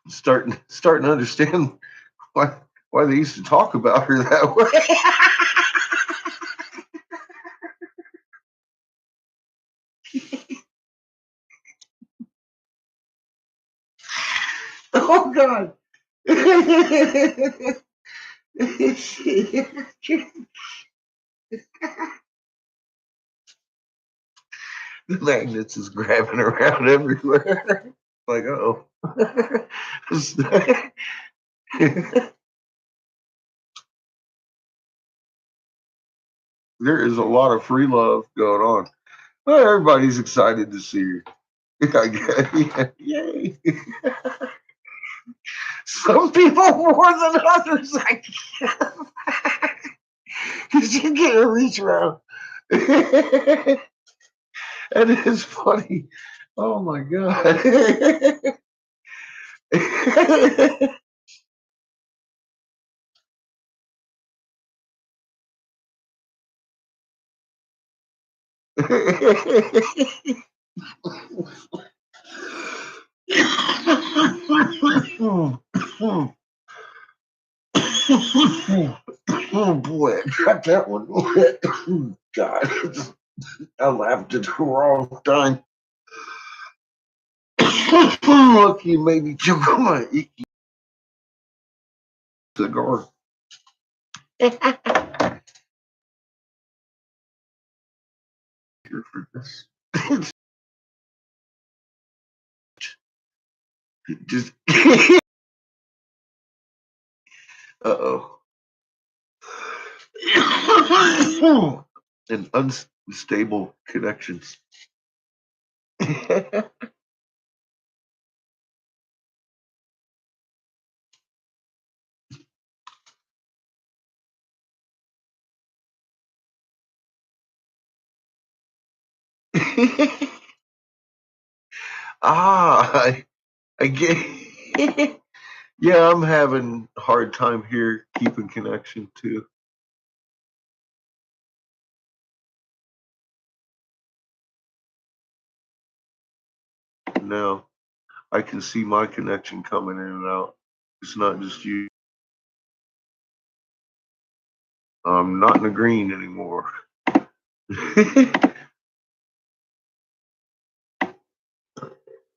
Starting to understand why they used to talk about her that way. Oh God. The magnets is grabbing around everywhere. Like, oh. There is a lot of free love going on. Well, everybody's excited to see her. I guess. Yay. Some people more than others, I guess. Because you get a reach around. And it's funny. Oh my God. Oh boy, I got that one. God, I laughed at the wrong time. Look, you made me choke on my icky cigar. Here for this. Just uh-oh. And unstable connections. I get. Yeah, I'm having a hard time here keeping connection too. Now I can see my connection coming in and out. It's not just you. I'm not in the green anymore.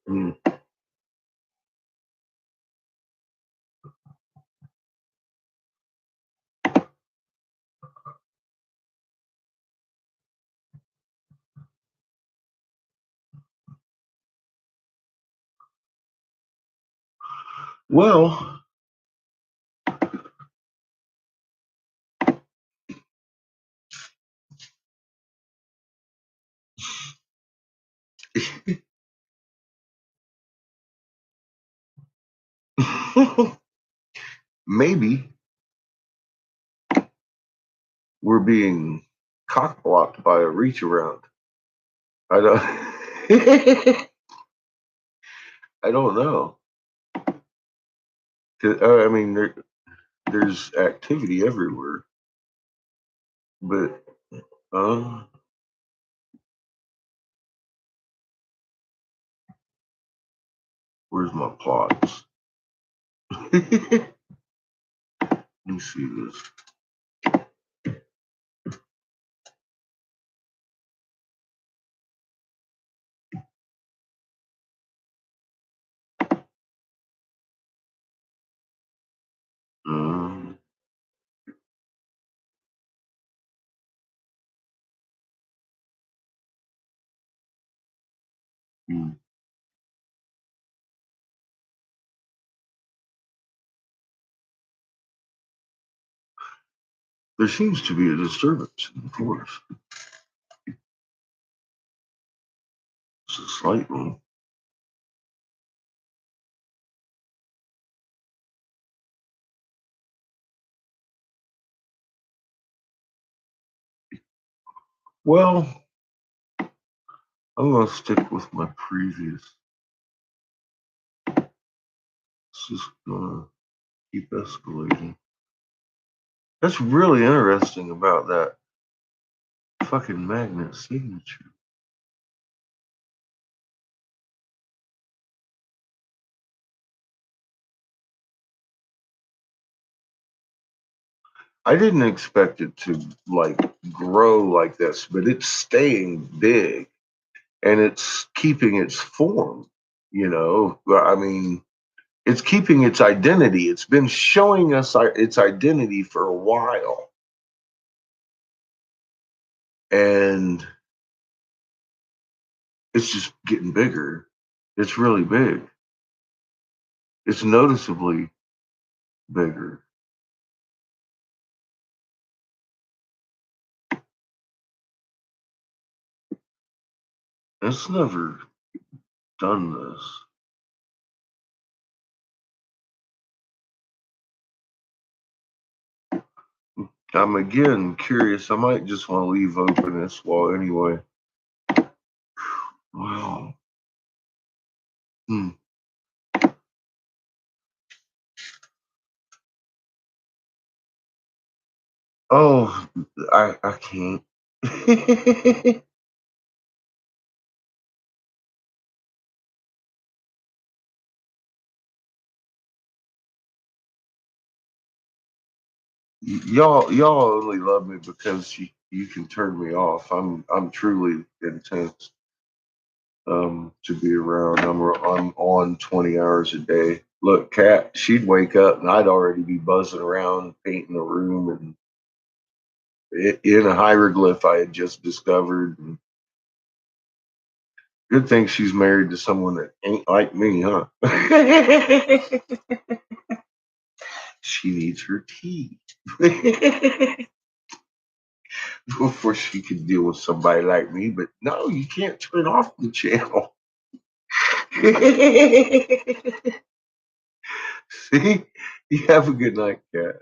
Mm. Well, maybe we're being cock blocked by a reach around. I don't. I don't know. I mean, there's activity everywhere, but where's my plots? Let me see this. Hmm. There seems to be a disturbance in the forest. It's a slight one. Well, I'm going to stick with my previous. It's just going to keep escalating. That's really interesting about that fucking magnet signature. I didn't expect it to like grow like this, but it's staying big and it's keeping its form, you know. I mean, it's keeping its identity. It's been showing us its identity for a while. And it's just getting bigger. It's really big. It's noticeably bigger. It's never done this. I'm again curious. I might just want to leave open this wall anyway. Wow. Oh, I can't. y'all only love me because you can turn me off. I'm truly intense to be around. I'm on 20 hours a day. Look, Kat, she'd wake up and I'd already be buzzing around painting the room and in a hieroglyph I had just discovered. And good thing she's married to someone that ain't like me, huh? She needs her tea before she can deal with somebody like me. But no, you can't turn off the channel. See, you have a good night, Kat.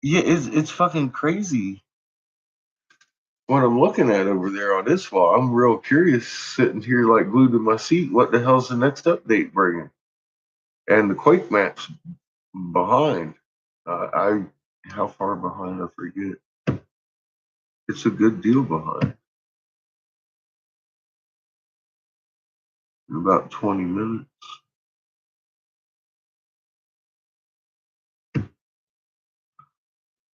Yeah, it's fucking crazy what I'm looking at over there on this wall. I'm real curious, sitting here like glued to my seat. What the hell's the next update bringing? And the Quake map's behind. I how far behind I forget. It's a good deal behind. In about 20 minutes.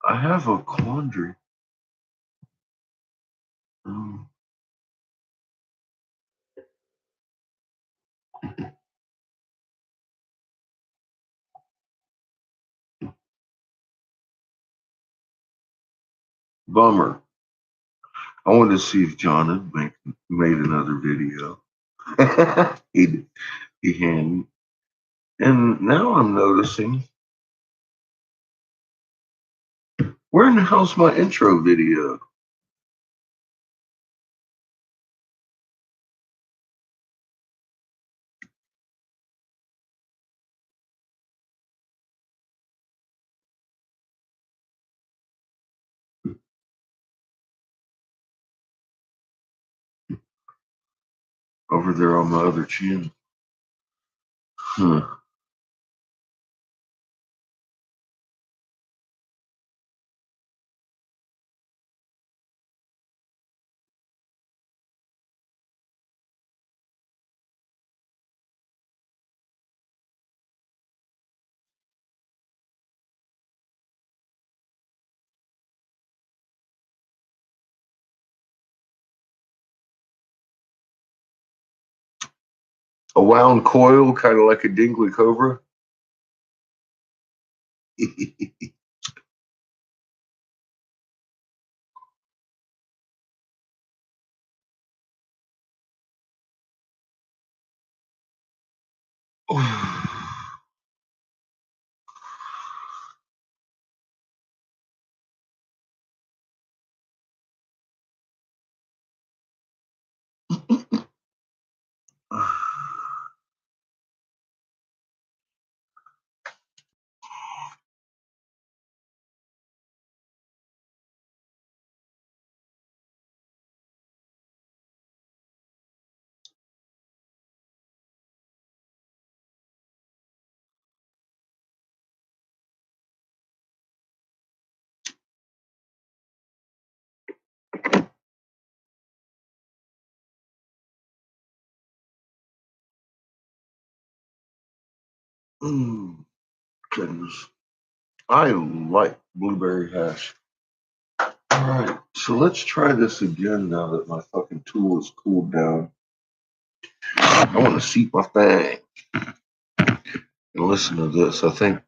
I have a quandary. Bummer. I wanted to see if John had made another video. he hadn't. And now I'm noticing Where in the hell's my intro video? Over there on my other channel. Huh. A wound coil, kind of like a dingly cobra. Goodness. I like blueberry hash. All right, so let's try this again now that my fucking tool is cooled down. I want to seat my thing and listen to this. I think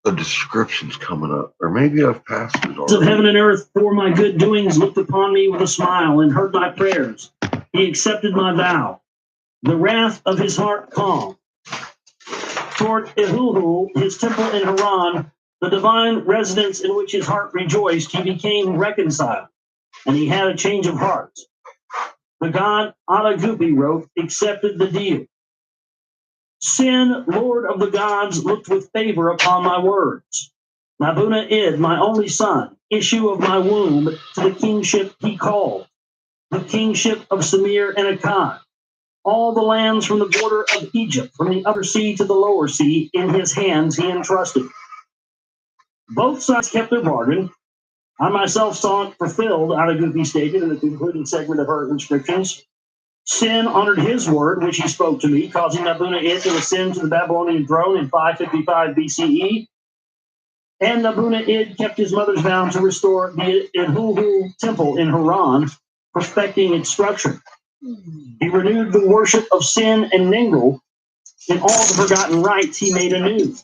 the description's coming up, or maybe I've passed it already.
Of heaven and earth, for my good doings, looked upon me with a smile and heard my prayers. He accepted my vow. The wrath of his heart calm. Toward Ehulhul, his temple in Haran, the divine residence in which his heart rejoiced, he became reconciled, and he had a change of heart. The god Adagupi wrote, accepted the deal. Sin, Lord of the gods, looked with favor upon my words. Nabuna Id, my only son, issue of my womb, to the kingship he called, the kingship of Samir and Akkad. All the lands from the border of Egypt, from the upper sea to the lower sea, in his hands he entrusted. Both sides kept their bargain. I myself saw it fulfilled, Adagupi stated in the concluding segment of her inscriptions. Sin honored his word, which he spoke to me, causing Nabuna Id to ascend to the Babylonian throne in 555 BCE. And Nabuna Id kept his mother's vow to restore the Ehulhul temple in Haran, perfecting its structure. He renewed the worship of Sin and Ningal, and all the forgotten rites he made anew.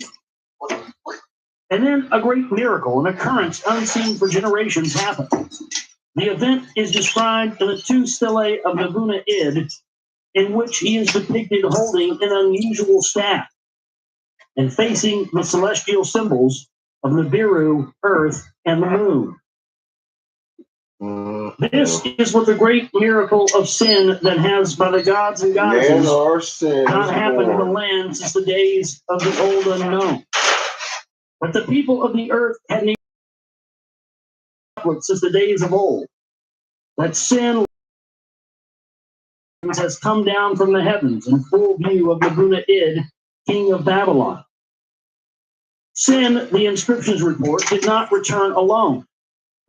And then a great miracle, an occurrence unseen for generations, happened. The event is described in the 2 stelae of Nabuna Id, in which he is depicted holding an unusual staff and facing the celestial symbols of Nibiru, Earth, and the Moon. This is what the great miracle of sin that has, by the gods and goddesses, not happened in the land since the days of the old unknown. But the people of the earth had never since the days of old. That sin has come down from the heavens in full view of Nabuna Id, king of Babylon. Sin, the inscriptions report, did not return alone.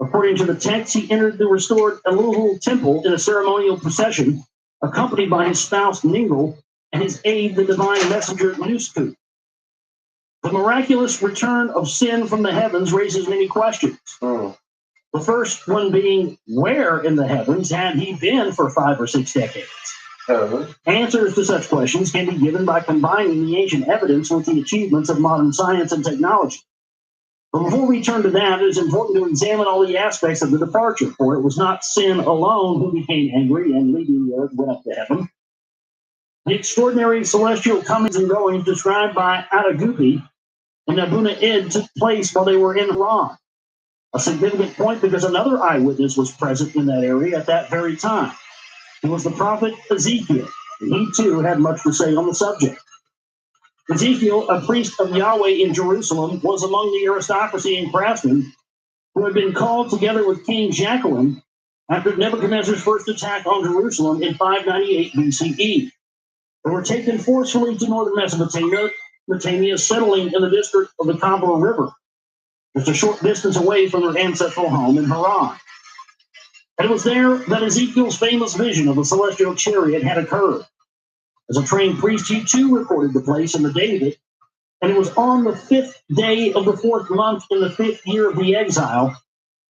According to the text, he entered the restored Ehulhul temple in a ceremonial procession, accompanied by his spouse Ningal and his aide, the divine messenger Nusku. The miraculous return of Sin from the heavens raises many questions. The first one being, where in the heavens had he been for 5 or 6 decades? Answers to such questions can be given by combining the ancient evidence with the achievements of modern science and technology. But before we turn to that, it is important to examine all the aspects of the departure, for it was not Sin alone who became angry and leaving the earth went up to heaven. The extraordinary celestial comings and goings described by Adagupi and Nabuna Id took place while they were in Haran, A significant point because another eyewitness was present in that area at that very time. It was the prophet Ezekiel, and he too had much to say on the subject. Ezekiel, a priest of Yahweh in Jerusalem, was among the aristocracy and craftsmen who had been called together with King Jacqueline after Nebuchadnezzar's first attack on Jerusalem in 598 BCE. They were taken forcefully to northern Mesopotamia, settling in the district of the Kabul River, just a short distance away from their ancestral home in Haran. And it was there that Ezekiel's famous vision of the celestial chariot had occurred. As a trained priest, he too recorded the place and the date of it, and it was on the 5th day of the 4th month in the 5th year of the exile,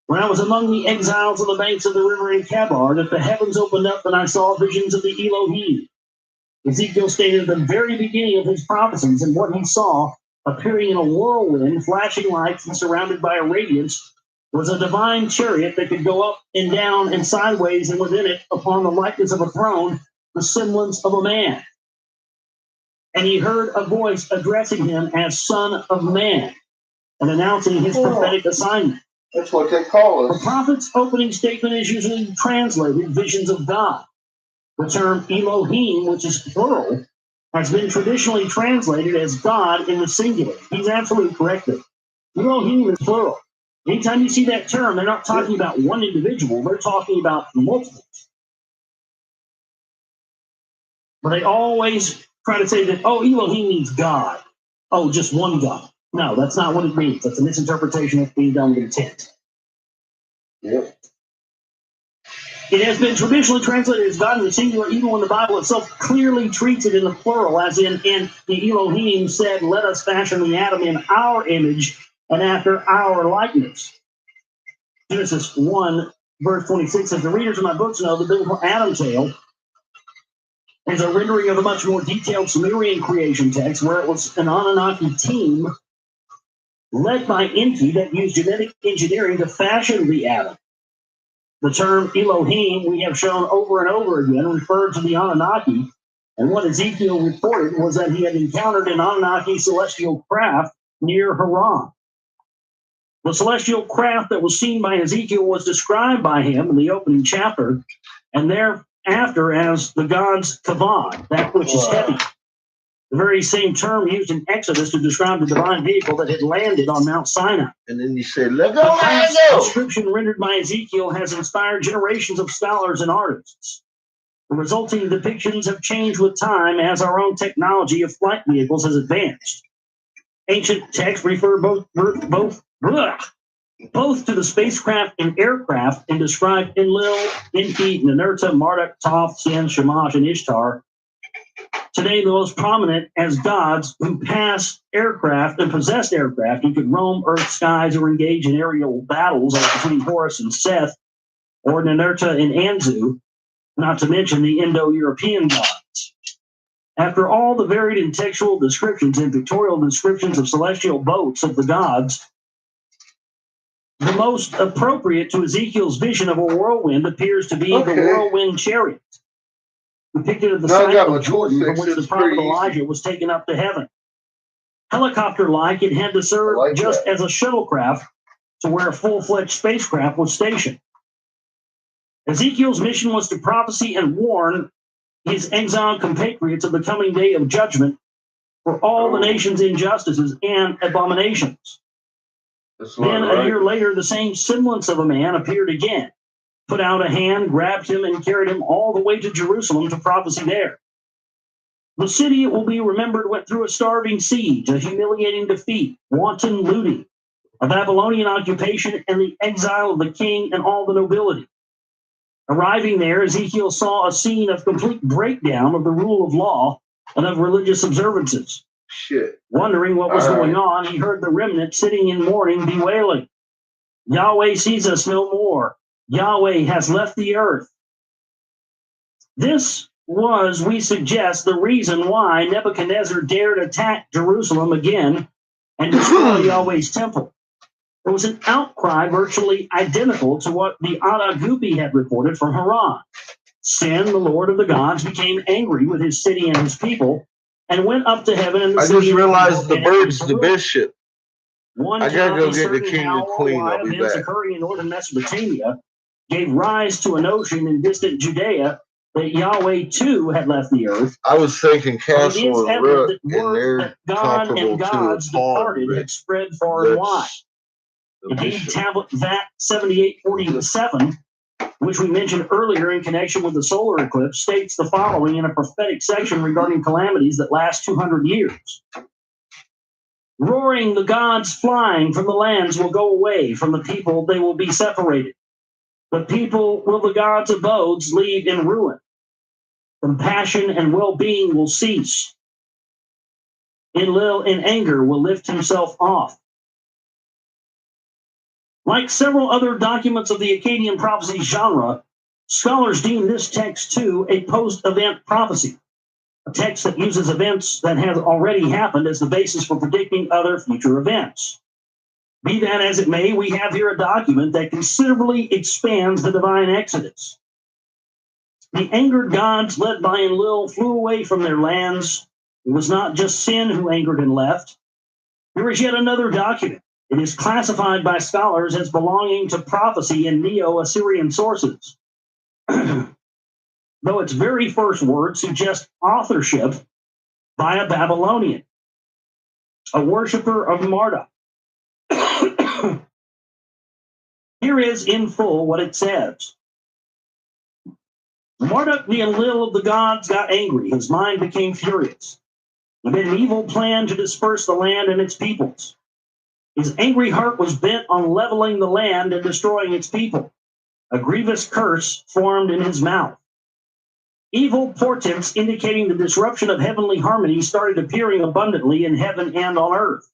when I was among the exiles on the banks of the river in Kabar, that the heavens opened up and I saw visions of the Elohim. Ezekiel stated at the very beginning of his prophecies and what he saw, appearing in a whirlwind, flashing lights, and surrounded by a radiance, was a divine chariot that could go up and down and sideways, and within it, upon the likeness of a throne, the semblance of a man. And he heard a voice addressing him as Son of Man and announcing his prophetic assignment.
That's what they call
The
us.
prophet's opening statement is usually translated visions of God. The term Elohim, which is plural, has been traditionally translated as God in the singular. He's absolutely correct there. Elohim is plural. Anytime you see that term, they're not talking about one individual, they're talking about multiples. But they always try to say that, oh, Elohim means God. Oh, just one God. No, that's not what it means. That's a misinterpretation that's being done with intent.
Yep.
It has been traditionally translated as God in the singular, even when the Bible itself clearly treats it in the plural, as in the Elohim said, let us fashion the atom in our image and after our likeness. Genesis 1, verse 26, as the readers of my books know, the biblical Adam tale is a rendering of a much more detailed Sumerian creation text, where it was an Anunnaki team led by Enki that used genetic engineering to fashion the atom. The term Elohim, we have shown over and over again, referred to the Anunnaki, and what Ezekiel reported was that he had encountered an Anunnaki celestial craft near Haran. The celestial craft that was seen by Ezekiel was described by him in the opening chapter, and thereafter as the god's kavod, that which is heavy. The very same term used in Exodus to describe the divine vehicle that had landed on Mount Sinai.
And then you say, let go,
The
let
past
go.
description rendered by Ezekiel has inspired generations of scholars and artists. The resulting depictions have changed with time as our own technology of flight vehicles has advanced. Ancient texts refer both to the spacecraft and aircraft and describe Enlil, Enki, Ninurta, Marduk, Thoth, Sin, Shamash, and Ishtar. Today, the most prominent as gods who pass aircraft and possessed aircraft who could roam Earth's skies or engage in aerial battles like between Horus and Seth, or Ninurta and Anzu, not to mention the Indo-European gods. After all the varied and textual descriptions and pictorial descriptions of celestial boats of the gods, the most appropriate to Ezekiel's vision of a whirlwind appears to be the whirlwind chariot, depicted at the site of Jordan from which the prophet Elijah was taken up to heaven. Helicopter-like, it had to serve just as a shuttlecraft to where a full-fledged spacecraft was stationed. Ezekiel's mission was to prophesy and warn his exiled compatriots of the coming day of judgment for all the nation's injustices and abominations. Then, a year later, the same semblance of a man appeared again, put out a hand, grabbed him, and carried him all the way to Jerusalem to prophesy there. The city, it will be remembered, went through a starving siege, a humiliating defeat, wanton looting, a Babylonian occupation, and the exile of the king and all the nobility. Arriving there, Ezekiel saw a scene of complete breakdown of the rule of law and of religious observances. Wondering what was going on, he heard the remnant sitting in mourning, bewailing, Yahweh sees us no more. Yahweh has left the earth. This was, we suggest, the reason why Nebuchadnezzar dared attack Jerusalem again and destroy Yahweh's temple. There was an outcry virtually identical to what the Adagupi had reported from Haran. Sin, the Lord of the gods, became angry with his city and his people and went up to heaven. And the
I just realized the bird's the bishop. I gotta go get the king and queen. I'll be back.
Occurring in northern Mesopotamia gave rise to a notion in distant Judea that Yahweh too had left the earth.
I was thinking Castle and Rook, and they're
God and
comparable
gods
to a pawn.
departed had spread far and wide. Indeed, tablet VAT 7847, which we mentioned earlier in connection with the solar eclipse, states the following in a prophetic section regarding calamities that last 200 years. Roaring, the gods flying from the lands will go away. From the people, they will be separated. The people will the gods' abodes leave in ruin. Compassion and well-being will cease. Enlil in anger will lift himself off. Like several other documents of the Akkadian prophecy genre, scholars deem this text too a post-event prophecy, a text that uses events that have already happened as the basis for predicting other future events. Be that as it may, we have here a document that considerably expands the divine exodus. The angered gods led by Enlil flew away from their lands. It was not just sin who angered and left. Here is yet another document. It is classified by scholars as belonging to prophecy in Neo-Assyrian sources, though its very first words suggest authorship by a Babylonian, a worshiper of Marduk. Here is in full what it says. Marduk, the Enlil of the gods, got angry. His mind became furious. He made an evil plan to disperse the land and its peoples. His angry heart was bent on leveling the land and destroying its people. A grievous curse formed in his mouth. Evil portents indicating the disruption of heavenly harmony started appearing abundantly in heaven and on earth.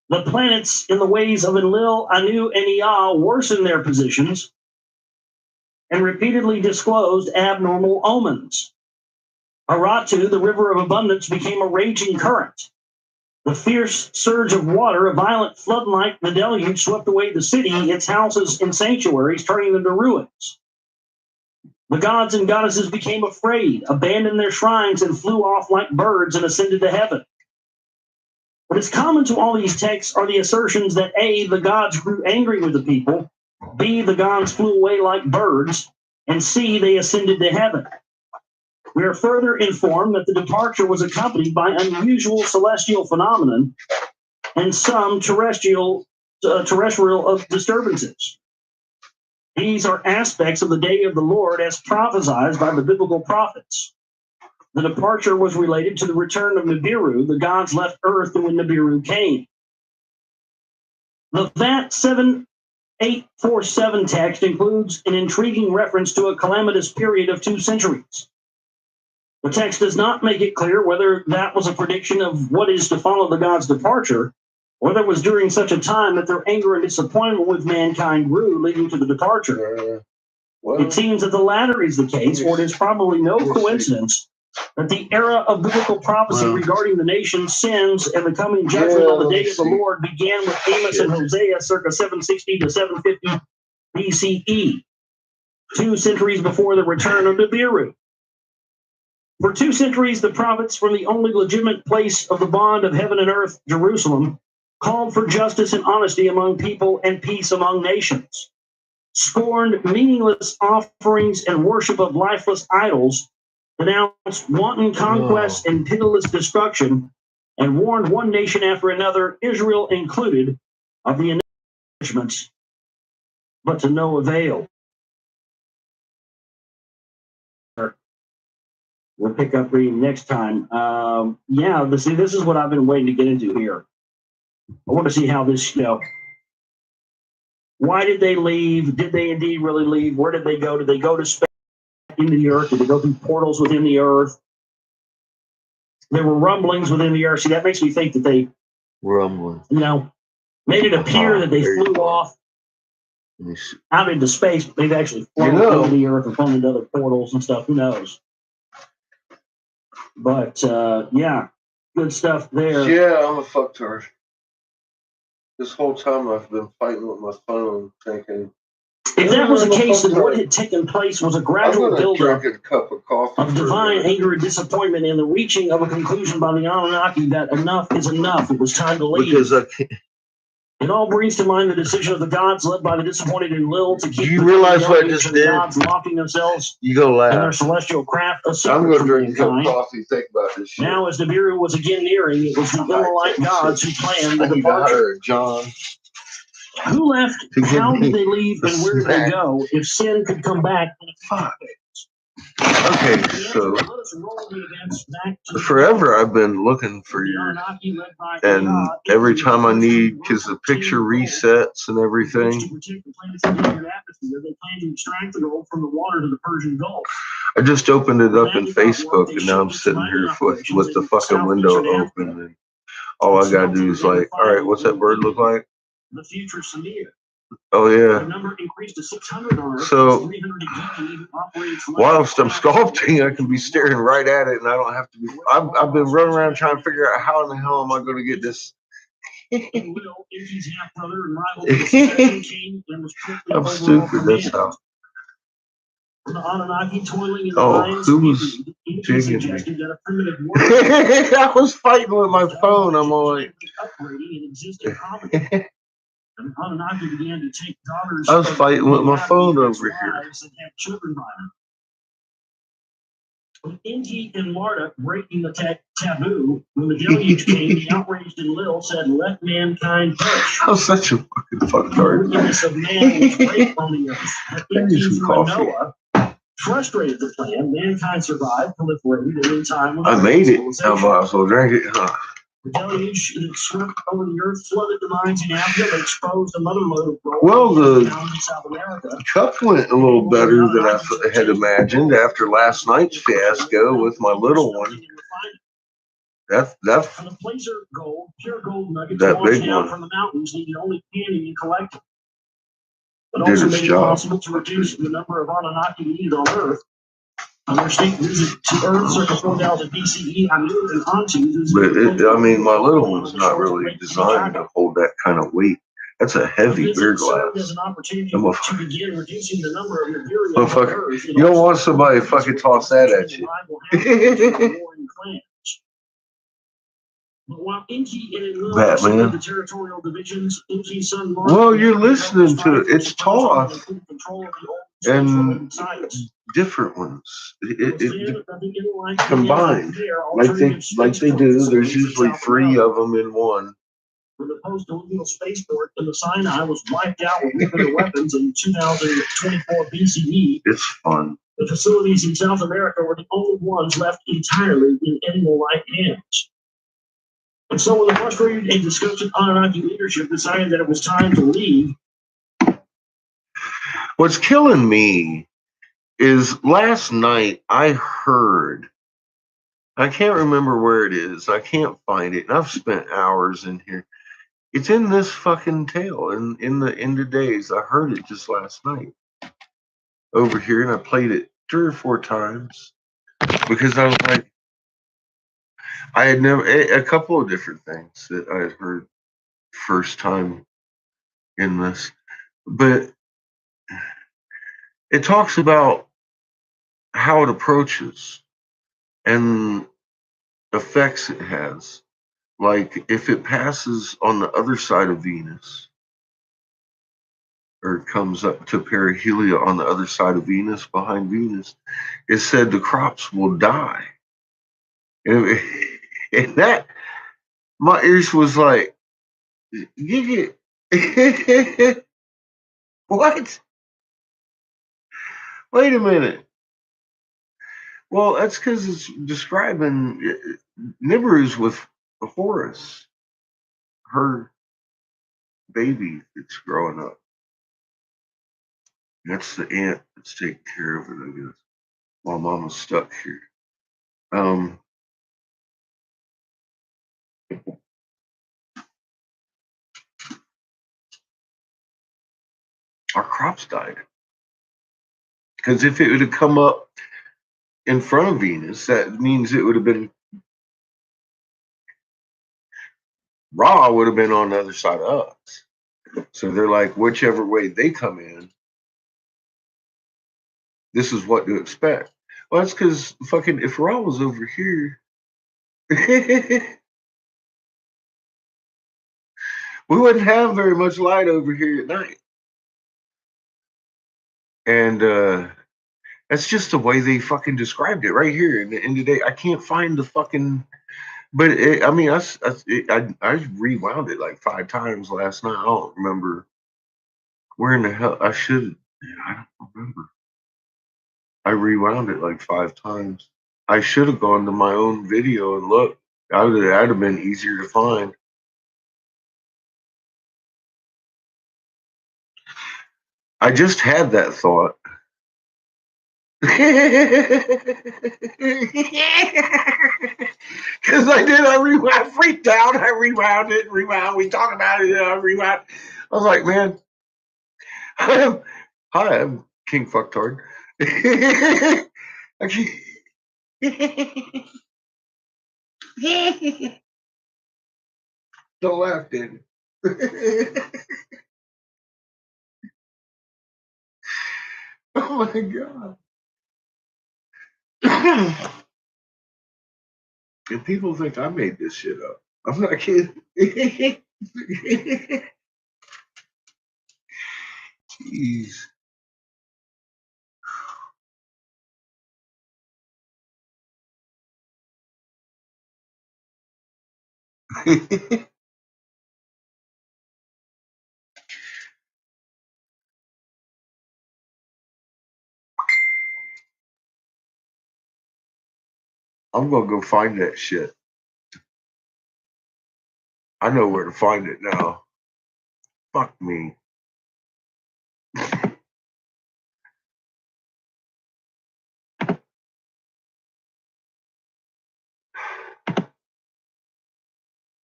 The planets in the ways of Enlil, Anu, and Ea worsened their positions and repeatedly disclosed abnormal omens. Aratu, the river of abundance, became a raging current. The fierce surge of water, a violent flood like the deluge, swept away the city, its houses and sanctuaries, turning them to ruins. The gods and goddesses became afraid, abandoned their shrines, and flew off like birds and ascended to heaven. What is common to all these texts are the assertions that A, the gods grew angry with the people, B, the gods flew away like birds, and C, they ascended to heaven. We are further informed that the departure was accompanied by unusual celestial phenomenon and some terrestrial disturbances. These are aspects of the day of the Lord as prophesied by the biblical prophets. The departure was related to the return of Nibiru. The gods left earth when Nibiru came. The VAT 7847 text includes an intriguing reference to a calamitous period of 2 centuries. The text does not make it clear whether that was a prediction of what is to follow the gods' departure, or whether it was during such a time that their anger and disappointment with mankind grew, leading to the departure. It seems that the latter is the case, for it is probably no coincidence that the era of biblical prophecy regarding the nation's sins and the coming judgment on the day of the Lord began with Amos and Hosea circa 760 to 750 BCE, 2 centuries before the return of Nibiru. For 2 centuries, the prophets from the only legitimate place of the bond of heaven and earth, Jerusalem, called for justice and honesty among people and peace among nations, scorned meaningless offerings and worship of lifeless idols, denounced wanton conquest and pitiless destruction, and warned one nation after another, Israel included, of the punishments, but to no avail. We'll pick up reading next time. This is what I've been waiting to get into here. I want to see how this, why did they leave? Did they indeed really leave? Where did they go? Did they go to space, into the earth? Did they go through portals within the earth? There were rumblings within the earth. See, that makes me think that they made it appear that they flew off out into space, but they've actually flown into the earth and flown into other portals and stuff. Who knows? But good stuff there.
Yeah, I'm a fucktard. This whole time I've been fighting with my phone, thinking.
If that was the case, then what had taken place was a gradual buildup of divine anger and disappointment and the reaching of a conclusion by the Anunnaki that enough is enough. It was time to leave.
Because
It all brings to mind the decision of the gods, led by the disappointed Enlil, to keep.
Do you realize what I just did?
Gods locking themselves
You go laugh.
in their celestial craft.
I'm going to drink a cup of coffee. Think about this shit.
Now, as Nibiru was again nearing, it was the Enlilite gods who planned the departure.
John.
Who left? How did they leave? And where did they go? If sin could come back,
fuck. Okay, so forever I've been looking for you, and every time I need, because the picture resets and everything. I just opened it up in Facebook, and now I'm sitting here with the fucking window open, and all I gotta do is like, all right, what's that bird look like?
The future Samir.
Oh yeah.
The number increased to 600.
So whilst I'm sculpting, I can be staring right at it, and I don't have to be. I've been running around trying to figure out how in the hell am I going to get this. I'm stupid. That's how. Oh, who was jigging me? I was fighting with my phone. I'm like. I was fighting with my phone over here.
Inti and Marta breaking the taboo. When the deluge came, the outraged Enlil said, "Let mankind perish."
I was such a fucking fucktard.
The wickedness of man was great on the earth. Inti through Noah frustrated the plan. Mankind survived, proliferated, and in time.
I made it. I might as well drink it, huh?
The deluge that swept over the earth flooded the mines in Africa and exposed a mother load of gold.
Well, the
South America.
cup went a little better than I had imagined after last night's fiasco with my little one. That's
the placer gold, pure gold nuggets
that
washed
big
down
one
from the mountains needed only canning and collecting. But
did
also
its
made it
job.
possible to reduce the number of Anunnaki needed on Earth. On their state visit to Earth circa 4000 BCE, Anu and Antu.
But I mean, my little one's not really designed to hold that kind of weight. That's a heavy beer glass. I'm a motherfucker. You don't want somebody to fucking toss that at you. Batman. Well, you're listening to it. It's Toth and different ones. It combined like they do. There's usually 3 of them in one.
When the post-colonial spaceport in the Sinai was wiped out with nuclear weapons in 2024 BCE,
it's fun.
The facilities in South America were the only ones left entirely in animal-like hands. And so when the frustrated and disgusted Anunnaki leadership decided that it was time to leave.
What's killing me is last night I heard, I can't remember where it is, I can't find it, and I've spent hours in here. It's in this fucking tale, in the end of days. I heard it just last night over here, and I played it 3 or 4 times because I was like, I had never, a couple of different things that I had heard first time in this, but it talks about how it approaches and effects it has. Like if it passes on the other side of Venus, or comes up to perihelia on the other side of Venus, behind Venus, it said the crops will die. And that, my ears was like, you get what? Wait a minute. Well, that's because it's describing Nibiru's with Horus, her baby that's growing up. That's the aunt that's taking care of it, I guess, while Mama's stuck here. Our crops died. Because if it would have come up in front of Venus, that means it would have been, Ra would have been on the other side of us. So they're like, whichever way they come in, this is what to expect. Well, that's because fucking, if Ra was over here, We wouldn't have very much light over here at night. And that's just the way they fucking described it right here. In the end of the day, I can't find the fucking. But I mean, I rewound it like 5 times last night. I don't remember where in the hell I should. I don't remember. I rewound it like 5 times. I should have gone to my own video and looked. That'd have been easier to find. I just had that thought. Because I freaked out. I rewound it, rewound. We talk about it, I rewound. I was like, man, hi, I'm King Fucktard. Don't laugh, Danny. Oh my god. And people think I made this shit up. I'm not kidding. Jeez. I'm gonna go find that shit. I know where to find it now. Fuck me.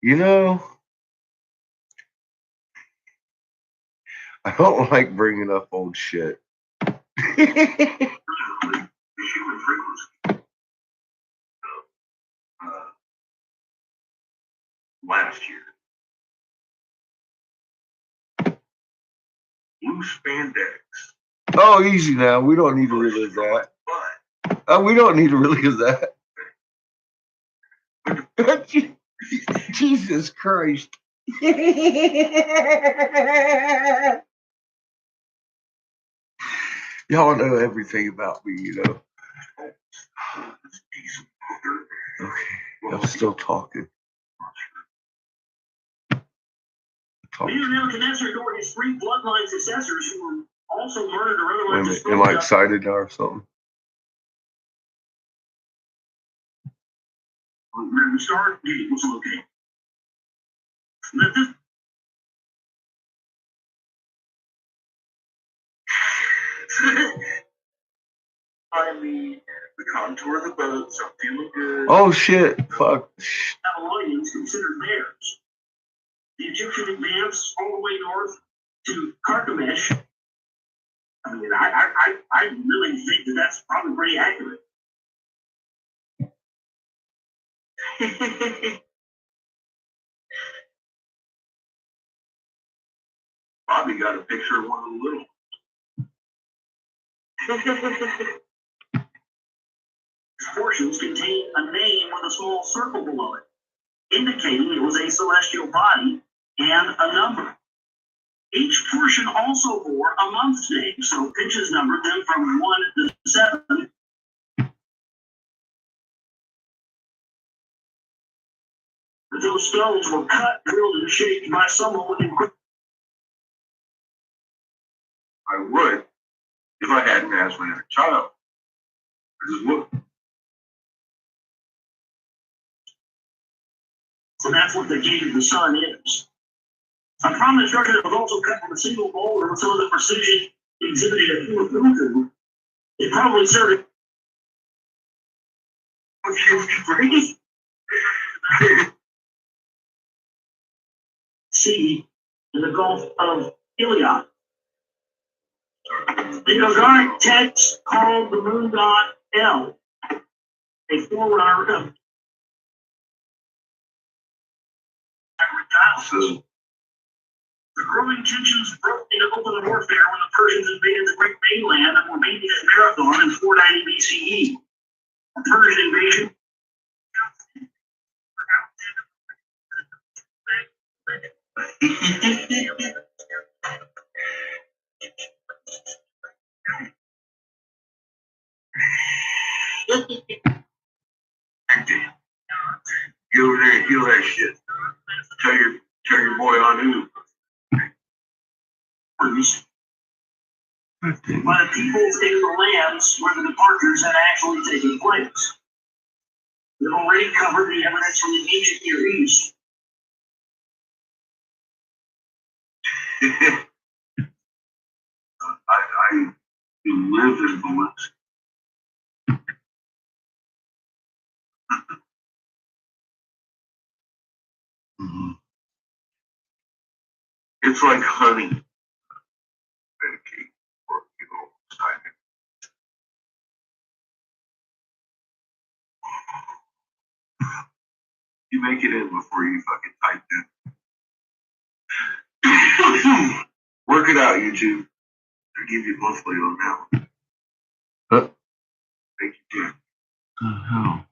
You know, I don't like bringing up old shit. Last year. Blue spandex. Oh, easy now. We don't need to relive that. We don't need to relive that. Jesus Christ. Y'all know everything about me, you know. Okay, I'm still talking.
Nebuchadnezzar his 3 bloodline successors who were also murdered or otherwise disposed
Am I excited now or something?
Where we start, it was okay.
Finally, the contour of the boat, so I'm feeling good.
Oh shit! Fuck.
Babylonians considered theirs. The Egyptian advance all the way north to Carchemish. I mean, I really think that that's probably pretty accurate.
Bobby got a picture of one of the little.
These portions contain a name with a small circle below it, indicating it was a celestial body and a number. Each portion also bore a month's name, so Pinch's numbered them from 1 to 7. Those stones were cut, drilled, and shaped by someone with incredible.
I would if I hadn't asked when I had a child. I just would.
So that's what the gate of the sun is. A prominent structure that was also cut from a single boulder with some of the precision exhibited at Fuku. It probably served. Sea in the Gulf of Iliad. The Gogaric text called the moon god El, a forerunner of the growing tensions broke into open warfare when the Persians invaded the Great Mainland and were beaten at Marathon in 490 BCE. The Persian invasion Get over there and heal that shit. Tell your boy on who. By the peoples in the lands where the departures had actually taken place. We've already covered the evidence from the ancient Near East. I live in Valencia. It's like honey. You make it in before you fucking type it. Work it out, YouTube. I'll give you monthly on that one.
Huh?
Thank you, Jim. Hell.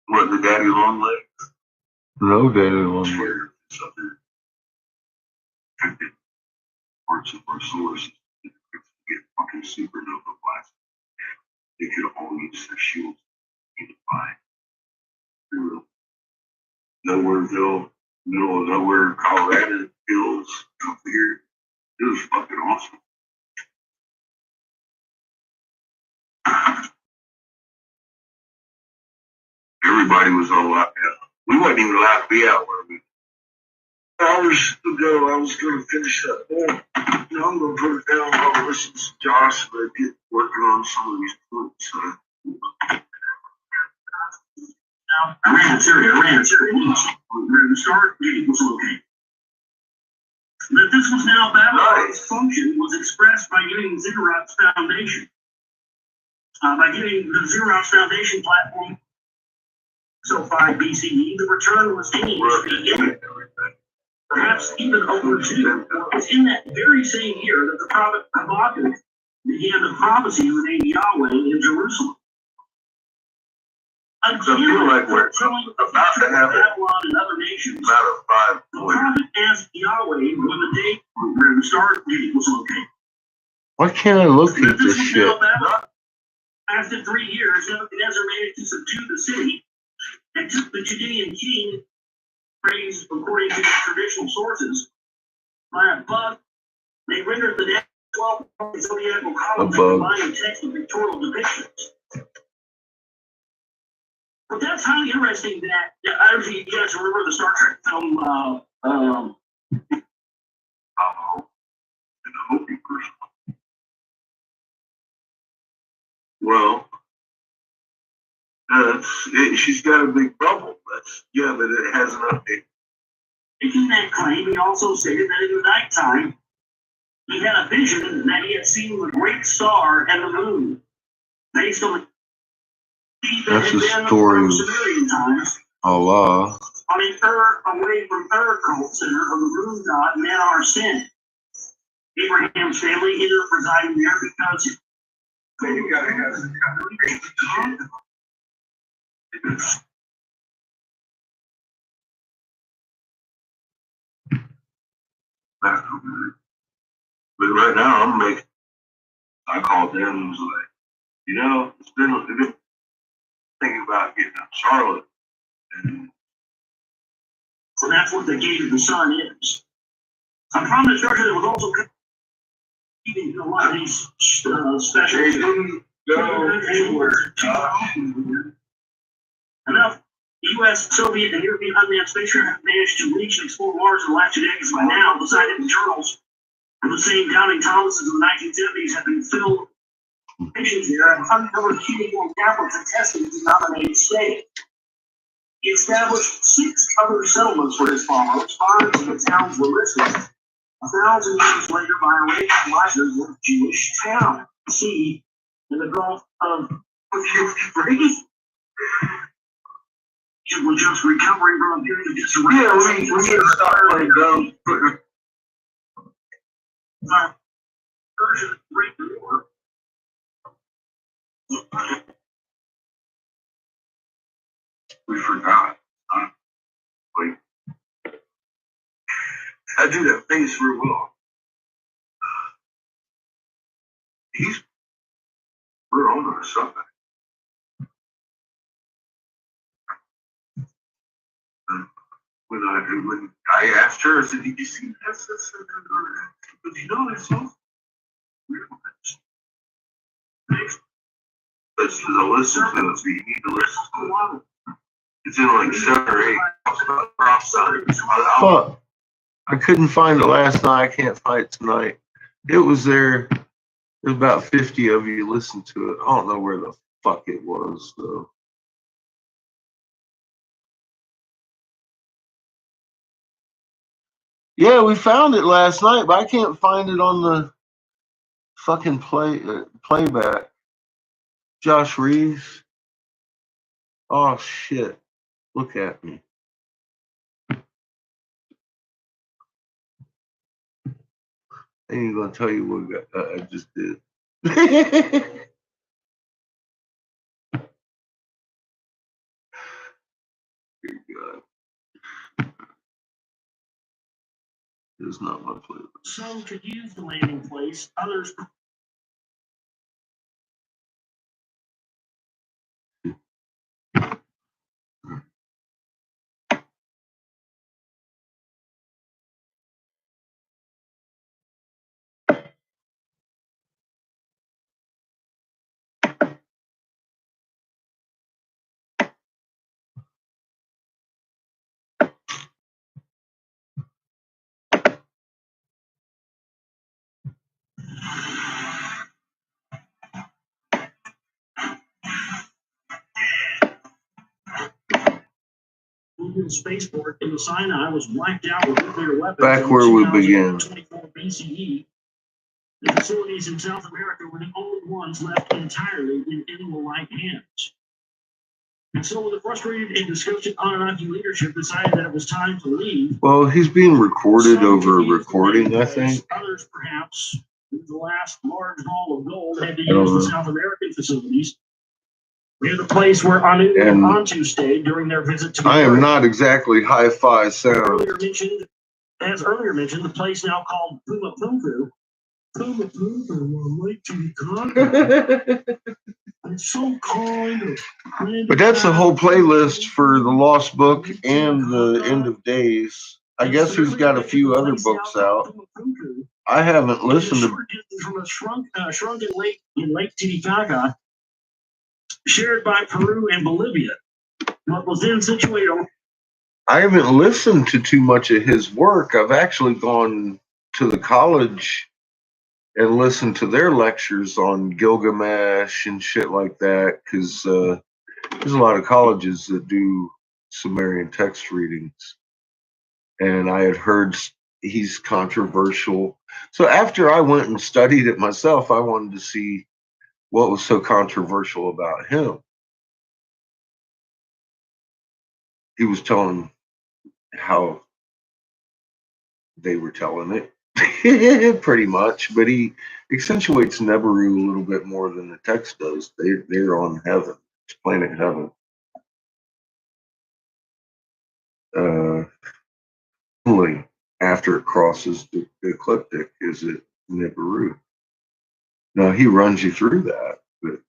What, the daddy long legs?
No daddy long legs.
Parts of our solar system get fucking supernova blast. They could all use their shields to find. Nowhereville, middle of nowhere, Colorado hills up here. It was fucking awesome. Everybody was all out there. We wasn't even allowed to be out where we. Hours ago, I was going to finish that bowl. Now I'm going to put it down while I listen to Josh and I get working on some of these points. I ran a series. Where to start, it was okay. That this was now Babylon's function was expressed by getting Ziggurat's foundation. By getting the Ziggurat's foundation platform. So 5 BCE, the return was deemed to begin. Perhaps even overdue. It was in that very same year that the prophet Habakkuk began the prophecy of the name Yahweh in Jerusalem. I feel like we're about to have Babylon and other nations. The prophet asked Yahweh when the day where the start date was located.
Why can't I locate this shit?
After 3 years, Nebuchadnezzar managed to subdue the city and took the Judean king, praised according to traditional sources, by a bug. They rendered the next 12 zodiacal columns and combined text with pictorial depictions. But that's highly interesting that, I don't know if you guys remember the Star Trek film, well, she's got a big bubble. But it has an update. Making that claim, he also stated that in the nighttime, he had a vision that he had seen the great star and the moon. Based on the
that's the story of Allah.
On an away from cult center of the moon god Manar Sin. Abraham's family ended up residing there because you gotta have but right now I called them and was like, it's been thinking about getting out of Charlotte. And so that's what the gate of the sun is. I'm from the church that was also keeping a lot of these special enough. The U.S., Soviet, and European unmanned spacecraft have managed to reach and explore Mars in the last 2 decades by now. The scientific journals of the same Doubting Thomases of the 1970s have been filled with patients there and uncovered cuneiform tablets attesting to denominated state. He established 6 other settlements for his followers. 5 of the towns were listed. 1,000 years later, by Arabian writers, of Jewish town. See, in the Gulf of we're just recovering from a period of disarray. Yeah, we need to start playing dumb. We forgot. Wait. I do that face real well. He's we're on or something. When I asked her, I said, "Did you see this?" But you know, it's so weird. This is a listen to it, so you need to listen to it. It's in like 7 or 8.
Fuck. I couldn't find it last night. I can't find it tonight. It was there. There's about 50 of you listened to it. I don't know where the fuck it was, though. Yeah, we found it last night, but I can't find it on the fucking playback. Josh Reeves. Oh, shit. Look at me. I ain't gonna tell you what I just did. Dear God. It's not my playlist.
Some could use the landing place, others. The spaceport in the Sinai was blacked out with nuclear weapons.
Back where we began.
24 BCE. The facilities in South America were the only ones left entirely in animal-like hands. And so the frustrated and disgusted Anunnaki leadership decided that it was time to leave.
Well, he's being recorded over recording, I think.
Others, perhaps, the last large haul of gold had to use the South American facilities. Near the place where Anu and Antu stayed during their visit to the
I am not exactly hi-fi sound.
As earlier mentioned, the place now called Puma Punku. Puma Punku, Lake Titicaca. It's so kind.
But that's the whole playlist for the Lost Book and the End of Days. I guess he's got a few other books out. I haven't listened to.
From a shrunken lake in Lake Titicaca, shared by Peru and Bolivia. What was then situated on.
I haven't listened to too much of his work. I've actually gone to the college and listened to their lectures on Gilgamesh and shit like that, because there's a lot of colleges that do Sumerian text readings. And I had heard he's controversial. So after I went and studied it myself, I wanted to see what was so controversial about him. He was telling how they were telling it, pretty much, but he accentuates Neberu a little bit more than the text does. They're on heaven. It's planet heaven. Only after it crosses the ecliptic is it Nibiru. Now he runs you through that, but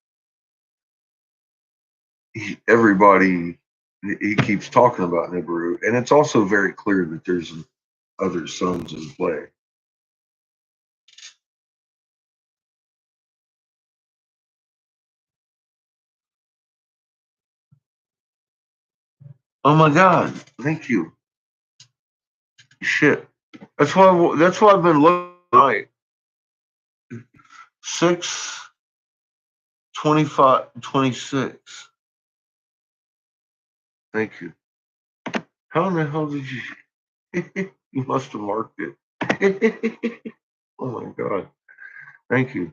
everybody he keeps talking about Nibiru, and it's also very clear that there's other suns in play. Oh my God! Thank you. Shit. That's why I've been looking tonight. 6/25/26. Thank you. How in the hell did you? You must have marked it. Oh my God. Thank you.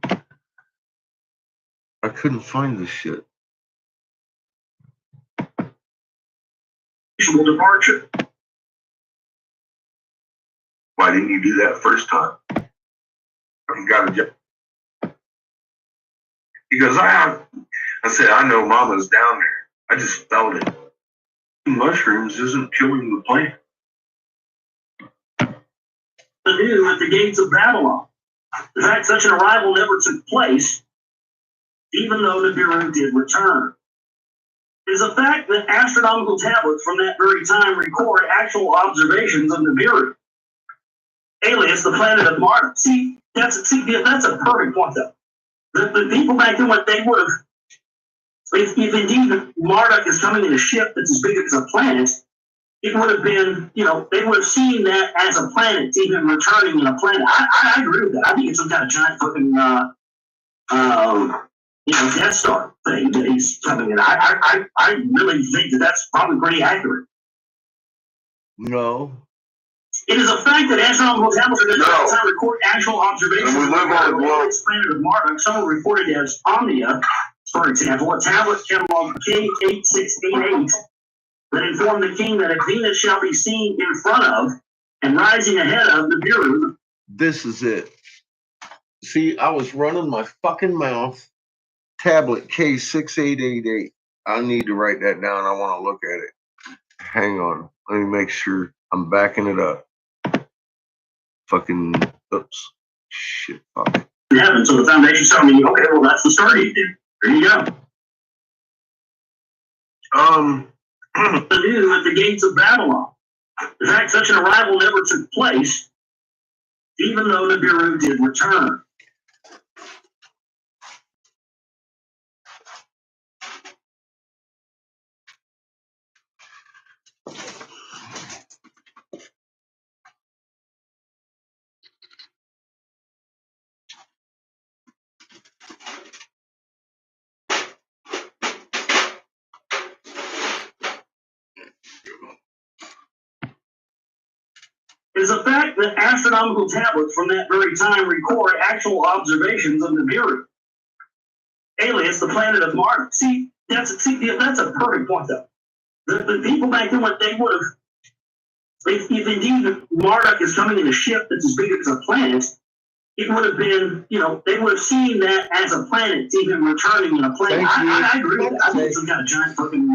I couldn't find this shit.
Departure. Why didn't you do that first time? You got a job.
He goes, I said, I know Mama's down there. I just felt it. Mushrooms isn't killing the plant.
Anew at the gates of Babylon. In fact, such an arrival never took place, even though Nibiru did return. It is a fact that astronomical tablets from that very time record actual observations of Nibiru, alias the planet of Marduk. See, that's a perfect point, though. The people back then, what they would have, if indeed Marduk is coming in a ship that's as big as a planet, it would have been, they would have seen that as a planet, even returning in a planet. I agree with that. I think it's some kind of giant fucking, Death Star thing that he's coming in. I really think that that's probably pretty accurate.
No.
It is a fact that astronomical tablets are going to record actual observations of the planet of Marduk. Some are reported as Omnia, for example, a tablet catalog K8688 that informed the king that a Venus shall be seen in front of and rising ahead of Nibiru.
This is it. See, I was running my fucking mouth. Tablet K6888. I need to write that down. I want to look at it. Hang on. Let me make sure I'm backing it up. Fucking, oops. Shit, fuck.
Yeah, so the foundation's telling me, okay, well, that's the starting then. There you go. Anew at the gates of Babylon. In fact, such an arrival never took place, even though Nibiru did return. It is a fact that astronomical tablets from that very time record actual observations of Nibiru, alias the planet of Marduk. See, that's a perfect point, though. The people back then, what they would have, if indeed Marduk is coming in a ship that's as big as a planet, it would have been, they would have seen that as a planet, even returning in a planet. I agree with that. I think it's some kind of giant fucking,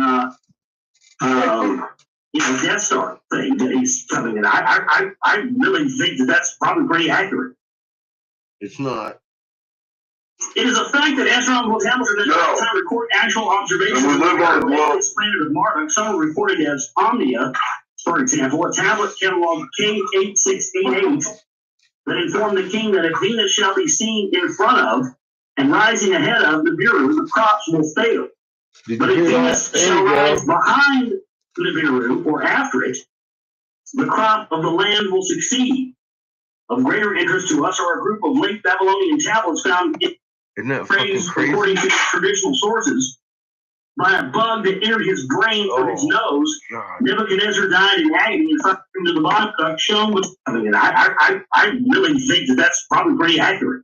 Death Star thing that he's coming in. I really think that that's probably pretty accurate.
It's not.
It is a fact that astronomical tablets are going to record actual observations of the planet of Marduk. Some are reported as Omnia, for example, a tablet catalog K8688 that informed the king that a Venus shall be seen in front of and rising ahead of Nibiru, the crops will fail. But if Venus shall rise behind Nibiru or after it, the crop of the land will succeed. Of greater interest to us are a group of late Babylonian tablets found in phrase, according to traditional sources, by a bug that entered his brain through his nose. God. Nebuchadnezzar died in agony and fell into the body shown with. I really think that that's probably pretty accurate.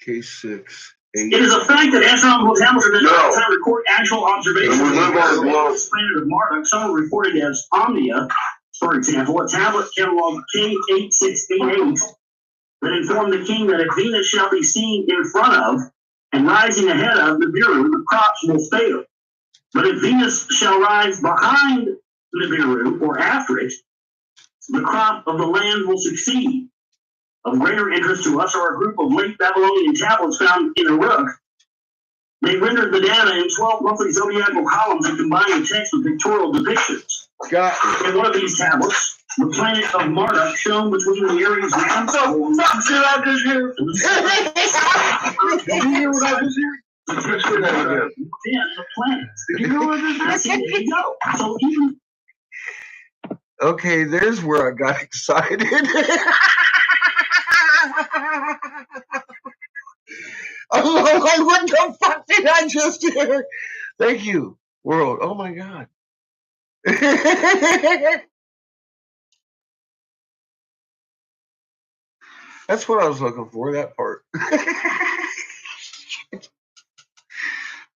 K6.
It is a fact that astronomical tablets are going to record actual observations of the planet of Marduk. Some are reported as Omnia, for example, a tablet catalog K8688 that informed the king that a Venus shall be seen in front of and rising ahead of Nibiru, the crops will fail. But if Venus shall rise behind Nibiru or after it, the crop of the land will succeed. Of greater interest to us are a group of late Babylonian tablets found in Uruk. They rendered the data in 12 monthly zodiacal columns and combined the text with pictorial depictions. In one of these tablets, the planet of Marduk shown between the Aries and
Stop shit I just hear. Did you hear what I just heard?
Then the planets. Did you hear what I just heard? There you go. So even.
Okay, there's where I got excited. I'm like, what the fuck did I just hear? Thank you, world. Oh my God. That's what I was looking for, that part.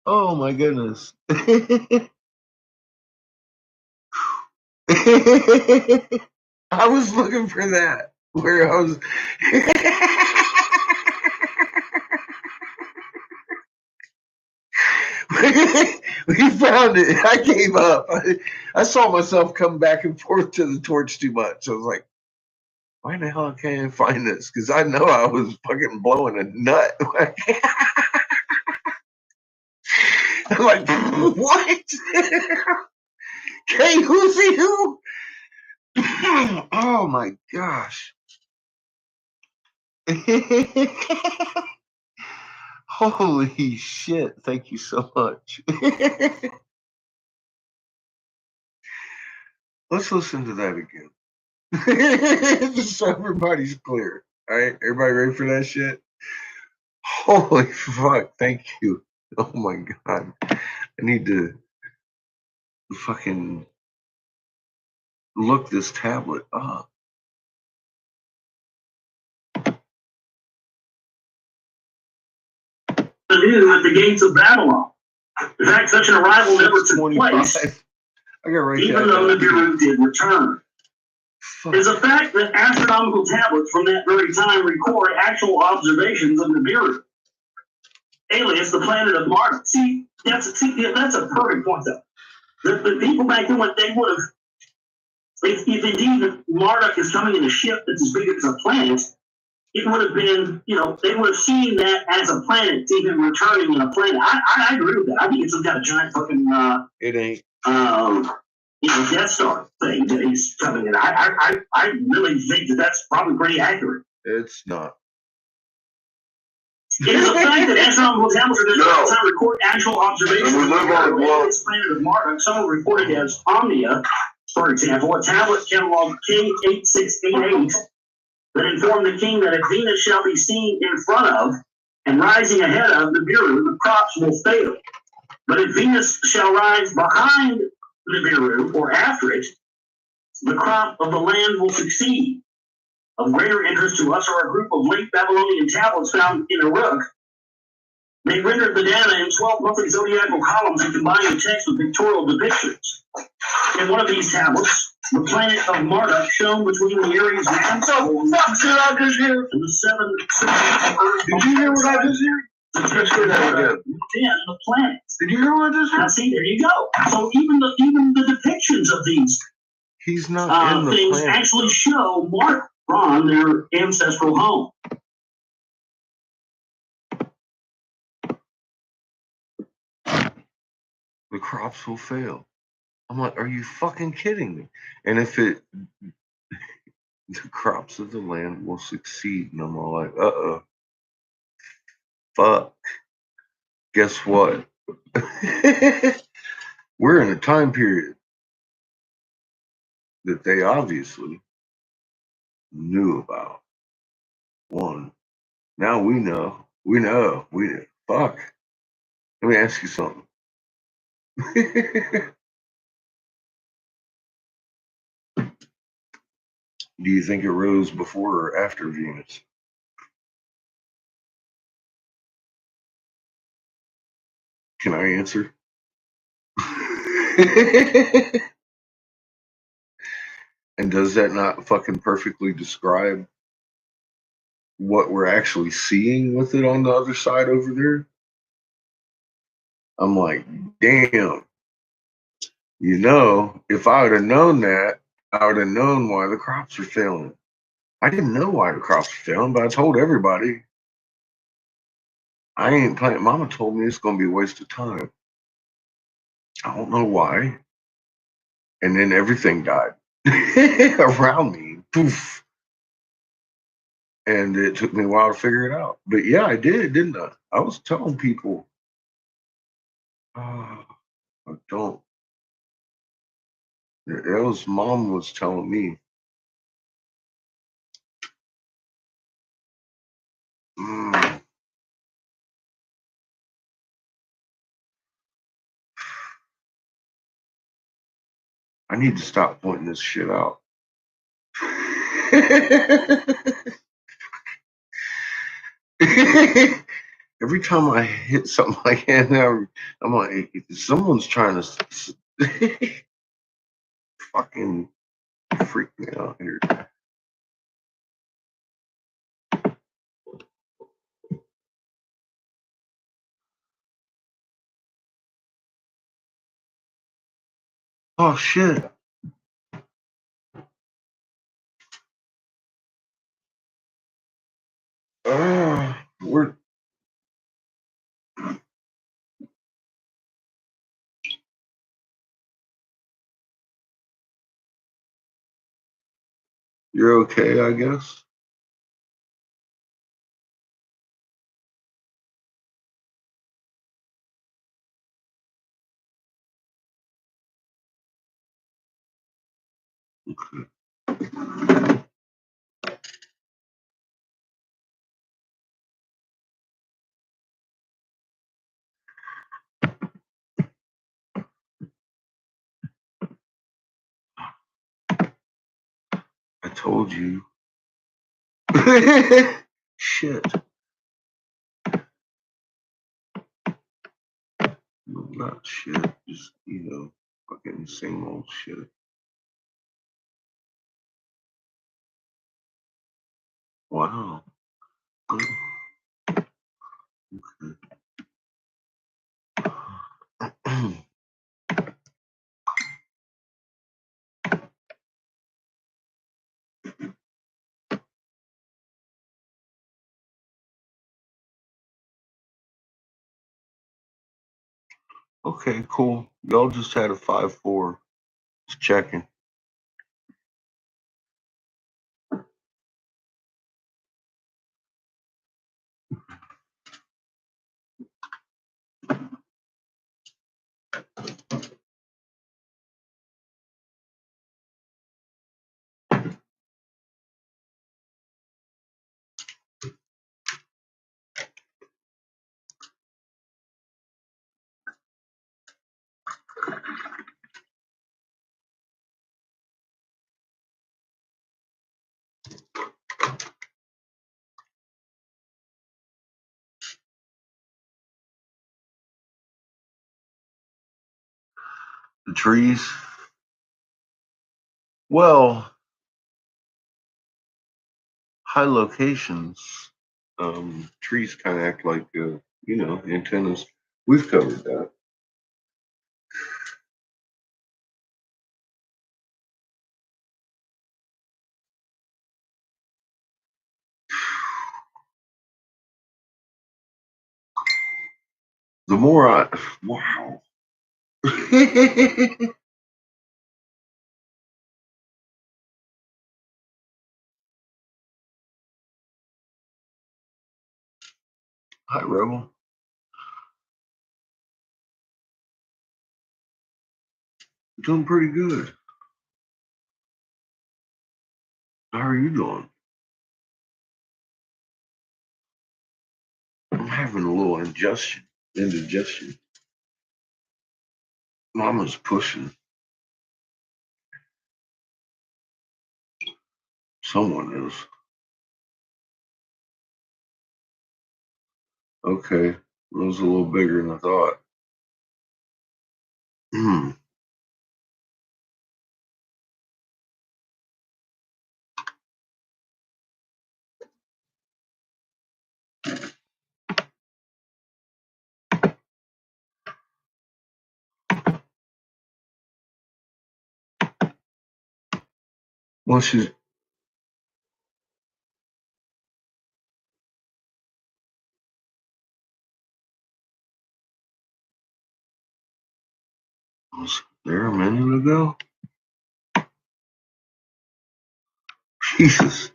Oh my goodness. I was looking for that. Where I was. We found it. I gave up. I saw myself come back and forth to the torch too much. I was like, why the hell can't I find this? Because I know I was fucking blowing a nut. I'm like, what? Hey, who's he who? Oh my gosh. Holy shit. Thank you so much. Let's listen to that again. Just so everybody's clear. All right, everybody ready for that shit? Holy fuck! Thank you. Oh my god, I need to fucking look this tablet up.
Anew at the gates of Babylon. In fact, such an arrival never took place,
I gotta write
even
that
though
down.
Nibiru did return.
Fuck.
It is a fact that astronomical tablets from that very time record actual observations of Nibiru, alias the planet of Mars. See, that's a perfect point, though. The people back then, what they would have, if indeed Marduk is coming in a ship that's as big as a planet, it would have been, they would have seen that as a planet, even returning in a planet. I agree with that. I think it's some kind of giant fucking,
it ain't.
Death Star thing that he's coming in. I really think that's probably pretty accurate.
It's not.
It is a fact that astronomical tablets are the time record actual observations of the planet of Marduk. Some are reported as Omnia, for example, a tablet catalog K8688 that informed the king that if Venus shall be seen in front of and rising ahead of Nibiru, the crops will fail. But if Venus shall rise behind Nibiru or after it, the crop of the land will succeed. Of greater interest to us are a group of late Babylonian tablets found in Uruk. They rendered the data in 12 monthly zodiacal columns and combined the text with pictorial depictions. In one of these tablets, the planet of Marduk shown between the Aries and the seven.
Did you hear what I just heard?
Let's hear that again. The planets.
Did you hear what I just heard?
Now see, there you go. So even the depictions of these
he's not in the
things
planet.
Actually show Marduk from their ancestral home.
The crops will fail. I'm like, are you fucking kidding me? And if the crops of the land will succeed, and I'm all like, fuck. Guess what? We're in a time period that they obviously knew about. One. Now we know. We know. Fuck. Let me ask you something. Do you think it rose before or after Venus? Can I answer? And does that not fucking perfectly describe what we're actually seeing with it on the other side over there? I'm like, damn. If I would have known that, I would have known why the crops are failing. I didn't know why the crops were failing, but I told everybody. I ain't planting. Mama told me it's going to be a waste of time. I don't know why. And then everything died around me. Poof. And it took me a while to figure it out. But yeah, I did, didn't I? I was telling people, I don't. It was mom was telling me. I need to stop pointing this shit out. Every time I hit something like that, I'm like, someone's trying to fucking freak me out here. Oh shit. We're you're okay, I guess. Okay. I told you. Shit. No, not shit. Just, fucking same old shit. Wow. Okay. Okay, cool. Y'all just had a 5-4. Just checking. The trees. Well, high locations. Trees kind of act like, antennas. We've covered that. The more wow. Hi, Rebel. Doing pretty good. How are you doing? I'm having a little indigestion. Mama's pushing. Someone is. Okay. It was a little bigger than I thought. Well, was there a minute ago. Jesus.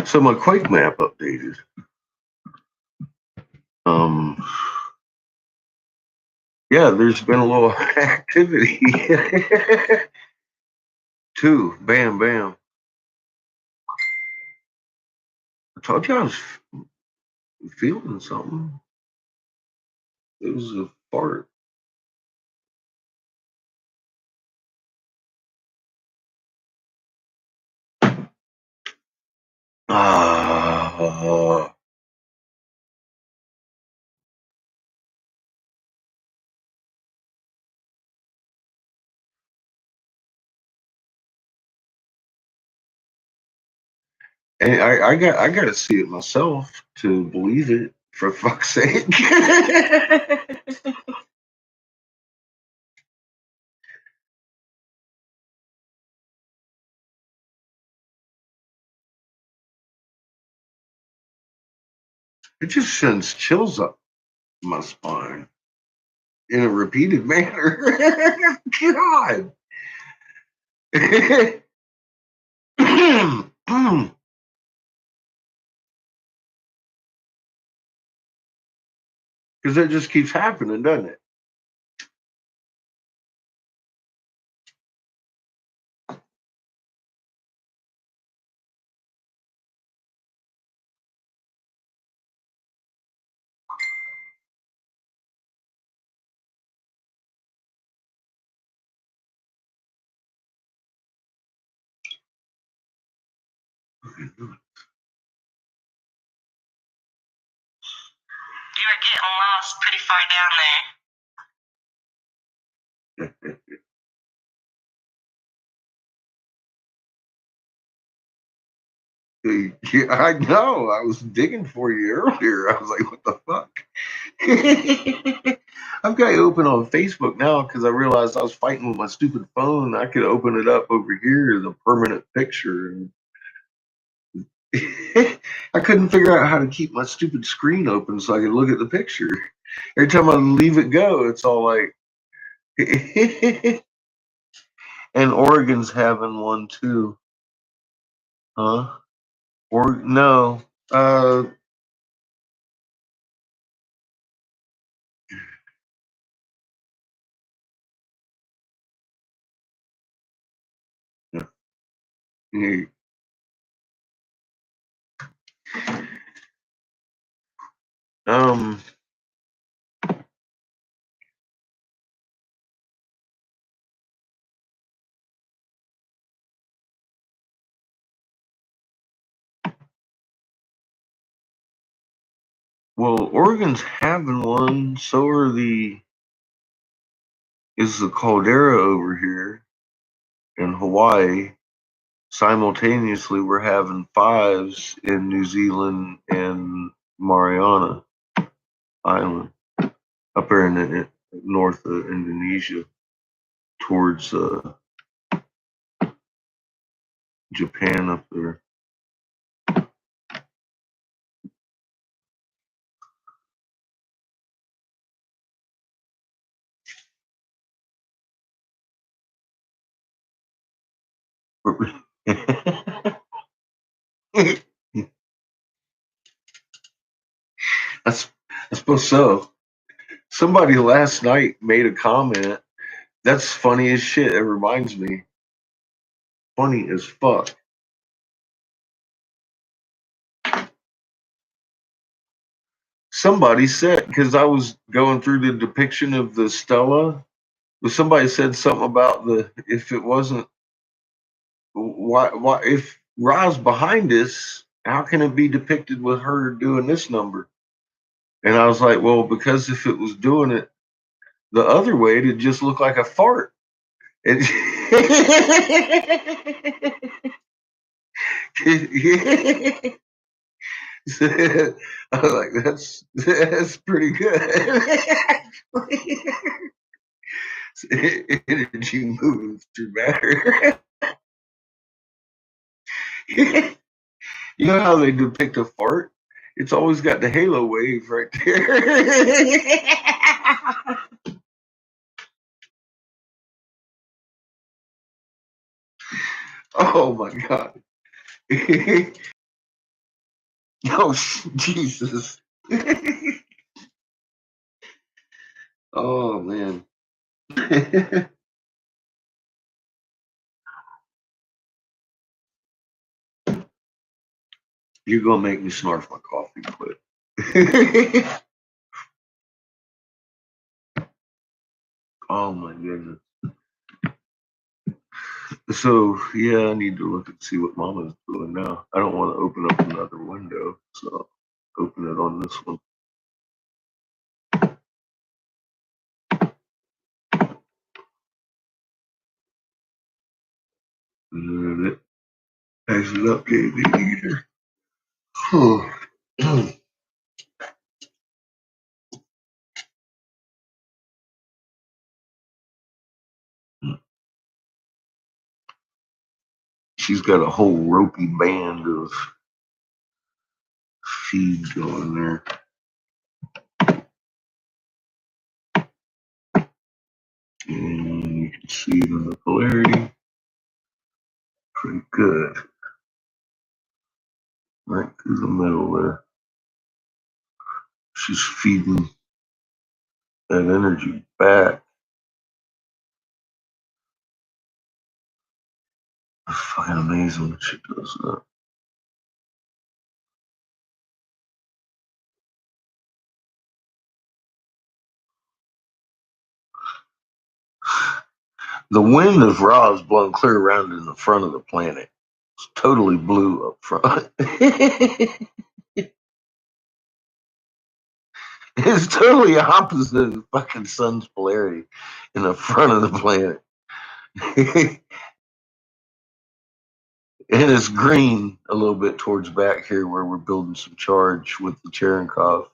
So my Quake map updated. Um, yeah, there's been a little activity. Two, bam, bam. I told you I was feeling something. It was a fart. Ah, and I got to see it myself to believe it. For fuck's sake. It just sends chills up my spine in a repeated manner. God. Because that just keeps happening, doesn't it?
You're getting lost pretty far down
there. Yeah, I know. I was digging for you earlier. I was like, what the fuck? I've got it open on Facebook now because I realized I was fighting with my stupid phone. I could open it up over here as a permanent picture. And I couldn't figure out how to keep my stupid screen open so I could look at the picture. Every time I leave it go, it's all like. And Oregon's having one too. Huh? Or no. Uh um well, Oregon's having one, so are is the caldera over here in Hawaii. Simultaneously, we're having fives in New Zealand and Mariana Island, up there in the north of Indonesia, towards Japan up there. I suppose so. Somebody last night made a comment. That's funny as shit. It reminds me. Funny as fuck. Somebody said, because I was going through the depiction of the Stella, but somebody said something about if it wasn't, why, if Ra's behind us, how can it be depicted with her doing this number? And I was like, well, because if it was doing it the other way, it'd just look like a fart. It, I was like, that's pretty good. Energy moving through matter. You know how they depict a fart? It's always got the halo wave right there. Oh my god. Oh Jesus. Oh man. You're gonna make me snarf my coffee quick. Oh my goodness. So yeah, I need to look and see what Mama's doing now. I don't want to open up another window, so open it on this one. And it hasn't updated either. Oh. She's got a whole ropey band of feed going there. And you can see the polarity. Pretty good. Right through the middle there. She's feeding that energy back. It's fucking amazing when she does that. The wind of Ra is blowing clear around in the front of the planet. It's totally blue up front. It's totally opposite of the fucking sun's polarity in the front of the planet. And it's green a little bit towards back here where we're building some charge with the Cherenkov.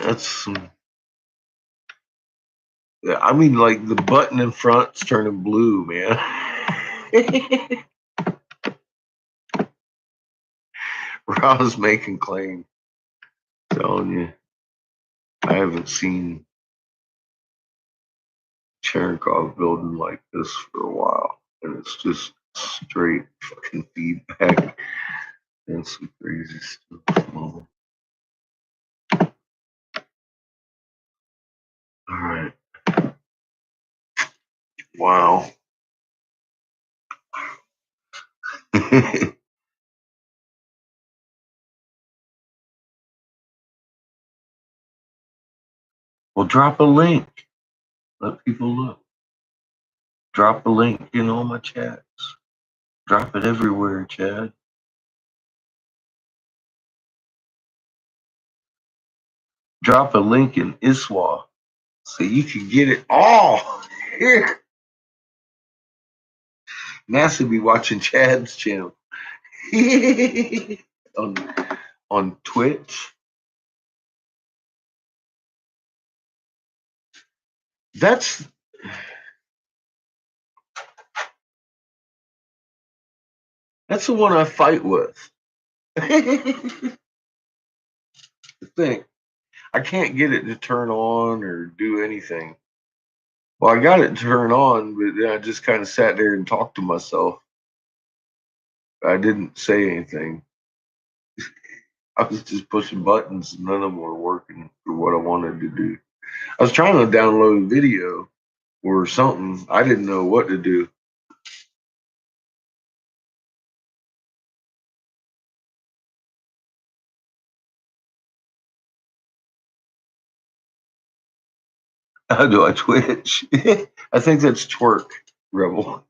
That's some. Yeah, I mean, like the button in front's turning blue, man. Ra's making claim. Telling you, I haven't seen Cherenkov building like this for a while, and it's just straight fucking feedback and some crazy stuff. All right. Wow. Well, drop a link. Let people look. Drop a link in all my chats. Drop it everywhere, Chad. Drop a link in ISWA so you can get it all. Here. NASA be watching Chad's channel on Twitch. That's the one I fight with. The thing, I can't get it to turn on or do anything. Well, I got it to turn on, but then I just kind of sat there and talked to myself. I didn't say anything. I was just pushing buttons, and none of them were working for what I wanted to do. I was trying to download a video or something. I didn't know what to do. How do I Twitch? I think that's twerk, Rebel.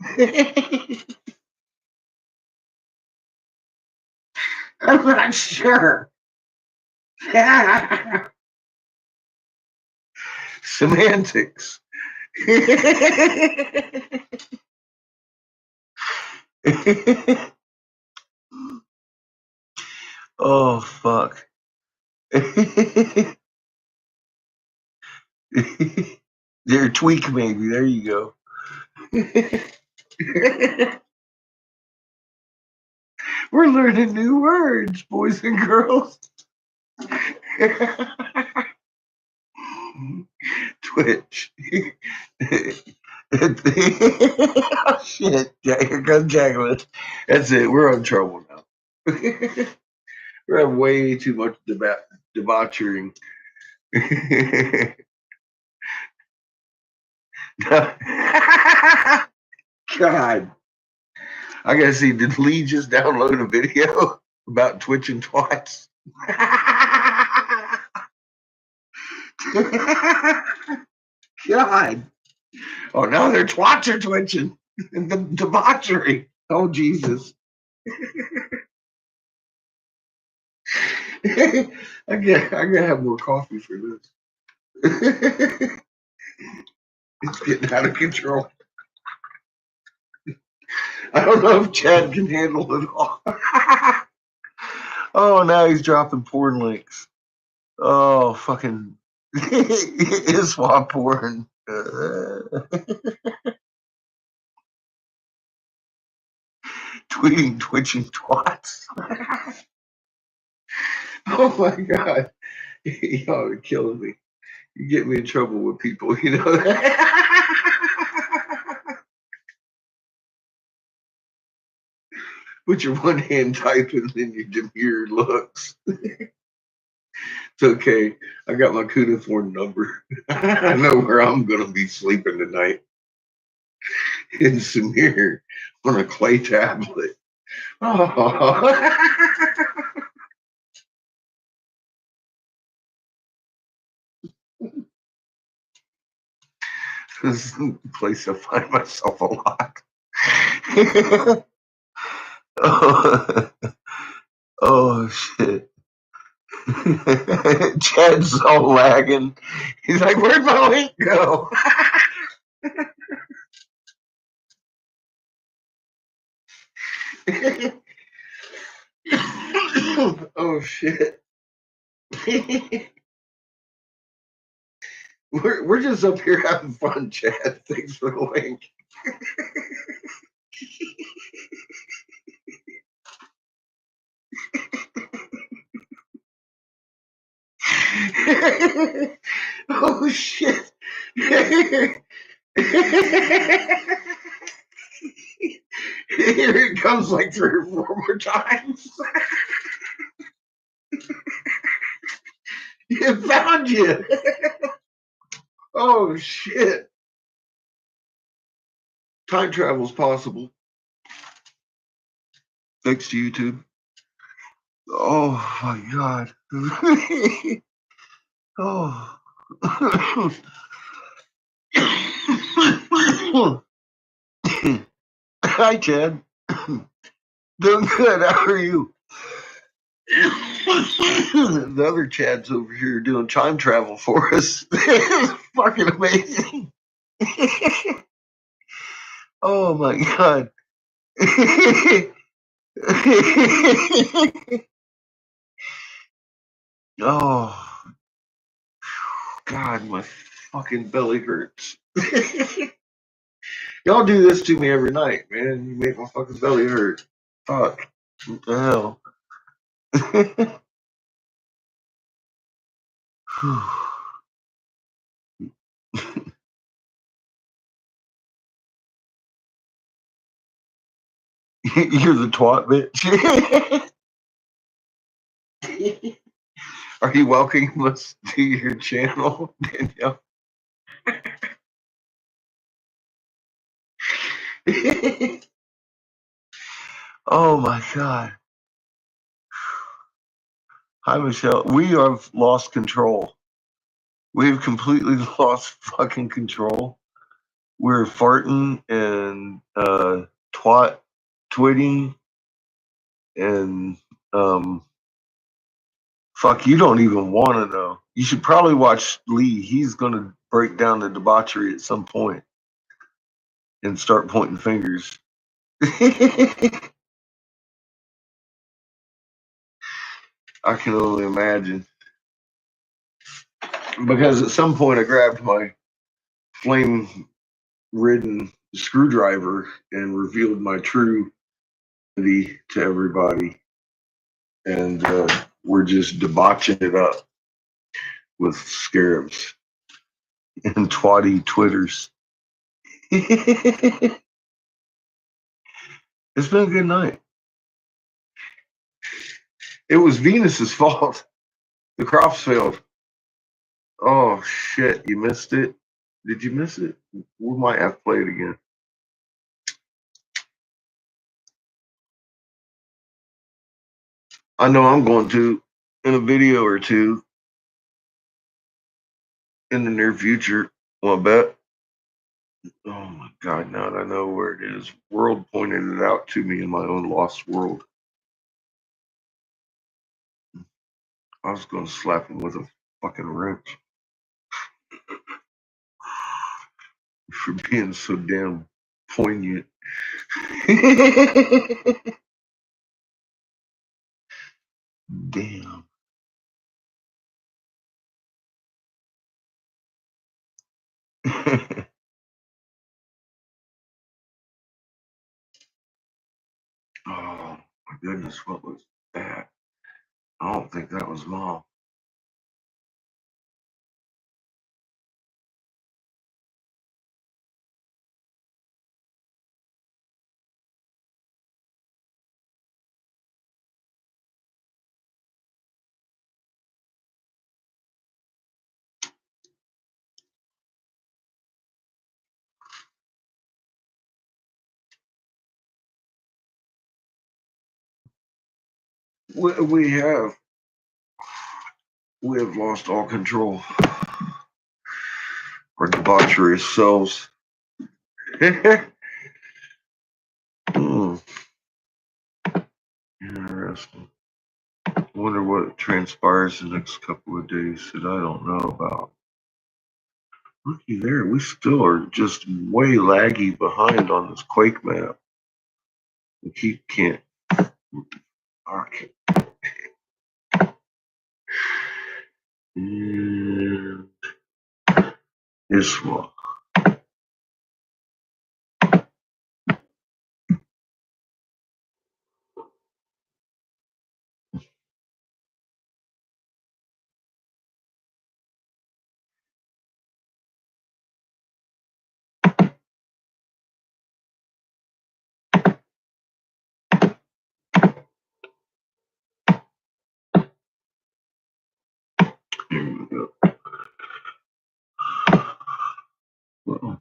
I'm not sure. Semantics. Oh, fuck. There, tweak maybe. There you go. We're learning new words, boys and girls. Twitch. Oh, shit. Here comes Jacqueline. That's it. We're in trouble now. We're having way too much debauchery. God. I gotta see, did Lee just download a video about twitching twice? God. Oh, now their twats are twitching. The debauchery. Oh, Jesus. I gotta have more coffee for this. It's getting out of control. I don't know if Chad can handle it all. Oh, now he's dropping porn links. Oh, fucking ISWA porn. tweeting, twitching twats. Oh my God. Y'all are killing me. You get me in trouble with people, you know that? With your one hand typing and your demure looks. It's okay. I got my Cuneiform number. I know where I'm going to be sleeping tonight. In Samir on a clay tablet. Oh. This is the place I find myself a lot. Oh, oh shit. Chad's all lagging. He's like, where'd my link go? Oh shit. We're just up here having fun, Chad. Thanks for the link. Oh shit. Here it comes like 3 or 4 more times. It found you. Oh shit. Time travel's possible. Thanks to YouTube. Oh my God. Oh. Hi, Chad. Doing good. How are you? The other Chad's over here doing time travel for us. It's fucking amazing. Oh my God. Oh God, my fucking belly hurts. Y'all do this to me every night, man. You make my fucking belly hurt. Fuck. What the hell? You're the twat, bitch. Are you welcoming us to your channel, Danielle? Oh my God. Hi, Michelle. We have lost control. We've completely lost fucking control. We're farting and twitting and fuck, you don't even want to know. You should probably watch Lee. He's gonna break down the debauchery at some point and start pointing fingers. I can only imagine. Because at some point I grabbed my flame-ridden screwdriver and revealed my true identity to everybody. And we're just debauching it up with scarabs and twatty twitters. It's been a good night. It was Venus's fault. The crops failed. Oh shit, you missed it. Did you miss it? We might have to play it again. I know I'm going to in a video or two in the near future. Well, I bet. Oh my God, now that I know where it is. World pointed it out to me in my own lost world. I was going to slap him with a fucking wrench for being so damn poignant. Damn. goodness, what was that? I don't think that was Mom. We have lost all control. Our debaucherous selves. Interesting. I wonder what transpires the next couple of days that I don't know about. Looky there, we still are just way laggy behind on this Quake map. We can't. Okay. And this one. Here we go. Well,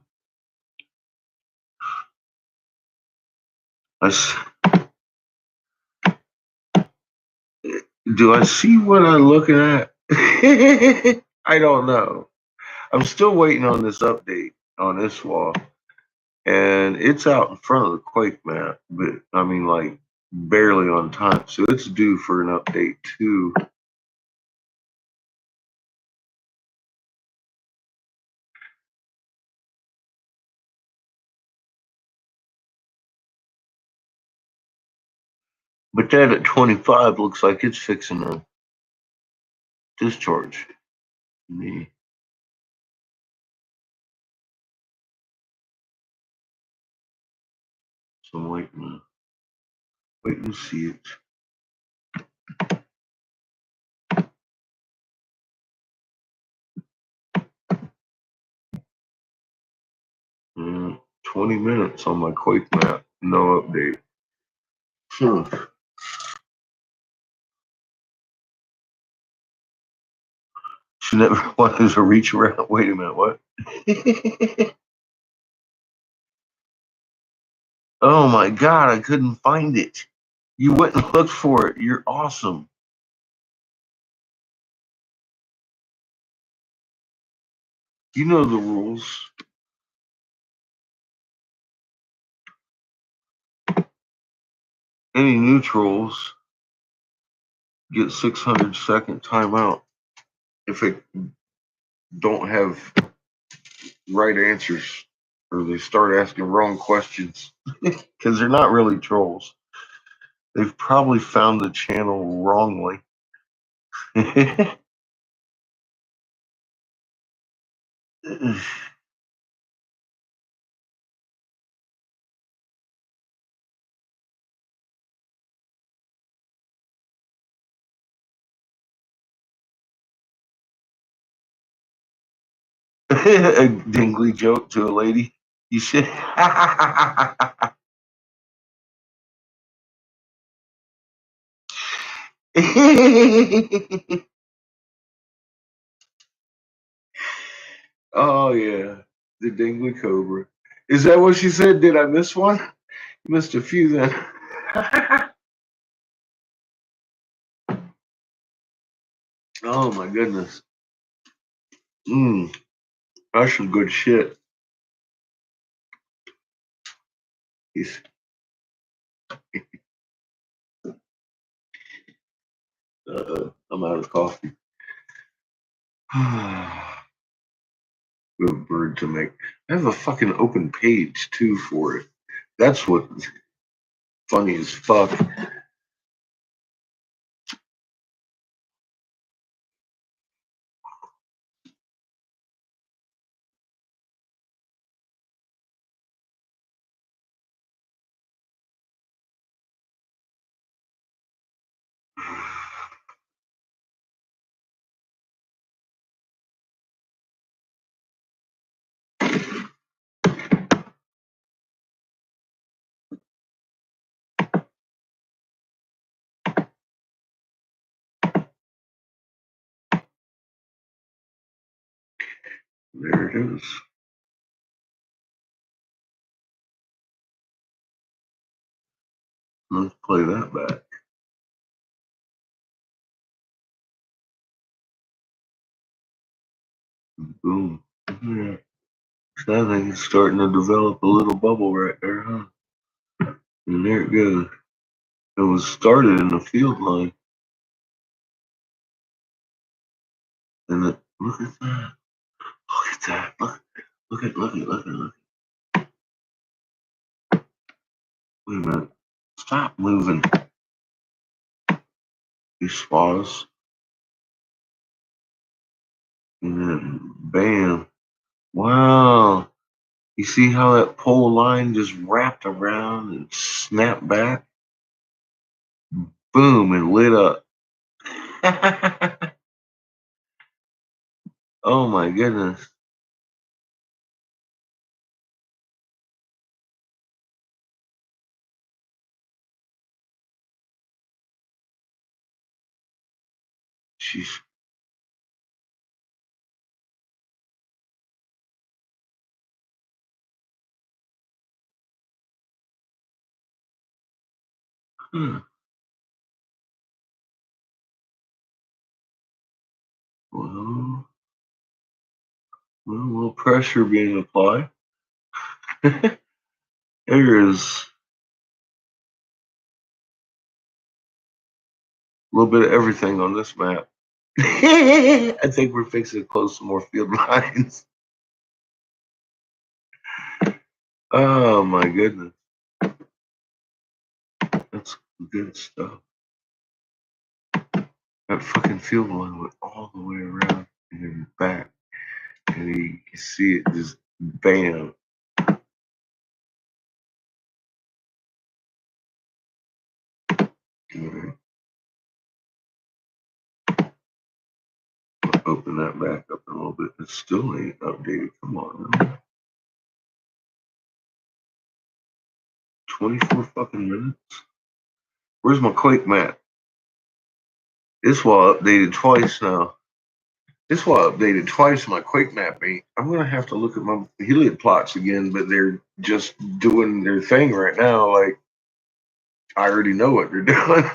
do I see what I'm looking at? I don't know. I'm still waiting on this update on this wall. And it's out in front of the Quake map, but I mean, like, barely on time. So it's due for an update too. But that at 25 looks like it's fixing a discharge. Me. So I'm waiting to see it. 20 minutes on my Quake map, no update. She never wanted to reach around. Wait a minute, what? Oh my God, I couldn't find it. You went and looked for it. You're awesome. You know the rules. Any new trolls get 600-second timeout if they don't have right answers or they start asking wrong questions because they're not really trolls. They've probably found the channel wrongly. A dingly joke to a lady. You should. Oh yeah, the dingly cobra. Is that what she said? Did I miss one? You missed a few then. Oh my goodness. That's some good shit. I'm out of coffee. Good bird to make. I have a fucking open page too for it. That's what funny as fuck. There it is. Let's play that back. Boom. Yeah. So I think it's starting to develop a little bubble right there, huh? And there it goes. It was started in the field line. And it, look at that. Look at that. Look. Wait a minute. Stop moving. You spaz. And then bam. Wow. You see how that pole line just wrapped around and snapped back? Boom, and lit up. Oh my goodness. She's well, a little pressure being applied. There is a little bit of everything on this map. I think we're fixing to close some more field lines. Oh my goodness. That's good stuff. That fucking field line went all the way around and then back. And you can see it just bam. Open that back up a little bit. It still ain't updated. Come on, man. 24 fucking minutes. Where's my Quake map? This wall updated twice now. This wall updated twice. My Quake map ain't. I'm gonna have to look at my Heliod plots again, but they're just doing their thing right now. Like I already know what they're doing.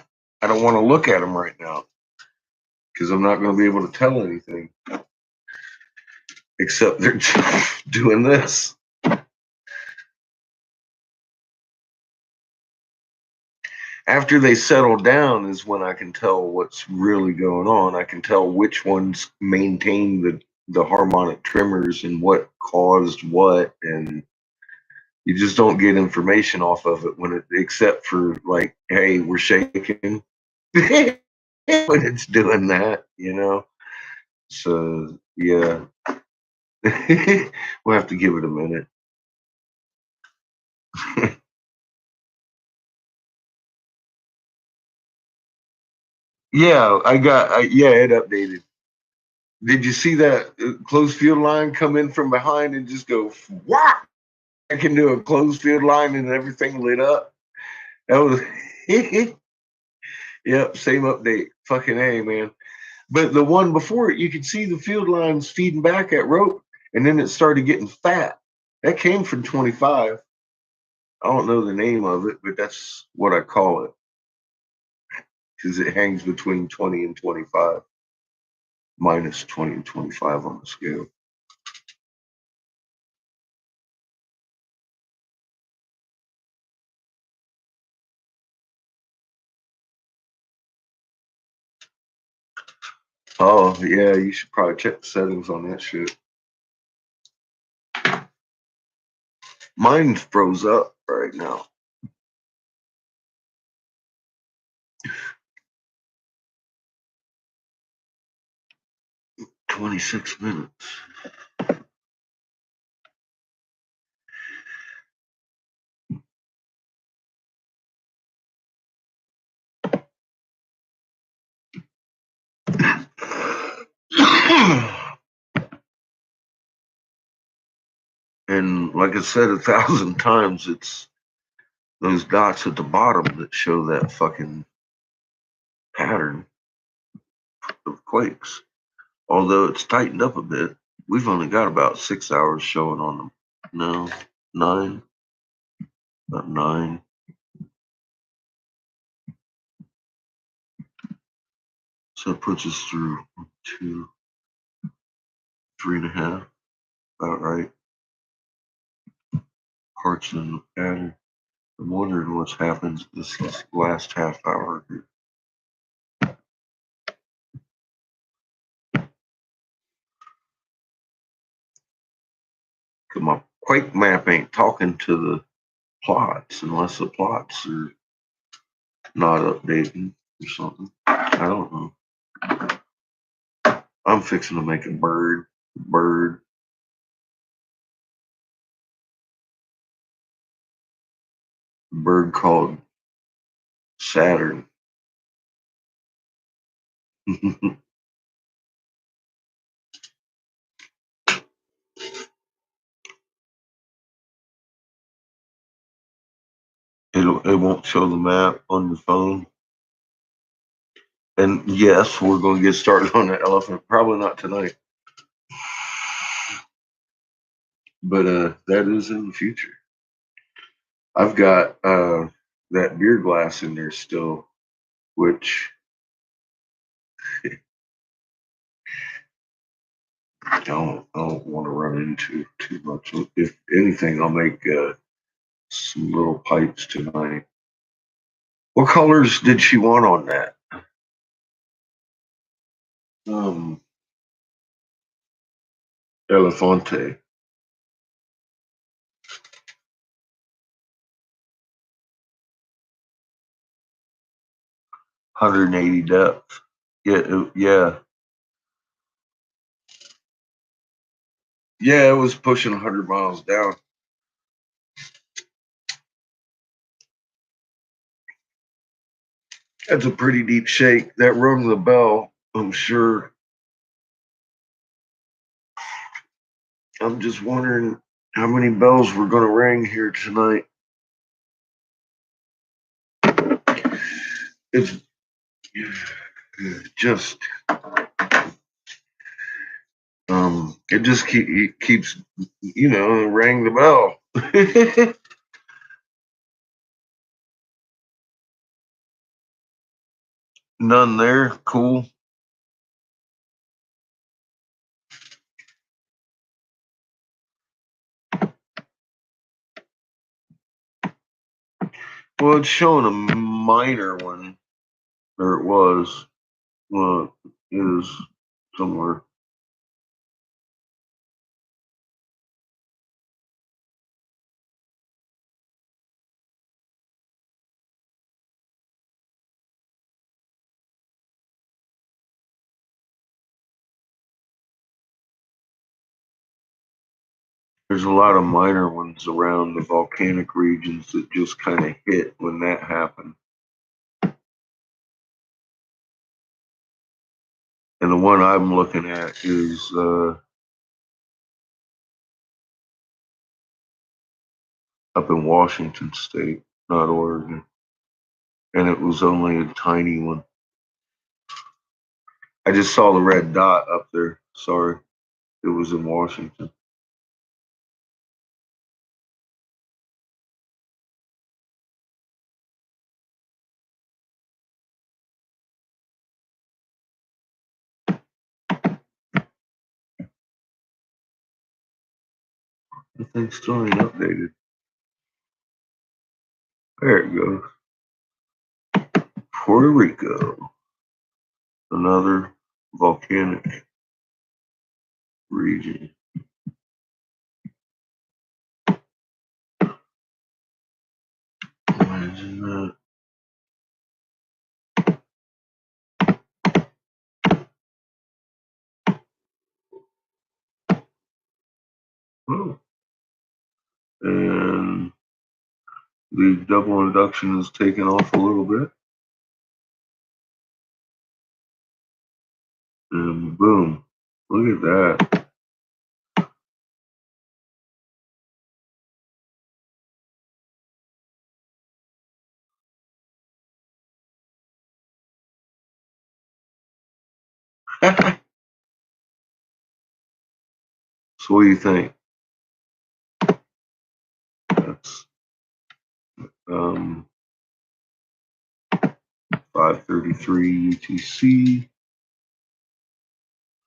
I don't want to look at them right now because I'm not going to be able to tell anything except they're doing this. After they settle down is when I can tell what's really going on. I can tell which ones maintain the harmonic tremors and what caused what, and you just don't get information off of it when it, except for like, hey, we're shaking when it's doing that, you know. So yeah, we'll have to give it a minute. Yeah, yeah, it updated. Did you see that closed field line come in from behind and just go whack? I can do a closed field line and everything lit up. That was, yep, same update. Fucking A, man. But the one before it, you could see the field lines feeding back at rope, and then it started getting fat. That came from 25. I don't know the name of it, but that's what I call it because it hangs between 20 and 25, minus 20 and 25 on the scale. Oh, yeah, you should probably check the settings on that shit. Mine froze up right now. 26 minutes. And like I said 1,000 times, it's those dots at the bottom that show that fucking pattern of quakes. Although it's tightened up a bit, we've only got about 6 hours showing on them. No, 9, about 9. So it puts us through 2, 3.5, about right. Parts in the pattern. I'm wondering what's happened this last half hour here. Cause my quake map ain't talking to the plots unless the plots are not updating or something. I don't know. I'm fixing to make a bird called Saturn. It won't show the map on your phone. And yes, we're going to get started on the elephant. Probably not tonight, but that is in the future. I've got that beer glass in there still, which I don't want to run into too much. If anything, I'll make some little pipes tonight. What colors did she want on that? Elefante. 180 depth. Yeah. Yeah, it was pushing 100 miles down. That's a pretty deep shake. That rung the bell, I'm sure. I'm just wondering how many bells we're going to ring here tonight. It's just, it just keeps, rang the bell. None there. Cool. Well, it's showing a minor one, or it was. Well, it is somewhere. There's a lot of minor ones around the volcanic regions that just kind of hit when that happened. And the one I'm looking at is up in Washington State, not Oregon. And it was only a tiny one. I just saw the red dot up there. Sorry. It was in Washington. The thing's still ain't updated. There it goes. Puerto Rico. Another volcanic region. Imagine that. Oh. And the double induction is taking off a little bit. And boom. Look at that. So what do you think? That's 533 UTC.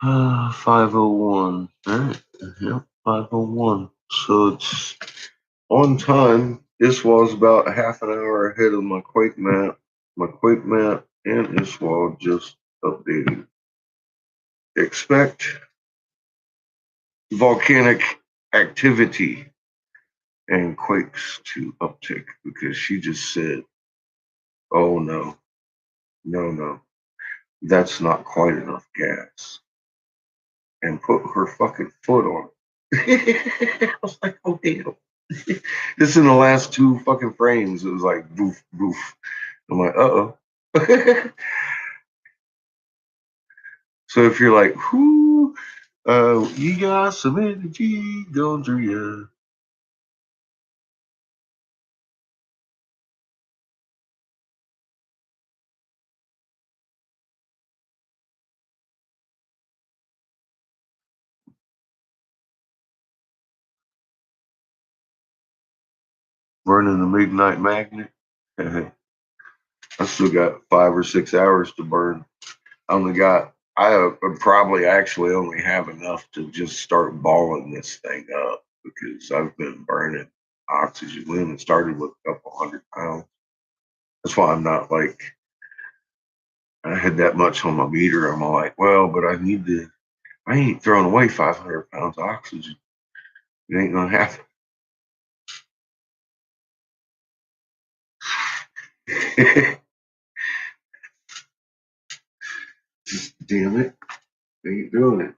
501. All right. Yep, 501. So it's on time. This was about a half an hour ahead of my quake map. My quake map and ISWA just updated. Expect volcanic activity and quakes to uptick because she just said, oh no, no, that's not quite enough gas. And put her fucking foot on it. I was like, oh damn. This in the last two fucking frames. It was like boof, boof. I'm like, uh-oh. So if you're like, whoo, you got some energy going through you. Burning the midnight magnet. I still got 5 or 6 hours to burn. I probably actually only have enough to just start balling this thing up because I've been burning oxygen. We only started with a couple 100 pounds. That's why I'm not like, I had that much on my meter. I'm all like, well, but I ain't throwing away 500 pounds of oxygen. It ain't gonna happen. Damn it. They ain't doing it.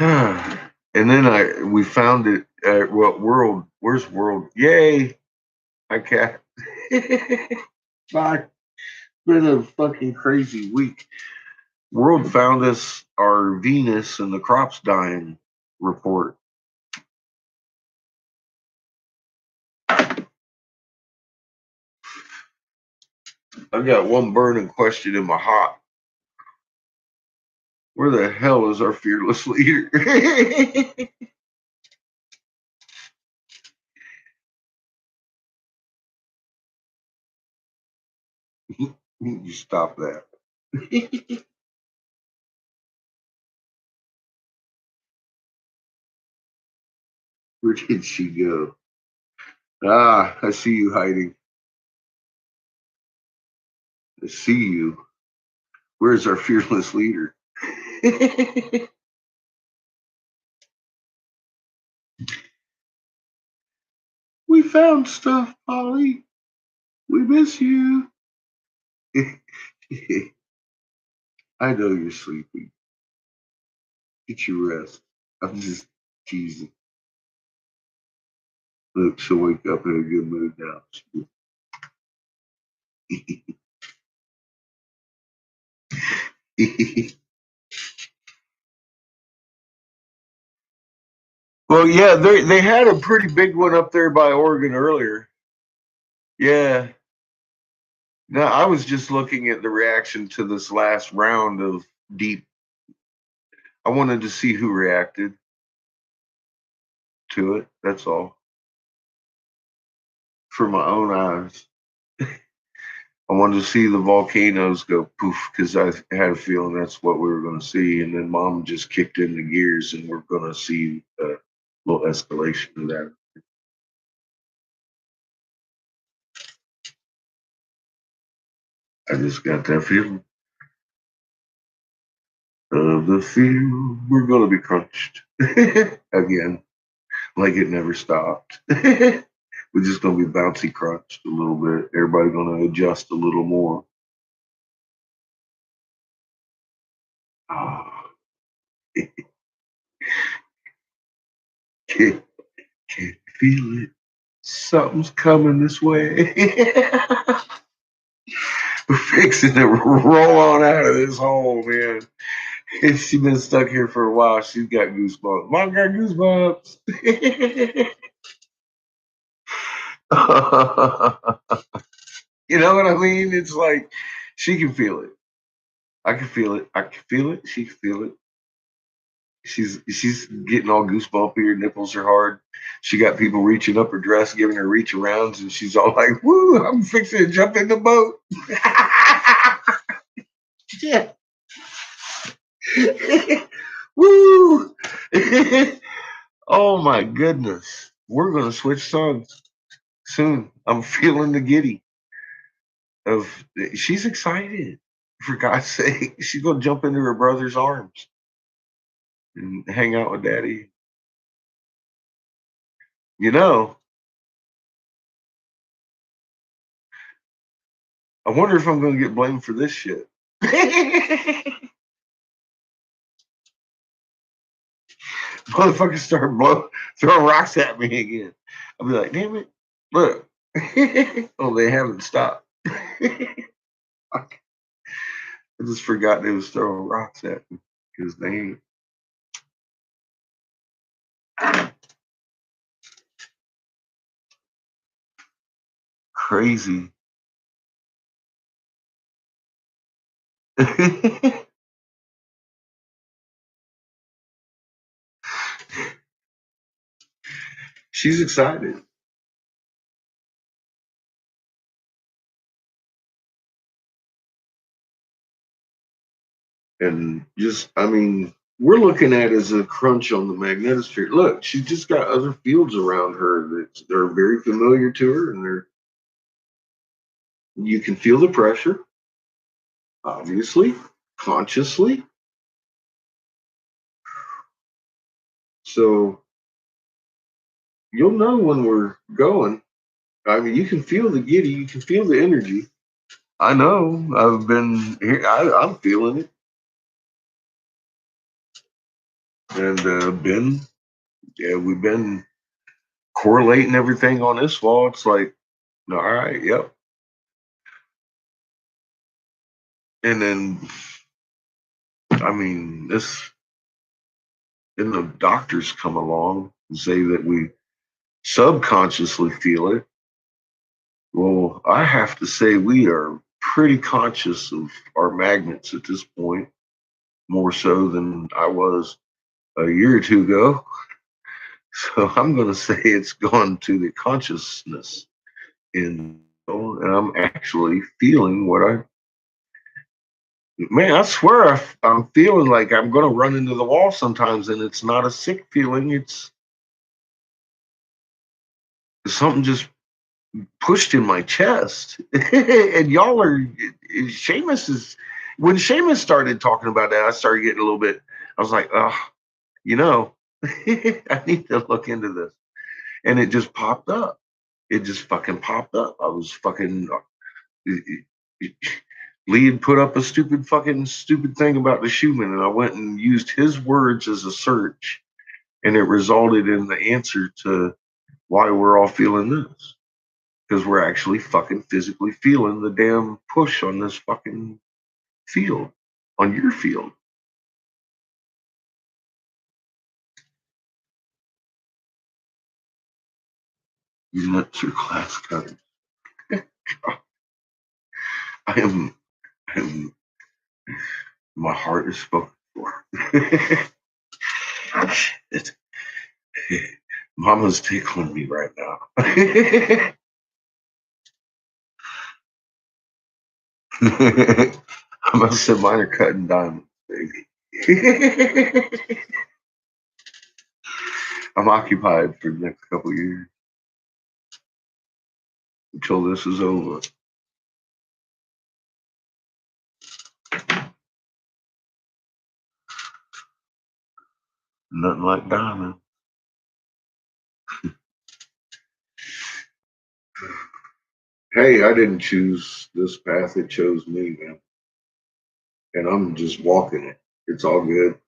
And then we found it at where's World? Yay! I can't. Bye. Been a fucking crazy week. World found us our Venus and the crops dying report. I got one burning question in my heart. Where the hell is our fearless leader? You stop that. Where did she go? Ah, I see you hiding. I see you. Where's our fearless leader? We found stuff, Polly. We miss you. I know you're sleepy. Get your rest. I'm just teasing. Look, she'll wake up in a good mood now. Well, yeah, they had a pretty big one up there by Oregon earlier. Yeah. No, I was just looking at the reaction to this last round of deep. I wanted to see who reacted to it. That's all. For my own eyes. I wanted to see the volcanoes go poof because I had a feeling that's what we were going to see. And then mom just kicked in the gears and we're going to see a little escalation of that. I just got that feeling. Of the field, we're going to be crunched again, like it never stopped. We're just going to be bouncy crunched a little bit. Everybody going to adjust a little more. Oh. Can't feel it. Something's coming this way. We're fixing to roll on out of this hole, man. She's been stuck here for a while. She's got goosebumps. Mom got goosebumps. You know what I mean? It's like she can feel it. I can feel it. I can feel it. She can feel it. She's getting all goosebumpy. Her nipples are hard. She got people reaching up her dress, giving her reach arounds, and she's all like, "Woo! I'm fixing to jump in the boat." Yeah. Woo! Oh my goodness. We're gonna switch songs soon. I'm feeling the giddy of she's excited. For God's sake. She's gonna jump into her brother's arms and hang out with daddy. You know, I wonder if I'm gonna get blamed for this shit. Motherfuckers start throwing rocks at me again. I'll be like, damn it, look. Oh, they haven't stopped. I just forgot they was throwing rocks at me because they ain't. Crazy. She's excited. And just, I mean, we're looking at it as a crunch on the magnetosphere. Look, she's just got other fields around her that are very familiar to her, and you can feel the pressure, obviously, consciously. So you'll know when we're going. I mean, you can feel the giddy, you can feel the energy. I know. I've been here. I'm feeling it, and we've been correlating everything on this wall. It's like, all right, yep. And then, I mean, then the doctors come along and say that we subconsciously feel it. Well, I have to say we are pretty conscious of our magnets at this point, more so than I was a year or two ago. So I'm going to say it's gone to the consciousness, and I'm actually feeling what man, I swear I'm feeling like I'm going to run into the wall sometimes, and it's not a sick feeling. It's something just pushed in my chest. And y'all are, Seamus is, when Seamus started talking about that, I started getting a little bit, I was like, oh, you know, I need to look into this. And it just popped up. It just fucking popped up. I was fucking, Lee had put up a stupid thing about the Schumann, and I went and used his words as a search, and it resulted in the answer to why we're all feeling this. Because we're actually fucking physically feeling the damn push on this fucking field, on your field. Your nuts are glass cutters. I am, my heart is spoken for. Mama's tickling me right now. I must have mine are cutting diamonds, baby. I'm occupied for the next couple of years until this is over. Nothing like diamond. Hey, I didn't choose this path, it chose me, man. And I'm just walking it. It's all good.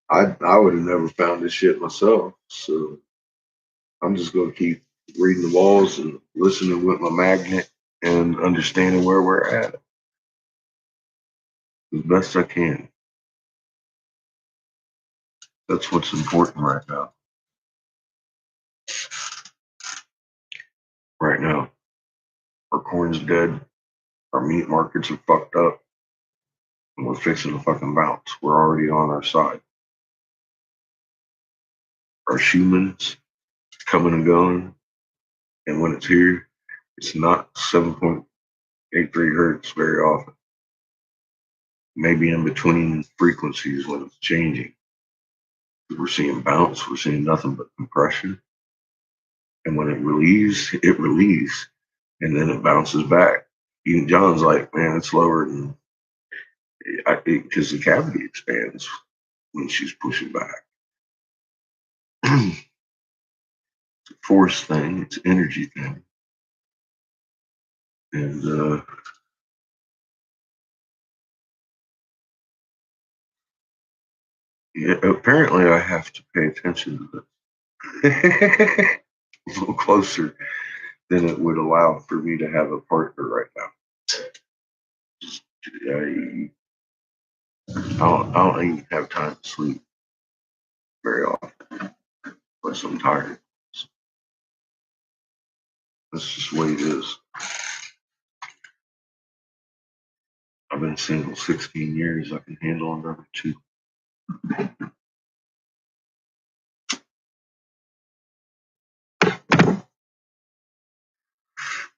I would have never found this shit myself. So I'm just gonna keep reading the walls and listening with my magnet and understanding where we're at as best I can. That's what's important right now. Right now, our corn's dead. Our meat markets are fucked up. and we're fixing to fucking bounce. We're already on our side. Our Schumann's coming and going, and when it's here, it's not 7.83 hertz very often. Maybe in between frequencies when it's changing. We're seeing bounce, we're seeing nothing but compression. And when it relieves, and then it bounces back. Even John's like, man, it's lower than, because the cavity expands when she's pushing back. It's a force thing, it's an energy thing. And yeah, apparently I have to pay attention to this. A little closer than it would allow for me to have a partner right now. I don't even have time to sleep very often unless I'm tired. That's just the way it is. I've been single 16 years. I can handle another 2.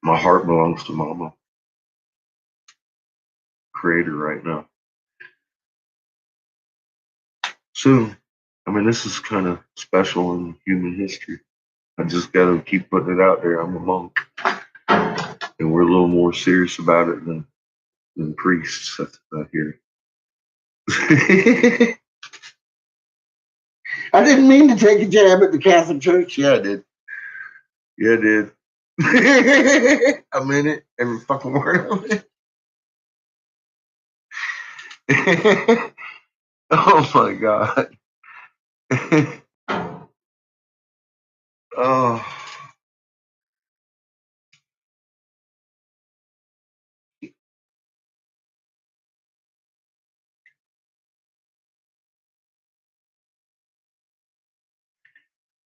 My heart belongs to Mama, Creator, right now. So, I mean, this is kind of special in human history. I just got to keep putting it out there. I'm a monk, and we're a little more serious about it than priests out here. I didn't mean to take a jab at the Catholic Church. Yeah, I did. Yeah, I did. I meant it every fucking word of it. Oh my God. Oh.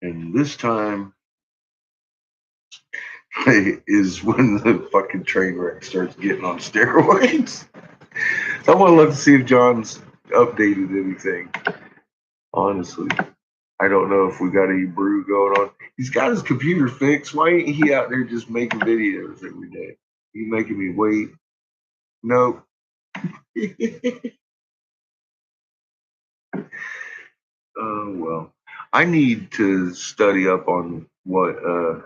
And this time is when the fucking train wreck starts getting on steroids. I want to look to see if John's updated anything. Honestly, I don't know if we got any brew going on. He's got his computer fixed. Why ain't he out there just making videos every day? He's making me wait. Nope. Oh well. I need to study up on what I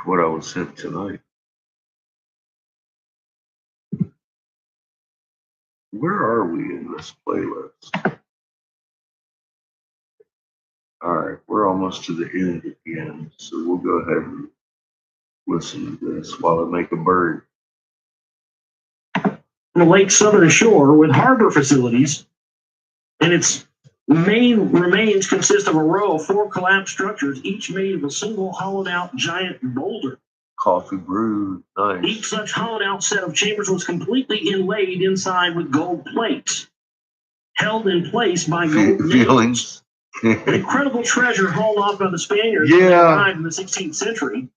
was sent tonight. Where are we in this playlist? All right, we're almost to the end again, so we'll go ahead and listen to this while I make a bird.
The Lake Southern Shore with harbor facilities, and its main remains consist of a row of 4 collapsed structures, each made of a single hollowed-out giant boulder.
Coffee brewed, nice.
Each such hollowed-out set of chambers was completely inlaid inside with gold plates, held in place by gold nails. An incredible treasure hauled off by the Spaniards when they arrived in the 16th century.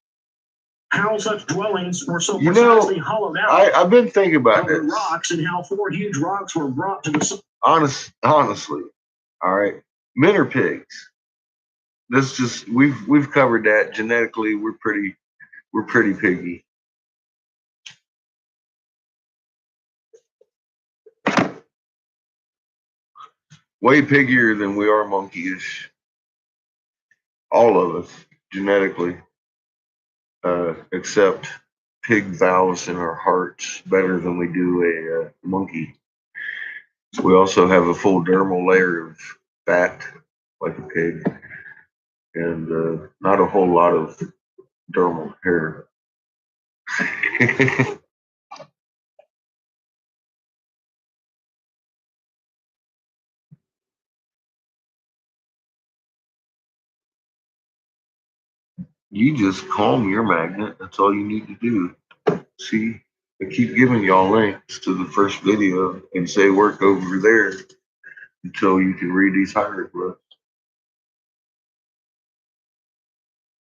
How such dwellings were so precisely hollowed out.
I've been thinking about this.
Rocks, and how 4 huge rocks were brought to the.
Honestly, all right. Men are pigs. This just we've covered that. Genetically, we're pretty piggy. Way piggier than we are monkeyish. All of us, genetically. Except pig valves in our hearts better than we do a monkey. We also have a full dermal layer of fat, like a pig, and not a whole lot of dermal hair. You just calm your magnet. That's all you need to do. See, I keep giving y'all links to the first video and say work over there until you can read these hieroglyphs.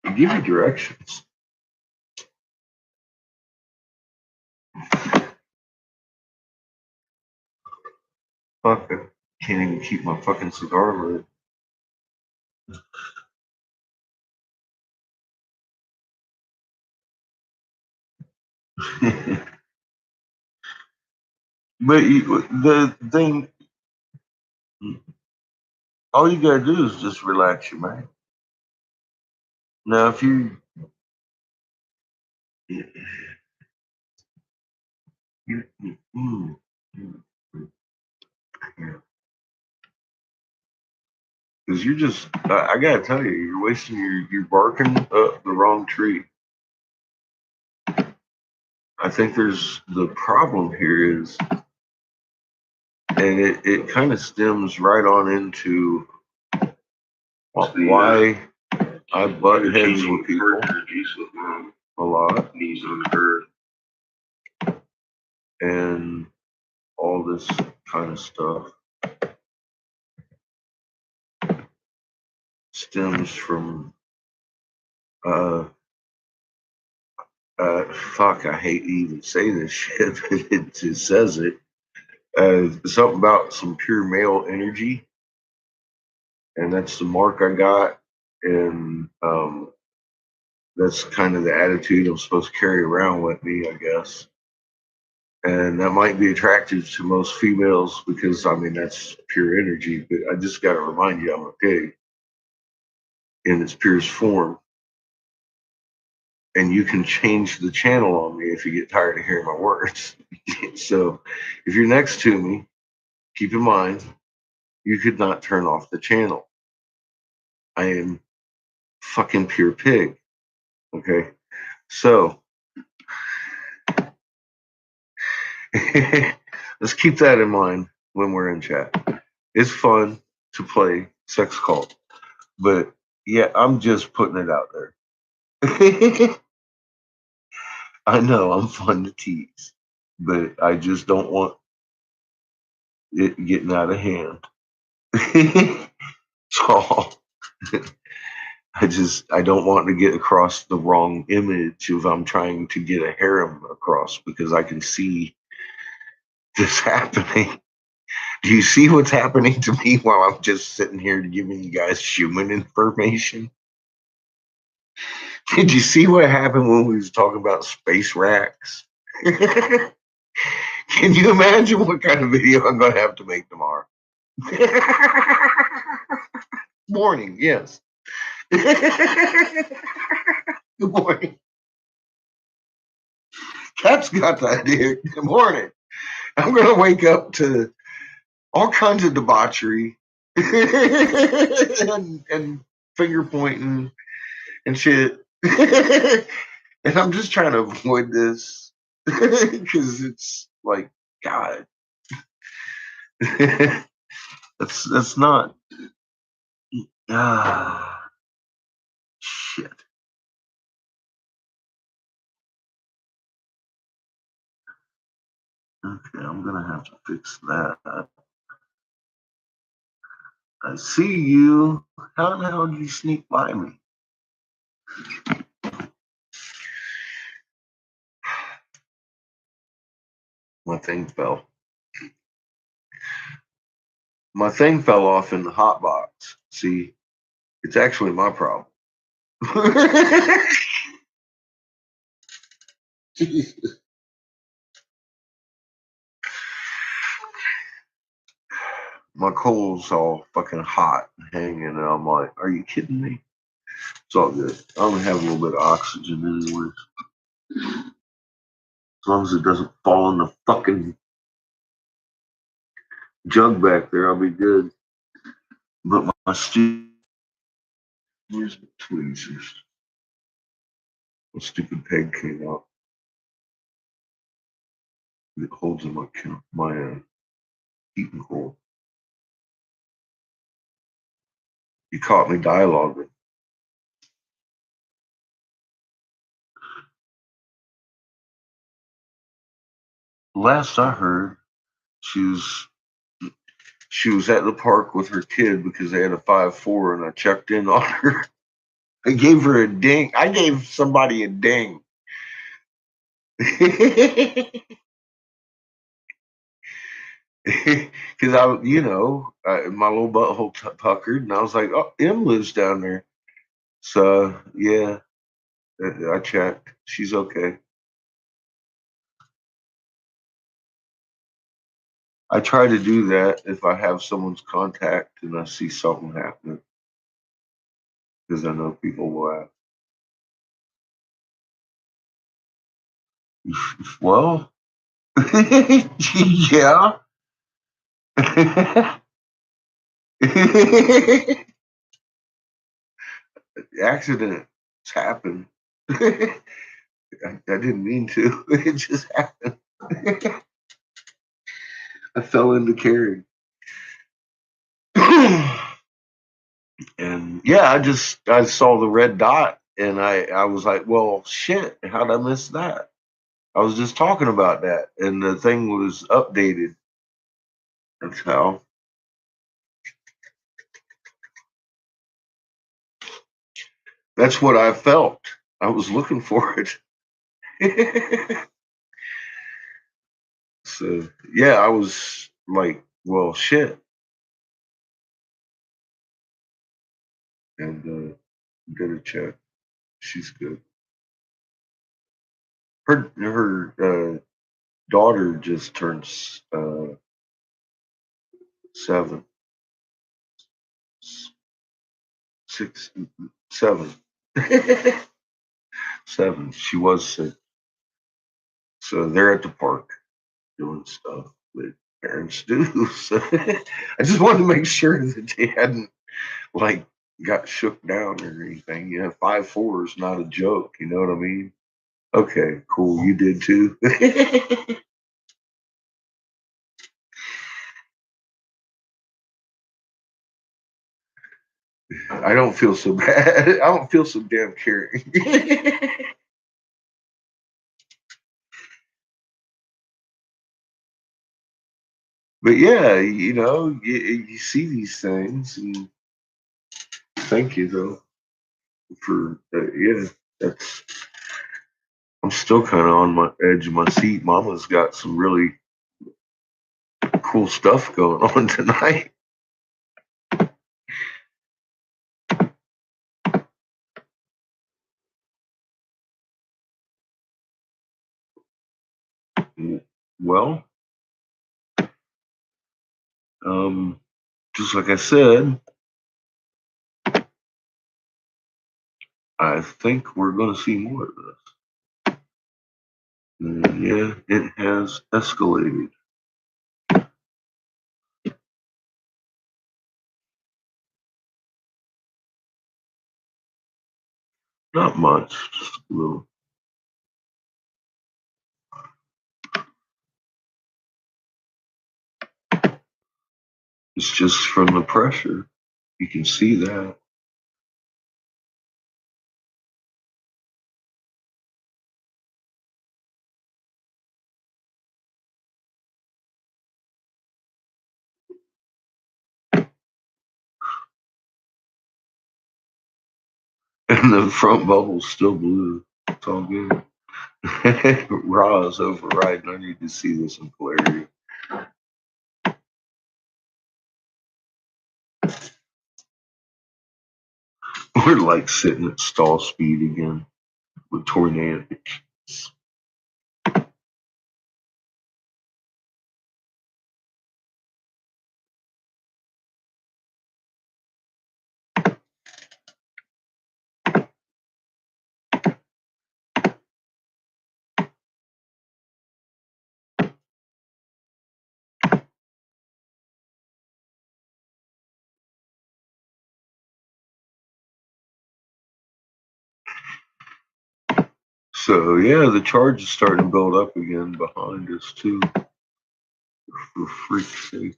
I give you directions. Fuck, I can't even keep my fucking cigar lit. But the thing, all you gotta do is just relax your mind. Now, if you, because you just, I gotta tell you, you're wasting you're barking up the wrong tree. I think there's the problem here is, and it kind of stems right on into why I butt heads with people a lot and all this kind of stuff stems from fuck, I hate to even say this shit, but it just says it. Something about some pure male energy, and that's the mark I got, and that's kind of the attitude I'm supposed to carry around with me, I guess. And that might be attractive to most females because, I mean, that's pure energy, but I just got to remind you I'm a pig in its purest form. And you can change the channel on me if you get tired of hearing my words. So if you're next to me, keep in mind, you could not turn off the channel. I am fucking pure pig. Okay. So let's keep that in mind when we're in chat. It's fun to play sex cult, but yeah, I'm just putting it out there. I know I'm fun to tease, but I just don't want it getting out of hand. So I don't want to get across the wrong image if I'm trying to get a harem across, because I can see this happening. Do you see what's happening to me while I'm just sitting here giving you guys human information? Did you see what happened when we was talking about space racks? Can you imagine what kind of video I'm going to have to make tomorrow? Morning, yes. Good morning. Cap's got the idea. Good morning. I'm going to wake up to all kinds of debauchery and finger pointing and shit. And I'm just trying to avoid this because it's like, God, that's not. Shit. Okay, I'm gonna have to fix that. I see you. How the hell did you sneak by me? My thing fell. My thing fell off in the hot box. See, it's actually my problem. My coal's all fucking hot and hanging, and I'm like, are you kidding me? It's all good. I'm gonna have a little bit of oxygen anyways. As long as it doesn't fall in the fucking jug back there, I'll be good. But my where's the tweezers? My stupid peg came out. It holds in my heating coil. You caught me dialoguing. Last I heard, she was at the park with her kid because they had a 5-4, and I checked in on her. I gave her a ding. I gave somebody a ding. Because my little butthole puckered, and I was like, "Oh, M lives down there." So yeah, I checked. She's okay. I try to do that if I have someone's contact and I see something happening, because I know people will ask. Well, yeah. Accidents happen. I didn't mean to. It just happened. I fell into carrying. And yeah, I saw the red dot and I was like, well, shit, how'd I miss that? I was just talking about that and the thing was updated. That's how. That's what I felt. I was looking for it. So yeah, I was like, well, shit. And did a check. She's good. Her daughter just turned 7, 6, 7, 7. She was 6. So they're at the park doing stuff that parents do. So I just wanted to make sure that they hadn't like got shook down or anything. 5'4" is not a joke. You know what I mean? Okay, cool. You did too. I don't feel so bad. I don't feel so damn caring. But yeah, you see these things, and thank you though for yeah. That's I'm still kind of on my edge of my seat. Mama's got some really cool stuff going on tonight. Well, um, just like I said, I think we're going to see more of this. And yeah, it has escalated. Not much, just a little. It's just from the pressure. You can see that. And the front bubble's still blue. It's all good. Raw is overriding. I need to see this in polarity. We're like sitting at stall speed again with tornadoes. So yeah, the charge is starting to build up again behind us too. For freak's sake.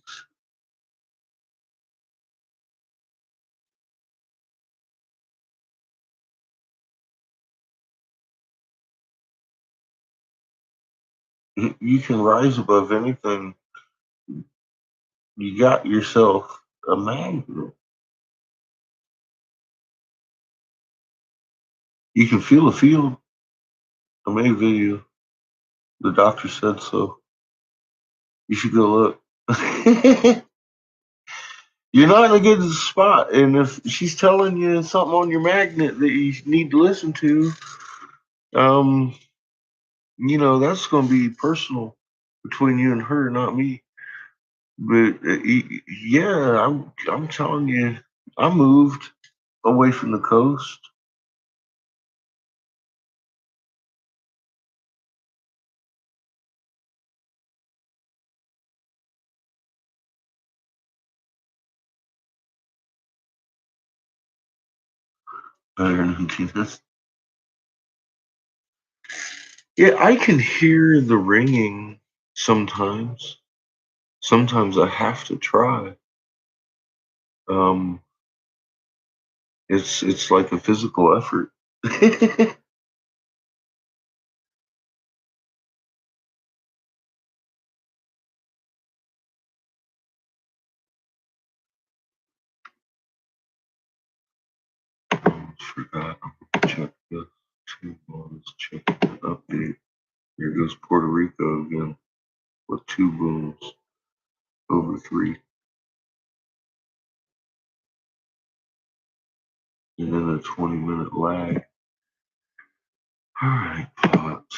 You can rise above anything. You got yourself a magnet. You can feel the field. I made a video. The doctor said so. You should go look. You're not in a good spot, and if she's telling you something on your magnet that you need to listen to, that's going to be personal between you and her, not me. But yeah, I'm telling you, I moved away from the coast. Better than this. Yeah, I can hear the ringing sometimes. Sometimes I have to try. Um, it's like a physical effort. Forgot. Check the two bars. Check the update. Here goes Puerto Rico again with 2 booms over 3. And then a 20-minute lag. All right, pots.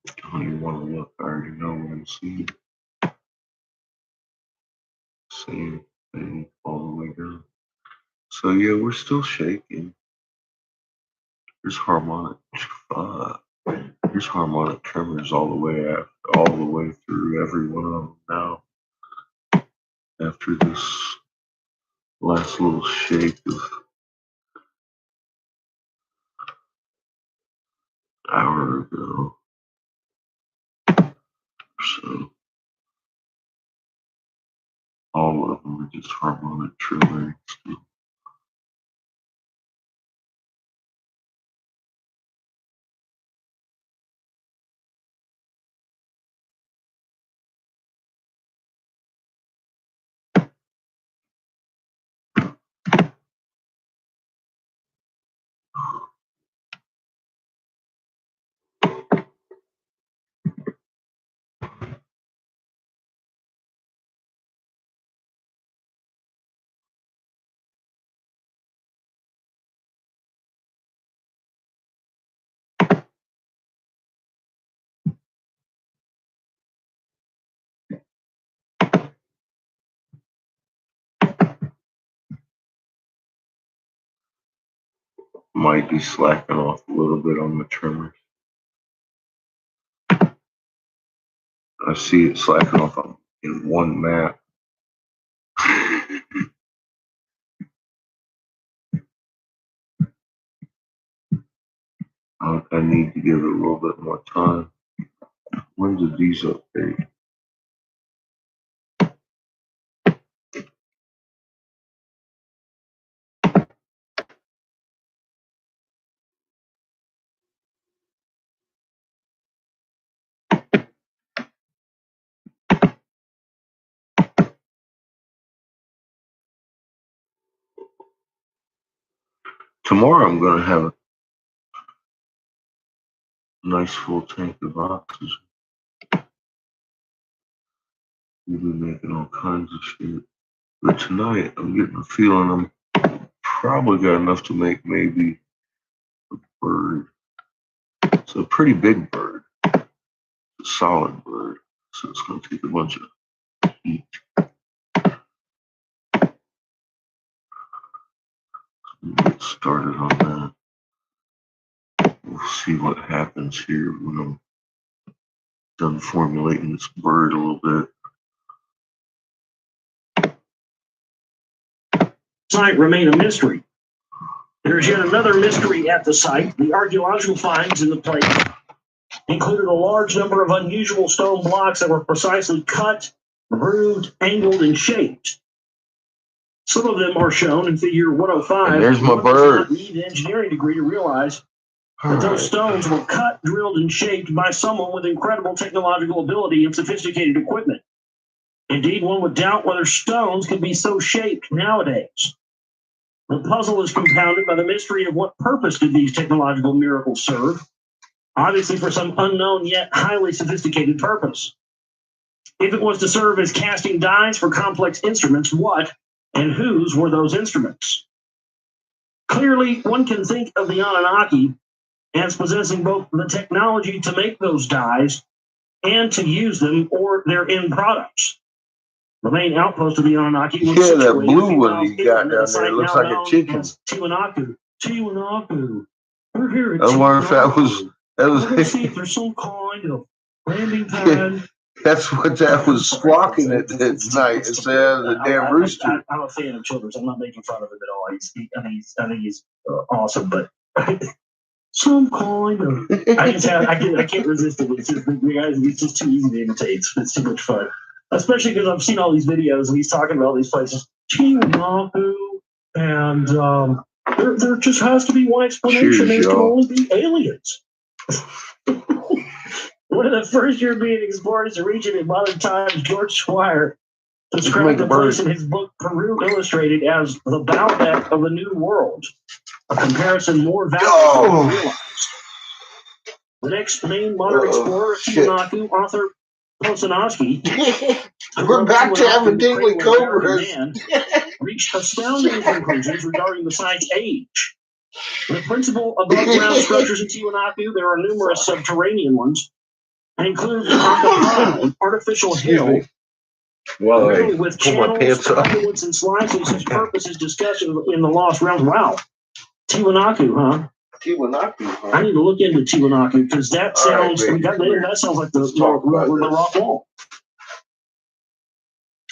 I don't even want to look. I already know what I'm seeing. Same thing all the way down. So yeah, we're still shaking. There's harmonic. There's harmonic tremors all the way through every one of them now. After this last little shake of an hour ago. So all of them are just harmonic tremors. Might be slacking off a little bit on the tremors. I see it slacking off in one map. I need to give it a little bit more time. When did these update? Tomorrow I'm going to have a nice full tank of oxygen. We'll be making all kinds of shit. But tonight I'm getting a feeling I'm probably got enough to make maybe a bird. It's a pretty big bird. It's a solid bird. So it's going to take a bunch of heat. Get started on that. We'll see what happens here when I'm done formulating this bird a little bit.
Site remain a mystery. There's yet another mystery at the site. The archaeological finds in the place included a large number of unusual stone blocks that were precisely cut, grooved, angled, and shaped. Some of them are shown in figure 105.
And there's my bird.
You need an engineering degree to realize that those stones were cut, drilled, and shaped by someone with incredible technological ability and sophisticated equipment. Indeed, one would doubt whether stones could be so shaped nowadays. The puzzle is compounded by the mystery of what purpose did these technological miracles serve, obviously for some unknown yet highly sophisticated purpose. If it was to serve as casting dies for complex instruments, what and whose were those instruments? Clearly, one can think of the Anunnaki as possessing both the technology to make those dies and to use them or their end products. The main outpost of the Anunnaki was
Yeah, that
situated
blue
a few
one
miles
you got
inland
down
at a
there
site
looks
now
like a
known
chicken.
as Tiwanaku. Tiwanaku. We're here at
I wonder if that was
We're going to see if there's some kind of landing pad.
that's what that was squawking at night. It said the damn rooster.
I'm a fan of Childers. I'm not making fun of him at all. I think he's awesome, but some kind of. I can't resist it. It's just, it's just too easy to imitate. It's too much fun, especially because I've seen all these videos and he's talking about all these places. Tiwanaku, and there just has to be one explanation.
Cheers,
there can
y'all.
only be aliens. One of the first European explorers to reach it in modern times, George Squire, described the place in his book Peru Illustrated as the Baalbek of the New World, a comparison more valuable than realized. The next main modern explorer, Tiwanaku, author Posanowski,
We're back to having tingly cobras.
Reached astounding conclusions regarding the site's age. The principal above-ground structures in Tiwanaku, there are numerous subterranean ones, and include an artificial hill with channels, conduits, and slices whose purpose is discussed in the Lost Realms. Wow. Tiwanaku, huh?
Tiwanaku, huh?
I need to look into Tiwanaku because that sounds that sounds like the rock wall.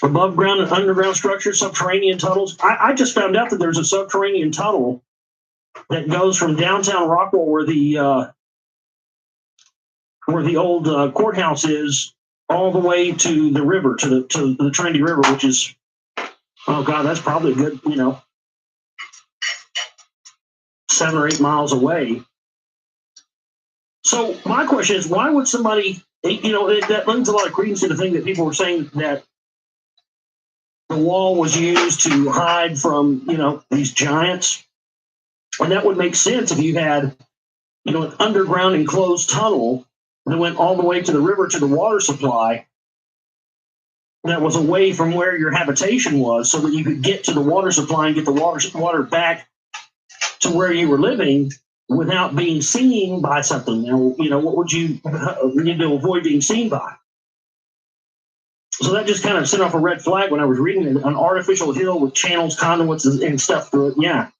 Above ground and underground structures, subterranean tunnels. I just found out that there's a subterranean tunnel that goes from downtown Rockwell, where the old courthouse is, all the way to the river, to the Trinity River, which is, oh God, that's probably a good, 7 or 8 miles away. So my question is, why would somebody, that lends a lot of credence to the thing that people were saying that the wall was used to hide from, these giants. And that would make sense if you had, an underground enclosed tunnel that went all the way to the river to the water supply that was away from where your habitation was, so that you could get to the water supply and get the water back to where you were living without being seen by something. Now, what would you need to avoid being seen by? So that just kind of sent off a red flag when I was reading it. An artificial hill with channels, conduits, and stuff through it. Yeah,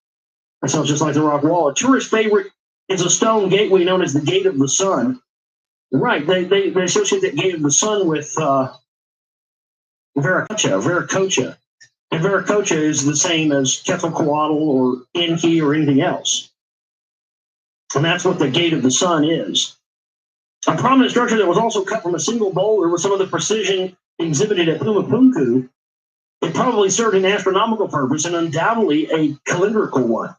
that sounds just like the rock wall. A tourist favorite is a stone gateway known as the Gate of the Sun. Right, they associate that Gate of the Sun with Viracocha. And Viracocha is the same as Quetzalcoatl or Enki or anything else. And that's what the Gate of the Sun is. A prominent structure that was also cut from a single boulder with some of the precision exhibited at Pumapunku. It probably served an astronomical purpose and undoubtedly a calendrical one.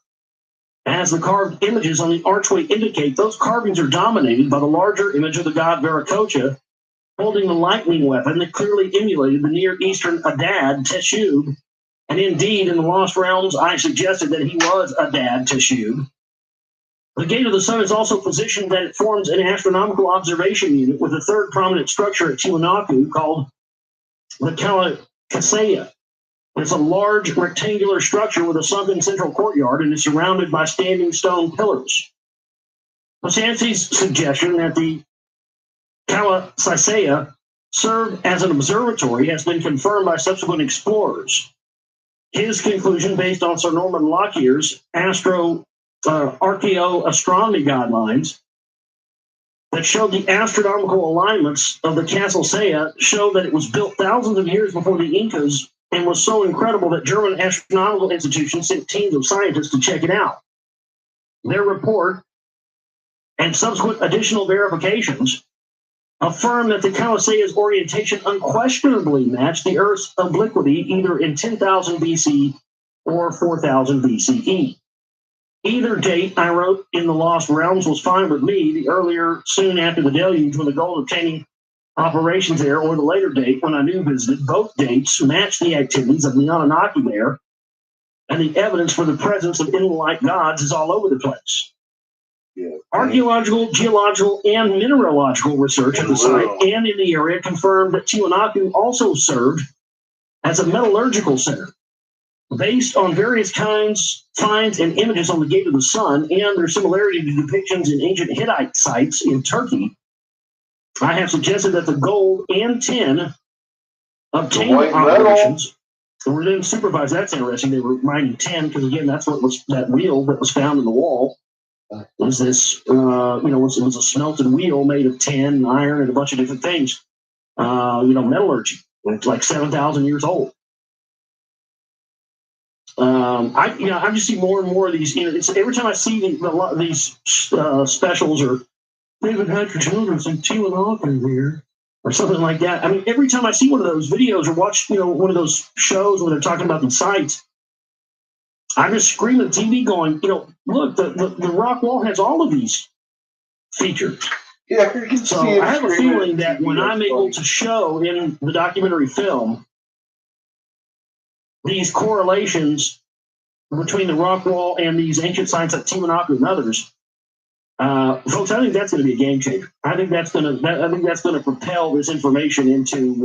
As the carved images on the archway indicate, those carvings are dominated by the larger image of the god Viracocha, holding the lightning weapon that clearly emulated the Near Eastern Adad Teshub. And indeed, in the Lost Realms, I suggested that he was Adad Teshub. The Gate of the Sun is also positioned that it forms an astronomical observation unit with a third prominent structure at Tiwanaku called the Kalakasaya. It's a large rectangular structure with a sunken central courtyard and is surrounded by standing stone pillars. Posanski's suggestion that the Kalakasaya served as an observatory has been confirmed by subsequent explorers. His conclusion, based on Sir Norman Lockyer's archaeoastronomy guidelines that showed the astronomical alignments of the Castle Saya, show that it was built thousands of years before the Incas and was so incredible that German astronomical institutions sent teams of scientists to check it out. Their report and subsequent additional verifications affirm that the Kalasaya's orientation unquestionably matched the Earth's obliquity either in 10,000 BC or 4,000 BCE. Either date I wrote in the Lost Realms was fine with me, the earlier, soon after the deluge, when the goal of obtaining operations there, or the later date when I knew visited. Both dates matched the activities of the Anunnaki there, and the evidence for the presence of animal-like gods is all over the place.
Yeah.
Archaeological, geological, and mineralogical research at the site and in the area confirmed that Tiwanaku also served as a metallurgical center. Based on various finds and images on the Gate of the Sun and their similarity to depictions in ancient Hittite sites in Turkey, I have suggested that the gold and tin obtainment operations were then supervised. That's interesting. They were mining tin because, again, that's what was that wheel that was found in the wall. Was this, it was a smelted wheel made of tin and iron and a bunch of different things. Metallurgy. It's like 7,000 years old. I just see more and more of these. It's every time I see these specials or David had your children some Tiwanaku here or something like that. I mean, every time I see one of those videos or watch one of those shows where they're talking about the sites, I just scream at the TV going, look, the rock wall has all of these features.
Yeah, you can
so
see
I have a feeling that when I'm able to show in the documentary film these correlations between the rock wall and these ancient sites like Tiwanaku and others, folks, I think that's going to be a game changer. I think that's going to propel this information into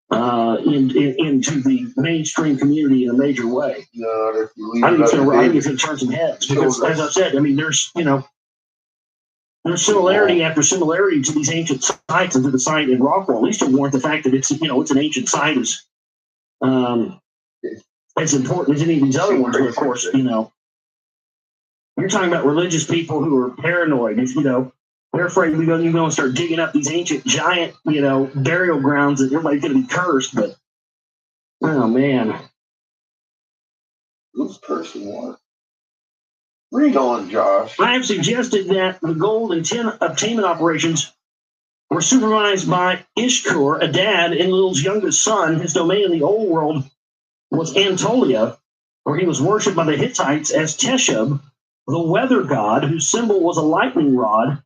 the mainstream community in a major way.
No,
I think it's going to turn some heads because, as I said, I mean, there's similarity after similarity to these ancient sites and to the site in Rockwell. At least to warrant the fact that it's an ancient site is as important as any of these other ones. But of course, you're talking about religious people who are paranoid. They're afraid you're going to start digging up these ancient giant, burial grounds that everybody's going to be cursed. But oh man,
this person was. Read on, Josh.
I have suggested that the gold and tin obtainment operations were supervised by Ishkur, Adad, Enlil's youngest son. His domain in the old world was Anatolia, where he was worshipped by the Hittites as Teshub, the weather god, whose symbol was a lightning rod.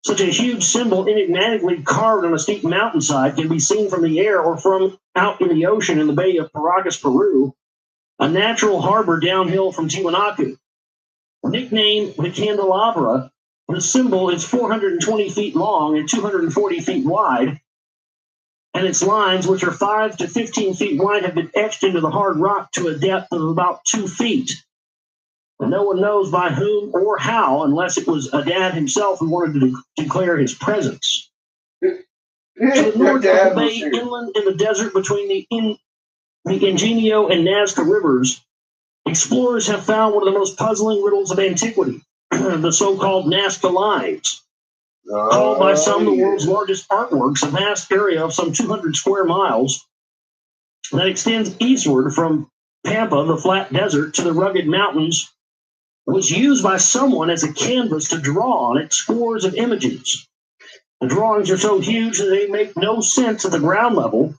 Such a huge symbol, enigmatically carved on a steep mountainside, can be seen from the air or from out in the ocean in the Bay of Paracas, Peru, a natural harbor downhill from Tiwanaku. Nicknamed the Candelabra, the symbol is 420 feet long and 240 feet wide, and its lines, which are 5 to 15 feet wide, have been etched into the hard rock to a depth of about 2 feet. And no one knows by whom or how, unless it was Adad himself who wanted to declare his presence. To the north of the bay, inland in the desert between the Ingenio and Nazca rivers, explorers have found one of the most puzzling riddles of antiquity, the so-called Nazca Lines. Called by some the world's largest artworks, a vast area of some 200 square miles that extends eastward from Pampa, the flat desert, to the rugged mountains, was used by someone as a canvas to draw on it scores of images. The drawings are so huge that they make no sense at the ground level,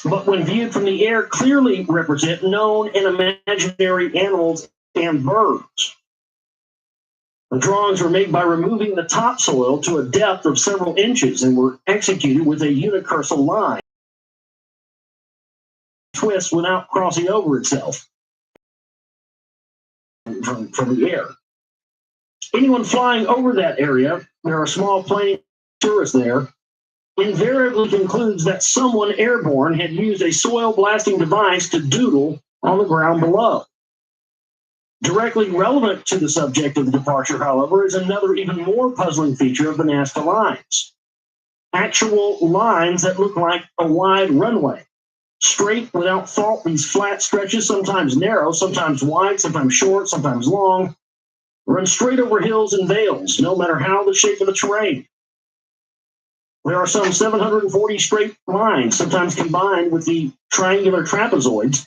but when viewed from the air, clearly represent known and imaginary animals and birds. The drawings were made by removing the topsoil to a depth of several inches and were executed with a unicursal line twist without crossing over itself from the air. Anyone flying over that area, there are small plane tourists there, invariably concludes that someone airborne had used a soil blasting device to doodle on the ground below. Directly relevant to the subject of the departure, however, is another even more puzzling feature of the Nazca Lines. Actual lines that look like a wide runway. Straight, without fault, these flat stretches, sometimes narrow, sometimes wide, sometimes short, sometimes long, run straight over hills and vales, no matter how the shape of the terrain. There are some 740 straight lines, sometimes combined with the triangular trapezoids.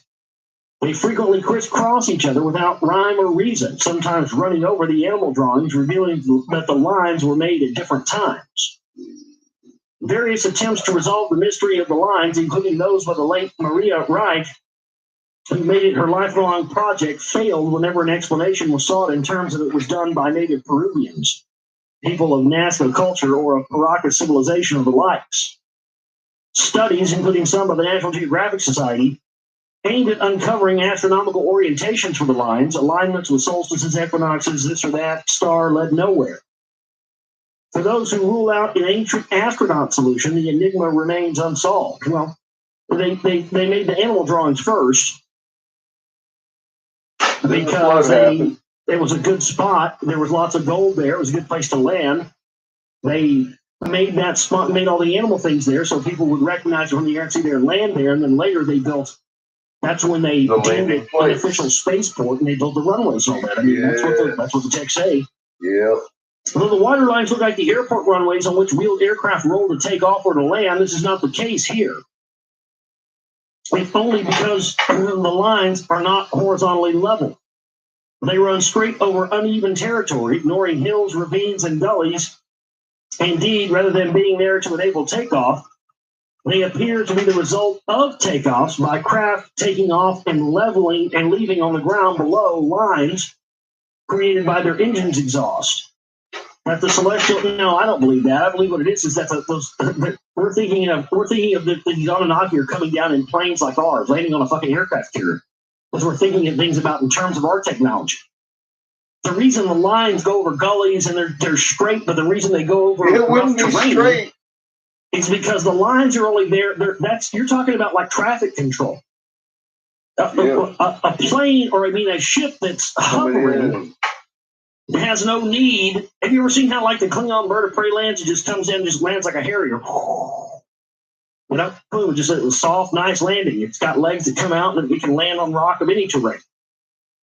They frequently crisscross each other without rhyme or reason, sometimes running over the animal drawings, revealing that the lines were made at different times. Various attempts to resolve the mystery of the lines, including those by the late Maria Reich, who made it her lifelong project, failed whenever an explanation was sought in terms of it was done by native Peruvians, people of Nazca culture or of Paracas civilization or the likes. Studies, including some by the National Geographic Society, aimed at uncovering astronomical orientations for the lines. Alignments with solstices, equinoxes, this or that star led nowhere. For those who rule out an ancient astronaut solution, the enigma remains unsolved. Well, they made the animal drawings first because it was a good spot. There was lots of gold there. It was a good place to land. They made that spot, made all the animal things there so people would recognize it from the air and see their land there. And then later they built, that's when they deemed it an official spaceport and they built the runways and all that. I mean, that's what the texts say.
Yeah.
Although the water lines look like the airport runways on which wheeled aircraft roll to take off or to land, this is not the case here. If only because the lines are not horizontally level. They run straight over uneven territory, ignoring hills, ravines, and gullies. Indeed, rather than being there to enable takeoff, they appear to be the result of takeoffs by craft taking off and leveling and leaving on the ground below lines created by their engine's exhaust. That the celestial, no, I don't believe that. I believe what it is that we're thinking of the Anunnaki are coming down in planes like ours, landing on a fucking aircraft carrier, because we're thinking of things about in terms of our technology. The reason the lines go over gullies and they're straight, but the reason they go over rough terrain is because the lines are only there. You're talking about like traffic control. A plane, or I mean a ship that's hovering, has no need. Have you ever seen how like the Klingon bird of prey lands? It just comes in and just lands like a Harrier. You know, boom, just a soft, nice landing. It's got legs that come out and it can land on rock of any terrain.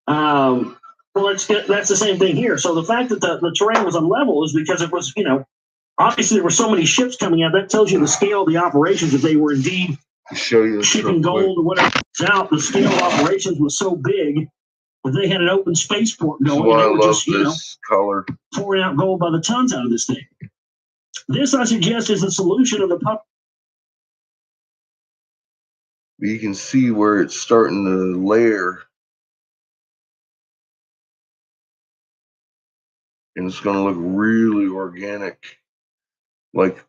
Well, that's the same thing here. So the fact that the terrain was unlevel is because it was, obviously there were so many ships coming out. That tells you the scale of the operations. If they were indeed shipping gold or whatever out, the scale of operations was so big. If they had an open spaceport going, and they were just,
color
pouring out gold by the tons out of this thing. This, I suggest, is the solution of the pup.
You can see where it's starting to layer. And it's going to look really organic, like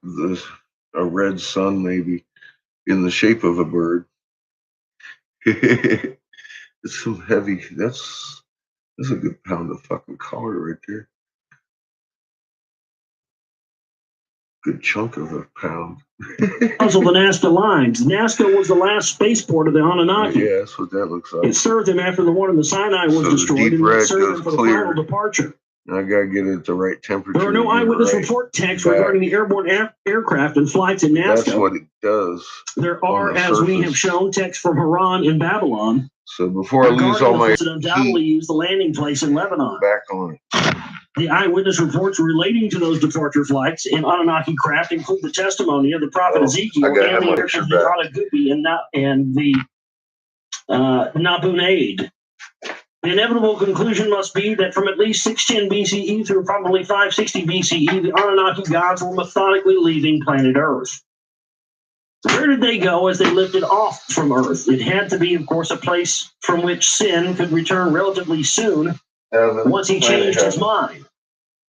a red sun, maybe, in the shape of a bird. It's some heavy. That's a good pound of fucking color right there. Good chunk of a pound.
Puzzle the Nazca lines. Nazca was the last spaceport of the Anunnaki.
Yeah, that's what that looks like.
It served them after the one in the Sinai was destroyed, and it served them for the final departure.
I gotta get it at the right temperature.
There are no eyewitness report texts regarding the airborne aircraft and flights in Nazca.
That's what it does.
There are, as we have shown, texts from Haran in Babylon.
So before I lose all my
heat, undoubtedly used the landing place in Lebanon.
Back on it.
The eyewitness reports relating to those departure flights in Anunnaki craft include the testimony of the prophet Ezekiel and the Egyptian Gubi and the Nabunaid. The inevitable conclusion must be that from at least 610 BCE through probably 560 BCE, the Anunnaki gods were methodically leaving planet Earth. Where did they go as they lifted off from Earth? It had to be, of course, a place from which Sin could return relatively soon once he changed his mind.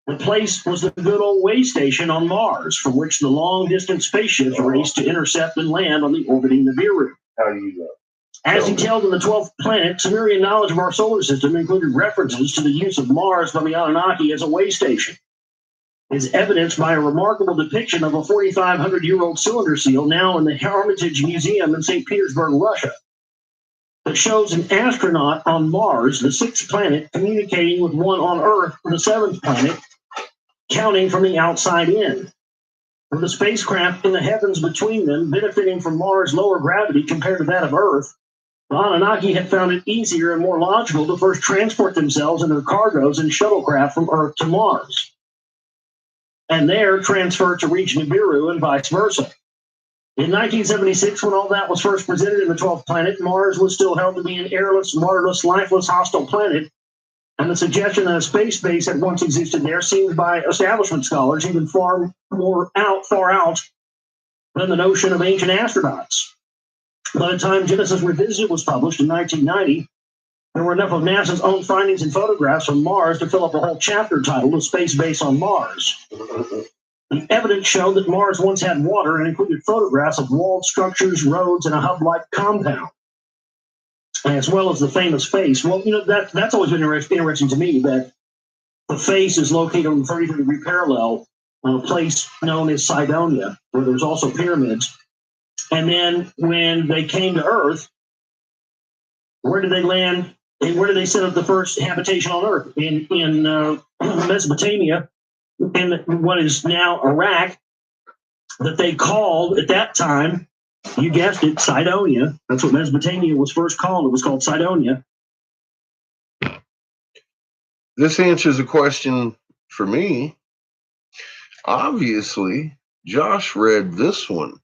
The place was the good old way station on Mars, from which the long-distance spaceships raced to intercept and land on the orbiting Nibiru.
How do you go?
As detailed in the 12th planet, Sumerian knowledge of our solar system included references to the use of Mars by the Anunnaki as a way station. It is evidenced by a remarkable depiction of a 4,500-year-old cylinder seal now in the Hermitage Museum in St. Petersburg, Russia, that shows an astronaut on Mars, the 6th planet, communicating with one on Earth, the 7th planet, counting from the outside in. With the spacecraft in the heavens between them, benefiting from Mars' lower gravity compared to that of Earth, the Anunnaki had found it easier and more logical to first transport themselves and their cargoes in shuttlecraft from Earth to Mars, and there transfer to reach Nibiru and vice versa. In 1976, when all that was first presented in the 12th planet, Mars was still held to be an airless, waterless, lifeless, hostile planet, and the suggestion that a space base had once existed there seems by establishment scholars even far out than the notion of ancient astronauts. By the time Genesis Revisited was published in 1990, there were enough of NASA's own findings and photographs from Mars to fill up a whole chapter titled "A Space Base on Mars." The evidence showed that Mars once had water and included photographs of walled structures, roads, and a hub-like compound. as well as the famous face. Well, that's always been interesting to me, that the face is located on the 33-degree parallel on a place known as Cydonia, where there's also pyramids. And then when they came to Earth, where did they land? And where did they set up the first habitation on Earth? In Mesopotamia, in what is now Iraq, that they called at that time, you guessed it, Cydonia. That's what Mesopotamia was first called. It was called Cydonia.
This answers a question for me. Obviously, Josh read this one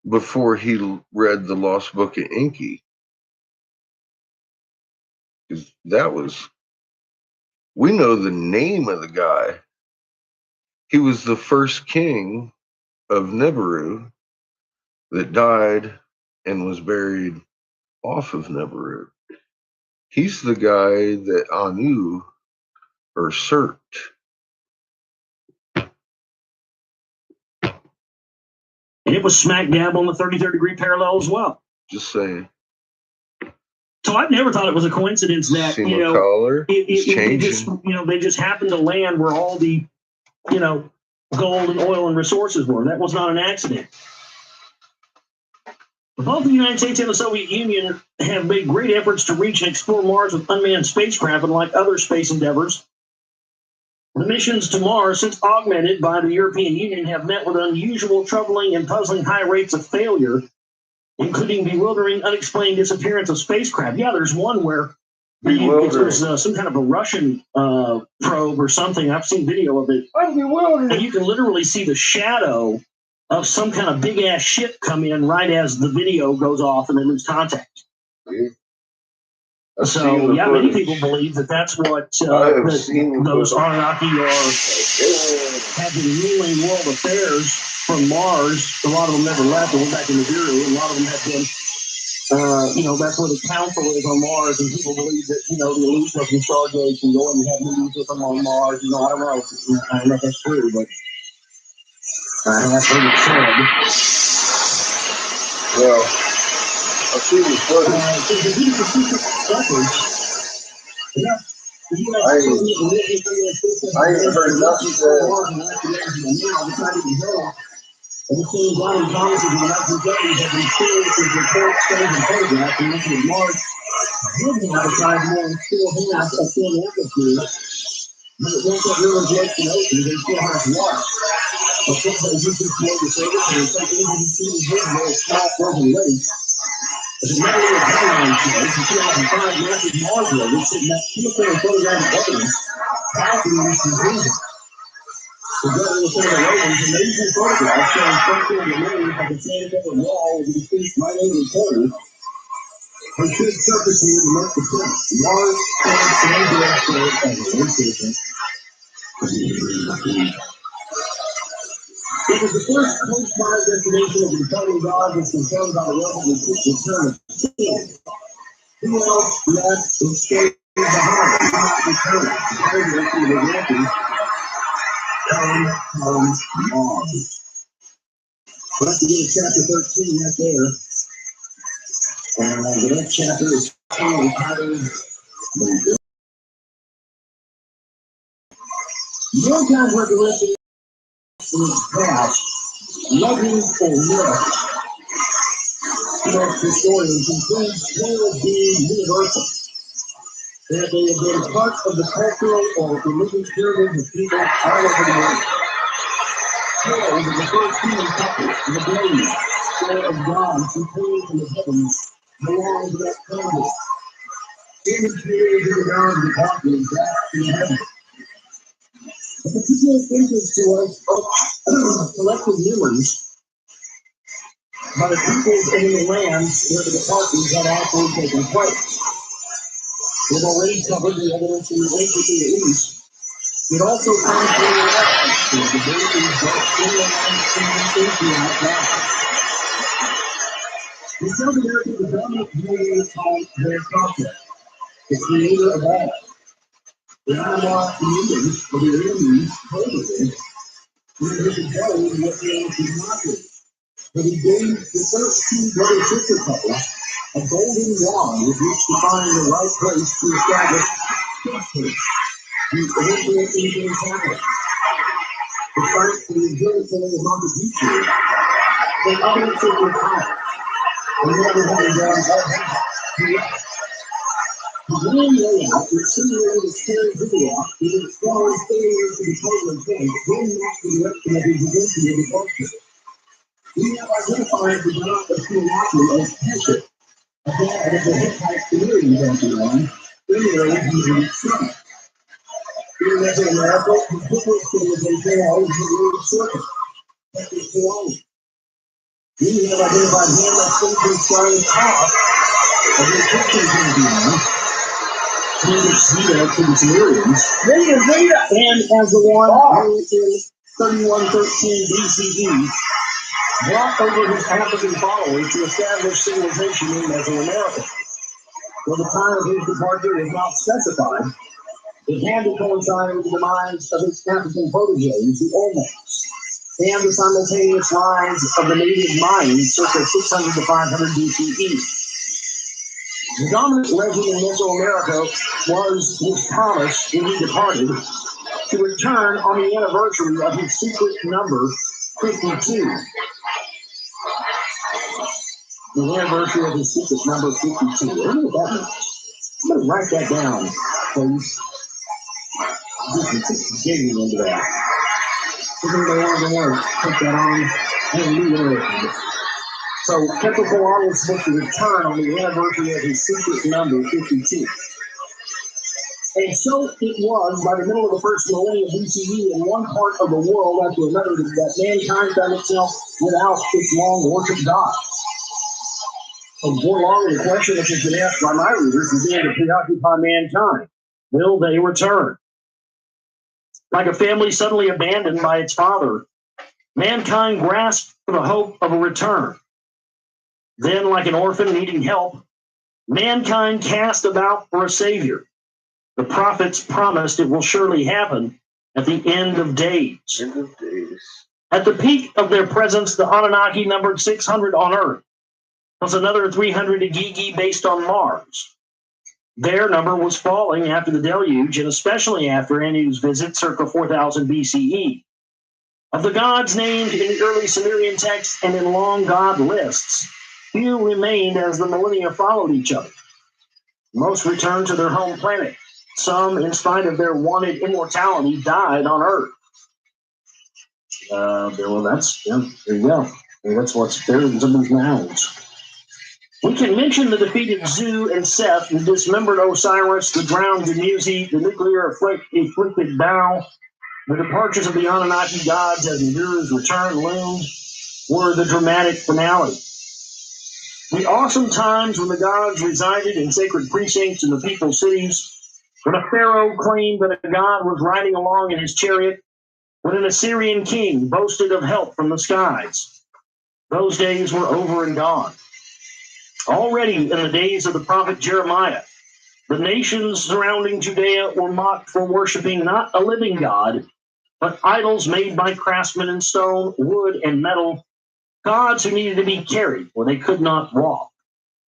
before he read the Lost Book of Enki. We know the name of the guy. He was the first king of Nibiru that died and was buried off of Nibiru. He's the guy that Anu usurped.
And it was smack dab on the 33rd degree parallel as well.
Just saying.
So I've never thought it was a coincidence that
color
they just happened to land where all the gold and oil and resources were. That was not an accident. Both the United States and the Soviet Union have made great efforts to reach and explore Mars with unmanned spacecraft, and like other space endeavors, the missions to Mars, since augmented by the European Union, have met with unusual, troubling, and puzzling high rates of failure, including bewildering, unexplained disappearance of spacecraft. Yeah, there's one where there's some kind of a Russian probe or something. I've seen video of it. I'm bewildered. And you can literally see the shadow of some kind of big ass ship come in right as the video goes off and they lose contact. So, yeah, many people believe that that's what those Anunnaki have been ruling world affairs from Mars. A lot of them never left and went back to Nibiru. A lot of them have been, that's where the council is on Mars, and people believe that, the illusion of the Stargate can go in and have meetings with them on Mars. I don't know. I don't know if that's true, but that's what it said.
Well, I've seen the footage. I ain't heard nothing said.
And the same Johnny Thomas in the 1970s had been killed with reports, studies, and photographs, and mentioned Mars did have a size more and still has a thin atmosphere, but it won't get rivers, lakes, and oceans, and still has water. But since they use this way to save it, and it's like even seeing very small frozen lakes, as a matter of timeline shows, in 2005, massive Mars rovers sitting at chemical and photographic evidence tracking these conclusions. Together with some of the rovers, and maybe some photographs showing structural remains like a sandpaper wall with a distinct right-angled corner, they should surface here to make the point. Mars stands sand-direct location. It was the first post-Mars destination of the returning God was confirmed by the relatively quick return of sin. Who else left and stayed behind? Who not return? Compared to the Yankees. From Mars. Let's begin at chapter 13 right there. And the next chapter is entitled Your God's resurrection in its past, legend or myth, most historians include tales being universal. That they have been part of the cultural or religious heritage of people all over the world. Tales of the first human couple, the baby, Son of God, who came from the heavens, belong to that family. Human created in the God of the body back in heaven. A particular interest to us of collective memories by the peoples in the lands where the departments had actually taken place. We've already covered the evidence in the ancient Near East. It also comes from the West, the babies that civilized throughout that. The South American the dominant view of their concept, the creator of all. The Anunnaki Indians, or the enemies, told of it, when they could tell what they were not. But he gave the first two brother-sister couples A golden wand with which to find the right place to establish priesthood. The original Indian Catholic. The site for the Jerusalem of Montecito. The other sacred power. And never having done all the green layout is simulated as Terry Zodiac with its strong failure to the total tank, then match the direction of his eventual departure. We have identified the god of Theophany as Hector, a god of the Hittite Sumerian pantheon, similarly to the sun. In Mesoamerica, the Hitler civilization always the word serpent, Hector's Theophany. We have identified him as Satan starting off of the Egyptian pantheon, to the Sumerians, and as the one who in 3113 BCE brought over his African followers to establish civilization in Mesoamerica. Though the time of his departure was not specified, it had to coincide with the demise of his African proteges, the Olmecs, and the simultaneous rise of the native Mayans circa 600 to 500 BCE. The dominant legend in Mesoamerica was his promise when he departed to return on the anniversary of his secret number 52. The anniversary of his secret number 52. I wonder what that means. I'm going to write that down, please. Just digging into that. If anybody wants to take that on, and leave it. So Quetzalcoatl was supposed to return on the anniversary of his secret number 52. And so it was by the middle of the first millennium BCE in one part of the world after another that mankind found itself without its long worshipped God. So before long, the question that has been asked by my readers began to preoccupy mankind. Will they return? Like a family suddenly abandoned by its father, mankind grasped for the hope of a return. Then, like an orphan needing help, mankind cast about for a savior. The prophets promised it will surely happen at the end of days. At the peak of their presence, the Anunnaki numbered 600 on Earth, plus another 300 Igigi based on Mars. Their number was falling after the deluge, and especially after Anu's visit circa 4000 BCE. Of the gods named in the early Sumerian texts and in long god lists, few remained as the millennia followed each other. Most returned to their home planet. Some, in spite of their wanted immortality, died on Earth. There you go. That's what's there in some of these mounds. We can mention the defeated Zu and Seth, the dismembered Osiris, the drowned Dumuzi, the nuclear afflicted Bao, the departures of the Anunnaki gods as Nibiru's return loomed, were the dramatic finale. The awesome times when the gods resided in sacred precincts in the people's cities, when a pharaoh claimed that a god was riding along in his chariot, when an Assyrian king boasted of help from the skies. Those days were over and gone. Already in the days of the prophet Jeremiah, the nations surrounding Judea were mocked for worshiping not a living God, but idols made by craftsmen in stone, wood, and metal, gods who needed to be carried where they could not walk.